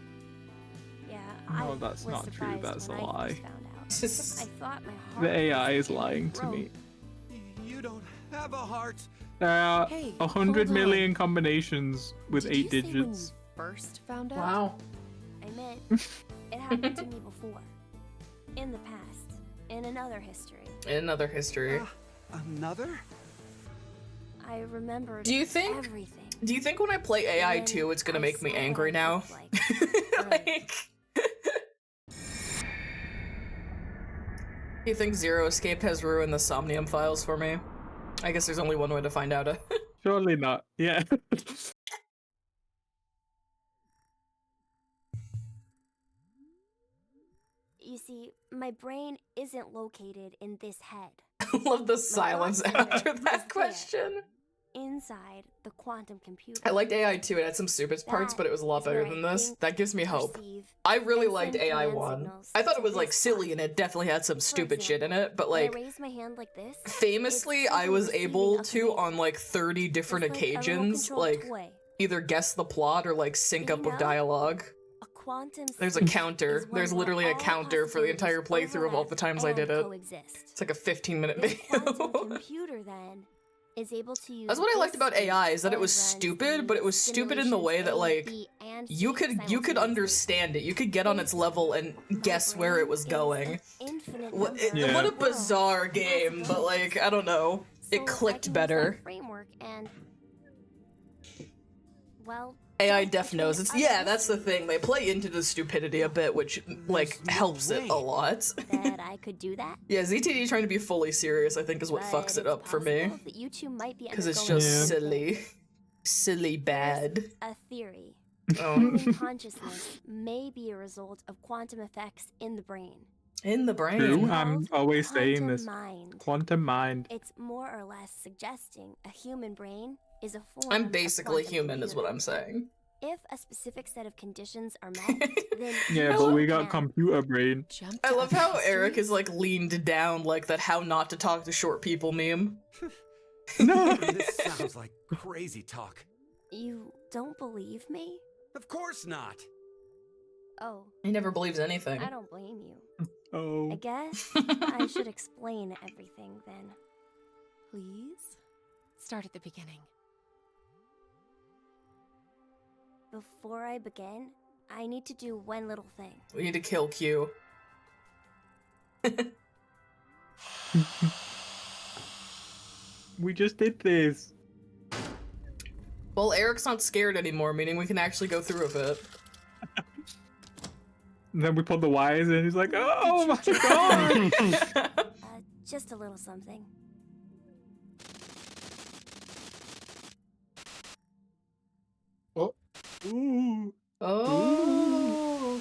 Yeah, No, that's was not true. surprised That's a when I lie. first found out. I thought my heart The AI was is lying to me. You don't have a heart. There are Hey, 100 hold on. million combinations with Did 8 you say when digits. you first found out? Wow. I meant it happened to me before. In the past. In another history. Another history. Another? I remembered Do you think? everything. Do you think when I play AI 2, it's gonna make me angry now? Like, you think Zero Escape has ruined the Somnium files for me? I guess there's only one way to find out. Surely not. Yeah. You see, my brain isn't located in this head. I love the silence after that question. Inside the quantum computer. I liked AI 2, it had some stupid parts, but it was a lot better than this. That gives me hope. I really liked AI 1. I thought it was like silly and it definitely had some stupid shit in it, but like, when I raise my hand like this, famously I was able to, on like 30 different occasions, like either guess the plot or like sync up with dialogue. There's a counter. There's literally a counter for the entire playthrough of all the times I did it. It's like a 15-minute video. computer then is able to use. That's what I liked about AI, is that it was stupid, but it was stupid in the way that like you could understand it. You could get on its level and guess where it was going. What a bizarre game, but like I don't know, it clicked better. Framework and well. AI def knows it's that's the thing. They play into the stupidity a bit, which like helps it a lot. That I could do that. Yeah, ZTD trying to be fully serious, I think, is what fucks it up for me. Because it's just silly bad. A theory. Oh. Human consciousness may be a result of quantum effects in the brain. In the brain. True, I'm always saying this. Mind. Quantum mind. It's more or less suggesting a human brain is a form. I'm basically human, is what I'm saying. If a specific set of conditions are met, then yeah, but we got computer brain. I love how Eric is like leaned down like that how not to talk to short people meme. No. This sounds like crazy talk. You don't believe me? Of course not. Oh. He never believes anything. I don't blame you. Oh. I guess I should explain everything then. Please? Start at the beginning. Before I begin, I need to do one little thing. We need to kill Q. We just did this. Well, Eric's not scared anymore, meaning we can actually go through with it. And then we put the wires in, he's like, oh my god! Just a little something. Oh. Ooh. Oh.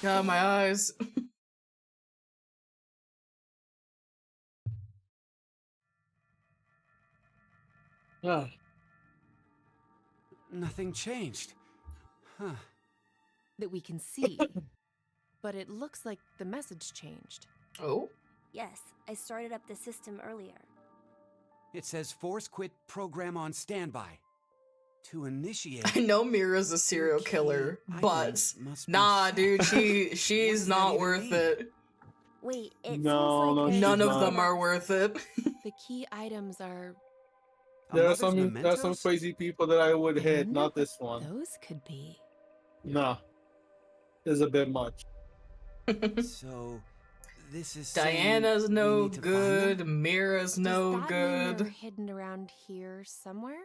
God, my eyes. Yeah. Nothing changed. Huh. That we can see. But it looks like the message changed. Oh? Yes, I started up the system earlier. It says force quit program on standby. To initiate. I know Mira's a serial killer, but nah, dude, she's not worth it. Wait, it No, seems like none of them are worth it. The key items are. There are some crazy people that I would hit, not this one. Those could be. No. This is a bit much. So, this is Diana's no good, Mira's no Does that mean good. they're hidden around here somewhere?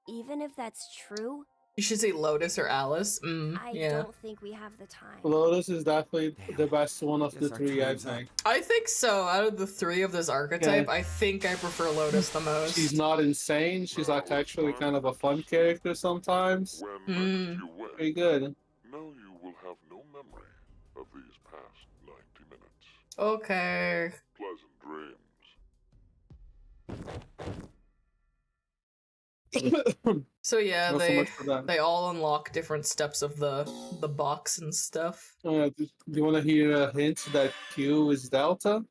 Even if that's true, You should say Lotus or Alice. I Yeah. don't think we have the time. Lotus is definitely the best one of the Guess our three, I time's up. think. I think so. Out of the three of this archetype, I think I prefer Lotus the most. She's not insane. She's like actually kind of a fun character sometimes. Pretty good. Now you will have no memory of these past 90 minutes. Okay. Pleasant dreams. So yeah, Not so much for that. they all unlock different steps of the box and stuff. Do you want to hear a hint that Q is Delta?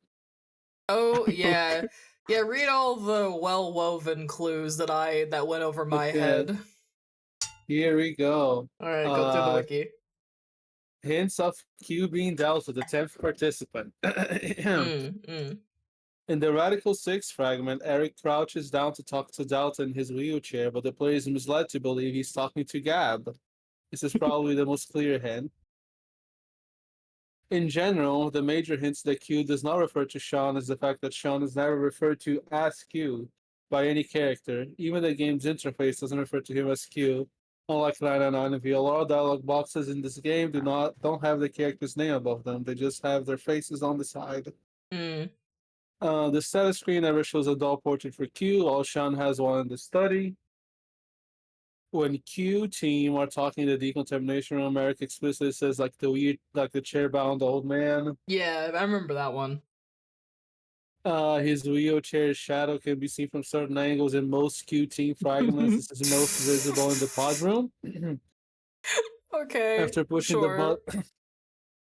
Oh yeah, yeah. Read all the well-woven clues that went over my Okay. head. Here we go. All right, go through the wiki. Hints of Q being Delta, the 10th participant. In the Radical 6 fragment, Eric crouches down to talk to Delta in his wheelchair, but the player is misled to believe he's talking to Gab. This is probably the most clear hint. In general, the major hints that Q does not refer to Sean is the fact that Sean is never referred to as Q by any character. Even the game's interface doesn't refer to him as Q. Unlike 999V, a lot of dialogue boxes in this game don't have the character's name above them. They just have their faces on the side. Mm. The status screen never shows a doll portrait for Q. All Sean has one in the study. When Q team are talking to the decontamination room, Eric explicitly says like the chair-bound old man. Yeah, I remember that one. His wheelchair's shadow can be seen from certain angles in most Q team fragments. This is most visible in the pod room. Okay, After pushing sure.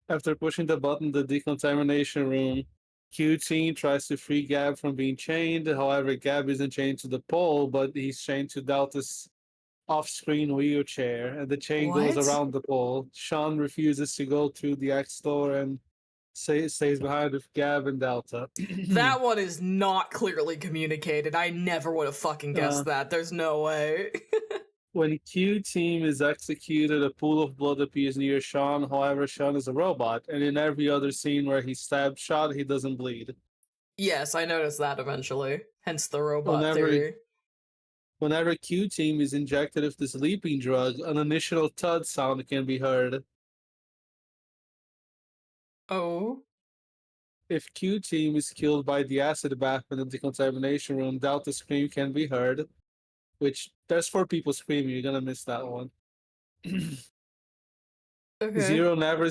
after pushing the button, the decontamination room, Q team tries to free Gab from being chained. However, Gab isn't chained to the pole, but he's chained to Delta's off-screen wheelchair, and the chain goes What? around the pole. Sean refuses to go through the X door and stays behind with Gab and Delta. That one is not clearly communicated. I never would have fucking guessed Uh, that. There's no way. When Q team is executed, a pool of blood appears near Sean. However, Sean is a robot, and in every other scene where he's stabbed shot, he doesn't bleed. Yes, I noticed that eventually. Hence the robot Whenever theory. whenever Q team is injected with the sleeping drug, an initial thud sound can be heard. Oh. If Q team is killed by the acid bath in the decontamination room, Delta scream can be heard. Which there's 4 people screaming. You're gonna miss that one. Okay. Zero never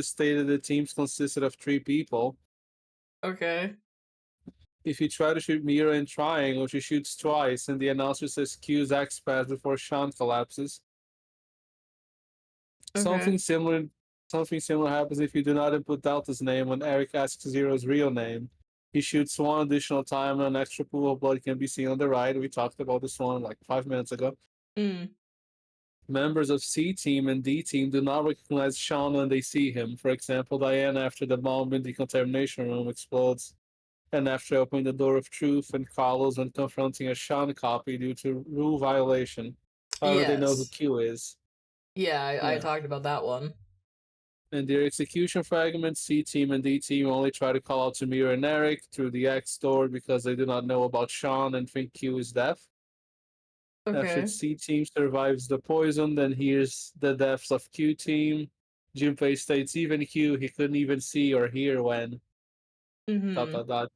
stated the teams consisted of 3 people. Okay. If you try to shoot Mira in triangle, she shoots twice, and the announcer says Q's X pass before Sean collapses. Okay. Something similar happens if you do not input Delta's name when Eric asks Zero's real name. He shoots one additional time, and an extra pool of blood can be seen on the right. We talked about this one like 5 minutes ago. Mm. Members of C team and D team do not recognize Sean when they see him. For example, Diana after the bomb in the contamination room explodes, and after opening the door of truth, and Carlos when confronting a Sean copy due to rule violation. However, they know who Yes. Q is. Yeah, I Yeah. talked about that one. In their execution fragments, C team and D team only try to call out to Mira and Eric through the X door because they do not know about Sean and think Q is deaf. After Okay. C team survives the poison, then hears the deaths of Q team. Junpei states even Q he couldn't even see or hear when. Mm-hmm.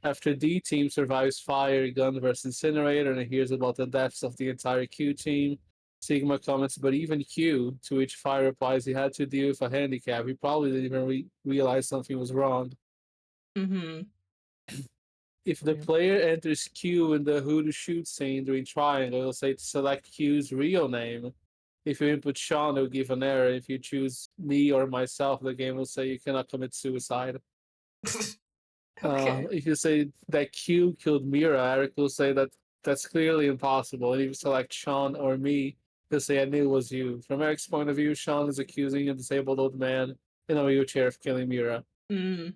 After D team survives fire, gun versus incinerator, and hears about the deaths of the entire Q team. Sigma comments, but even Q, to which Fire replies he had to deal with a handicap. He probably didn't even realize something was wrong. Mm-hmm. If the player enters Q in the who to shoot scene during triangle, it'll say to select Q's real name. If you input Sean, it'll give an error. If you choose me or myself, the game will say you cannot commit suicide. Okay. If you say that Q killed Mira, Eric will say that that's clearly impossible. And if you select Sean or me, he'll say I knew it was you. From Eric's point of view, Sean is accusing a disabled old man in a wheelchair of killing Mira. Mm.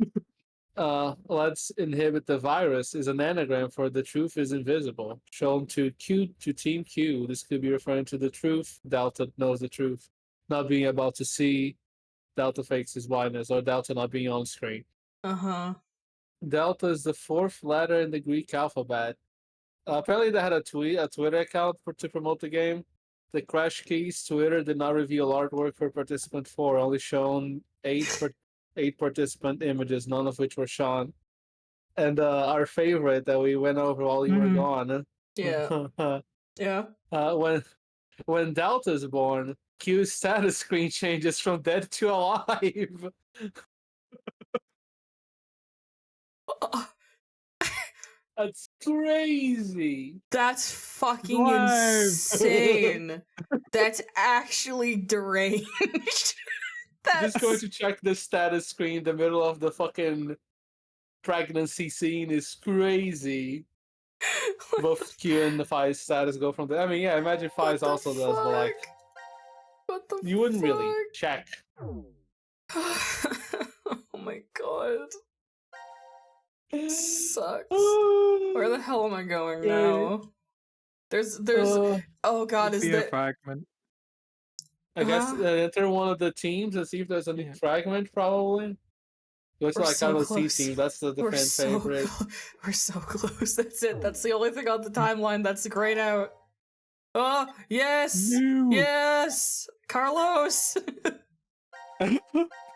Let's inhibit the virus is an anagram for the truth is invisible. Shown to Team Q. This could be referring to the truth. Delta knows the truth. Not being about to see. Delta fakes his blindness, or Delta not being on screen. Uh-huh. Delta is the 4th letter in the Greek alphabet. Apparently, they had a Twitter account to promote the game. The Crash Keys Twitter did not reveal artwork for participant 4, only shown 8 participant images, none of which were shown. And our favorite that we went over while you were gone. Yeah. Yeah. When Delta is born, Q's status screen changes from dead to alive. That's crazy. That's fucking Live. insane. That's actually deranged. Just going to check the status screen in the middle of the fucking pregnancy scene is crazy. Both Q and the Fi's status go from there. I mean, yeah, imagine Fi's also does, but like, what the you wouldn't really check. Oh my god. Sucks. Where the hell am I going now? There's oh god, is See a there fragment. I guess enter one of the teams and see if there's any fragment, probably. Looks We're like so kind of a C close. team. That's the We're fan so favorite. we're so close. That's it. That's the only thing on the timeline that's grayed out. Oh yes, yes, Carlos.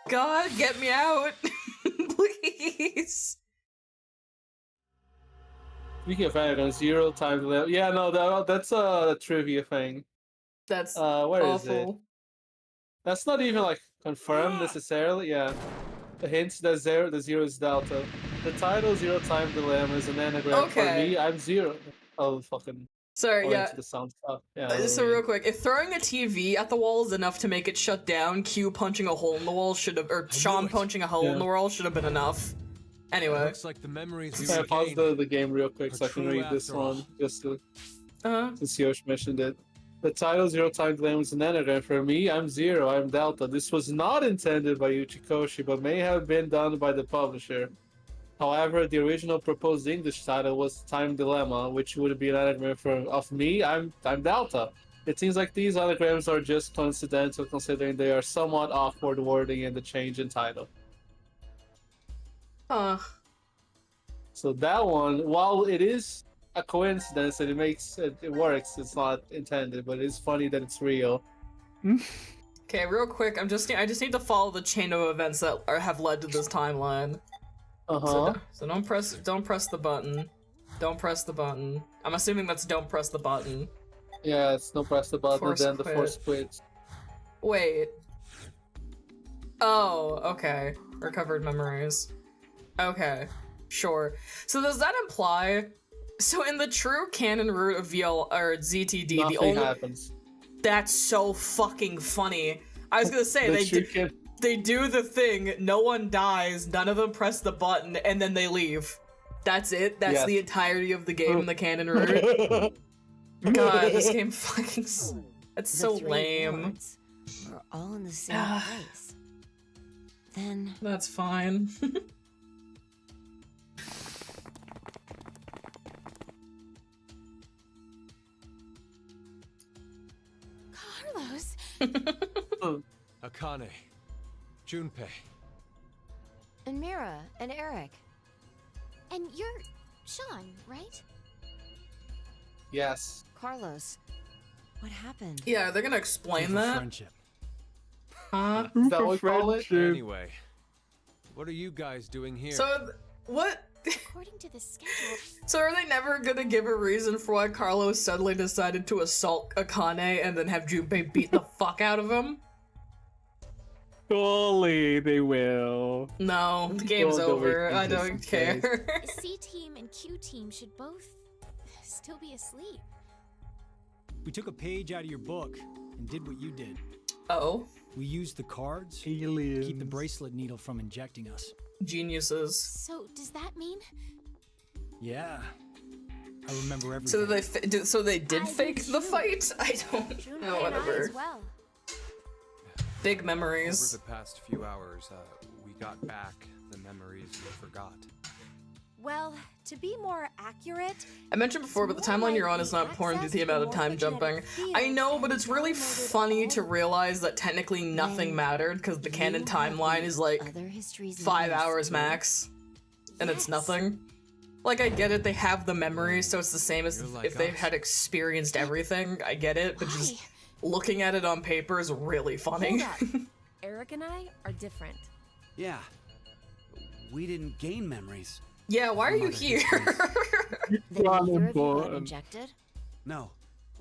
God, get me out, please. Speaking of anagrams, 0 times 11. Yeah, no, that's a trivia thing. That's where is it? awful. That's not even like confirmed necessarily. Yeah, the hints that the zero is delta. The title 0 time dilemma is an anagram for Okay. me. I'm 0. Oh fucking. Sorry, yeah. Into the sound stuff. Yeah. So real quick, if throwing a TV at the wall is enough to make it shut down, Q punching a hole in the wall should have, or Sean punching a hole in the wall should have been enough. Anyway. Looks like the memories we I paused regained the game real quick so I can true read this after all. one just to since Yosh mentioned it. The title 0 time dilemma is an anagram for me. I'm 0. I'm delta. This was not intended by Uchikoshi, but may have been done by the publisher. However, the original proposed English title was Time Dilemma, which would be an anagram of me. I'm delta. It seems like these anagrams are just coincidental, considering they are somewhat awkward wording in the change in title. So that one, while it is a coincidence and it works, it's not intended, but it's funny that it's real. Okay, real quick, I just need to follow the chain of events that have led to this timeline. So don't press the button. Don't press the button. I'm assuming that's don't press the button. Yeah, it's don't press the button, then the force quits. Wait. Oh, okay. Recovered memories. Okay, sure. So does that imply? So in the true canon route of VL or ZTD, Nothing the only happens. That's so fucking funny. I was gonna say they do the thing. No one dies. None of them press the button, and then they leave. That's it. That's the entirety of the game in the canon route. God, this game fucking. That's so lame. We're all in the same place. Then that's fine. Carlos. Akane, Junpei, and Mira and Eric. And you're Sean, right? Yes. Carlos, what happened? Yeah, they're gonna explain that. Friendship. Huh? Is that what we call it? Anyway, what are you guys doing here? So, what? According to the schedule. So are they never gonna give a reason for why Carlos suddenly decided to assault Akane and then have Junpei beat the fuck out of him? Surely they will. No, the game's over. I don't care. C team and Q team should both still be asleep. We took a page out of your book and did what you did. Oh? We used the cards to keep the bracelet needle from injecting us. Geniuses. So does that mean? Yeah. I remember everything. So they did fake the fight? I don't know, whatever. Well. Big memories. Over the past few hours, we got back the memories we forgot. Well, to be more accurate, I mentioned before, but the timeline you're on is not important due to the amount of time jumping. I know, but it's really funny to realize that technically nothing mattered because the canon timeline is like 5 hours max, and it's nothing. Like, I get it, they have the memories, so it's the same as if they had experienced everything. I get it, but just looking at it on paper is really funny. Hold up. Eric and I are different. Yeah. We didn't gain memories. Yeah, why are you here? Then neither of you got injected? No.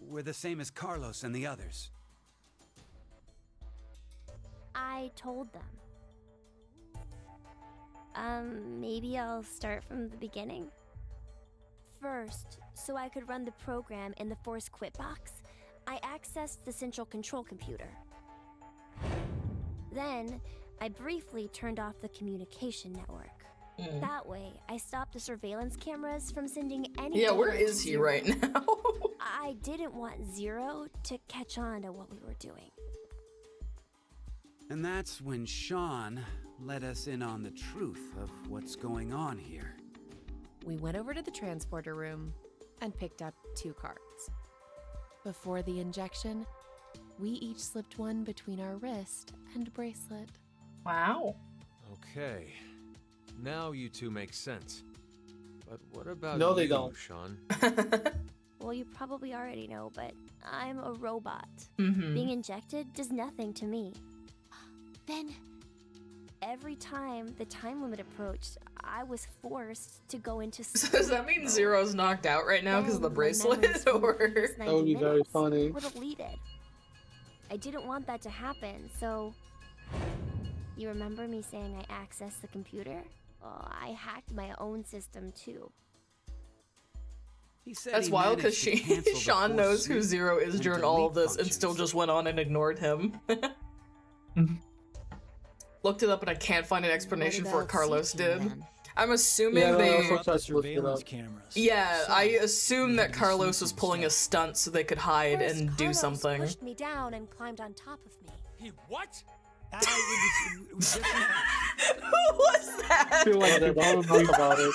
We're the same as Carlos and the others. I told them. Maybe I'll start from the beginning. First, so I could run the program in the Force Quit box, I accessed the central control computer. Then, I briefly turned off the communication network. That way, I stopped the surveillance cameras from sending any. Yeah, where is he right now? I didn't want Zero to catch on to what we were doing. And that's when Sean let us in on the truth of what's going on here. We went over to the transporter room and picked up 2 cards. Before the injection, We each slipped one between our wrist and bracelet. Wow. Okay. Now you two make sense. But what about No, you, they don't. Sean? Well, you probably already know, but I'm a robot. Mm-hmm. Being injected does nothing to me. Then Every time the time limit approached, I was forced to go into So does that mean Zero's knocked out right now because of the Then my bracelet? memories from the Or previous That would be 90 very minutes funny. were deleted. I didn't want that to happen, so... You remember me saying I accessed the computer? Well, I hacked my own system too. He said that's he wild because managed to cancel the Sean force knows who sweep Zero is and during all of delete this and still functions. just went on and ignored him. Looked it up and I can't find an explanation for what Carlos did. I'm assuming Yeah, they. that's what I looked it up. Surveillance cameras. Yeah, So, I assume that maybe Carlos sneaky was pulling a stuff. stunt so they could hide First, and do Carlos something. pushed me down and climbed on top of me. He what? It was just an act. Who was I that? feel like they Don't probably talk about it.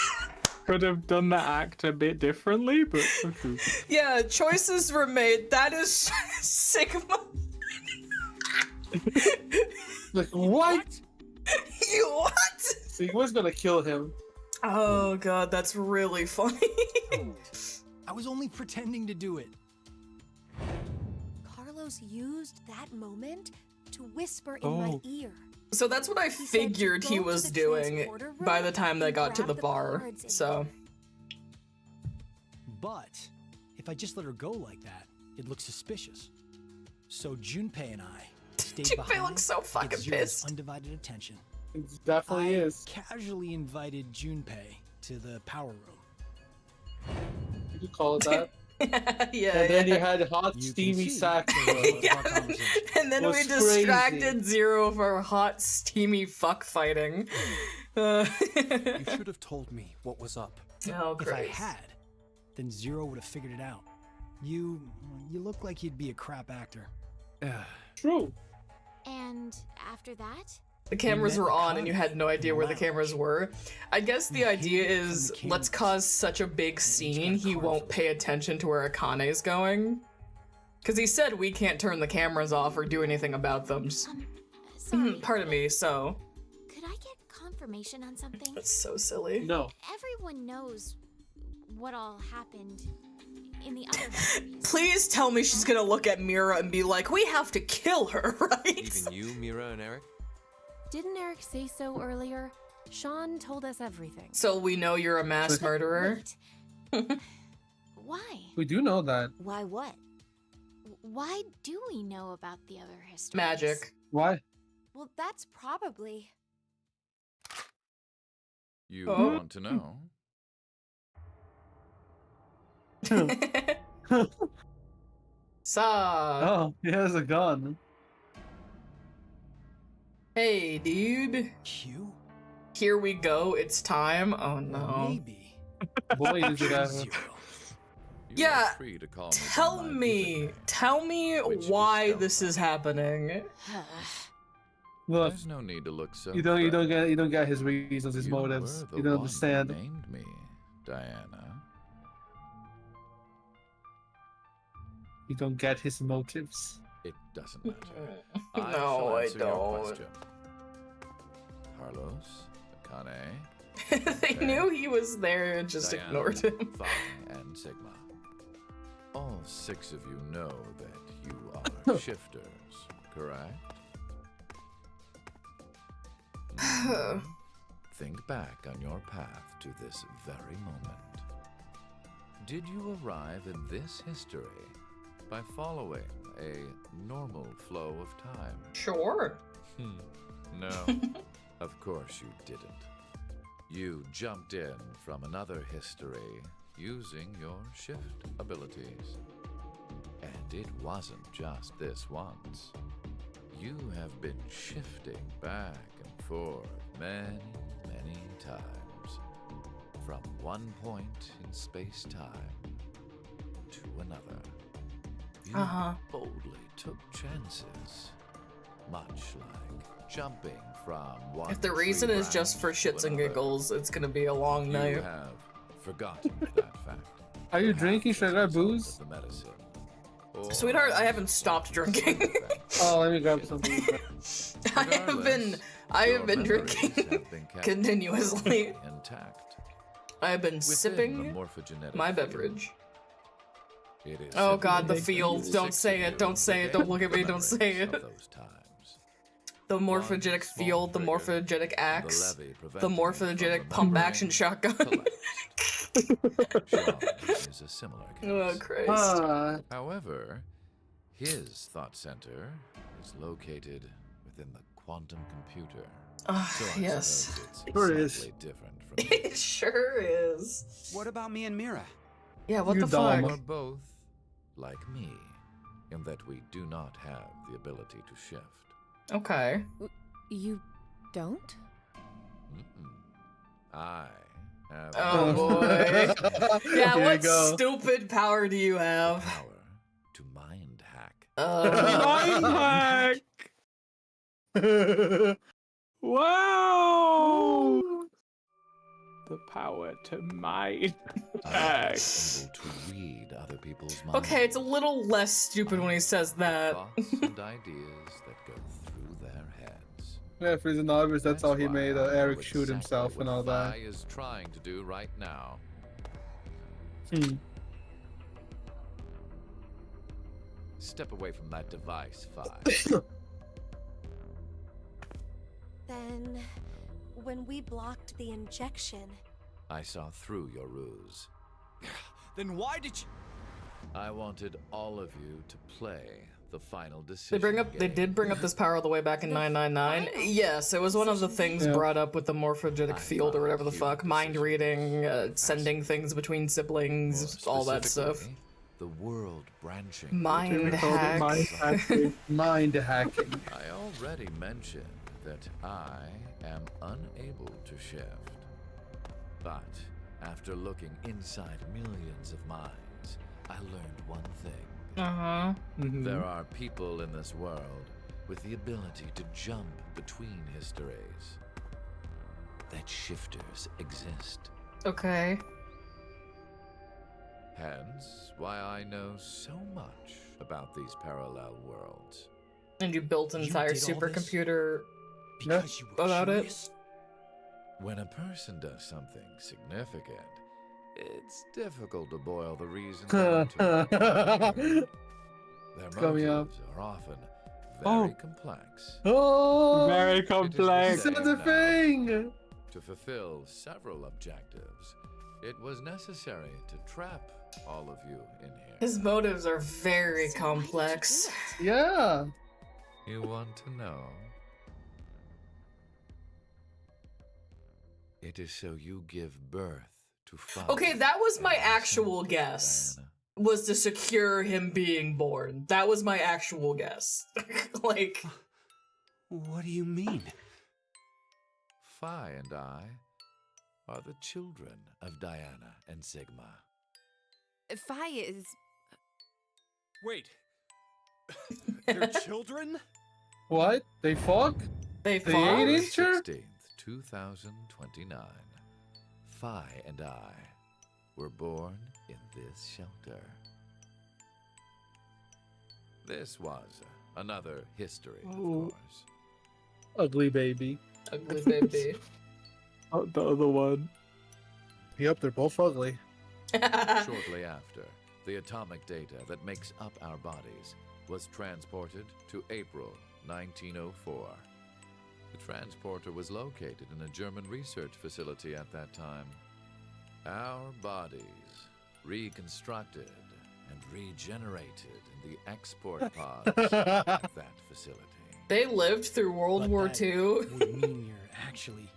could have done the act a bit differently, but okay. Yeah, choices were made. That is Sigma. Like, what? You what? Sigma's gonna kill him. Oh god, that's really funny. I was only pretending to do it. Carlos used that moment to whisper in my Oh. ear. So that's what I said to figured he go to was the doing transporter room by the time they and got to grab the the bar. cards in So But if I just let her go like that, it looks suspicious. So Junpei and I stayed Junpei behind looks so to get fucking Zero's pissed. undivided attention. It definitely I is. casually invited Junpei to the power room. You could call it that. yeah, And then yeah. you had hot, You can steamy see sack. the rest of Yeah. our conversation. And then we was distracted crazy. Zero for hot, steamy fuck fighting. You should have told me what was up. Oh, If I Christ. had, then Zero would have figured it out. You look like you'd be a crap actor. True. And after that? The cameras met were on and you had no idea where the lounge. cameras were. I guess the We idea hid from is the let's cameras. cause such a big scene got a he card won't for pay attention to where Akane's going. Because he said we can't turn the cameras off or do anything about them. Sorry. Pardon me, so. Could I get confirmation on something? That's so silly. No. Everyone knows what all happened in the other series. Please tell me she's gonna look at Mira and be like, we have to kill her, right? Even you, Mira and Eric? Didn't Eric say so earlier? Sean told us everything. So we know you're a mass murderer. Why? We do know that. Why what? Why do we know about the other histories? Magic. Why? Well, that's probably... You Oh. want to know? Saw. Oh, he has a gun. Hey, dude. Q? Here we go. It's time. Oh no. Maybe. Boy, is it ever. Zero. You Yeah, are free to call me by Tell my me. given name, Tell me which is why Stella. this is happening. Look, There's no need to look so. you don't frightened. get his reasons, his You motives. were the You don't one understand. Who named me, Diana. You don't get his motives. It doesn't matter. No, shall I answer your don't. question. Carlos, Akane, They knew he was there and just Diana, ignored him. Fang, and Sigma. All 6 of you know that you are shifters, correct? Think back on your path to this very moment. Did you arrive in this history by following a normal flow of time? Sure. No, of course you didn't. You jumped in from another history using your shift abilities. And it wasn't just this once. You have been shifting back and forth many, many times. From one point in space-time to another. You boldly took chances. Much like jumping from one If the reason tree is just for branch to shits and another. giggles, it's gonna be a long You night. have forgotten that fact. Are you Perhaps drinking as a sugar result booze? of the medicine, Sweetheart, I haven't stopped drinking. Oh, let me grab something. I have been drinking continuously. Intact. I have been sipping my beverage. Oh god, the fields. Don't say it. Don't say it. Don't look at me. Don't say it. The morphogenic field, the morphogenic axe, the morphogenic pump action shotgun. Is a similar case. Oh, Christ. However, his thought center is located within the quantum computer. So I yes. suppose it's Sure exactly different from It sure is. What about me and Mira? Yeah, what You the fuck? We're both like me, in that we do not have the ability to shift. Okay. You don't? I have. Oh boy. Yeah, Here what we go. stupid power do you have? Power to mind hack. Mind hack! Wow! The power to mind I hack. am able to read other people's minds. Okay, it's a little less stupid when he says that. Thoughts and ideas that go through their heads. Yeah, for the novice, that's how he why made I know Eric exactly shoot himself and all what that. Vi is trying to do right now. Step away from that device, Vi. Then, when we blocked the injection, I saw through your ruse. Then why did you... I wanted all of you to play the final decision. They did bring up this power all the way back in 999. Yes, it was one of the things brought up with the morphogenic field or whatever the fuck, mind reading, sending things between siblings, all that stuff. The world branching. Mind hack. Mind hacking. I already mentioned that I am unable to shift. But after looking inside millions of minds, I learned one thing. Uh-huh. There are people in this world with the ability to jump between histories. That shifters exist. Okay. Hence, why I know so much about these parallel worlds. And you built an entire supercomputer about it? When a person does something significant, it's difficult to boil the reasons down to Their motives are often very complex. Oh, very complex. He said the thing. To fulfill several objectives, it was necessary to trap all of you in here. His motives are very complex. Yeah. You want to know? It is so you give birth to fire. Okay, that was my actual guess. Was to secure him being born. That was my actual guess. Like... What do you mean? Phi and I are the children of Diana and Sigma. Phi is... Wait. They're children? What? They fuck? They fuck? 8-incher? 16th, 2029. Phi and I were born in this shelter. This was another history, of course. Ugly baby. Ugly baby. Oh, the other one. Yep, they're both ugly. Shortly after, the atomic data that makes up our bodies was transported to April 1904. The transporter was located in a German research facility at that time. Our bodies reconstructed and regenerated in the export pods at that facility. They lived through World War II. Would mean you're actually...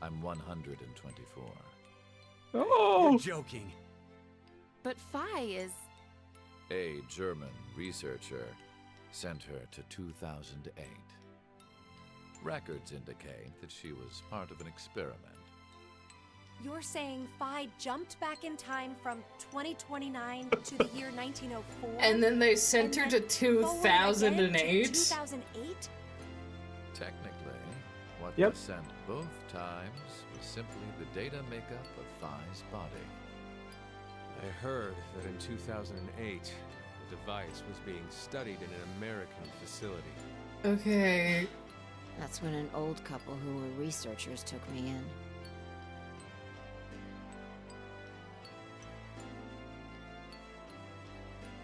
I'm 124. Oh! You're joking. But Phi is... A German researcher sent her to 2008. Records indicate that she was part of an experiment. you're saying Phi jumped back in time from 2029 to the year 1904? And then they sent her to 2008? 2008? Technically, what Yep. was sent both times was simply the data makeup of Phi's body. I heard that in 2008, the device was being studied in an American facility. Okay. That's when an old couple who were researchers took me in.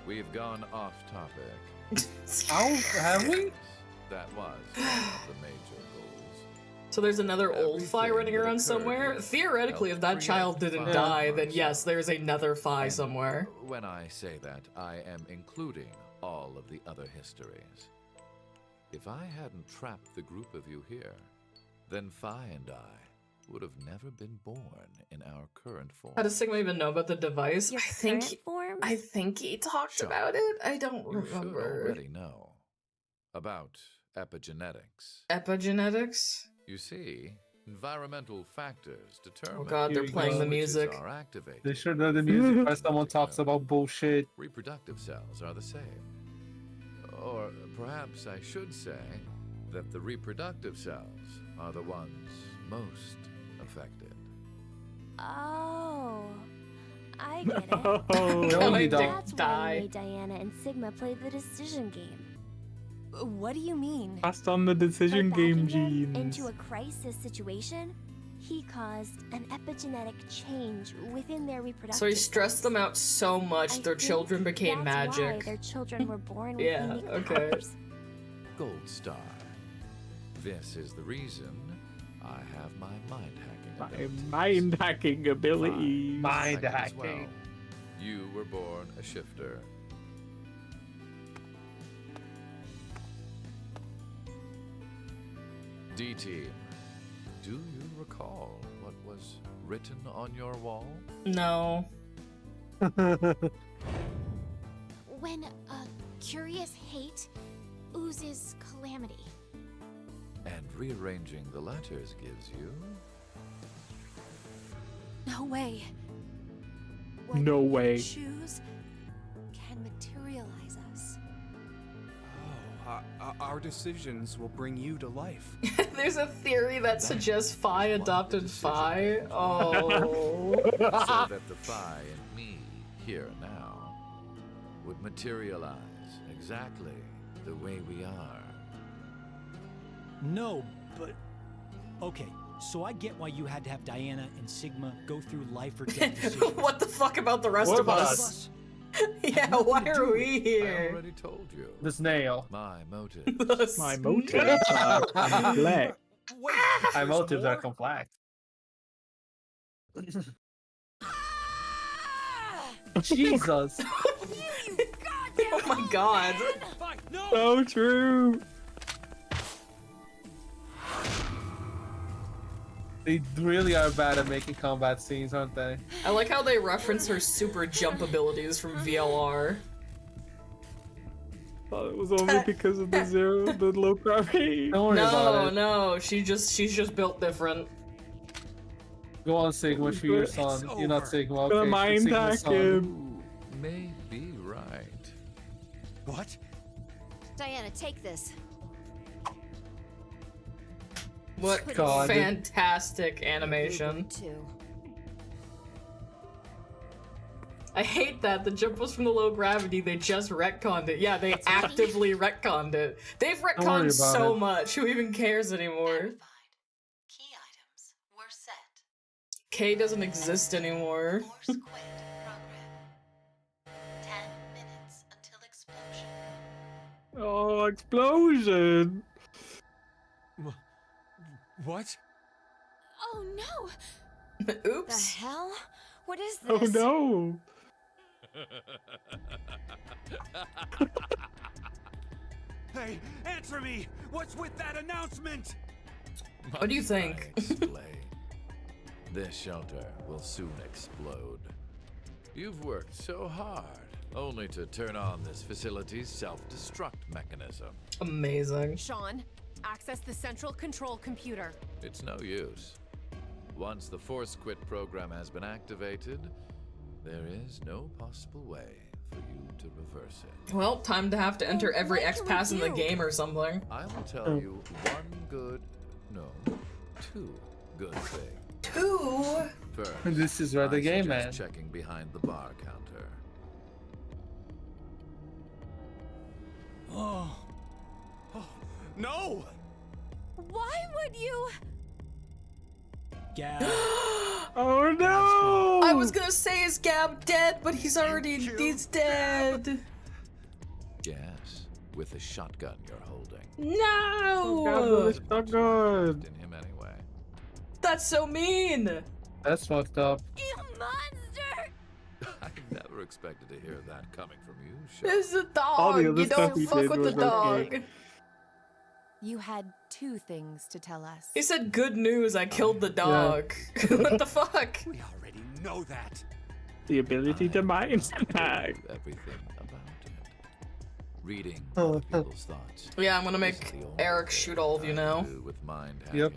We've gone off topic. Oh, have we? That was one of the major goals. So there's another old Phi Everything running that around occurred somewhere? here Theoretically, if that helped child create didn't Phi die, then Mars. yes, there's another Phi And somewhere. When I say that, I am including all of the other histories. If I hadn't trapped the group of you here, then Phi and I would have never been born in our current form. How does Sigma even know about the device? Your I think current form? I think he talked Sure. about it. I don't You should remember. already know about epigenetics. Epigenetics? You see, environmental factors determine Oh god, they're Here we playing go. the switches music. are activated. They should know the music when someone talks about bullshit. Reproductive cells are the same. Or perhaps I should say that the reproductive cells are the ones most affected. Oh, I get it. Oh, No, you don't. That's why you made Diana and Sigma play the decision game. What do you mean? passed on the decision By game backing them genes. into a crisis situation, he caused an epigenetic change within their reproductive. So he stressed them out so much I their think children became that's why magic. their children were born with Yeah, unique okay. powers. Gold star. This is the reason I have my mind hacking My ability. mind hacking ability. Mind As hacking. well. You were born a shifter. D-Team, do you recall what was written on your wall? No. When a curious hate oozes calamity. And rearranging the letters gives you... No way. No way. Choose can materialize us. Oh, our decisions will bring you to life. There's a theory that suggests Phi adopted Phi. Oh. so that the Phi and me, here and now, would materialize exactly the way we are. No, but okay. So I get why you had to have Diana and Sigma go through life or death decisions. What the fuck about the rest What of about us? us? Yeah, why are we I here? already told you. The snail. My motive. My motives are complex. Wait, My there's motives are more? complex. Ah! Jesus. Oh my god. Fine, no! So true. They really are bad at making combat scenes, aren't they? I like how they reference her super jump abilities from VLR. Thought it was only because of the low gravity. Don't worry about it. No, she's just built different. Go on, Sigma, shoot your It's son. You're not over. Sigma, The okay? mind Sigma's hack son. him. You may be right. What? Diana, take this. What God. fantastic animation. Too. I hate that. The jump was from the low gravity. They just retconned it. Yeah, they actively retconned it. They've worry retconned about so it. much. Who even cares anymore? Verified. Key items were set. K doesn't exist anymore. Force quit program. 10 minutes until explosion. Oh, explosion! What? Oh no! The Oops. hell? What is Oh this? no! Hey, answer me! What's with that announcement? What do you Must I think? explain? This shelter will soon explode. You've worked so hard, only to turn on this facility's self-destruct mechanism. Amazing. Sean, access the central control computer. It's no use. Once the Force Quit program has been activated, there is no possible way for you to reverse it. Well, time to have to enter every what X can we pass in the do? game or something. I will tell you one good, no, two good things. Two? First, This is where the I game suggest ends. checking behind the bar counter. Oh. Oh, no! Why would you? Gab. Oh no! I was gonna say, is Gab dead? But he's he's dead. Yes, with the shotgun you're holding. No! It's so good. In him anyway. That's so mean! That's fucked up. You monster! I never expected to hear that coming from you, Sean. There's a All the dog! other You stuff don't he fuck did with the was dog. okay. You had 2 things to tell us. He said, good news, I killed the dog. What the fuck? We already know that. The ability to mind hack. Everything about it. Reading other people's thoughts. Yeah, I'm gonna is make the only Eric thing shoot all of you I now. do with mind hacking. Yep.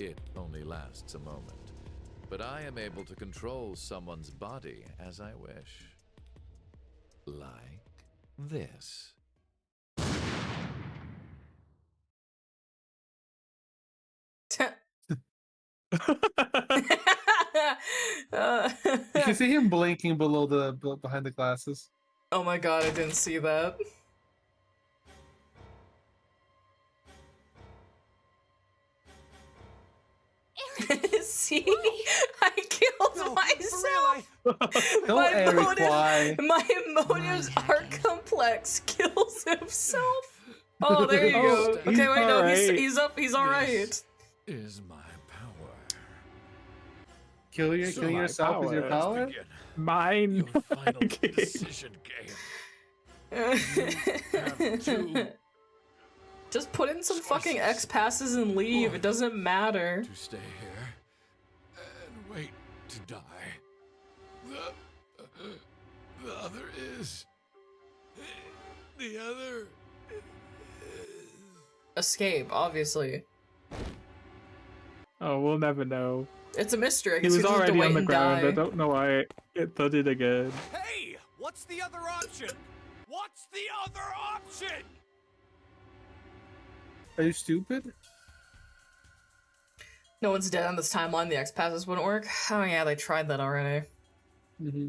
It only lasts a moment, but I am able to control someone's body as I wish. Like this. You can see him blinking below behind the glasses. Oh my god, I didn't see that. See? I killed myself! Don't Eric, why? My motives are complex. Kills himself. Oh, there you go. Oh, Okay, wait, no, alright. he's up. He's alright. Is my power. Killing yourself with your power? Mine. Your final decision game. Just put in some fucking X passes and leave. It doesn't matter. To stay here and wait to die. The other is. The other. Escape, obviously. Oh, we'll never know. It's a mystery. I He guess we was just have to already wait on the and ground. die. I don't know why it thudded again. Hey, what's the other option? What's the other option? Are you stupid? No one's dead on this timeline. The X passes wouldn't work. Oh yeah, they tried that already. Mm-hmm.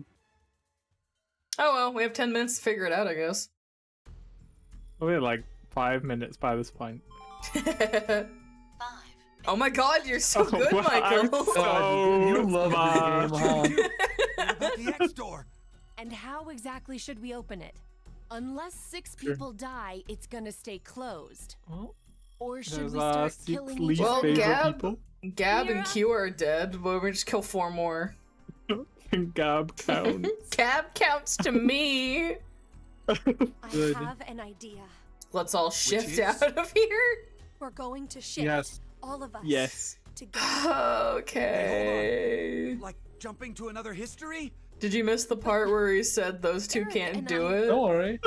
Oh well, we have 10 minutes to figure it out, I guess. We're like 5 minutes by this point. Oh my god, you're so good, wow, I'm Michael. so You love smart. this game, huh? What about the X door? And how exactly should we open it? Unless 6 people die, it's gonna stay closed. Oh, Or should there's we start 6 killing each least Well, other? favorite people. Gab and Q are dead, but we just kill 4 more. Gab counts. Gab counts to me. I Good. have an idea. Let's all shift is? out of here. We're going to shift. Yes. All of us. Yes. Together. Okay. Like jumping to another history? Did you miss the part where he said those 2 Eric can't and do I- it? Don't worry.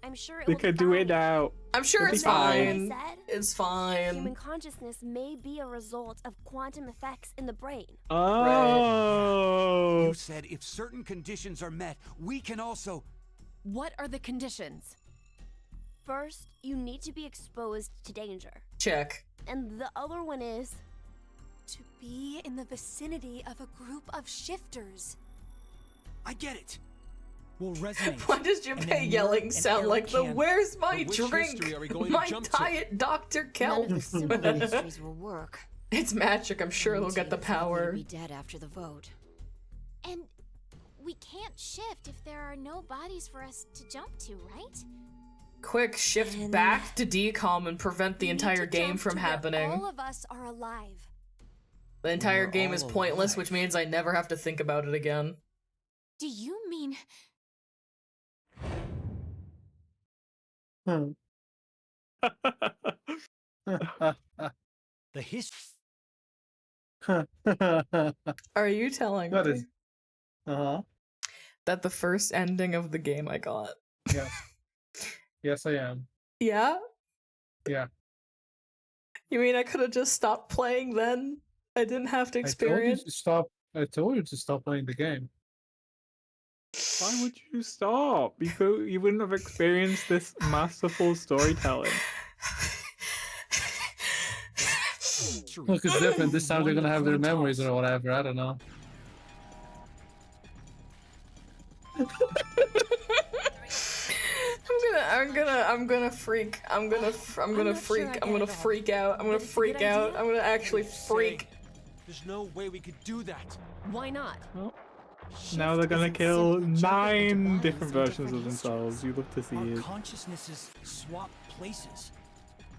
I'm sure it They will could be do fine. it now. I'm sure It'll it's be fine. fine. I said It's Human fine. consciousness may be a result of quantum effects in the brain. Oh. You said if certain conditions are met, we can also. What are the conditions? First, you need to be exposed to danger. Check. And the other one is to be in the vicinity of a group of shifters. I get it. Will resonate. Why does And Junpei then yelling Mark sound and like Eric the can- "Where's my But which drink? history are we going to My jump to?" diet, Dr. None of the Kelp." simple histories will work. It's magic. I'm sure they'll get the Guaranteed somebody will power. be dead after the vote. And we can't shift if there are no bodies for us to jump to, right? Quick, shift back to decom and prevent the We need entire to game jump from to where happening. All of us are alive. The entire We're game all is pointless, alive. which means I never have to think about it again. Do you mean Hmm. The history. Are you telling That me is. Uh-huh. that the first ending of the game I got? Yes. Yes, I am. Yeah? Yeah. You mean I could have just stopped playing then? I didn't have to I told you experience? to stop. I told you to stop playing the game. Why would you stop? You wouldn't have experienced this masterful storytelling. history. Look, it's different. This time they're Won gonna the have their coin memories toss. or whatever. I don't know. I'm gonna freak. I'm gonna freak out. I'm gonna freak out. I'm gonna actually freak. There's no way we could do that. Why not? Now they're gonna kill 9 different versions of themselves. You love to see Our it. consciousnesses swap places.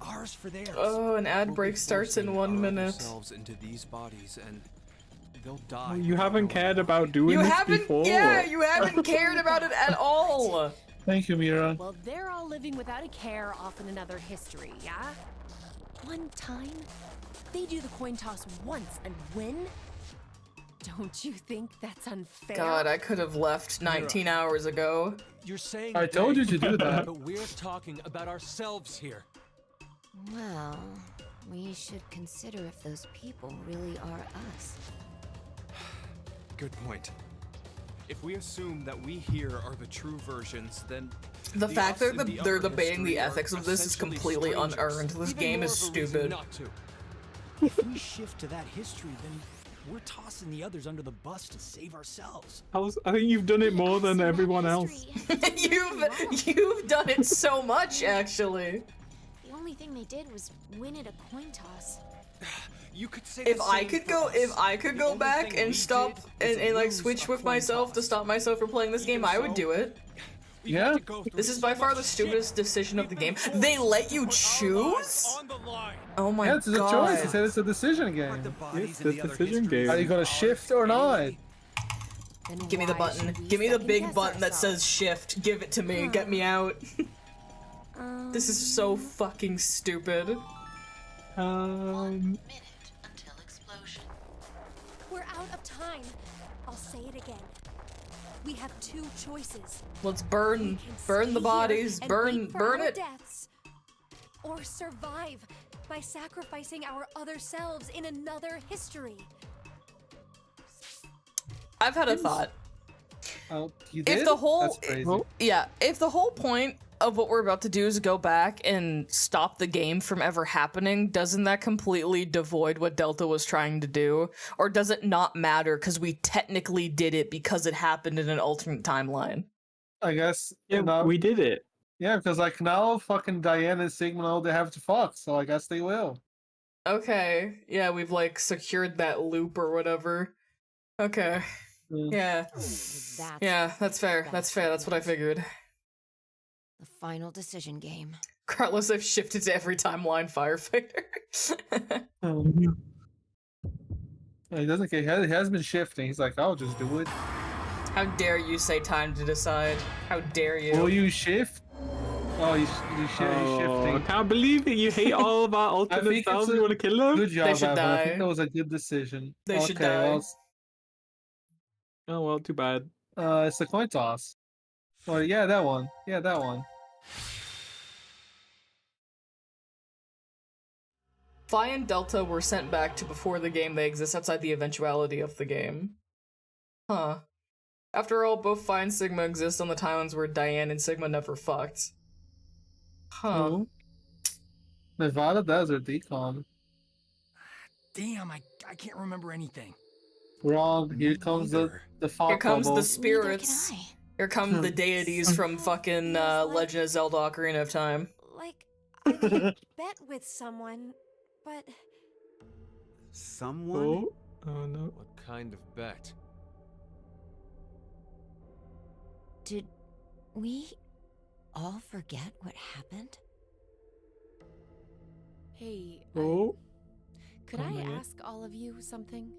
Ours for theirs. Oh, an ad We'll break be starts in forcing 1 our minute. ourselves into these bodies, and they'll die. You haven't cared about doing You this haven't, before. yeah, you haven't cared about it at all. Thank you, Mira. Well, they're all living without a care off in another history, yeah? One time? They do the coin toss once and win? Don't you think that's unfair? God, I could have left 19 hours ago. You're saying I told you to do that. But we're talking about ourselves here. Well, we should consider if those people really are us. Good point. If we assume that we here are the true versions, then The fact that us in they're other debating the history are ethics of this is essentially completely strangers. unearned. This Even game more is of a reason stupid. not to. If we shift to that history, then we're tossing the others under the bus to save ourselves. I think you've done it more than everyone else. You've done it so much, actually. The only thing they did was win at a coin toss. You could say If the I same could for go, us. if I could The go only back thing and we stop did and like lose switch a with coin myself toss. to stop myself from playing this game, I would do it. We had Yeah. to go through This is so by far much the shit. stupidest decision of the We've been game. They forced let to you put our choose? lives on the line. Oh my Yeah, it's a god. choice. He said it's a decision game. It's the decision game. Are you gonna shift or not? Give me the button. Give me the big button that says shift. Give it to me. Get me out. This is so fucking stupid. Until explosion. We're out of time. I'll say it again. We have 2 choices. Let's burn the Stay bodies. here and Burn wait for burn our it. deaths, or survive by sacrificing our other selves in another history. I've had a thought. Oh, you If did? the whole That's crazy. yeah, if the whole point of what we're about to do is go back and stop the game from ever happening, doesn't that completely devoid what Delta was trying to do? Or does it not matter because we technically did it because it happened in an alternate timeline? I guess. Yeah, now, we did it. Yeah, because like now, fucking Diane and Sigma know they have to fuck, so I guess they will. Okay, yeah, we've like secured that loop or whatever. Okay, yeah, yeah, that's fair. That's fair. That's what I figured. The final decision game. Carlos, I've shifted to every timeline firefighter. He doesn't care. He has been shifting. He's like, I'll just do it. How dare you say time to decide? How dare you? Will you shift? Oh, he's Oh, shifting. I can't believe it. You hate all of our I alternate think selves. it's You want to kill them? Good job, They should Evan. I think die. that was a good decision. They should Okay, die. well, Oh well, too bad. it's the coin toss. Well, yeah, that one. Yeah, that one. Phi and Delta were sent back to before the game. They exist outside the eventuality of the game. Huh. After all, both Phi and Sigma exist on the timelines where Diane and Sigma never fucked. Huh. Who? Nevada Desert Decon. Damn, I can't remember anything. Wrong. Here comes the fog Here comes bubble. the spirits. Here come the deities from fucking Legend of Zelda Ocarina of Time. Like, I could bet with someone, but Someone? Oh no. What kind of bet? Did we all forget what happened? Hey, Oh. could Oh I my God. ask all of you something?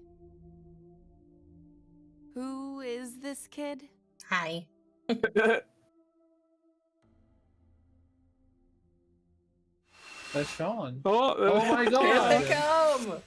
Who is this kid? Hi. That's Sean. Oh, Oh my Here god! they come!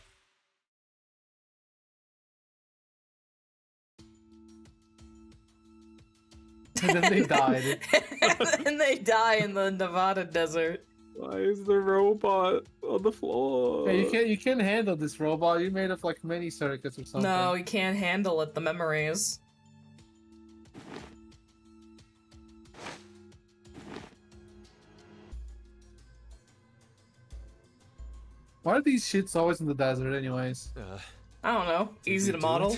And then they died. And then they die in the Nevada desert. Why is the robot on the floor? Hey, you can't handle this robot. You made of like mini circuits or something. No, he can't handle it, the memories. Why are these shits always in the desert, anyways? I don't know. Easy to model.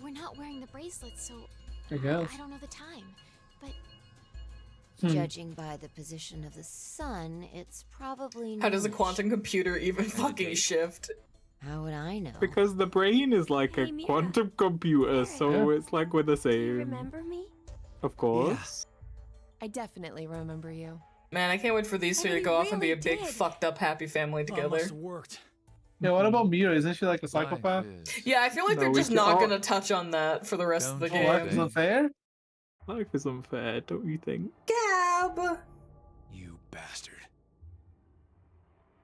We're not wearing the bracelets, so I guess. I don't know the time. But Judging by the position of the sun, it's probably How does a noonish. quantum computer even fucking shift? How would I know? Because the brain is like a quantum computer, so it's like we're the same. Remember me? Of course. I definitely remember you. Man, I can't wait for these two to go off and be a big did. fucked up happy family together. Worked. Yeah, what about Mira? Isn't she like a psychopath? Yeah, I feel like No, they're we just can not all- gonna touch on that for the rest of the Oh, life is game. unfair? Life is unfair, don't you think? Gab! You bastard.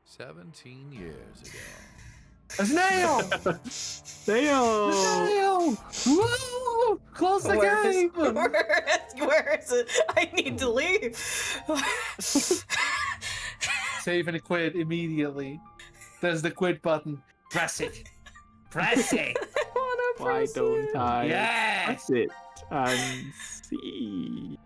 17 years ago. A snail! Snail! Snail! Whoa! Close the game! Where is it? I need to leave. Save and quit immediately. There's the quit button. Press it. Press it. Why don't I Yes! press it and see?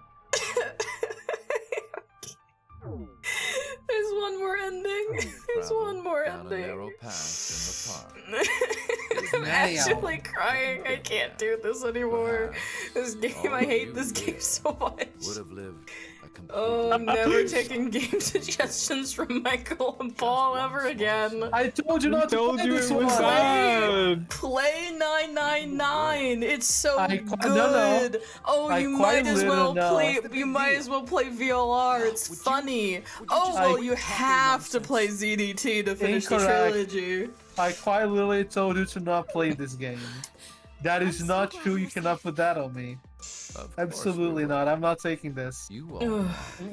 There's one more ending. There's one more Down a narrow ending. path in the park. I'm actually crying. I can't do this anymore. This game, I hate this game so much. Would have lived a complete Oh, I'm never taking game suggestions from Michael and Paul ever again. I told you not to told play you this it was one. bad. Play 999. It's so good. no. Oh, I you quite might as well literally play. You might as well play VLR. It's funny. Oh well, you have to play ZDT to finish the Incorrect. trilogy. I quite literally told you to not play this game. That is not true. You cannot put that on me. Absolutely not. I'm not taking this. You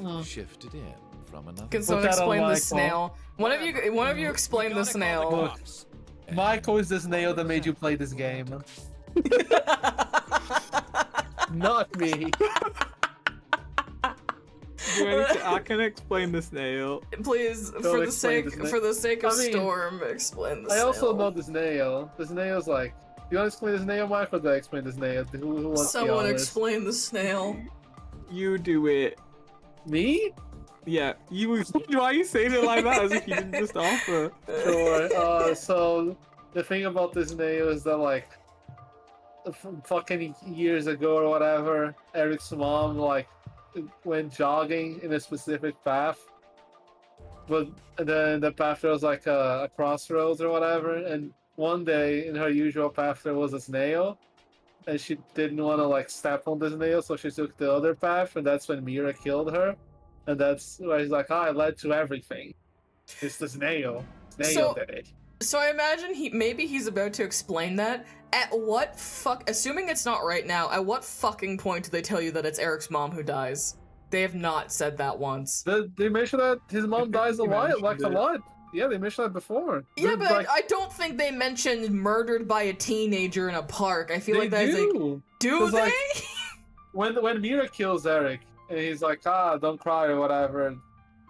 all shifted in from another. Can someone that on explain the Michael. snail? One of you explain the snail. Look, Michael is the snail that made you play this game. Not me. I can explain the snail. Please, Don't for the explain sake the for the sake of I mean, Storm, explain the I snail. also know the snail. The snail's like, you want to explain the snail, Michael? Or do I explain the snail? Who wants to be Someone honest? explain the snail. You do it. Me? Yeah, you. Why are you saying it like that as if you didn't just offer? Sure. So the thing about this snail is that like, fucking years ago or whatever, Eric's mom like went jogging in a specific path, but then the path there was like a crossroads or whatever, and one day in her usual path there was a snail, and she didn't want to like step on the snail, so she took the other path, and that's when Mira killed her, and that's why he's like, I led to everything. It's the snail. Snail did it. So I imagine maybe he's about to explain that. At what assuming it's not right now, at what fucking point do they tell you that it's Eric's mom who dies? They have not said that once. They mentioned that his mom dies a lot, like a lot. Yeah, they mentioned that before. Yeah, They're but like, I don't think they mentioned murdered by a teenager in a park. I feel they like that's like, do 'Cause, they? like, when Mira kills Eric, and he's like, don't cry or whatever, and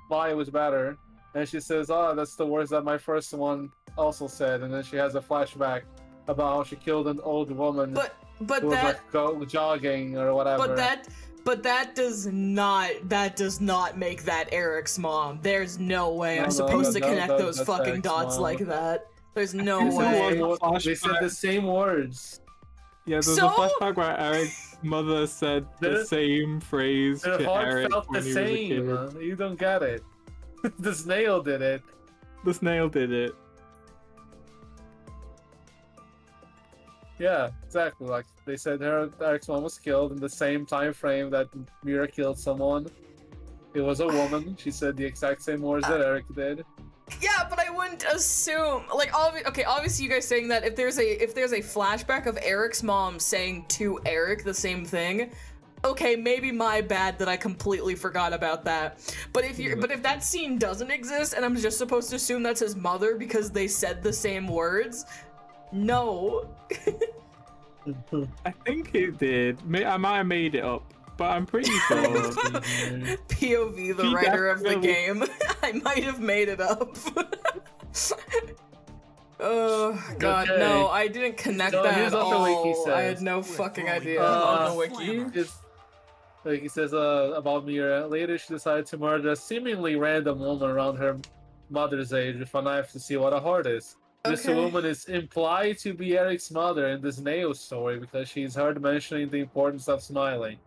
Maya was better, and she says, that's the words that my first one also said, and then she has a flashback about how she killed an old woman but who was that like go jogging or whatever. but that does not make that Eric's mom. There's no way I'm supposed to connect those that's fucking Eric's dots mom. like that. There's no They said way. they said the same words. Yeah, there's So- a flashback where Eric's mother said the same phrase Their to heart Eric felt the when he was a same. kid. You don't get it. The snail did it. The snail did it. Yeah, exactly. Like they said, Eric's mom was killed in the same time frame that Mira killed someone. It was a woman. She said the exact same words that Eric did. Yeah, but I wouldn't assume like obviously you guys saying that if there's a flashback of Eric's mom saying to Eric the same thing, okay, maybe my bad that I completely forgot about that. But if that scene doesn't exist and I'm just supposed to assume that's his mother because they said the same words, no. I think it did. I might have made it up, but I'm pretty sure. POV, the He writer of the definitely- game. I might have made it up. Oh god, Okay. no, I didn't connect So that here's at what the wiki all. says. I had no fucking idea on the wiki. Like he says about Mira. Later, she decided to murder a seemingly random woman around her mother's age with a knife to see what a heart is. This Okay. woman is implied to be Eric's mother in this Neo story because she's heard mentioning the importance of smiling.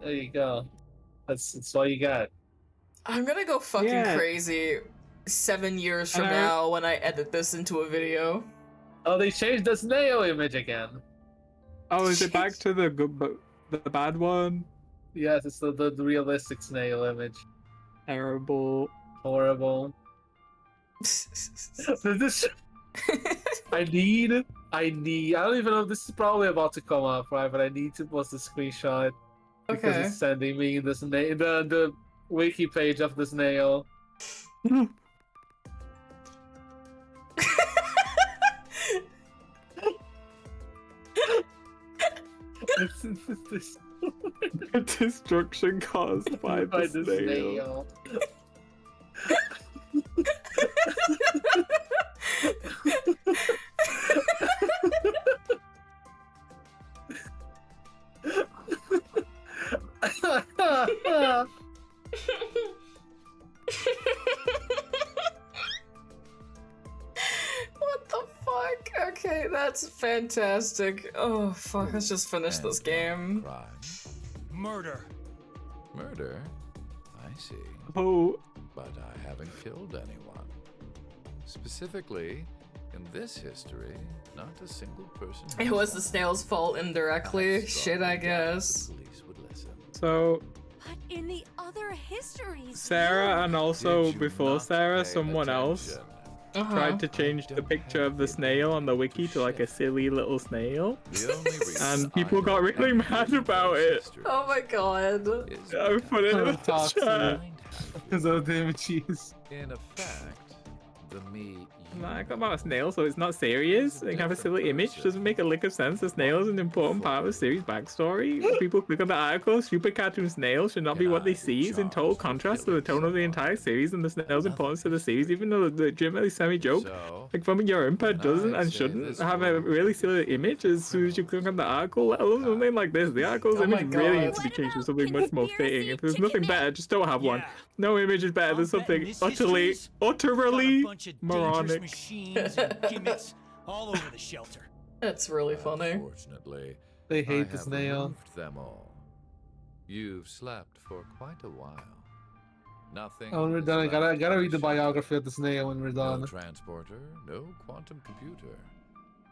There you go. That's all you got. I'm gonna go fucking Yeah. crazy 7 years from And now when I edit this into a video. Oh, they changed this Neo image again. Oh, is it back to the bad one? Yes, it's the realistic snail image. Terrible. Horrible. This, I don't even know if this is probably about to come up, right? But I need to post a screenshot because Okay. it's sending me this the wiki page of the snail. This Destruction caused by the snail. What the fuck? Okay, that's fantastic. Oh fuck, let's just finish this game. Crime. Murder. Murder? I see. Oh. But I haven't killed anyone. Specifically, in this history, not a single person. It was the snail's fault indirectly. Shit, I guess. Police would listen. So But in the other histories, Sarah and also Did you before not Sarah, pay someone else attention? tried to change the picture of the snail on the wiki to like a silly little snail. The only reason And people I got know really about mad this about it. history Oh my god. is I put it in the Talk to chat. me. Because of the images. in effect, the me you I got about a snail, so it's not serious. They have a silly image. Doesn't make a lick of sense. The snail is an important part of the series backstory. When people click on the article, stupid cartoon snail should not be what they see. It's in total contrast to the tone of the entire series and the snail's importance to the series, even though the legitimately semi-joke, So, like from your input, doesn't I'd and say shouldn't this have a one really silly image as soon as you click on the article, let alone something like this. The article's Oh my image really God. needs to be changed to something much more fitting. conspiracy If there's to nothing commit- better, just don't have one. Yeah. No image is better than I'm something betting this utterly, history's got a utterly bunch of dangerous moronic. machines and gimmicks all over the shelter. That's really funny. Unfortunately, They I hate the have snail. removed them all. You've slept for quite a while. Nothing. Oh, when we're is done, I left gotta in read the shelter. biography of the snail when we're No done. transporter, no quantum computer.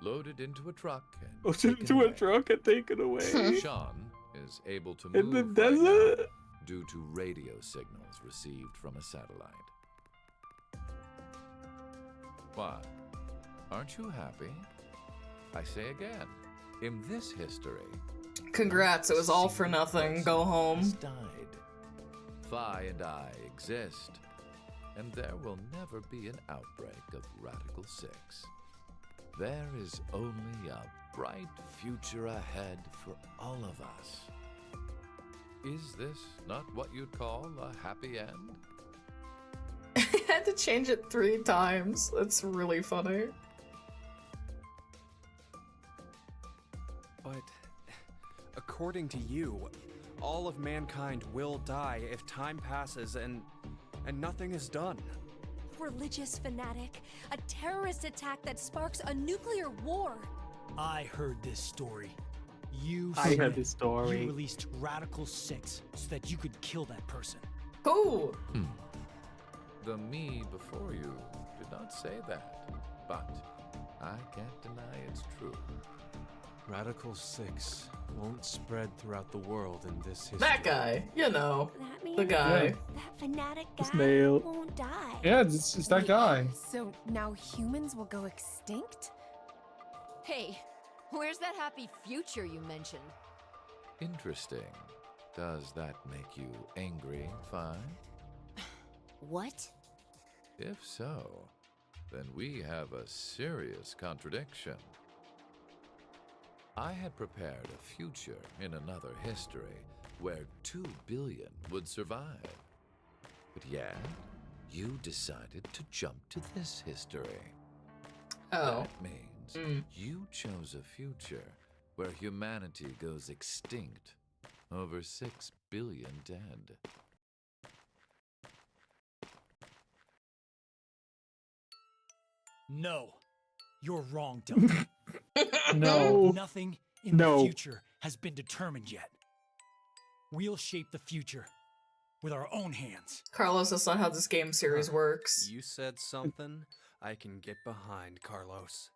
Loaded into a truck and Put taken into a away. truck and taken away. Sean is able to In move the right now desert? due to radio signals received from a satellite. What? Aren't you happy? I say again, in this history, Congrats, it was all for nothing. Go home. has died. Phi and I exist, and there will never be an outbreak of Radical 6. There is only a bright future ahead for all of us. Is this not what you'd call a happy end? I had to change it 3 times. That's really funny. But according to you, all of mankind will die if time passes and nothing is done. religious fanatic, a terrorist attack that sparks a nuclear war. I heard this story. You I said heard this story. You released Radical 6 so that you could kill that person. Who? The me before you did not say that, but I can't deny it's true. Radical 6 won't spread throughout the world in this history. That guy, you know, That means the guy. that fanatic guy Snail. won't die. Yeah, it's that guy. So now humans will go extinct? Hey, where's that happy future you mentioned? Interesting. Does that make you angry, Phi? What? If so, then we have a serious contradiction. I had prepared a future in another history where 2 billion would survive. But yet, you decided to jump to this history. Oh. That means you chose a future where humanity goes extinct. Over 6 billion dead. No. You're wrong, Delta. No. Nothing in the future has been determined yet. We'll shape the future with our own hands. Carlos, that's not how this game series works. You said something I can get behind, Carlos.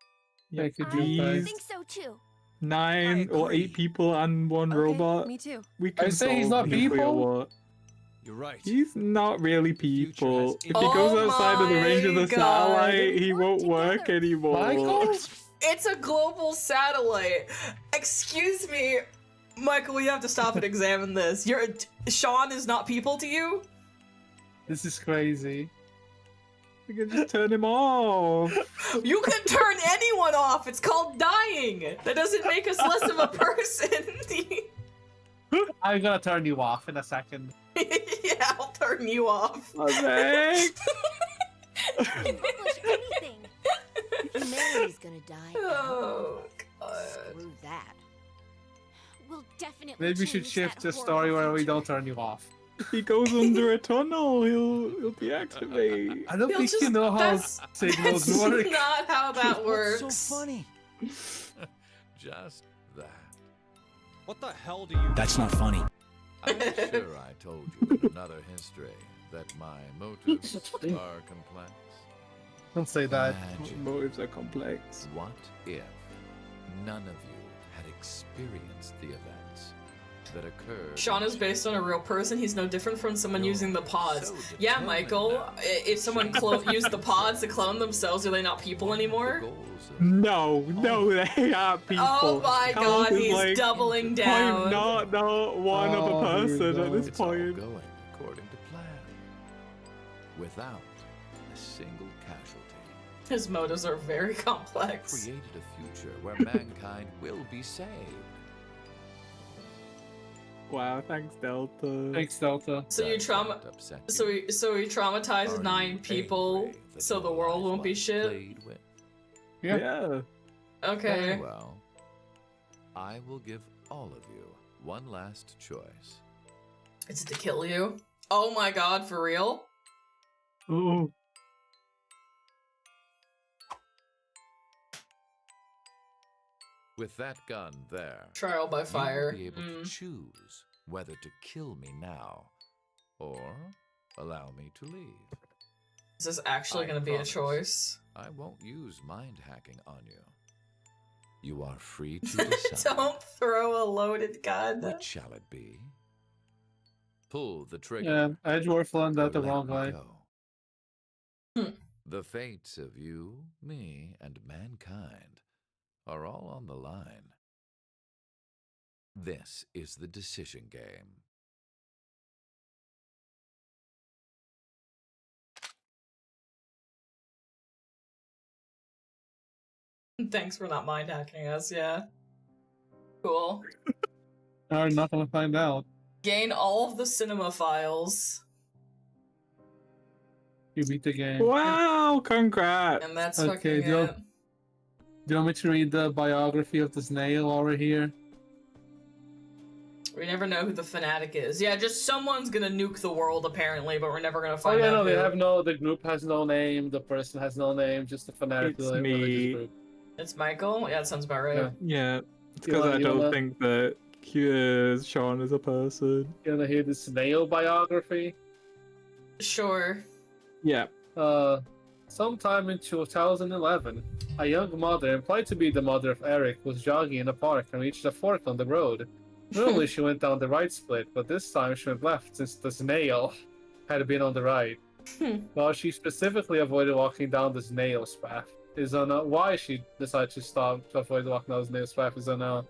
Yeah, Thank you, I these think so too. 9 or 8 people and one robot. Me too. We can say he's solve not nuclear people? war. You're right. He's not really people. If he Oh goes outside of the range of my the God. satellite, he won't work anymore. Michael? It's a global satellite. Excuse me, Michael. We have to stop and examine this. Sean is not people to you. This is crazy. We can just turn him off. You can turn anyone off. It's called dying. That doesn't make us less of a person. I'm gonna turn you off in a second. Yeah, I'll turn you off. Thanks. Accomplish anything. Humanity's gonna die. Oh, God. Screw that. We'll definitely Maybe we should change shift that the story horrible where we future. don't turn you off. If he goes under a tunnel, he'll deactivate. I don't He'll think just- you know how that's- signals That's work. not how that works. What's so funny? Just that. What the hell do you... That's not funny. I'm sure I told you in another history that my motives are complex. Don't say that. Imagine, Motives are complex. what if none of you had experienced the events that occurred? Sean is based on a real person. He's no different from someone using the pods. so Yeah, determined Michael. now. If someone used the pods to clone themselves, are they not people The anymore? goals of No, they are people. Oh my Carlos God, is he's like doubling down. not one of a person at this It's all point. going according to plan, without a single casualty. His motives are very complex. Created a future where mankind will be saved. Wow, thanks Delta. Thanks, Delta. So you That upset you. so he traumatized Are 9 you people, angry that so the your world won't be lifeline shit. played with? Yeah. Okay. Very well. I will give all of you one last choice. It's to kill you. Oh my God, for real? Ooh. With that gun there, Trial by fire. you will be able to choose whether to kill me now or allow me to leave. Is this actually I going to be a promise. choice? I won't use mind hacking on you. You are free to decide. Don't throw a loaded gun. Which shall it be? Pull the Yeah, trigger. Edgeworth learned that or the let wrong me way. go. Hmm. The fates of you, me, and mankind are all on the line. This is the decision game. Thanks for not mind hacking us, yeah. Cool. I'm not gonna find out. Gain all of the cinema files. You beat the game. Wow, congrats. And that's Okay, fucking do you, it. do you want me to read the biography of the snail while we're here? We never know who the fanatic is. Yeah, just someone's gonna nuke the world apparently, but we're never gonna Oh find yeah, out no, they who. have no. The group has no name. The person has no name. Just a fanatic It's religious me. group. It's Michael? Yeah, that sounds about right. Yeah. Yeah, it's You because wanna- I you don't wanna- think that Sean is a person. You wanna hear the snail biography? Sure. Yeah. Sometime in 2011, a young mother, implied to be the mother of Eric, was jogging in a park and reached a fork on the road. Normally she went down the right split, but this time she went left since the snail had been on the right. While she specifically avoided walking down the snail's path. Is unknown. Why she decided to stop to avoid walking down the snail's path is unknown.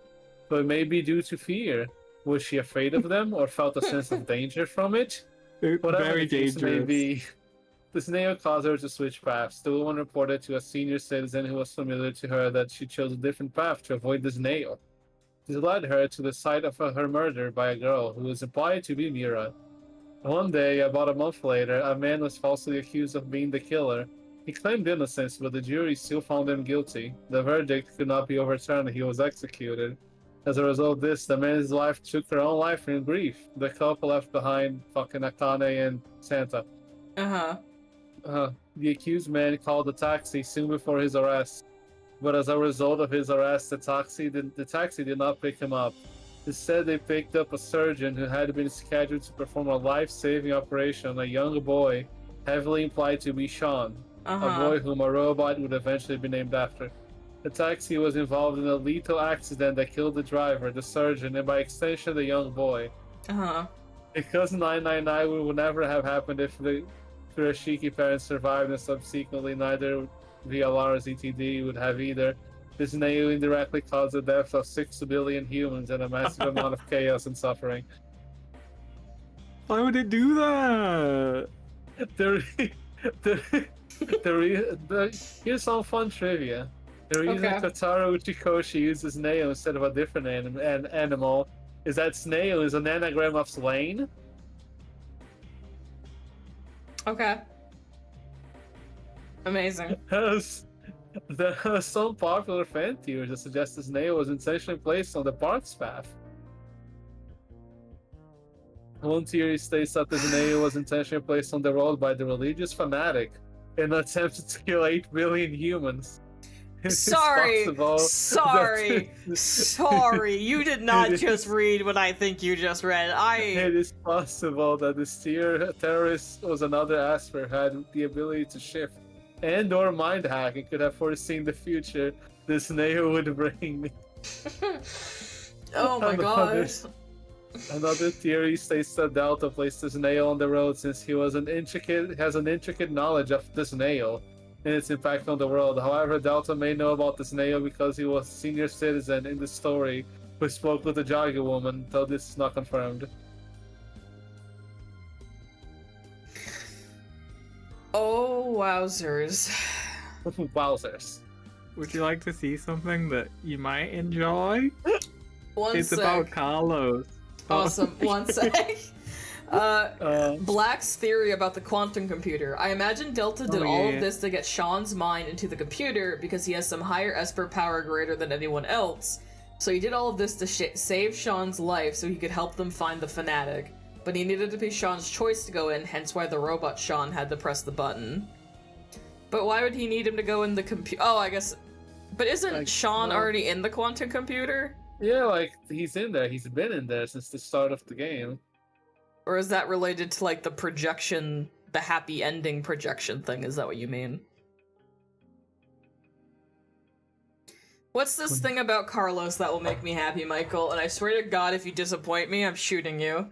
But it may be due to fear. Was she afraid of them or felt a sense of danger from it? Whatever Very the case may dangerous. be, the snail caused her to switch paths. The woman reported to a senior citizen who was familiar to her that she chose a different path to avoid the snail. This led her to the site of her murder by a girl who was implied to be Mira. One day, about a month later, a man was falsely accused of being the killer. He claimed innocence, but the jury still found him guilty. The verdict could not be overturned and he was executed. As a result of this, the man's wife took her own life in grief. The couple left behind fucking Akane and Santa. Uh-huh. the accused man called a taxi soon before his arrest. But as a result of his arrest, the taxi did not pick him up. Instead, they picked up a surgeon who had been scheduled to perform a life-saving operation on a young boy, heavily implied to be Sean, a boy whom a robot would eventually be named after. The taxi was involved in a lethal accident that killed the driver, the surgeon, and by extension, the young boy. Because 999 would never have happened if the Kurashiki parents survived, and subsequently neither VLR or ZTD would have either. This nail indirectly caused the deaths of 6 billion humans and a massive amount of chaos and suffering. Why would it do that? Here's some fun trivia. The reason Kotaro Uchikoshi uses snail instead of a different animal is that snail is an anagram of slain. Okay. Amazing. There are some popular fan theories that suggest the snail was intentionally placed on the park's path. One theory states that the snail was intentionally placed on the road by the religious fanatic in an attempt to kill 8 billion humans. Sorry, you did not just read what I think you just read. It is possible that this terrorist was another Asper who had the ability to shift and or mind hack and could have foreseen the future the snail would bring. Oh my god. Another theory states that Delta placed the snail on the road since he has an intricate knowledge of the snail and its impact on the world. However, Delta may know about the snail because he was a senior citizen in the story who spoke with the Joggy woman, though this is not confirmed. Oh, wowzers. Wowzers. Would you like to see something that you might enjoy? It's about Carlos. Awesome. One sec. Black's theory about the quantum computer. I imagine Delta did all of this to get Sean's mind into the computer because he has some higher Esper power greater than anyone else. So he did all of this to save Sean's life so he could help them find the fanatic. But he needed to be Sean's choice to go in, hence why the robot Sean had to press the button. But why would he need him to go in the computer? Oh, I guess... But isn't Sean already in the quantum computer? Yeah, like, he's in there. He's been in there since the start of the game. Or is that related to, like, the projection, the happy ending projection thing? Is that what you mean? What's this thing about Carlos that will make me happy, Michael? And I swear to God, if you disappoint me, I'm shooting you.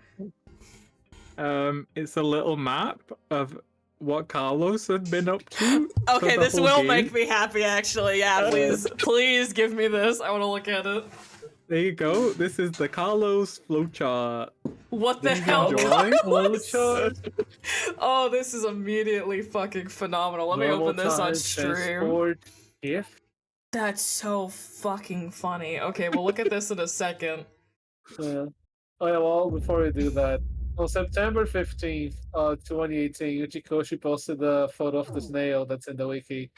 It's a little map of what Carlos had been up to. Okay, this will make me happy, actually. Yeah, please give me this. I want to look at it. There you go. This is the Carlos flowchart. What the hell, Carlos? Oh, this is immediately fucking phenomenal. Let me open this on stream. That's so fucking funny. Okay, we'll look at this in a second. Oh yeah, well, before we do that, on September 15th, 2018, Uchikoshi posted a photo of the snail that's in the wiki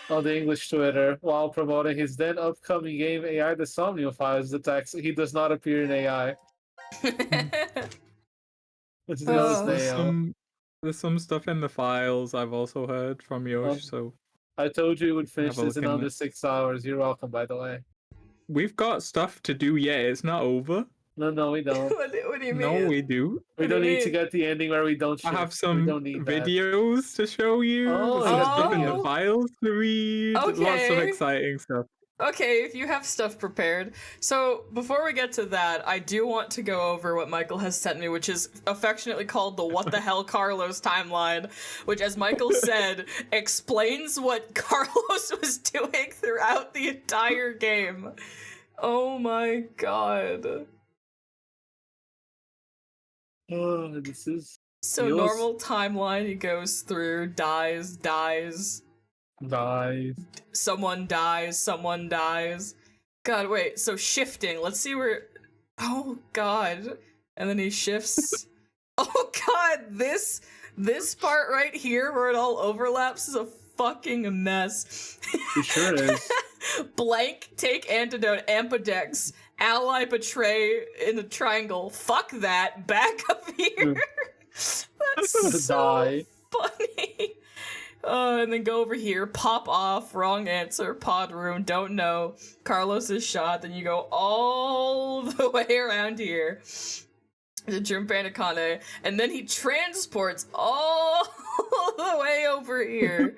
on the English Twitter while promoting his then upcoming game AI The Somnium Files. The text, he does not appear in AI. It's the snail. There's some stuff in the files I've also heard from Yosh, so... I told you we would finish this in under 6 hours. You're welcome, by the way. We've got stuff to do yet. It's not over. No, we don't. What do you mean? No, we do. We don't need to get the ending where we don't. I have some videos to show you. Oh, stuff in the files to read. Okay. Lots of exciting stuff. Okay, if you have stuff prepared. So, before we get to that, I do want to go over what Michael has sent me, which is affectionately called the What the Hell Carlos timeline, which, as Michael said, explains what Carlos was doing throughout the entire game. Oh my god. Oh, this is... So, normal timeline, he goes through, dies. Someone dies. God, wait, so shifting. Let's see where... Oh, God. And then he shifts. Oh, God, this part right here where it all overlaps is a fucking mess. It sure is. Blank, take antidote, ampodex, ally betray in the triangle. Fuck that. Back up here. That's so funny. And then go over here, pop off, wrong answer, pod room, don't know. Carlos is shot, then you go all the way around here to Junpanikane, and then he transports all the way over here.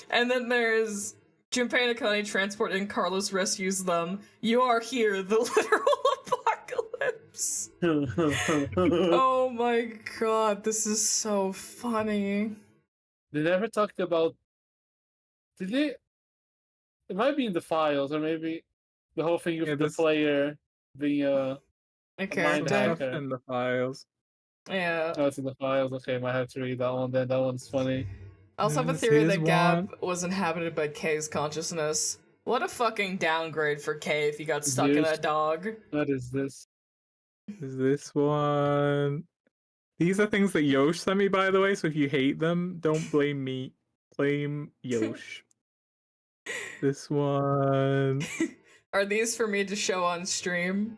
And then there's Junpanikane transporting, Carlos rescues them. You are here, the literal apocalypse. Oh my god, this is so funny. They never talked about. Did they? It might be in the files, or maybe the whole thing of the player being a mind hacker. In the files. Yeah. Oh, it's in the files. Okay, I might have to read that one then. That one's funny. I also have a theory that Gab was inhabited by Kay's consciousness. What a fucking downgrade for Kay if he got stuck in that dog. What is this? Is this one? These are things that Yosh sent me, by the way, so if you hate them, don't blame me. Blame Yosh. This one... Are these for me to show on stream?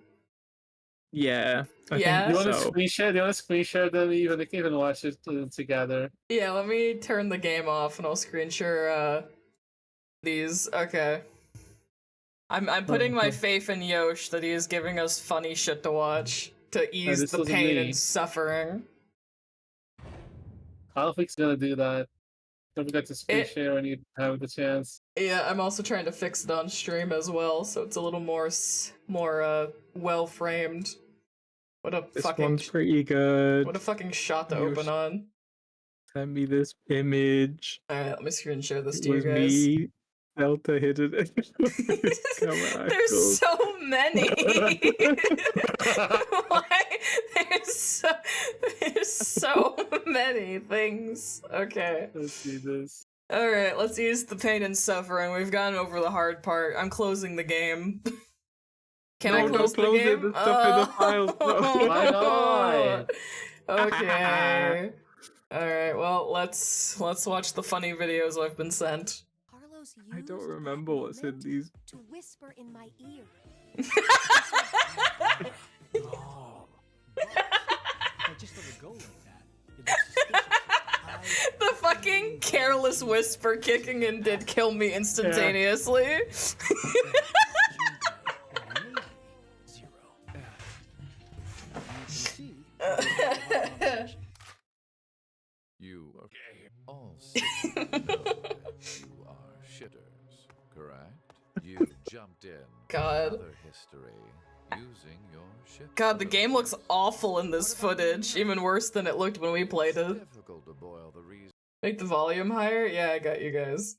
Yeah. I Yeah? think You want to so. screen share? Do you want to screen share them? Even they can even watch it together. Yeah, let me turn the game off and I'll screen share these. Okay. I'm putting my faith in Yosh that he is giving us funny shit to watch to ease this the wasn't pain me. and suffering. I don't think he's gonna do that. Don't forget to screen share when you have the chance. Yeah, I'm also trying to fix it on stream as well, so it's a little more well framed. What a This fucking one's pretty good. what a fucking shot to Yosh open on. Sent me this image. Alright, let me screen share this It to you was guys. me. Delta hidden it. There's so many. Why? There's so many things. Okay. Let's see this. Alright, let's use the pain and suffering. We've gone over the hard part. I'm closing the game. Can I close the game? There's stuff in the files. No. Why not? Okay. Alright, well, let's watch the funny videos I've been sent. I don't remember what's in these. To whisper in my ear. The fucking careless whisper kicking in did kill me instantaneously. You are all six know that you are shitters, correct? You jumped in God. other history using your shit. God, the game looks awful in this footage, even worse than it looked when we played it. Difficult to boil the reason. Make the volume higher? Yeah, I got you guys.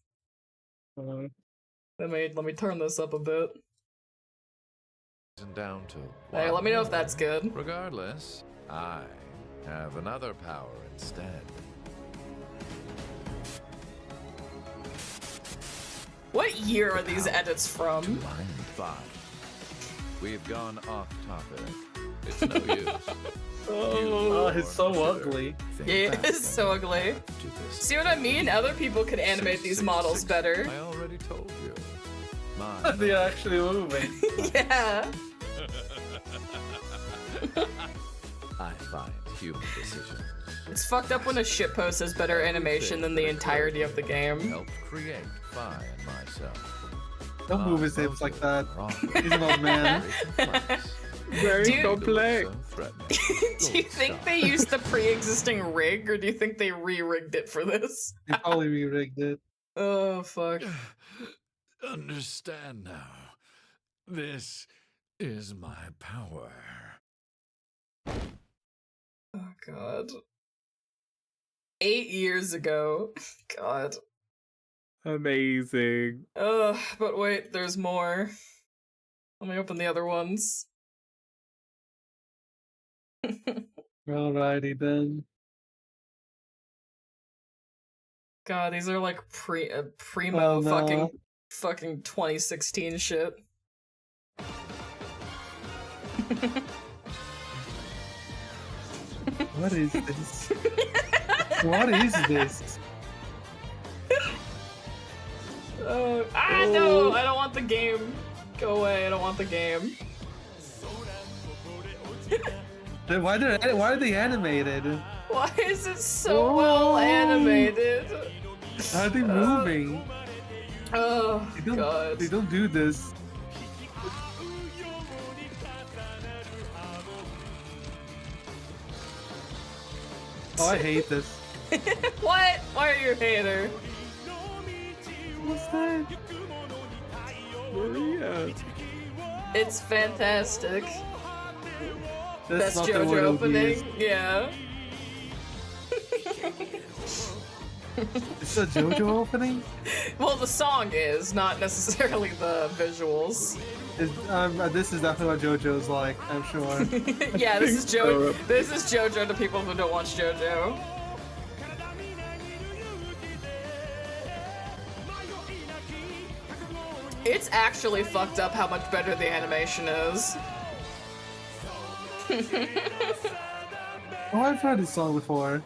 Let me turn this up a bit. Down to Hey, let me know if that's good. Regardless, I have another power instead. What year are these edits from? Mind body. We've gone off topic. It's no use. Oh, it's so ugly. Yeah, it is so ugly. See what I mean? Other people could animate these models better. I already told you. They're actually moving. Yeah. I find human decisions. It's fucked up when a shitpost has better animation than the entirety of the game. Helped create Fi and myself. Don't move his hips like that. He's an old man. Very complex. Do you think they used the pre-existing rig, or do you think they re-rigged it for this? They probably re-rigged it. Oh, fuck. Understand now. This is my power. Oh, God. 8 years ago. God. Amazing. But wait, there's more. Let me open the other ones. Alrighty then. God, these are like primo Oh, no. fucking 2016 shit. What is this? What is this? No! I don't want the game. Go away, I don't want the game. Why are they animated? Why is it so well animated? How are they moving? Oh, God. They don't do this. Oh, I hate this. What? Why are you a hater? What's that? Maria. It's fantastic. That's Best not the JoJo word opening. used. Yeah. It's a JoJo opening? Well, the song is, not necessarily the visuals. This is definitely what JoJo's like, I'm sure. Yeah, this is This is JoJo to people who don't watch JoJo. It's actually fucked up how much better the animation is. Oh, I've heard this song before.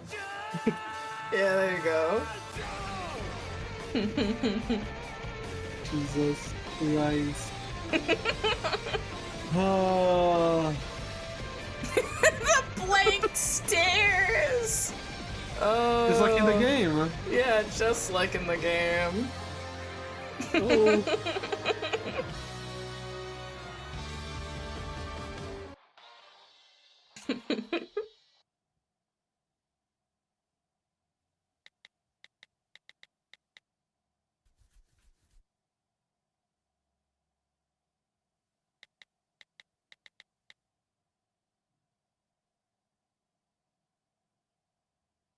Yeah, there you go. Jesus Christ. Oh. The blank stares! Oh. Just like in the game. Yeah, just like in the game. Oh.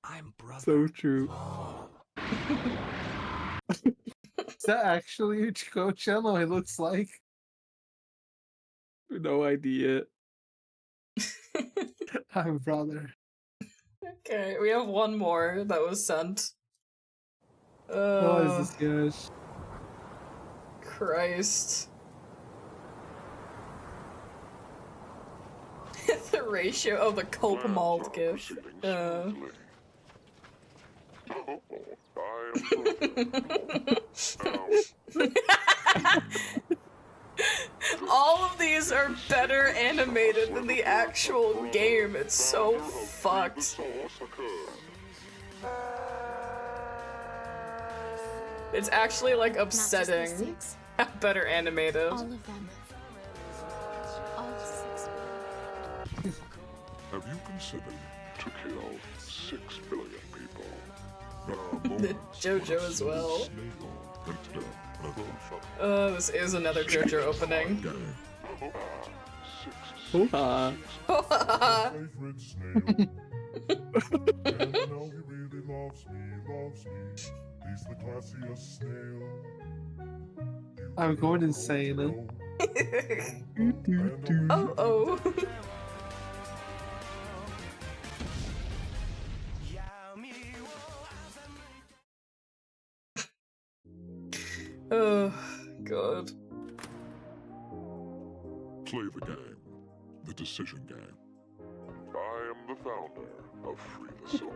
I'm brother. So true. Is that actually Uchiko-chan? It looks like. No idea. I'm brother. Okay, we have one more that was sent. What is this, guys? Christ. The ratio of the Cope Malt gift. All of these are better animated than the actual game. It's so fucked. It's actually like upsetting how better animated. All of them. All 6. Have you considered to kill 6 billion people? There are moments JoJo as well. snail and death never shut. This is another JoJo opening. Hoo-ha. Favorite snail. And now he really loves me. He's the classiest snail. I'm going insane. Oh. Oh, God. Play the game. The decision game. I am the founder of Free the Soul.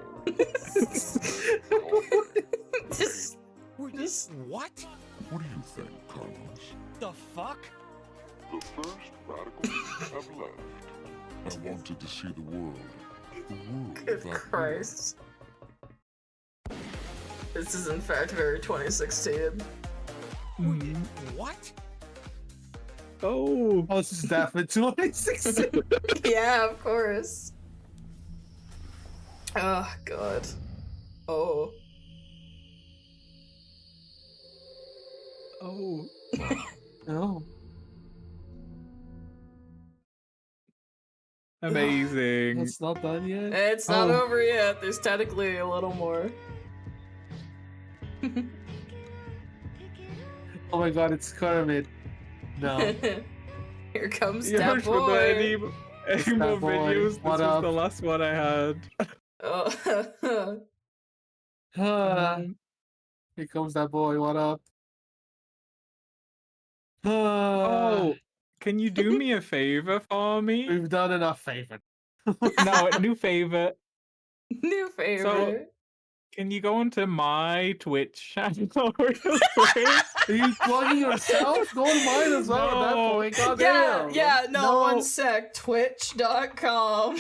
Just what? What do you think, Carlos? The fuck? The first radicals have left. I wanted to see the world. The world Good without Christ. This is in fact very 2016. What? Oh, this is definitely 2016. Yeah, of course. Oh, God. Oh. Oh. Oh. Amazing. It's not done yet? It's not over yet. There's technically a little more. Oh my god, it's Kermit. No. Here comes Yeah, that for boy. any more That boy. videos, this What was up? the last one I had. Oh. Here comes that boy, what up? Oh, can you do me a favor for me? We've done enough favor. No, new favor. New favorite. So, can you go into my Twitch channel real quick? Are you plugging yourself? Go on mine as well at that point. God damn. No, 1 sec. Twitch.com.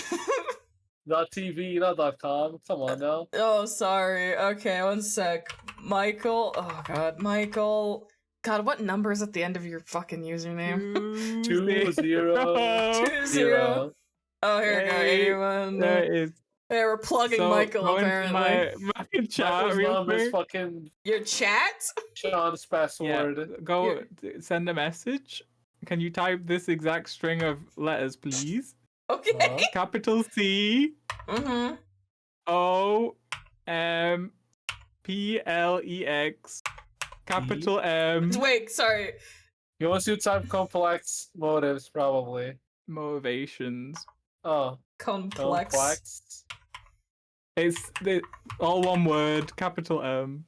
.tv, not .com. Come on now. Oh, sorry. Okay, one sec. Michael. Oh god, Michael. God, what number is at the end of your fucking username? 200. Oh, here we go. Hey, 81. there it is. Hey, we're plugging So, Michael go into apparently. my chat Michael's real mom is quick. fucking Your chat? Sean's password. Go send a message. Can you type this exact string of letters, please? Okay. Capital C Mm-hmm. O M PLEX. Capital M. Wait, sorry. He wants you to type complex motives, probably. Motivations. Oh. Complex. It's all one word, capital M.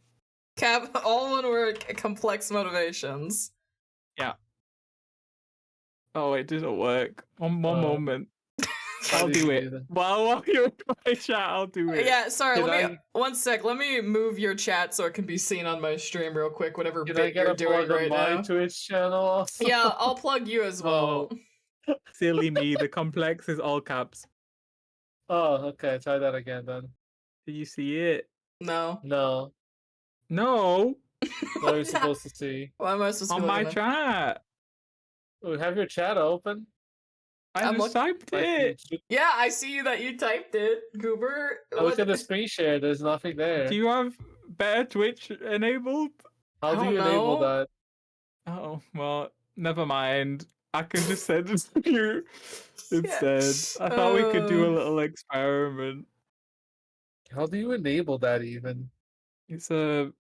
All one word, complex motivations. Yeah. Oh, it didn't work. One moment. I'll do it. While you're in my chat, I'll do it. Yeah, sorry, one sec. Let me move your chat so it can be seen on my stream real quick, whatever bit you're doing right my now. Twitch channel also? Yeah, I'll plug you as well. Silly me. The complex is all caps. Oh, okay. Try that again then. Do you see it? No. No. No. What are you supposed to see? What am I supposed to On be my looking at? chat. Oh, have your chat open? I just typed it. Yeah, I see that you typed it, Goober. Look at the screen share. There's nothing there. Do you have better Twitch enabled? How do you enable that? Oh, well, never mind. I can just send it to you instead. I thought we could do a little experiment. How do you enable that even? It's a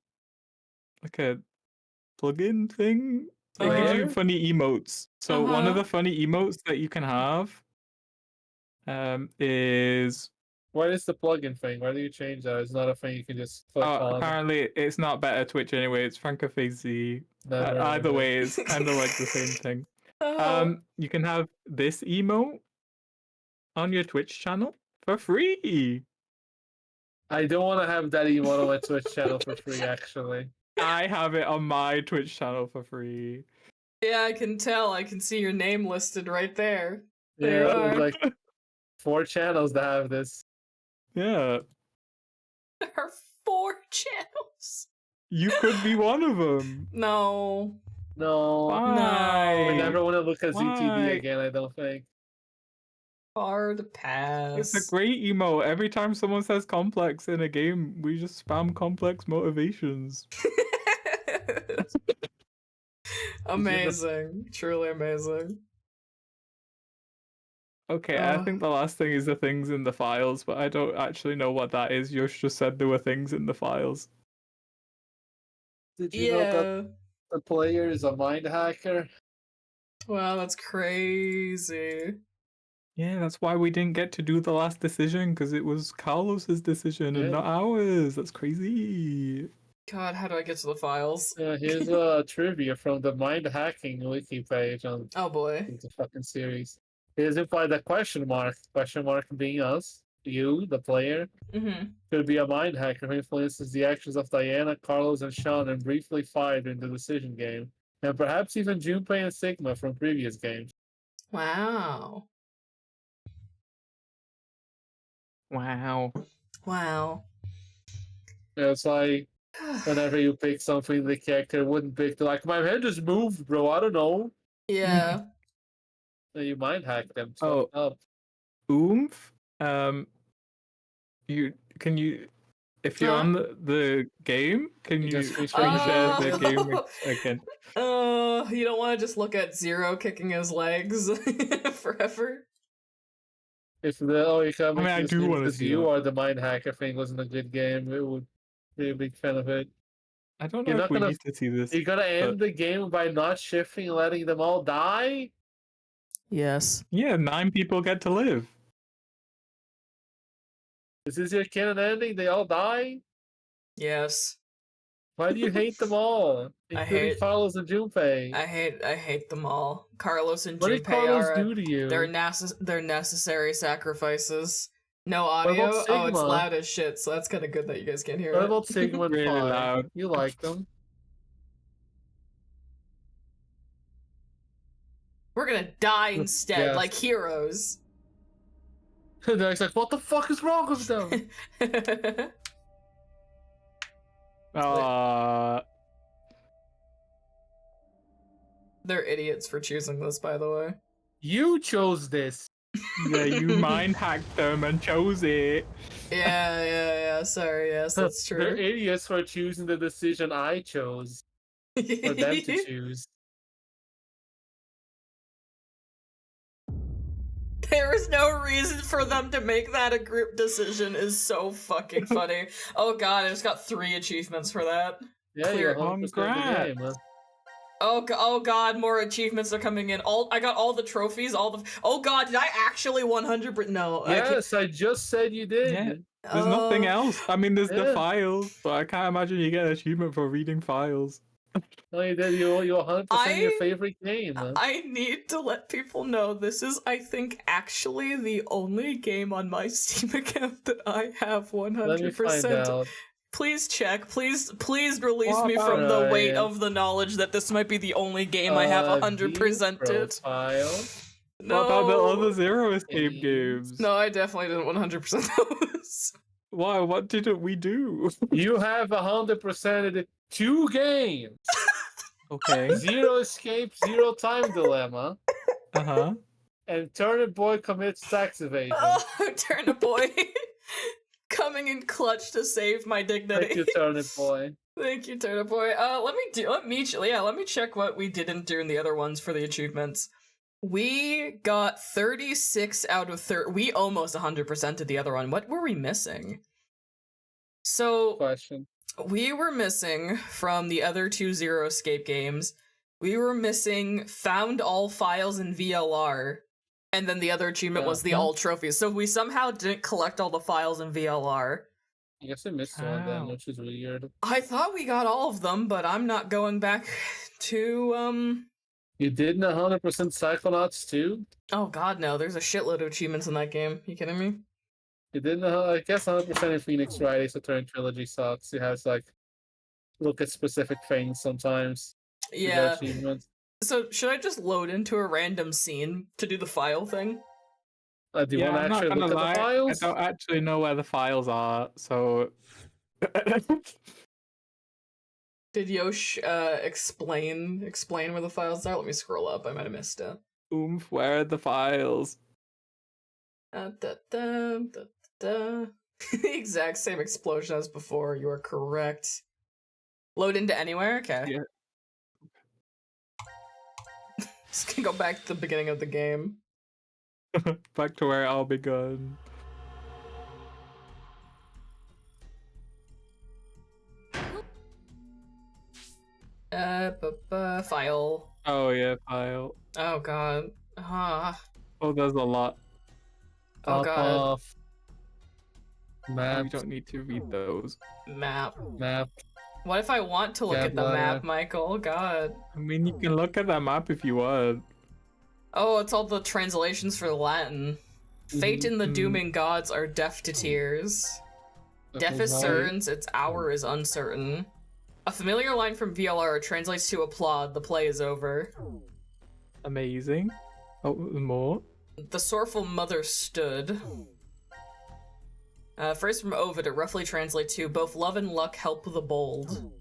plugin thing. It gives you funny emotes. So one of the funny emotes that you can have is What is the plugin thing? Why do you change that? It's not a thing you can just click on. apparently it's not better Twitch anyway. It's FrancoFazy. Either way, it's kind of like the same thing. You can have this emote on your Twitch channel for free. I don't want to have that emote on my Twitch channel for free, actually. I have it on my Twitch channel for free. Yeah, I can tell. I can see your name listed right there. There Yeah, you there's are. like 4 channels that have this. Yeah. There are 4 channels. You could be one of them. No. No. Why? I never want to look at Why? ZTD again, I don't think. Hard pass. It's a great emote. Every time someone says complex in a game, we just spam complex motivations. Amazing. Truly amazing. Okay, I think the last thing is the things in the files, but I don't actually know what that is. Yosh just said there were things in the files. Did you know that the player is a mind hacker? Wow, that's crazy. Yeah, that's why we didn't get to do the last decision, because it was Carlos's decision and not ours. That's crazy. God, how do I get to the files? Here's a trivia from the mind hacking wiki page on the fucking series. It is implied that question mark being us, you, the player, could be a mind hacker who influences the actions of Diana, Carlos, and Sean and briefly fired in the decision game, and perhaps even Junpei and Sigma from previous games. Wow. Wow. Wow. It's like whenever you pick something the character wouldn't pick, they're like, my head just moved, bro, I don't know. Yeah. So you mind hack them. Oomph. If you're on the game, can you screen share the game again? Oh, you don't want to just look at Zero kicking his legs forever? If the you can make I do want to see you that. or the mind hacker thing wasn't a good game, it would be a big fan of it. I don't know if we need to see this. You're gonna end the game by not shifting and letting them all die? Yes. Yeah, 9 people get to live. Is this your canon ending? They all die? Yes. Why do you hate them all? Including Carlos and Junpei. I hate them all. Carlos and What did Junpei Carlos are do to you? They're necessary sacrifices. No What audio. about Oh, it's Sigma? loud as shit. So that's kind of good that you guys can't hear What it. about Sigma and Really Phi? loud. You like them? We're gonna die instead, Yes. like heroes. Derek's like, what the fuck is wrong with them? They're idiots for choosing this, by the way. You chose this. Yeah, you mind hacked them and chose it. Yeah. Sorry, yes, that's true. They're idiots for choosing the decision I chose for them to choose. There is no reason for them to make that a group decision is so fucking funny. Oh god, I just got 3 achievements for that. Yeah, you're 100% in the game, huh? Oh god, more achievements are coming in. I got all the trophies, oh god, did I actually 100%? No. Yes, I just said you did. Yeah. There's nothing else. I mean, there's the files, but I can't imagine you get an achievement for reading files. No, you did. You're 100% your favorite game. Huh? I need to let people know this is, I think, actually the only game on my Steam account that I have 100%. Let me find out. Please check. Please release me from the weight of the knowledge that this might be the only game I have 100%ed. No. What about the other Zero Escape games? No, I definitely didn't 100% those. Why? What didn't we do? You have 100%ed 2 games. Okay. Zero Escape, Zero Time Dilemma. Uh-huh. And Turnip Boy commits tax evasion. Oh, Turnip Boy. Coming in clutch to save my dignity. Thank you, Turnip Boy. Thank you, Turnip Boy. Let me check what we didn't do in the other ones for the achievements. We got 36 out of 30. We almost 100%ed the other one. What were we missing? So, question. We were missing from the other 2 Zero Escape games. We were missing found all files in VLR. And then the other achievement was the all trophies. So we somehow didn't collect all the files in VLR. I guess I missed one of them, which is weird. I thought we got all of them, but I'm not going back to, You did 100% Psychonauts too? Oh god, no. There's a shitload of achievements in that game. You kidding me? You did I guess 100% in Phoenix Wright Ace Attorney Trilogy sucks. You have to, like, look at specific things sometimes. Yeah. Achievements. So, should I just load into a random scene to do the file thing? Do you want to actually look at the files? I don't actually know where the files are, so... Did Yosh explain where the files are? Let me scroll up. I might have missed it. Oomph, where are the files? The exact same explosion as before. You are correct. Load into anywhere? Okay. Yeah. Just gonna go back to the beginning of the game. Back to where it all begun. File. Oh yeah, file. Oh god. Oh, there's a lot. Oh god. Map. You don't need to read those. Map. Map. What if I want to look at the map, Michael? God. I mean, you can look at that map if you want. Oh, it's all the translations for Latin. Fate and the dooming gods are deaf to tears. Deaf is certain, its hour is uncertain. A familiar line from VLR translates to applaud, the play is over. Amazing. Oh, more? The sorrowful mother stood. Phrase from Ovid, it roughly translates to both love and luck help the bold.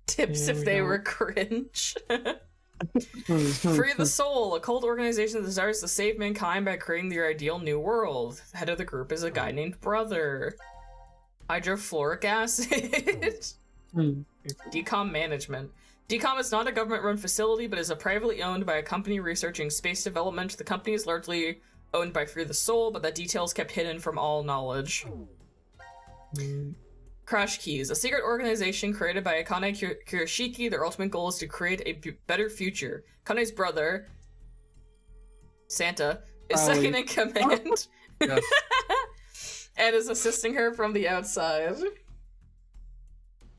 Tips if they were cringe. Free the Soul, a cult organization that desires to save mankind by creating their ideal new world. The head of the group is a guy named Brother. Hydrofluoric acid. Decom management. Decom is not a government-run facility, but is a privately owned by a company researching space development. The company is largely owned by Free the Soul, but that detail is kept hidden from all knowledge. Crash Keys, a secret organization created by Akane Kirishiki. Their ultimate goal is to create a better future. Akane's brother, Santa, is second in command and is assisting her from the outside.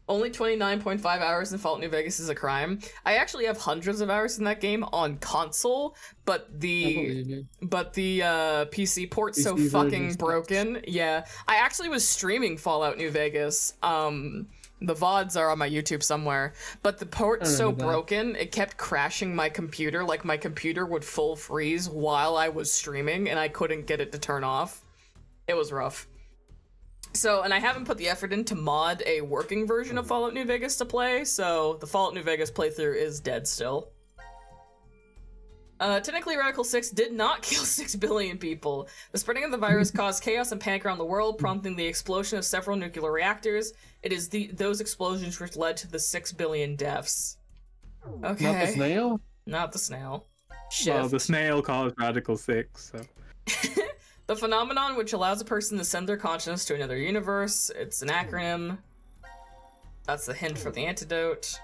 Only 29.5 hours in Fallout New Vegas is a crime. I actually have hundreds of hours in that game on console, but the PC port's so fucking broken. Yeah, I actually was streaming Fallout New Vegas The VODs are on my YouTube somewhere, but the port's so broken, it kept crashing my computer. Like, my computer would full freeze while I was streaming, and I couldn't get it to turn off. It was rough. So, and I haven't put the effort in to mod a working version of Fallout New Vegas to play, so the Fallout New Vegas playthrough is dead still. Technically, Radical 6 did not kill 6 billion people. The spreading of the virus caused chaos and panic around the world, prompting the explosion of several nuclear reactors. It is those explosions which led to the 6 billion deaths. Okay. Not the snail? Not the snail. Shift. Well, the snail caused Radical 6, so... The phenomenon which allows a person to send their consciousness to another universe. It's an acronym. That's the hint for the antidote.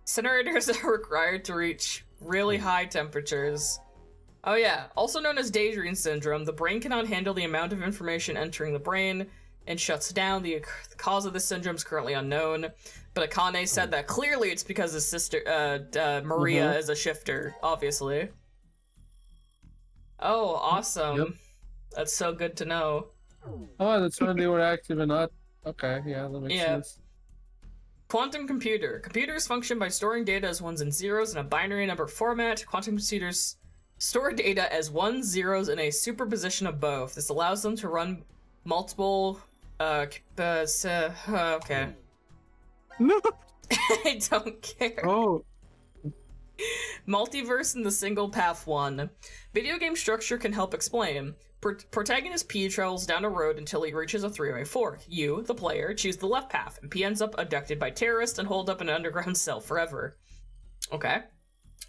Incinerators are required to reach really high temperatures. Oh yeah, also known as daydream syndrome, the brain cannot handle the amount of information entering the brain and shuts down. The cause of this syndrome is currently unknown, but Akane said that clearly it's because his sister, Maria, is a shifter, obviously. Oh, awesome. Yep. That's so good to know. Oh, that's when they were active and not... Okay, yeah, that makes sense. Quantum computer. Computers function by storing data as ones and zeros in a binary number format. Quantum computers store data as ones, zeros, in a superposition of both. This allows them to run multiple... okay. No! I don't care. Oh. Multiverse in the single path one. Video game structure can help explain. Protagonist P travels down a road until he reaches a three-way fork. You, the player, choose the left path, and P ends up abducted by terrorists and holed up in an underground cell forever. Okay.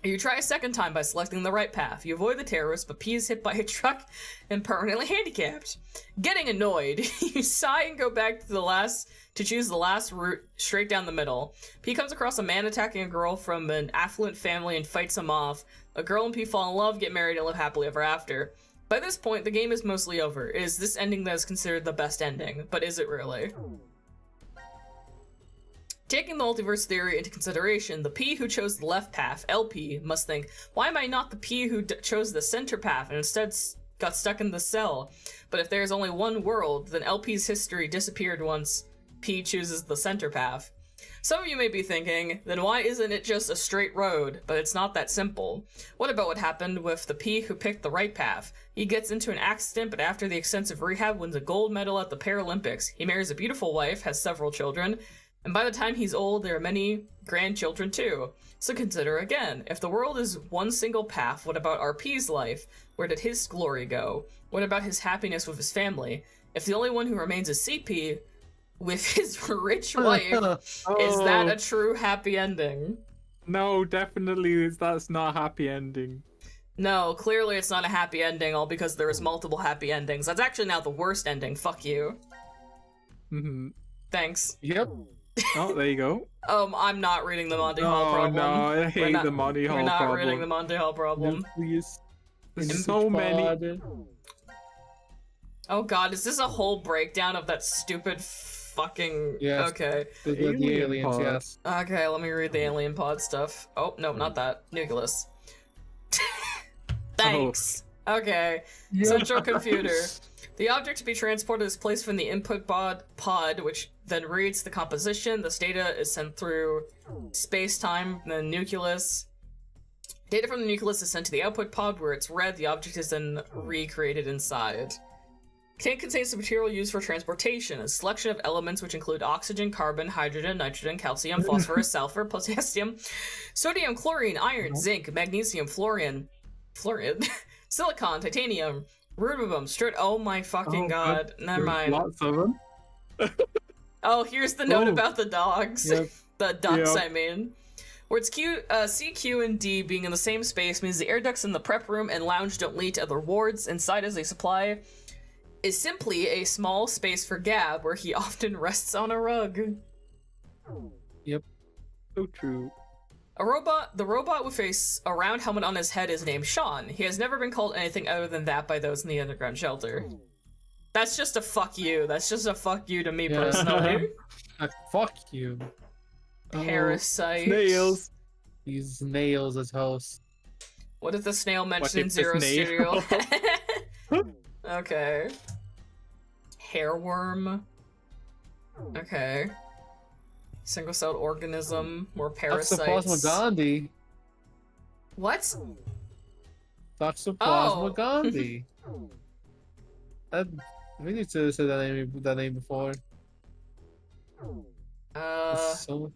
You try a second time by selecting the right path. You avoid the terrorists, but P is hit by a truck and permanently handicapped. Getting annoyed, you sigh and go back to choose the last route straight down the middle. P comes across a man attacking a girl from an affluent family and fights him off. A girl and P fall in love, get married, and live happily ever after. By this point, the game is mostly over. It is this ending that is considered the best ending, but is it really? Taking the multiverse theory into consideration, the P who chose the left path, LP, must think, why am I not the P who chose the center path and instead got stuck in the cell? But if there is only one world, then LP's history disappeared once P chooses the center path. Some of you may be thinking, then why isn't it just a straight road? But it's not that simple. What about what happened with the P who picked the right path? He gets into an accident, but after the extensive rehab wins a gold medal at the Paralympics. He marries a beautiful wife, has several children, and by the time he's old, there are many grandchildren too. So consider again, if the world is one single path, what about RP's life? Where did his glory go? What about his happiness with his family? If the only one who remains is CP, with his rich wife, is that a true happy ending? No, definitely that's not a happy ending. No, clearly it's not a happy ending, all because there is multiple happy endings. That's actually now the worst ending, fuck you. Mm-hmm. Thanks. Yep. Oh, there you go. I'm not reading the Monty Hall problem. No, I hate the Monty Hall problem. We're not reading the Monty Hall problem. No, please. There's so many. Oh god, is this a whole breakdown of that stupid fucking... Yes. Okay. The aliens, yes. Okay, let me read the alien pod stuff. Oh, no, not that. Nucleus. Thanks. Oh. Okay. Yeah. Central computer. The object to be transported is placed from the input pod, which then reads the composition. This data is sent through space-time, the nucleus. Data from the nucleus is sent to the output pod, where it's read. The object is then recreated inside. Container contains the material used for transportation, a selection of elements which include oxygen, carbon, hydrogen, nitrogen, calcium, phosphorus, sulfur, potassium, sodium, chlorine, iron, zinc, magnesium, fluorine, silicon, titanium, rubidium, oh my fucking god, never mind. Lots of them. Oh, here's the note about the dogs. Yep. The ducks, I mean. Words C, Q, and D being in the same space means the air ducts in the prep room and lounge don't lead to other wards. Inside as a supply is simply a small space for Gab, where he often rests on a rug. Yep. So true. The robot with a round helmet on his head is named Sean. He has never been called anything other than that by those in the underground shelter. That's just a fuck you. That's just a fuck you to me personally. Fuck you. Parasite. Snails. These snails as hosts. What if the snail mentioned in Zero Studio? Okay. Hairworm. Okay. Single-celled organism or Toxoplasma parasites. gondii. What? Toxoplasma Oh. gondii. We need to say that name before. So,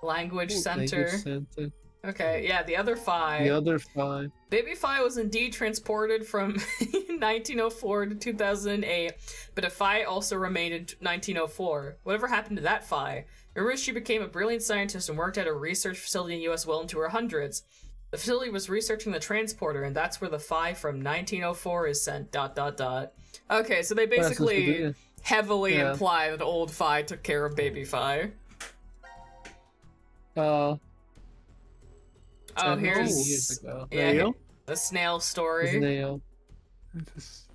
Language Center. Language Center. Okay, yeah, the other Phi. The other Phi. Baby Phi was indeed transported from 1904 to 2008, but a Phi also remained in 1904. Whatever happened to that Phi? Remember, she became a brilliant scientist and worked at a research facility in U.S. well into her hundreds. The facility was researching the transporter, and that's where the Phi from 1904 is sent, ... Okay, so they basically heavily imply that old Phi took care of baby Phi. Oh, here's the snail story.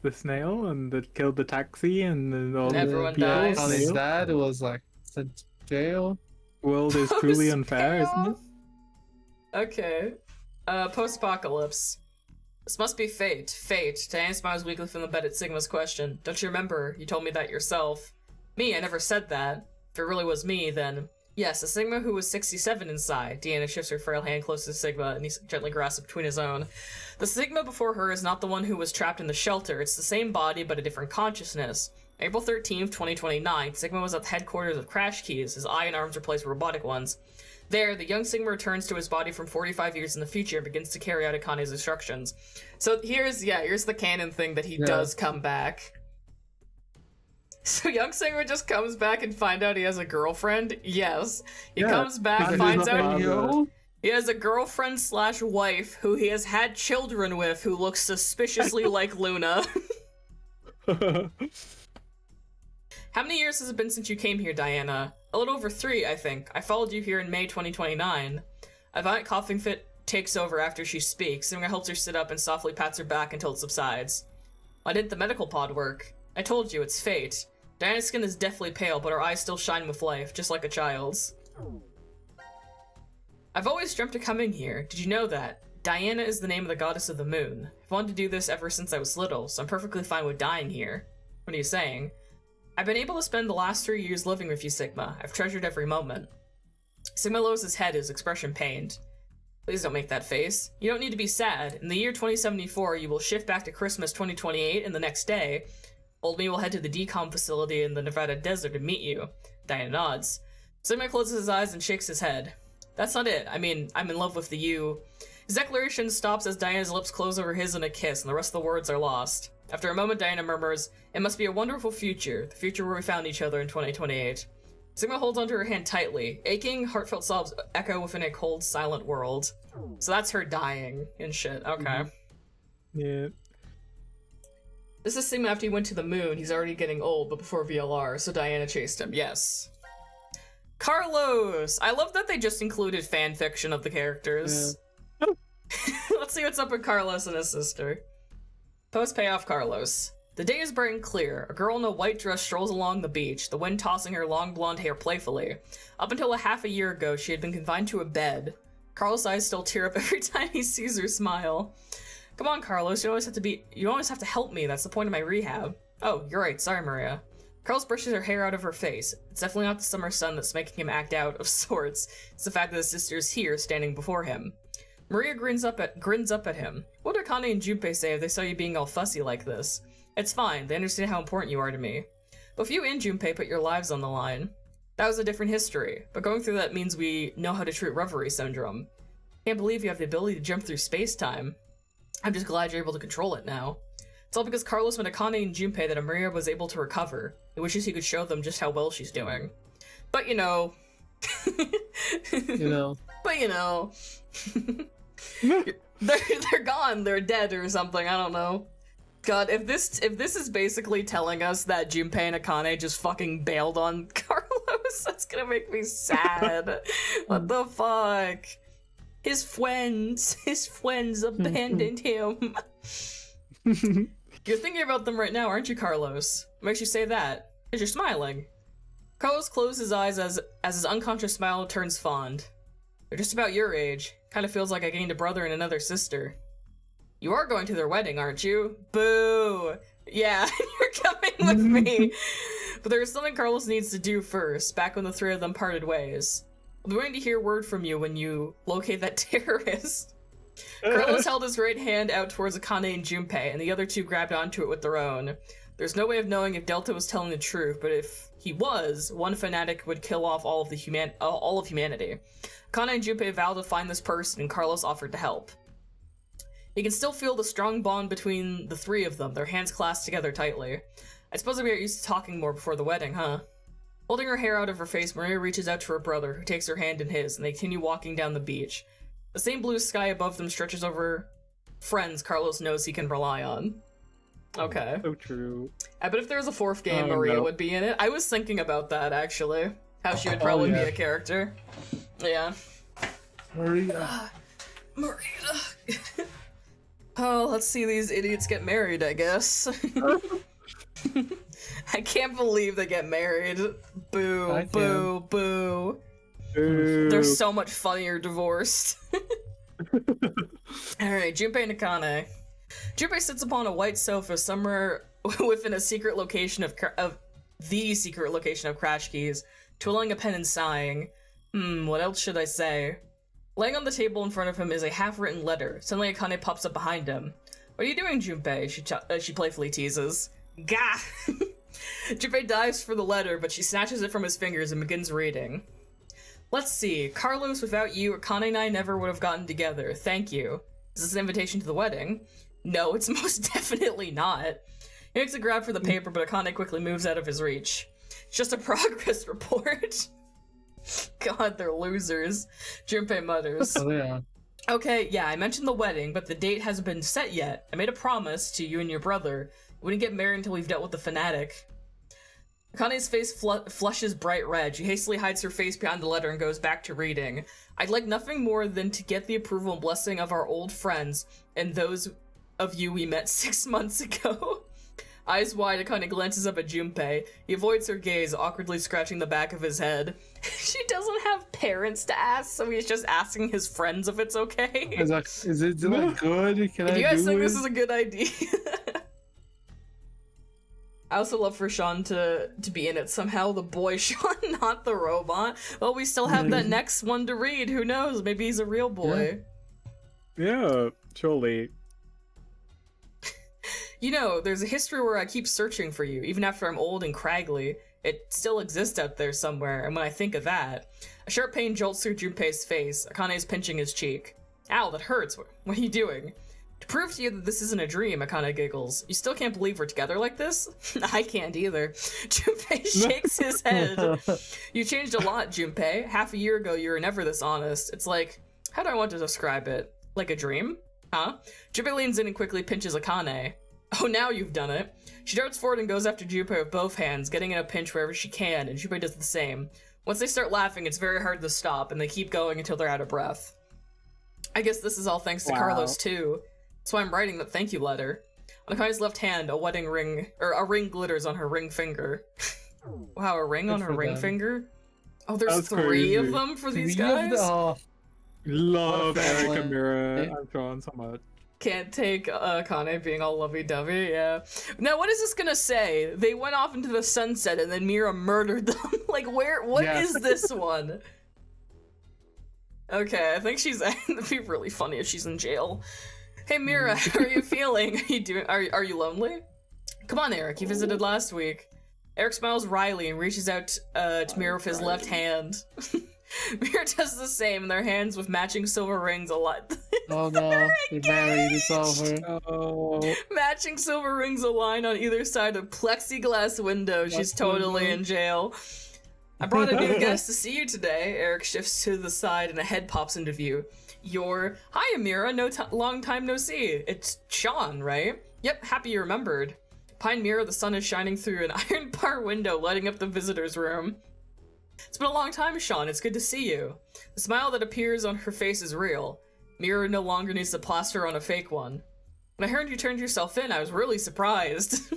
The snail and that killed the taxi and then all everyone the dies. On his dad was like sent to jail. World is truly unfair, isn't it? Okay. Post-apocalypse. This must be fate. Fate. Diana smiles weakly from the bed at Sigma's question. Don't you remember? You told me that yourself. Me, I never said that. If it really was me, then... Yes, a Sigma who was 67 inside. Deanna shifts her frail hand close to Sigma, and he gently grasps it between his own. The Sigma before her is not the one who was trapped in the shelter. It's the same body, but a different consciousness. April 13th, 2029, Sigma was at the headquarters of Crash Keys, his eye and arms replaced with robotic ones. There, the young Sigma returns to his body from 45 years in the future and begins to carry out Akane's instructions. So here's the canon thing that he does come back. So young Sigma just comes back and find out he has a girlfriend? Yes. He comes back, finds out he has a girlfriend / wife who he has had children with who looks suspiciously like Luna. How many years has it been since you came here, Diana? A little over 3, I think. I followed you here in May 2029. A violent coughing fit takes over after she speaks. Sigma helps her sit up and softly pats her back until it subsides. Why didn't the medical pod work? I told you, it's fate. Diana's skin is deathly pale, but her eyes still shine with life, just like a child's. I've always dreamt of coming here. Did you know that? Diana is the name of the goddess of the moon. I've wanted to do this ever since I was little, so I'm perfectly fine with dying here. What are you saying? I've been able to spend the last 3 years living with you, Sigma. I've treasured every moment. Sigma lowers his head, his expression pained. Please don't make that face. You don't need to be sad. In the year 2074, you will shift back to Christmas 2028, and the next day, Old Me will head to the decom facility in the Nevada desert to meet you. Diana nods. Sigma closes his eyes and shakes his head. That's not it. I mean, I'm in love with the you. His declaration stops as Diana's lips close over his in a kiss, and the rest of the words are lost. After a moment, Diana murmurs, it must be a wonderful future, the future where we found each other in 2028. Sigma holds onto her hand tightly. Aching, heartfelt sobs echo within a cold, silent world. So that's her dying and shit. Okay. Yeah. This is Sigma after he went to the moon. He's already getting old, but before VLR, so Diana chased him. Yes. Carlos! I love that they just included fan fiction of the characters. Yeah. Let's see what's up with Carlos and his sister. Post-payoff Carlos. The day is bright and clear. A girl in a white dress strolls along the beach, the wind tossing her long blonde hair playfully. Up until a half a year ago, she had been confined to a bed. Carlos' eyes still tear up every time he sees her smile. Come on, Carlos, you always have to help me. That's the point of my rehab. Oh, you're right. Sorry, Maria. Carlos brushes her hair out of her face. It's definitely not the summer sun that's making him act out of sorts. It's the fact that his sister is here, standing before him. Maria grins up at him. What do Akane and Junpei say if they saw you being all fussy like this? It's fine. They understand how important you are to me. Both you and Junpei put your lives on the line. That was a different history, but going through that means we know how to treat reverie syndrome. Can't believe you have the ability to jump through space-time. I'm just glad you're able to control it now. It's all because Carlos met Akane and Junpei that Maria was able to recover. He wishes he could show them just how well she's doing. But you know... But you know... they're gone, they're dead or something, I don't know. God, if this is basically telling us that Junpei and Akane just fucking bailed on Carlos, that's gonna make me sad. What the fuck? His friends abandoned him. You're thinking about them right now, aren't you, Carlos? What makes you say that? Because you're smiling. Carlos closed his eyes as his unconscious smile turns fond. They're just about your age. Kind of feels like I gained a brother and another sister. You are going to their wedding, aren't you? Boo! Yeah, you're coming with me. But there's something Carlos needs to do first, back when the three of them parted ways. I'll be waiting to hear word from you when you locate that terrorist. Carlos held his right hand out towards Akane and Junpei, and the other two grabbed onto it with their own. There's no way of knowing if Delta was telling the truth, but if he was, one fanatic would kill off all of humanity. Akane and Junpei vowed to find this person, and Carlos offered to help. He can still feel the strong bond between the three of them, their hands clasped together tightly. I suppose we are used to talking more before the wedding, huh? Holding her hair out of her face, Maria reaches out to her brother, who takes her hand in his, and they continue walking down the beach. The same blue sky above them stretches over friends Carlos knows he can rely on. Okay. So true. I bet if there was a fourth game, Maria would be in it. I was thinking about that, actually. How she would probably be a character. Yeah. Maria. Maria. Oh, let's see these idiots get married, I guess. I can't believe they get married. Boo, boo, boo. They're so much funnier divorced. Alright, Junpei and Akane. Junpei sits upon a white sofa somewhere within a secret location of the secret location of Crash Keys, twirling a pen and sighing. What else should I say? Laying on the table in front of him is a half-written letter. Suddenly Akane pops up behind him. What are you doing, Junpei? She playfully teases. Gah! Junpei dives for the letter, but she snatches it from his fingers and begins reading. Let's see. Carlos, without you, Akane and I never would have gotten together. Thank you. Is this an invitation to the wedding? No, it's most definitely not. He makes a grab for the paper, but Akane quickly moves out of his reach. It's just a progress report. God, they're losers. Junpei mutters. Oh, yeah. Okay, yeah, I mentioned the wedding, but the date hasn't been set yet. I made a promise to you and your brother. We wouldn't get married until we've dealt with the fanatic. Akane's face flushes bright red. She hastily hides her face behind the letter and goes back to reading. I'd like nothing more than to get the approval and blessing of our old friends and those of you we met 6 months ago. Eyes wide, Akane glances up at Junpei. He avoids her gaze, awkwardly scratching the back of his head. She doesn't have parents to ask, so he's just asking his friends if it's okay. Is it good? Can Do you guys think this is a good idea? I also love for Sean to be in it somehow. The boy Sean, not the robot. Well, we still have that next one to read. Who knows? Maybe he's a real boy. Yeah, surely. You know, there's a history where I keep searching for you, even after I'm old and craggy. It still exists out there somewhere, and when I think of that, a sharp pain jolts through Junpei's face. Akane's pinching his cheek. Ow, that hurts. What are you doing? To prove to you that this isn't a dream, Akane giggles. You still can't believe we're together like this? I can't either. Junpei shakes his head. You changed a lot, Junpei. Half a year ago, you were never this honest. It's like, how do I want to describe it? Like a dream? Huh? Junpei leans in and quickly pinches Akane. Oh, now you've done it. She darts forward and goes after Junpei with both hands, getting in a pinch wherever she can, and Junpei does the same. Once they start laughing, it's very hard to stop, and they keep going until they're out of breath. I guess this is all thanks to Carlos, too. That's why I'm writing that thank you letter. On Akane's left hand, a wedding ring, or a ring glitters on her ring finger. Wow, a ring on her ring finger? Oh, there's three of them for these guys? Love Eric and Mira. I'm Sean so much. Can't take Akane being all lovey-dovey, yeah. Now, what is this gonna say? They went off into the sunset and then Mira murdered them? Like, what is this one? Okay, I think she's, it'd be really funny if she's in jail. Hey Mira, how are you feeling? Are you lonely? Come on, Eric, you visited last week. Eric smiles wryly and reaches out to Mira with his left hand. Mira does the same, and their hands with matching silver rings align. Oh no, they're married, it's over. Oh. Matching silver rings align on either side of plexiglass window. She's totally in jail. I brought a new guest to see you today. Eric shifts to the side and a head pops into view. Hi Amira, long time no see. It's Sean, right? Yep, happy you remembered. Behind Mira, the sun is shining through an iron bar window, lighting up the visitor's room. It's been a long time, Sean. It's good to see you. The smile that appears on her face is real. Mira no longer needs to plaster on a fake one. When I heard you turned yourself in, I was really surprised.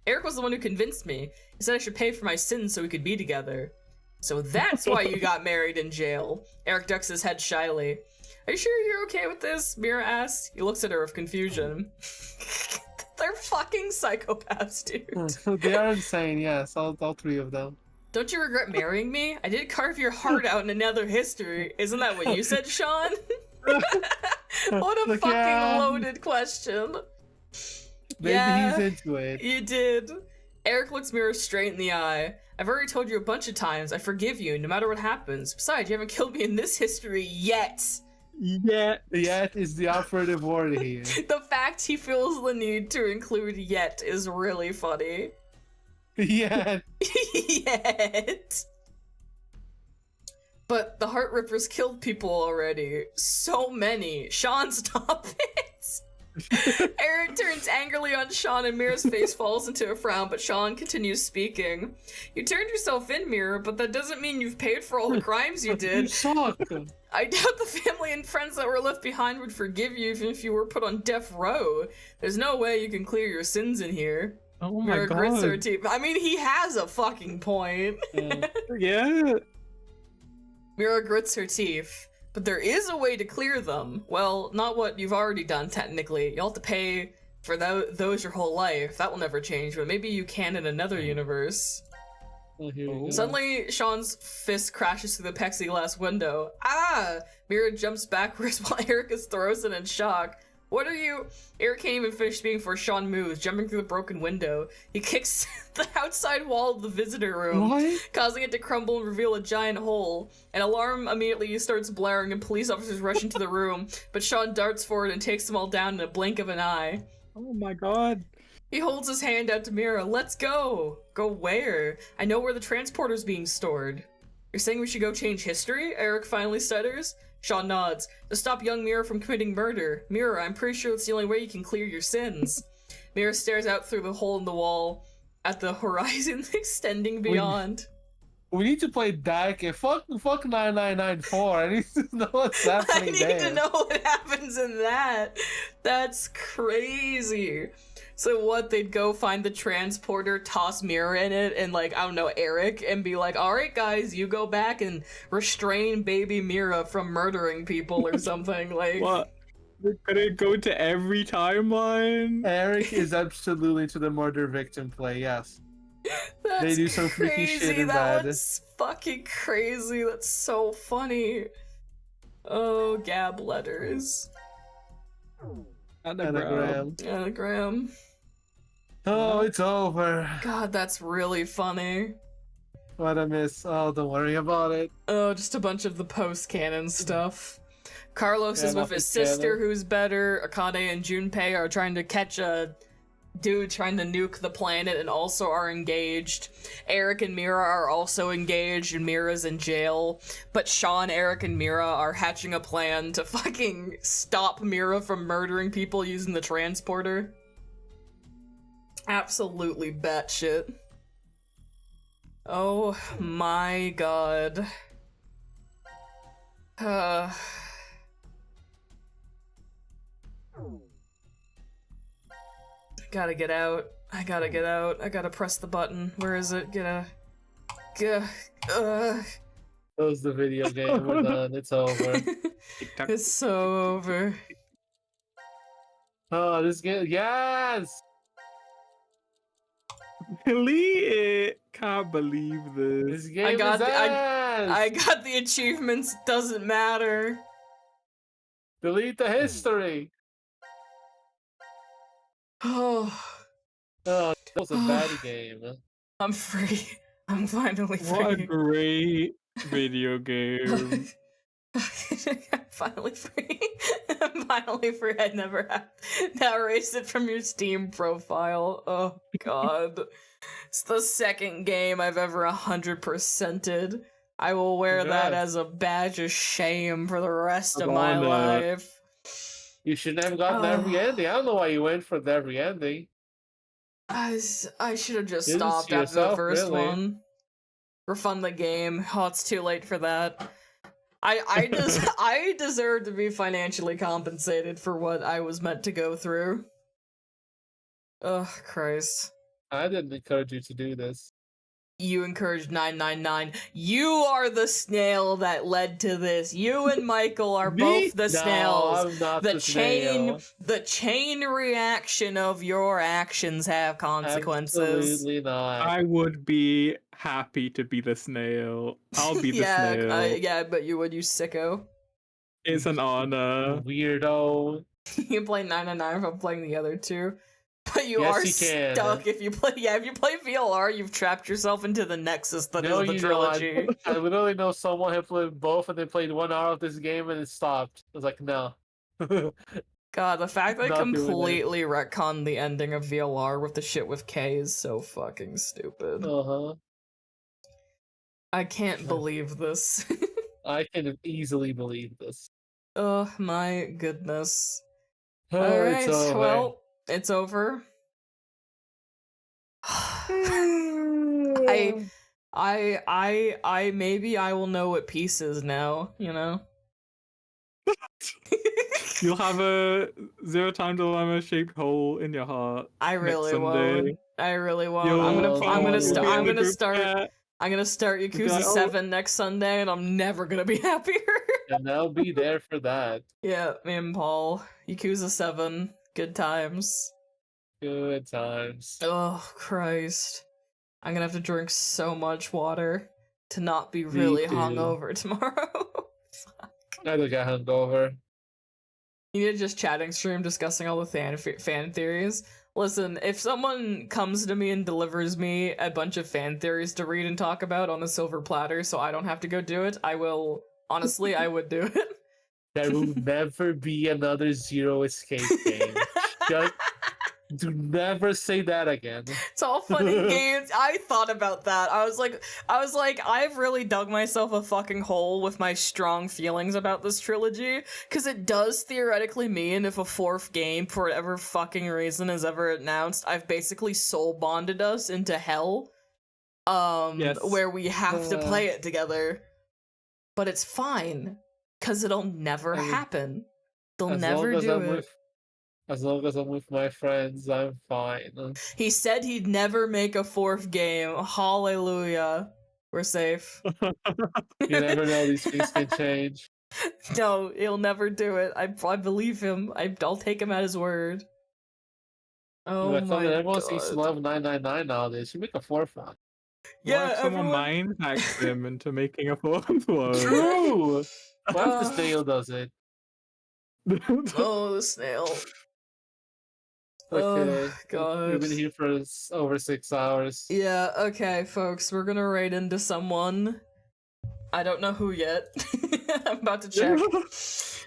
Eric was the one who convinced me. He said I should pay for my sins so we could be together. So that's why you got married in jail. Eric ducks his head shyly. Are you sure you're okay with this? Mira asks. He looks at her with confusion. They're fucking fucking psychopaths, dude. They are insane, yes, all three of them. Don't you regret marrying me? I did carve your heart out in another history. Isn't that what you said, Sean? What a fucking loaded question. Maybe he's into it. You did. Eric looks Mira straight in the eye. I've already told you a bunch of times, I forgive you, no matter what happens. Besides, you haven't killed me in this history yet. Yet. Yet is the operative word here. The fact he feels the need to include yet is really funny. Yet. Yet. But the Heart Rippers killed people already. So many. Sean, stop it! Eric turns angrily on Sean and Mira's face falls into a frown, but Sean continues speaking. You turned yourself in, Mira, but that doesn't mean you've paid for all the crimes you did. You suck. I doubt the family and friends that were left behind would forgive you even if you were put on death row. There's no way you can clear your sins in here. Oh my Mira god. grits her teeth. I mean, he has a fucking point. Yeah. Mira grits her teeth. But there is a way to clear them. Well, not what you've already done, technically. You'll have to pay for those your whole life. That will never change, but maybe you can in another universe. Suddenly, Sean's fist crashes through the plexiglass window. Ah! Mira jumps backwards while Eric is frozen in shock. What are you? Eric can't even finish speaking before Sean moves, jumping through the broken window. He kicks the outside wall of the visitor room, causing it to crumble and reveal a giant hole. An alarm immediately starts blaring and police officers rush into the room, but Sean darts forward and takes them all down in a blink of an eye. Oh my god. He holds his hand out to Mira. Let's go! Go where? I know where the transporter's being stored. You're saying we should go change history? Eric finally stutters. Sean nods. To stop young Mira from committing murder. Mira, I'm pretty sure it's the only way you can clear your sins. Mira stares out through the hole in the wall at the horizon extending beyond. We need to play that game. Fuck 9994. I need to know what's happening I need to know what happens in that. That's crazy. So what, they'd go find the transporter, toss Mira in it, and like, I don't know, Eric, and be like, alright guys, you go back and restrain baby Mira from murdering people or something, like... What? Could it go to every timeline? Eric is absolutely to the murder victim play, yes. That's they do some freaky shit in that. That's fucking crazy, that's so funny. Oh, Gab letters. Anagram. Oh, it's over. God, that's really funny. What a miss. Oh, don't worry about it. Oh, just a bunch of the post-canon stuff. Carlos is with his canon. sister, who's better. Akane and Junpei are trying to catch a dude trying to nuke the planet and also are engaged. Eric and Mira are also engaged and Mira's in jail. But Sean, Eric, and Mira are hatching a plan to fucking stop Mira from murdering people using the transporter. Absolutely batshit. Oh my god. Gotta get out. I gotta get out. I gotta press the button. Where is it? Close the video game. We're done. It's over. It's so over. Oh, this game. Yes! Delete it. Can't believe this. This game I got is the, ass! I got the achievements. Doesn't matter. Delete the history. Oh, that was a bad game. I'm free. I'm finally free. What a great video game. I'm finally free. I'm finally free. I never have. Now erase it from your Steam profile. Oh god. It's the second game I've ever 100%ed. I will wear that as a badge of shame for the rest of my life. You shouldn't have gotten every ending. I don't know why you went for the every ending. I should have just Didn't stopped see after the yourself, first really. one. Refund the game. Oh, it's too late for that. I deserve to be financially compensated for what I was meant to go through. Ugh, Christ. I didn't encourage you to do this. you encouraged 999. You are the snail that led to this. You and Michael are both the No, snails. I'm not the the chain snail. the chain reaction of your actions have consequences. Absolutely not. I would be happy to be the snail. I'll be the yeah, snail. yeah, I bet you would, you sicko. It's an honor. Weirdo. You can play 999 if I'm playing the other two. But you Yes, are you can. stuck if you play. Yeah, if you play VLR, you've trapped yourself into the nexus that No, is the you trilogy. don't. I literally know someone who played both and they played 1 hour of this game and it stopped. I was like, no. God, the fact that I Not doing it. completely retconned the ending of VLR with the shit with K is so fucking stupid. Uh-huh. I can't believe this. I can easily believe this. Oh my goodness. Oh, Alright, it's over. well, it's over. I maybe I will know what peace is now, you know? You'll have a Zero Time Dilemma shaped hole in your heart. I really next Sunday. won't. I really won't. You'll I'm be in the group start chat. I'm gonna start be Yakuza like, oh. 7 next Sunday and I'm never gonna be happier. And I'll be there for that. Yeah, me and Paul. Yakuza 7. Good times. Good times. Oh, Christ. I'm gonna have to drink so much water to not be really too. hungover tomorrow. I don't get hungover. You need just chatting stream discussing all the fan theories. Listen, if someone comes to me and delivers me a bunch of fan theories to read and talk about on a silver platter so I don't have to go do it, I will. Honestly, I would do it. There will never be another Zero Escape game. Just do never say that again. It's all fun and games. I thought about that. I was like, I've really dug myself a fucking hole with my strong feelings about this trilogy, because it does theoretically mean if a fourth game, for whatever fucking reason, is ever announced, I've basically soul bonded us into hell, Yes. where we have to play it together. But it's fine, because it'll never happen. They'll never do it. As long as I'm with my friends, I'm fine. He said he'd never make a fourth game. Hallelujah. We're safe. You never know, these things can change. No, he'll never do it. I believe him. I'll take him at his word. Oh I thought my that everyone god. seems to love 999 nowadays. You make a fourth one. Yeah, What if someone everyone- mind hacks him into making a fourth one? True! What if the snail does it? Oh, the snail. Okay. God. We've been here for over 6 hours. Yeah, okay, folks, we're gonna raid into someone. I don't know who yet. I'm about to check.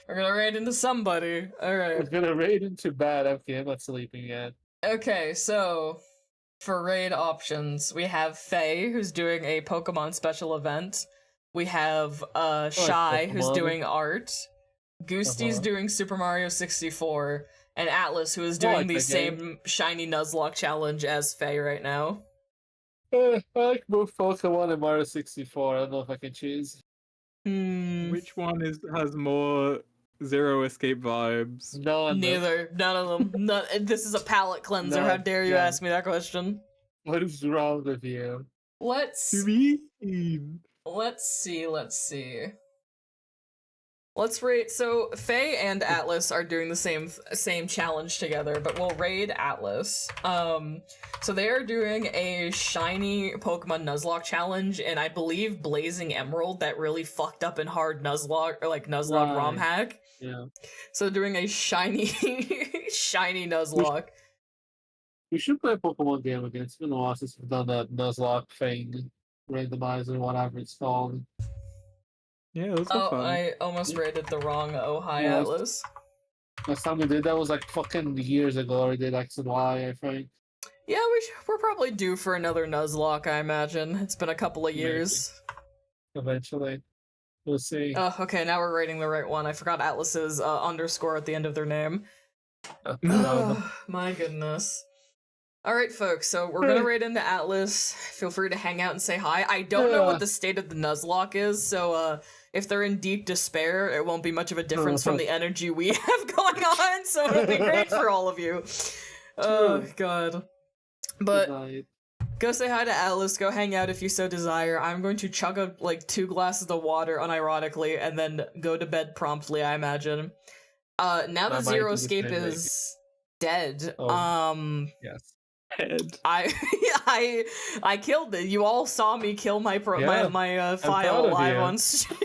We're gonna raid into somebody. Alright. We're gonna raid into bad. Okay, I'm not sleeping yet. Okay, so for raid options, we have Faye, who's doing a Pokemon special event. We have Shy, who's Pokemon. doing art. Goostie's doing Super Mario 64, and Atlas, who is doing like the that same shiny Nuzlocke challenge as Faye right now. I like both Pokemon and Mario 64. I don't know if I can choose. Which one has more Zero Escape vibes? Neither. None of them. This is a palate cleanser. No, How dare you yeah. ask me that question? What is wrong with you? Let's mean? see. Let's rate. So Faye and Atlas are doing the same challenge together, but we'll raid Atlas. So they are doing a shiny Pokemon Nuzlocke challenge, and I believe Blazing Emerald, that really fucked up and hard Nuzlocke or like Nuzlocke ROM Right. hack. Yeah. So they're doing a shiny shiny Nuzlocke. We should play a Pokemon game again. It's been a while since we've done that Nuzlocke thing, randomizer, whatever it's called. Yeah, those Oh, are fun. I almost rated the wrong Oh Hi Yeah, Atlas. Last time we did that was like fucking years ago. We did X and Y, I think. Yeah, we're probably due for another Nuzlocke, I imagine. It's been a couple of years. Eventually. We'll see. Oh, okay, now we're rating the right one. I forgot Atlas's underscore at the end of their name. No. My goodness. Alright, folks, so we're gonna raid into Atlas. Feel free to hang out and say hi. I don't know what the state of the Nuzlocke is, so if they're in deep despair, it won't be much of a difference from the energy we have going on, so it'll be great for all of you. Oh, God. But Go say hi to Atlas, go hang out if you so desire. I'm going to chug up like 2 glasses of water unironically and then go to bed promptly, I imagine. Now I that might Zero do the Escape same, maybe. is dead, Yes. Head. I killed it. You all saw me kill my Yeah, my proud file of live you. on stream.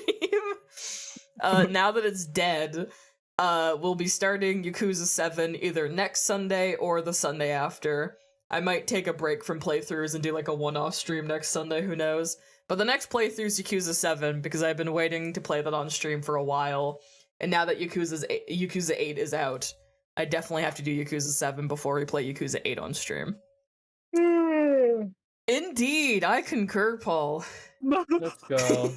Now that it's dead, we'll be starting Yakuza 7 either next Sunday or the Sunday after. I might take a break from playthroughs and do like a one-off stream next Sunday, who knows. But the next playthrough is Yakuza 7 because I've been waiting to play that on stream for a while. And now that Yakuza 8 is out, I definitely have to do Yakuza 7 before we play Yakuza 8 on stream. Indeed, I concur, Paul. Let's go.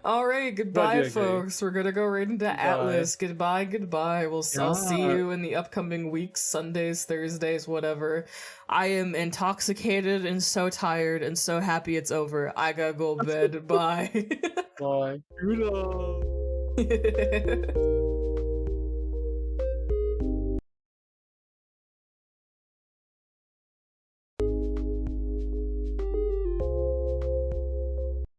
Alright, goodbye, folks. We're gonna go right into Atlas. Goodbye, goodbye. I'll see you in the upcoming weeks, Sundays, Thursdays, whatever. I am intoxicated and so tired and so happy it's over. I gotta go to bed. Bye. Bye. Good.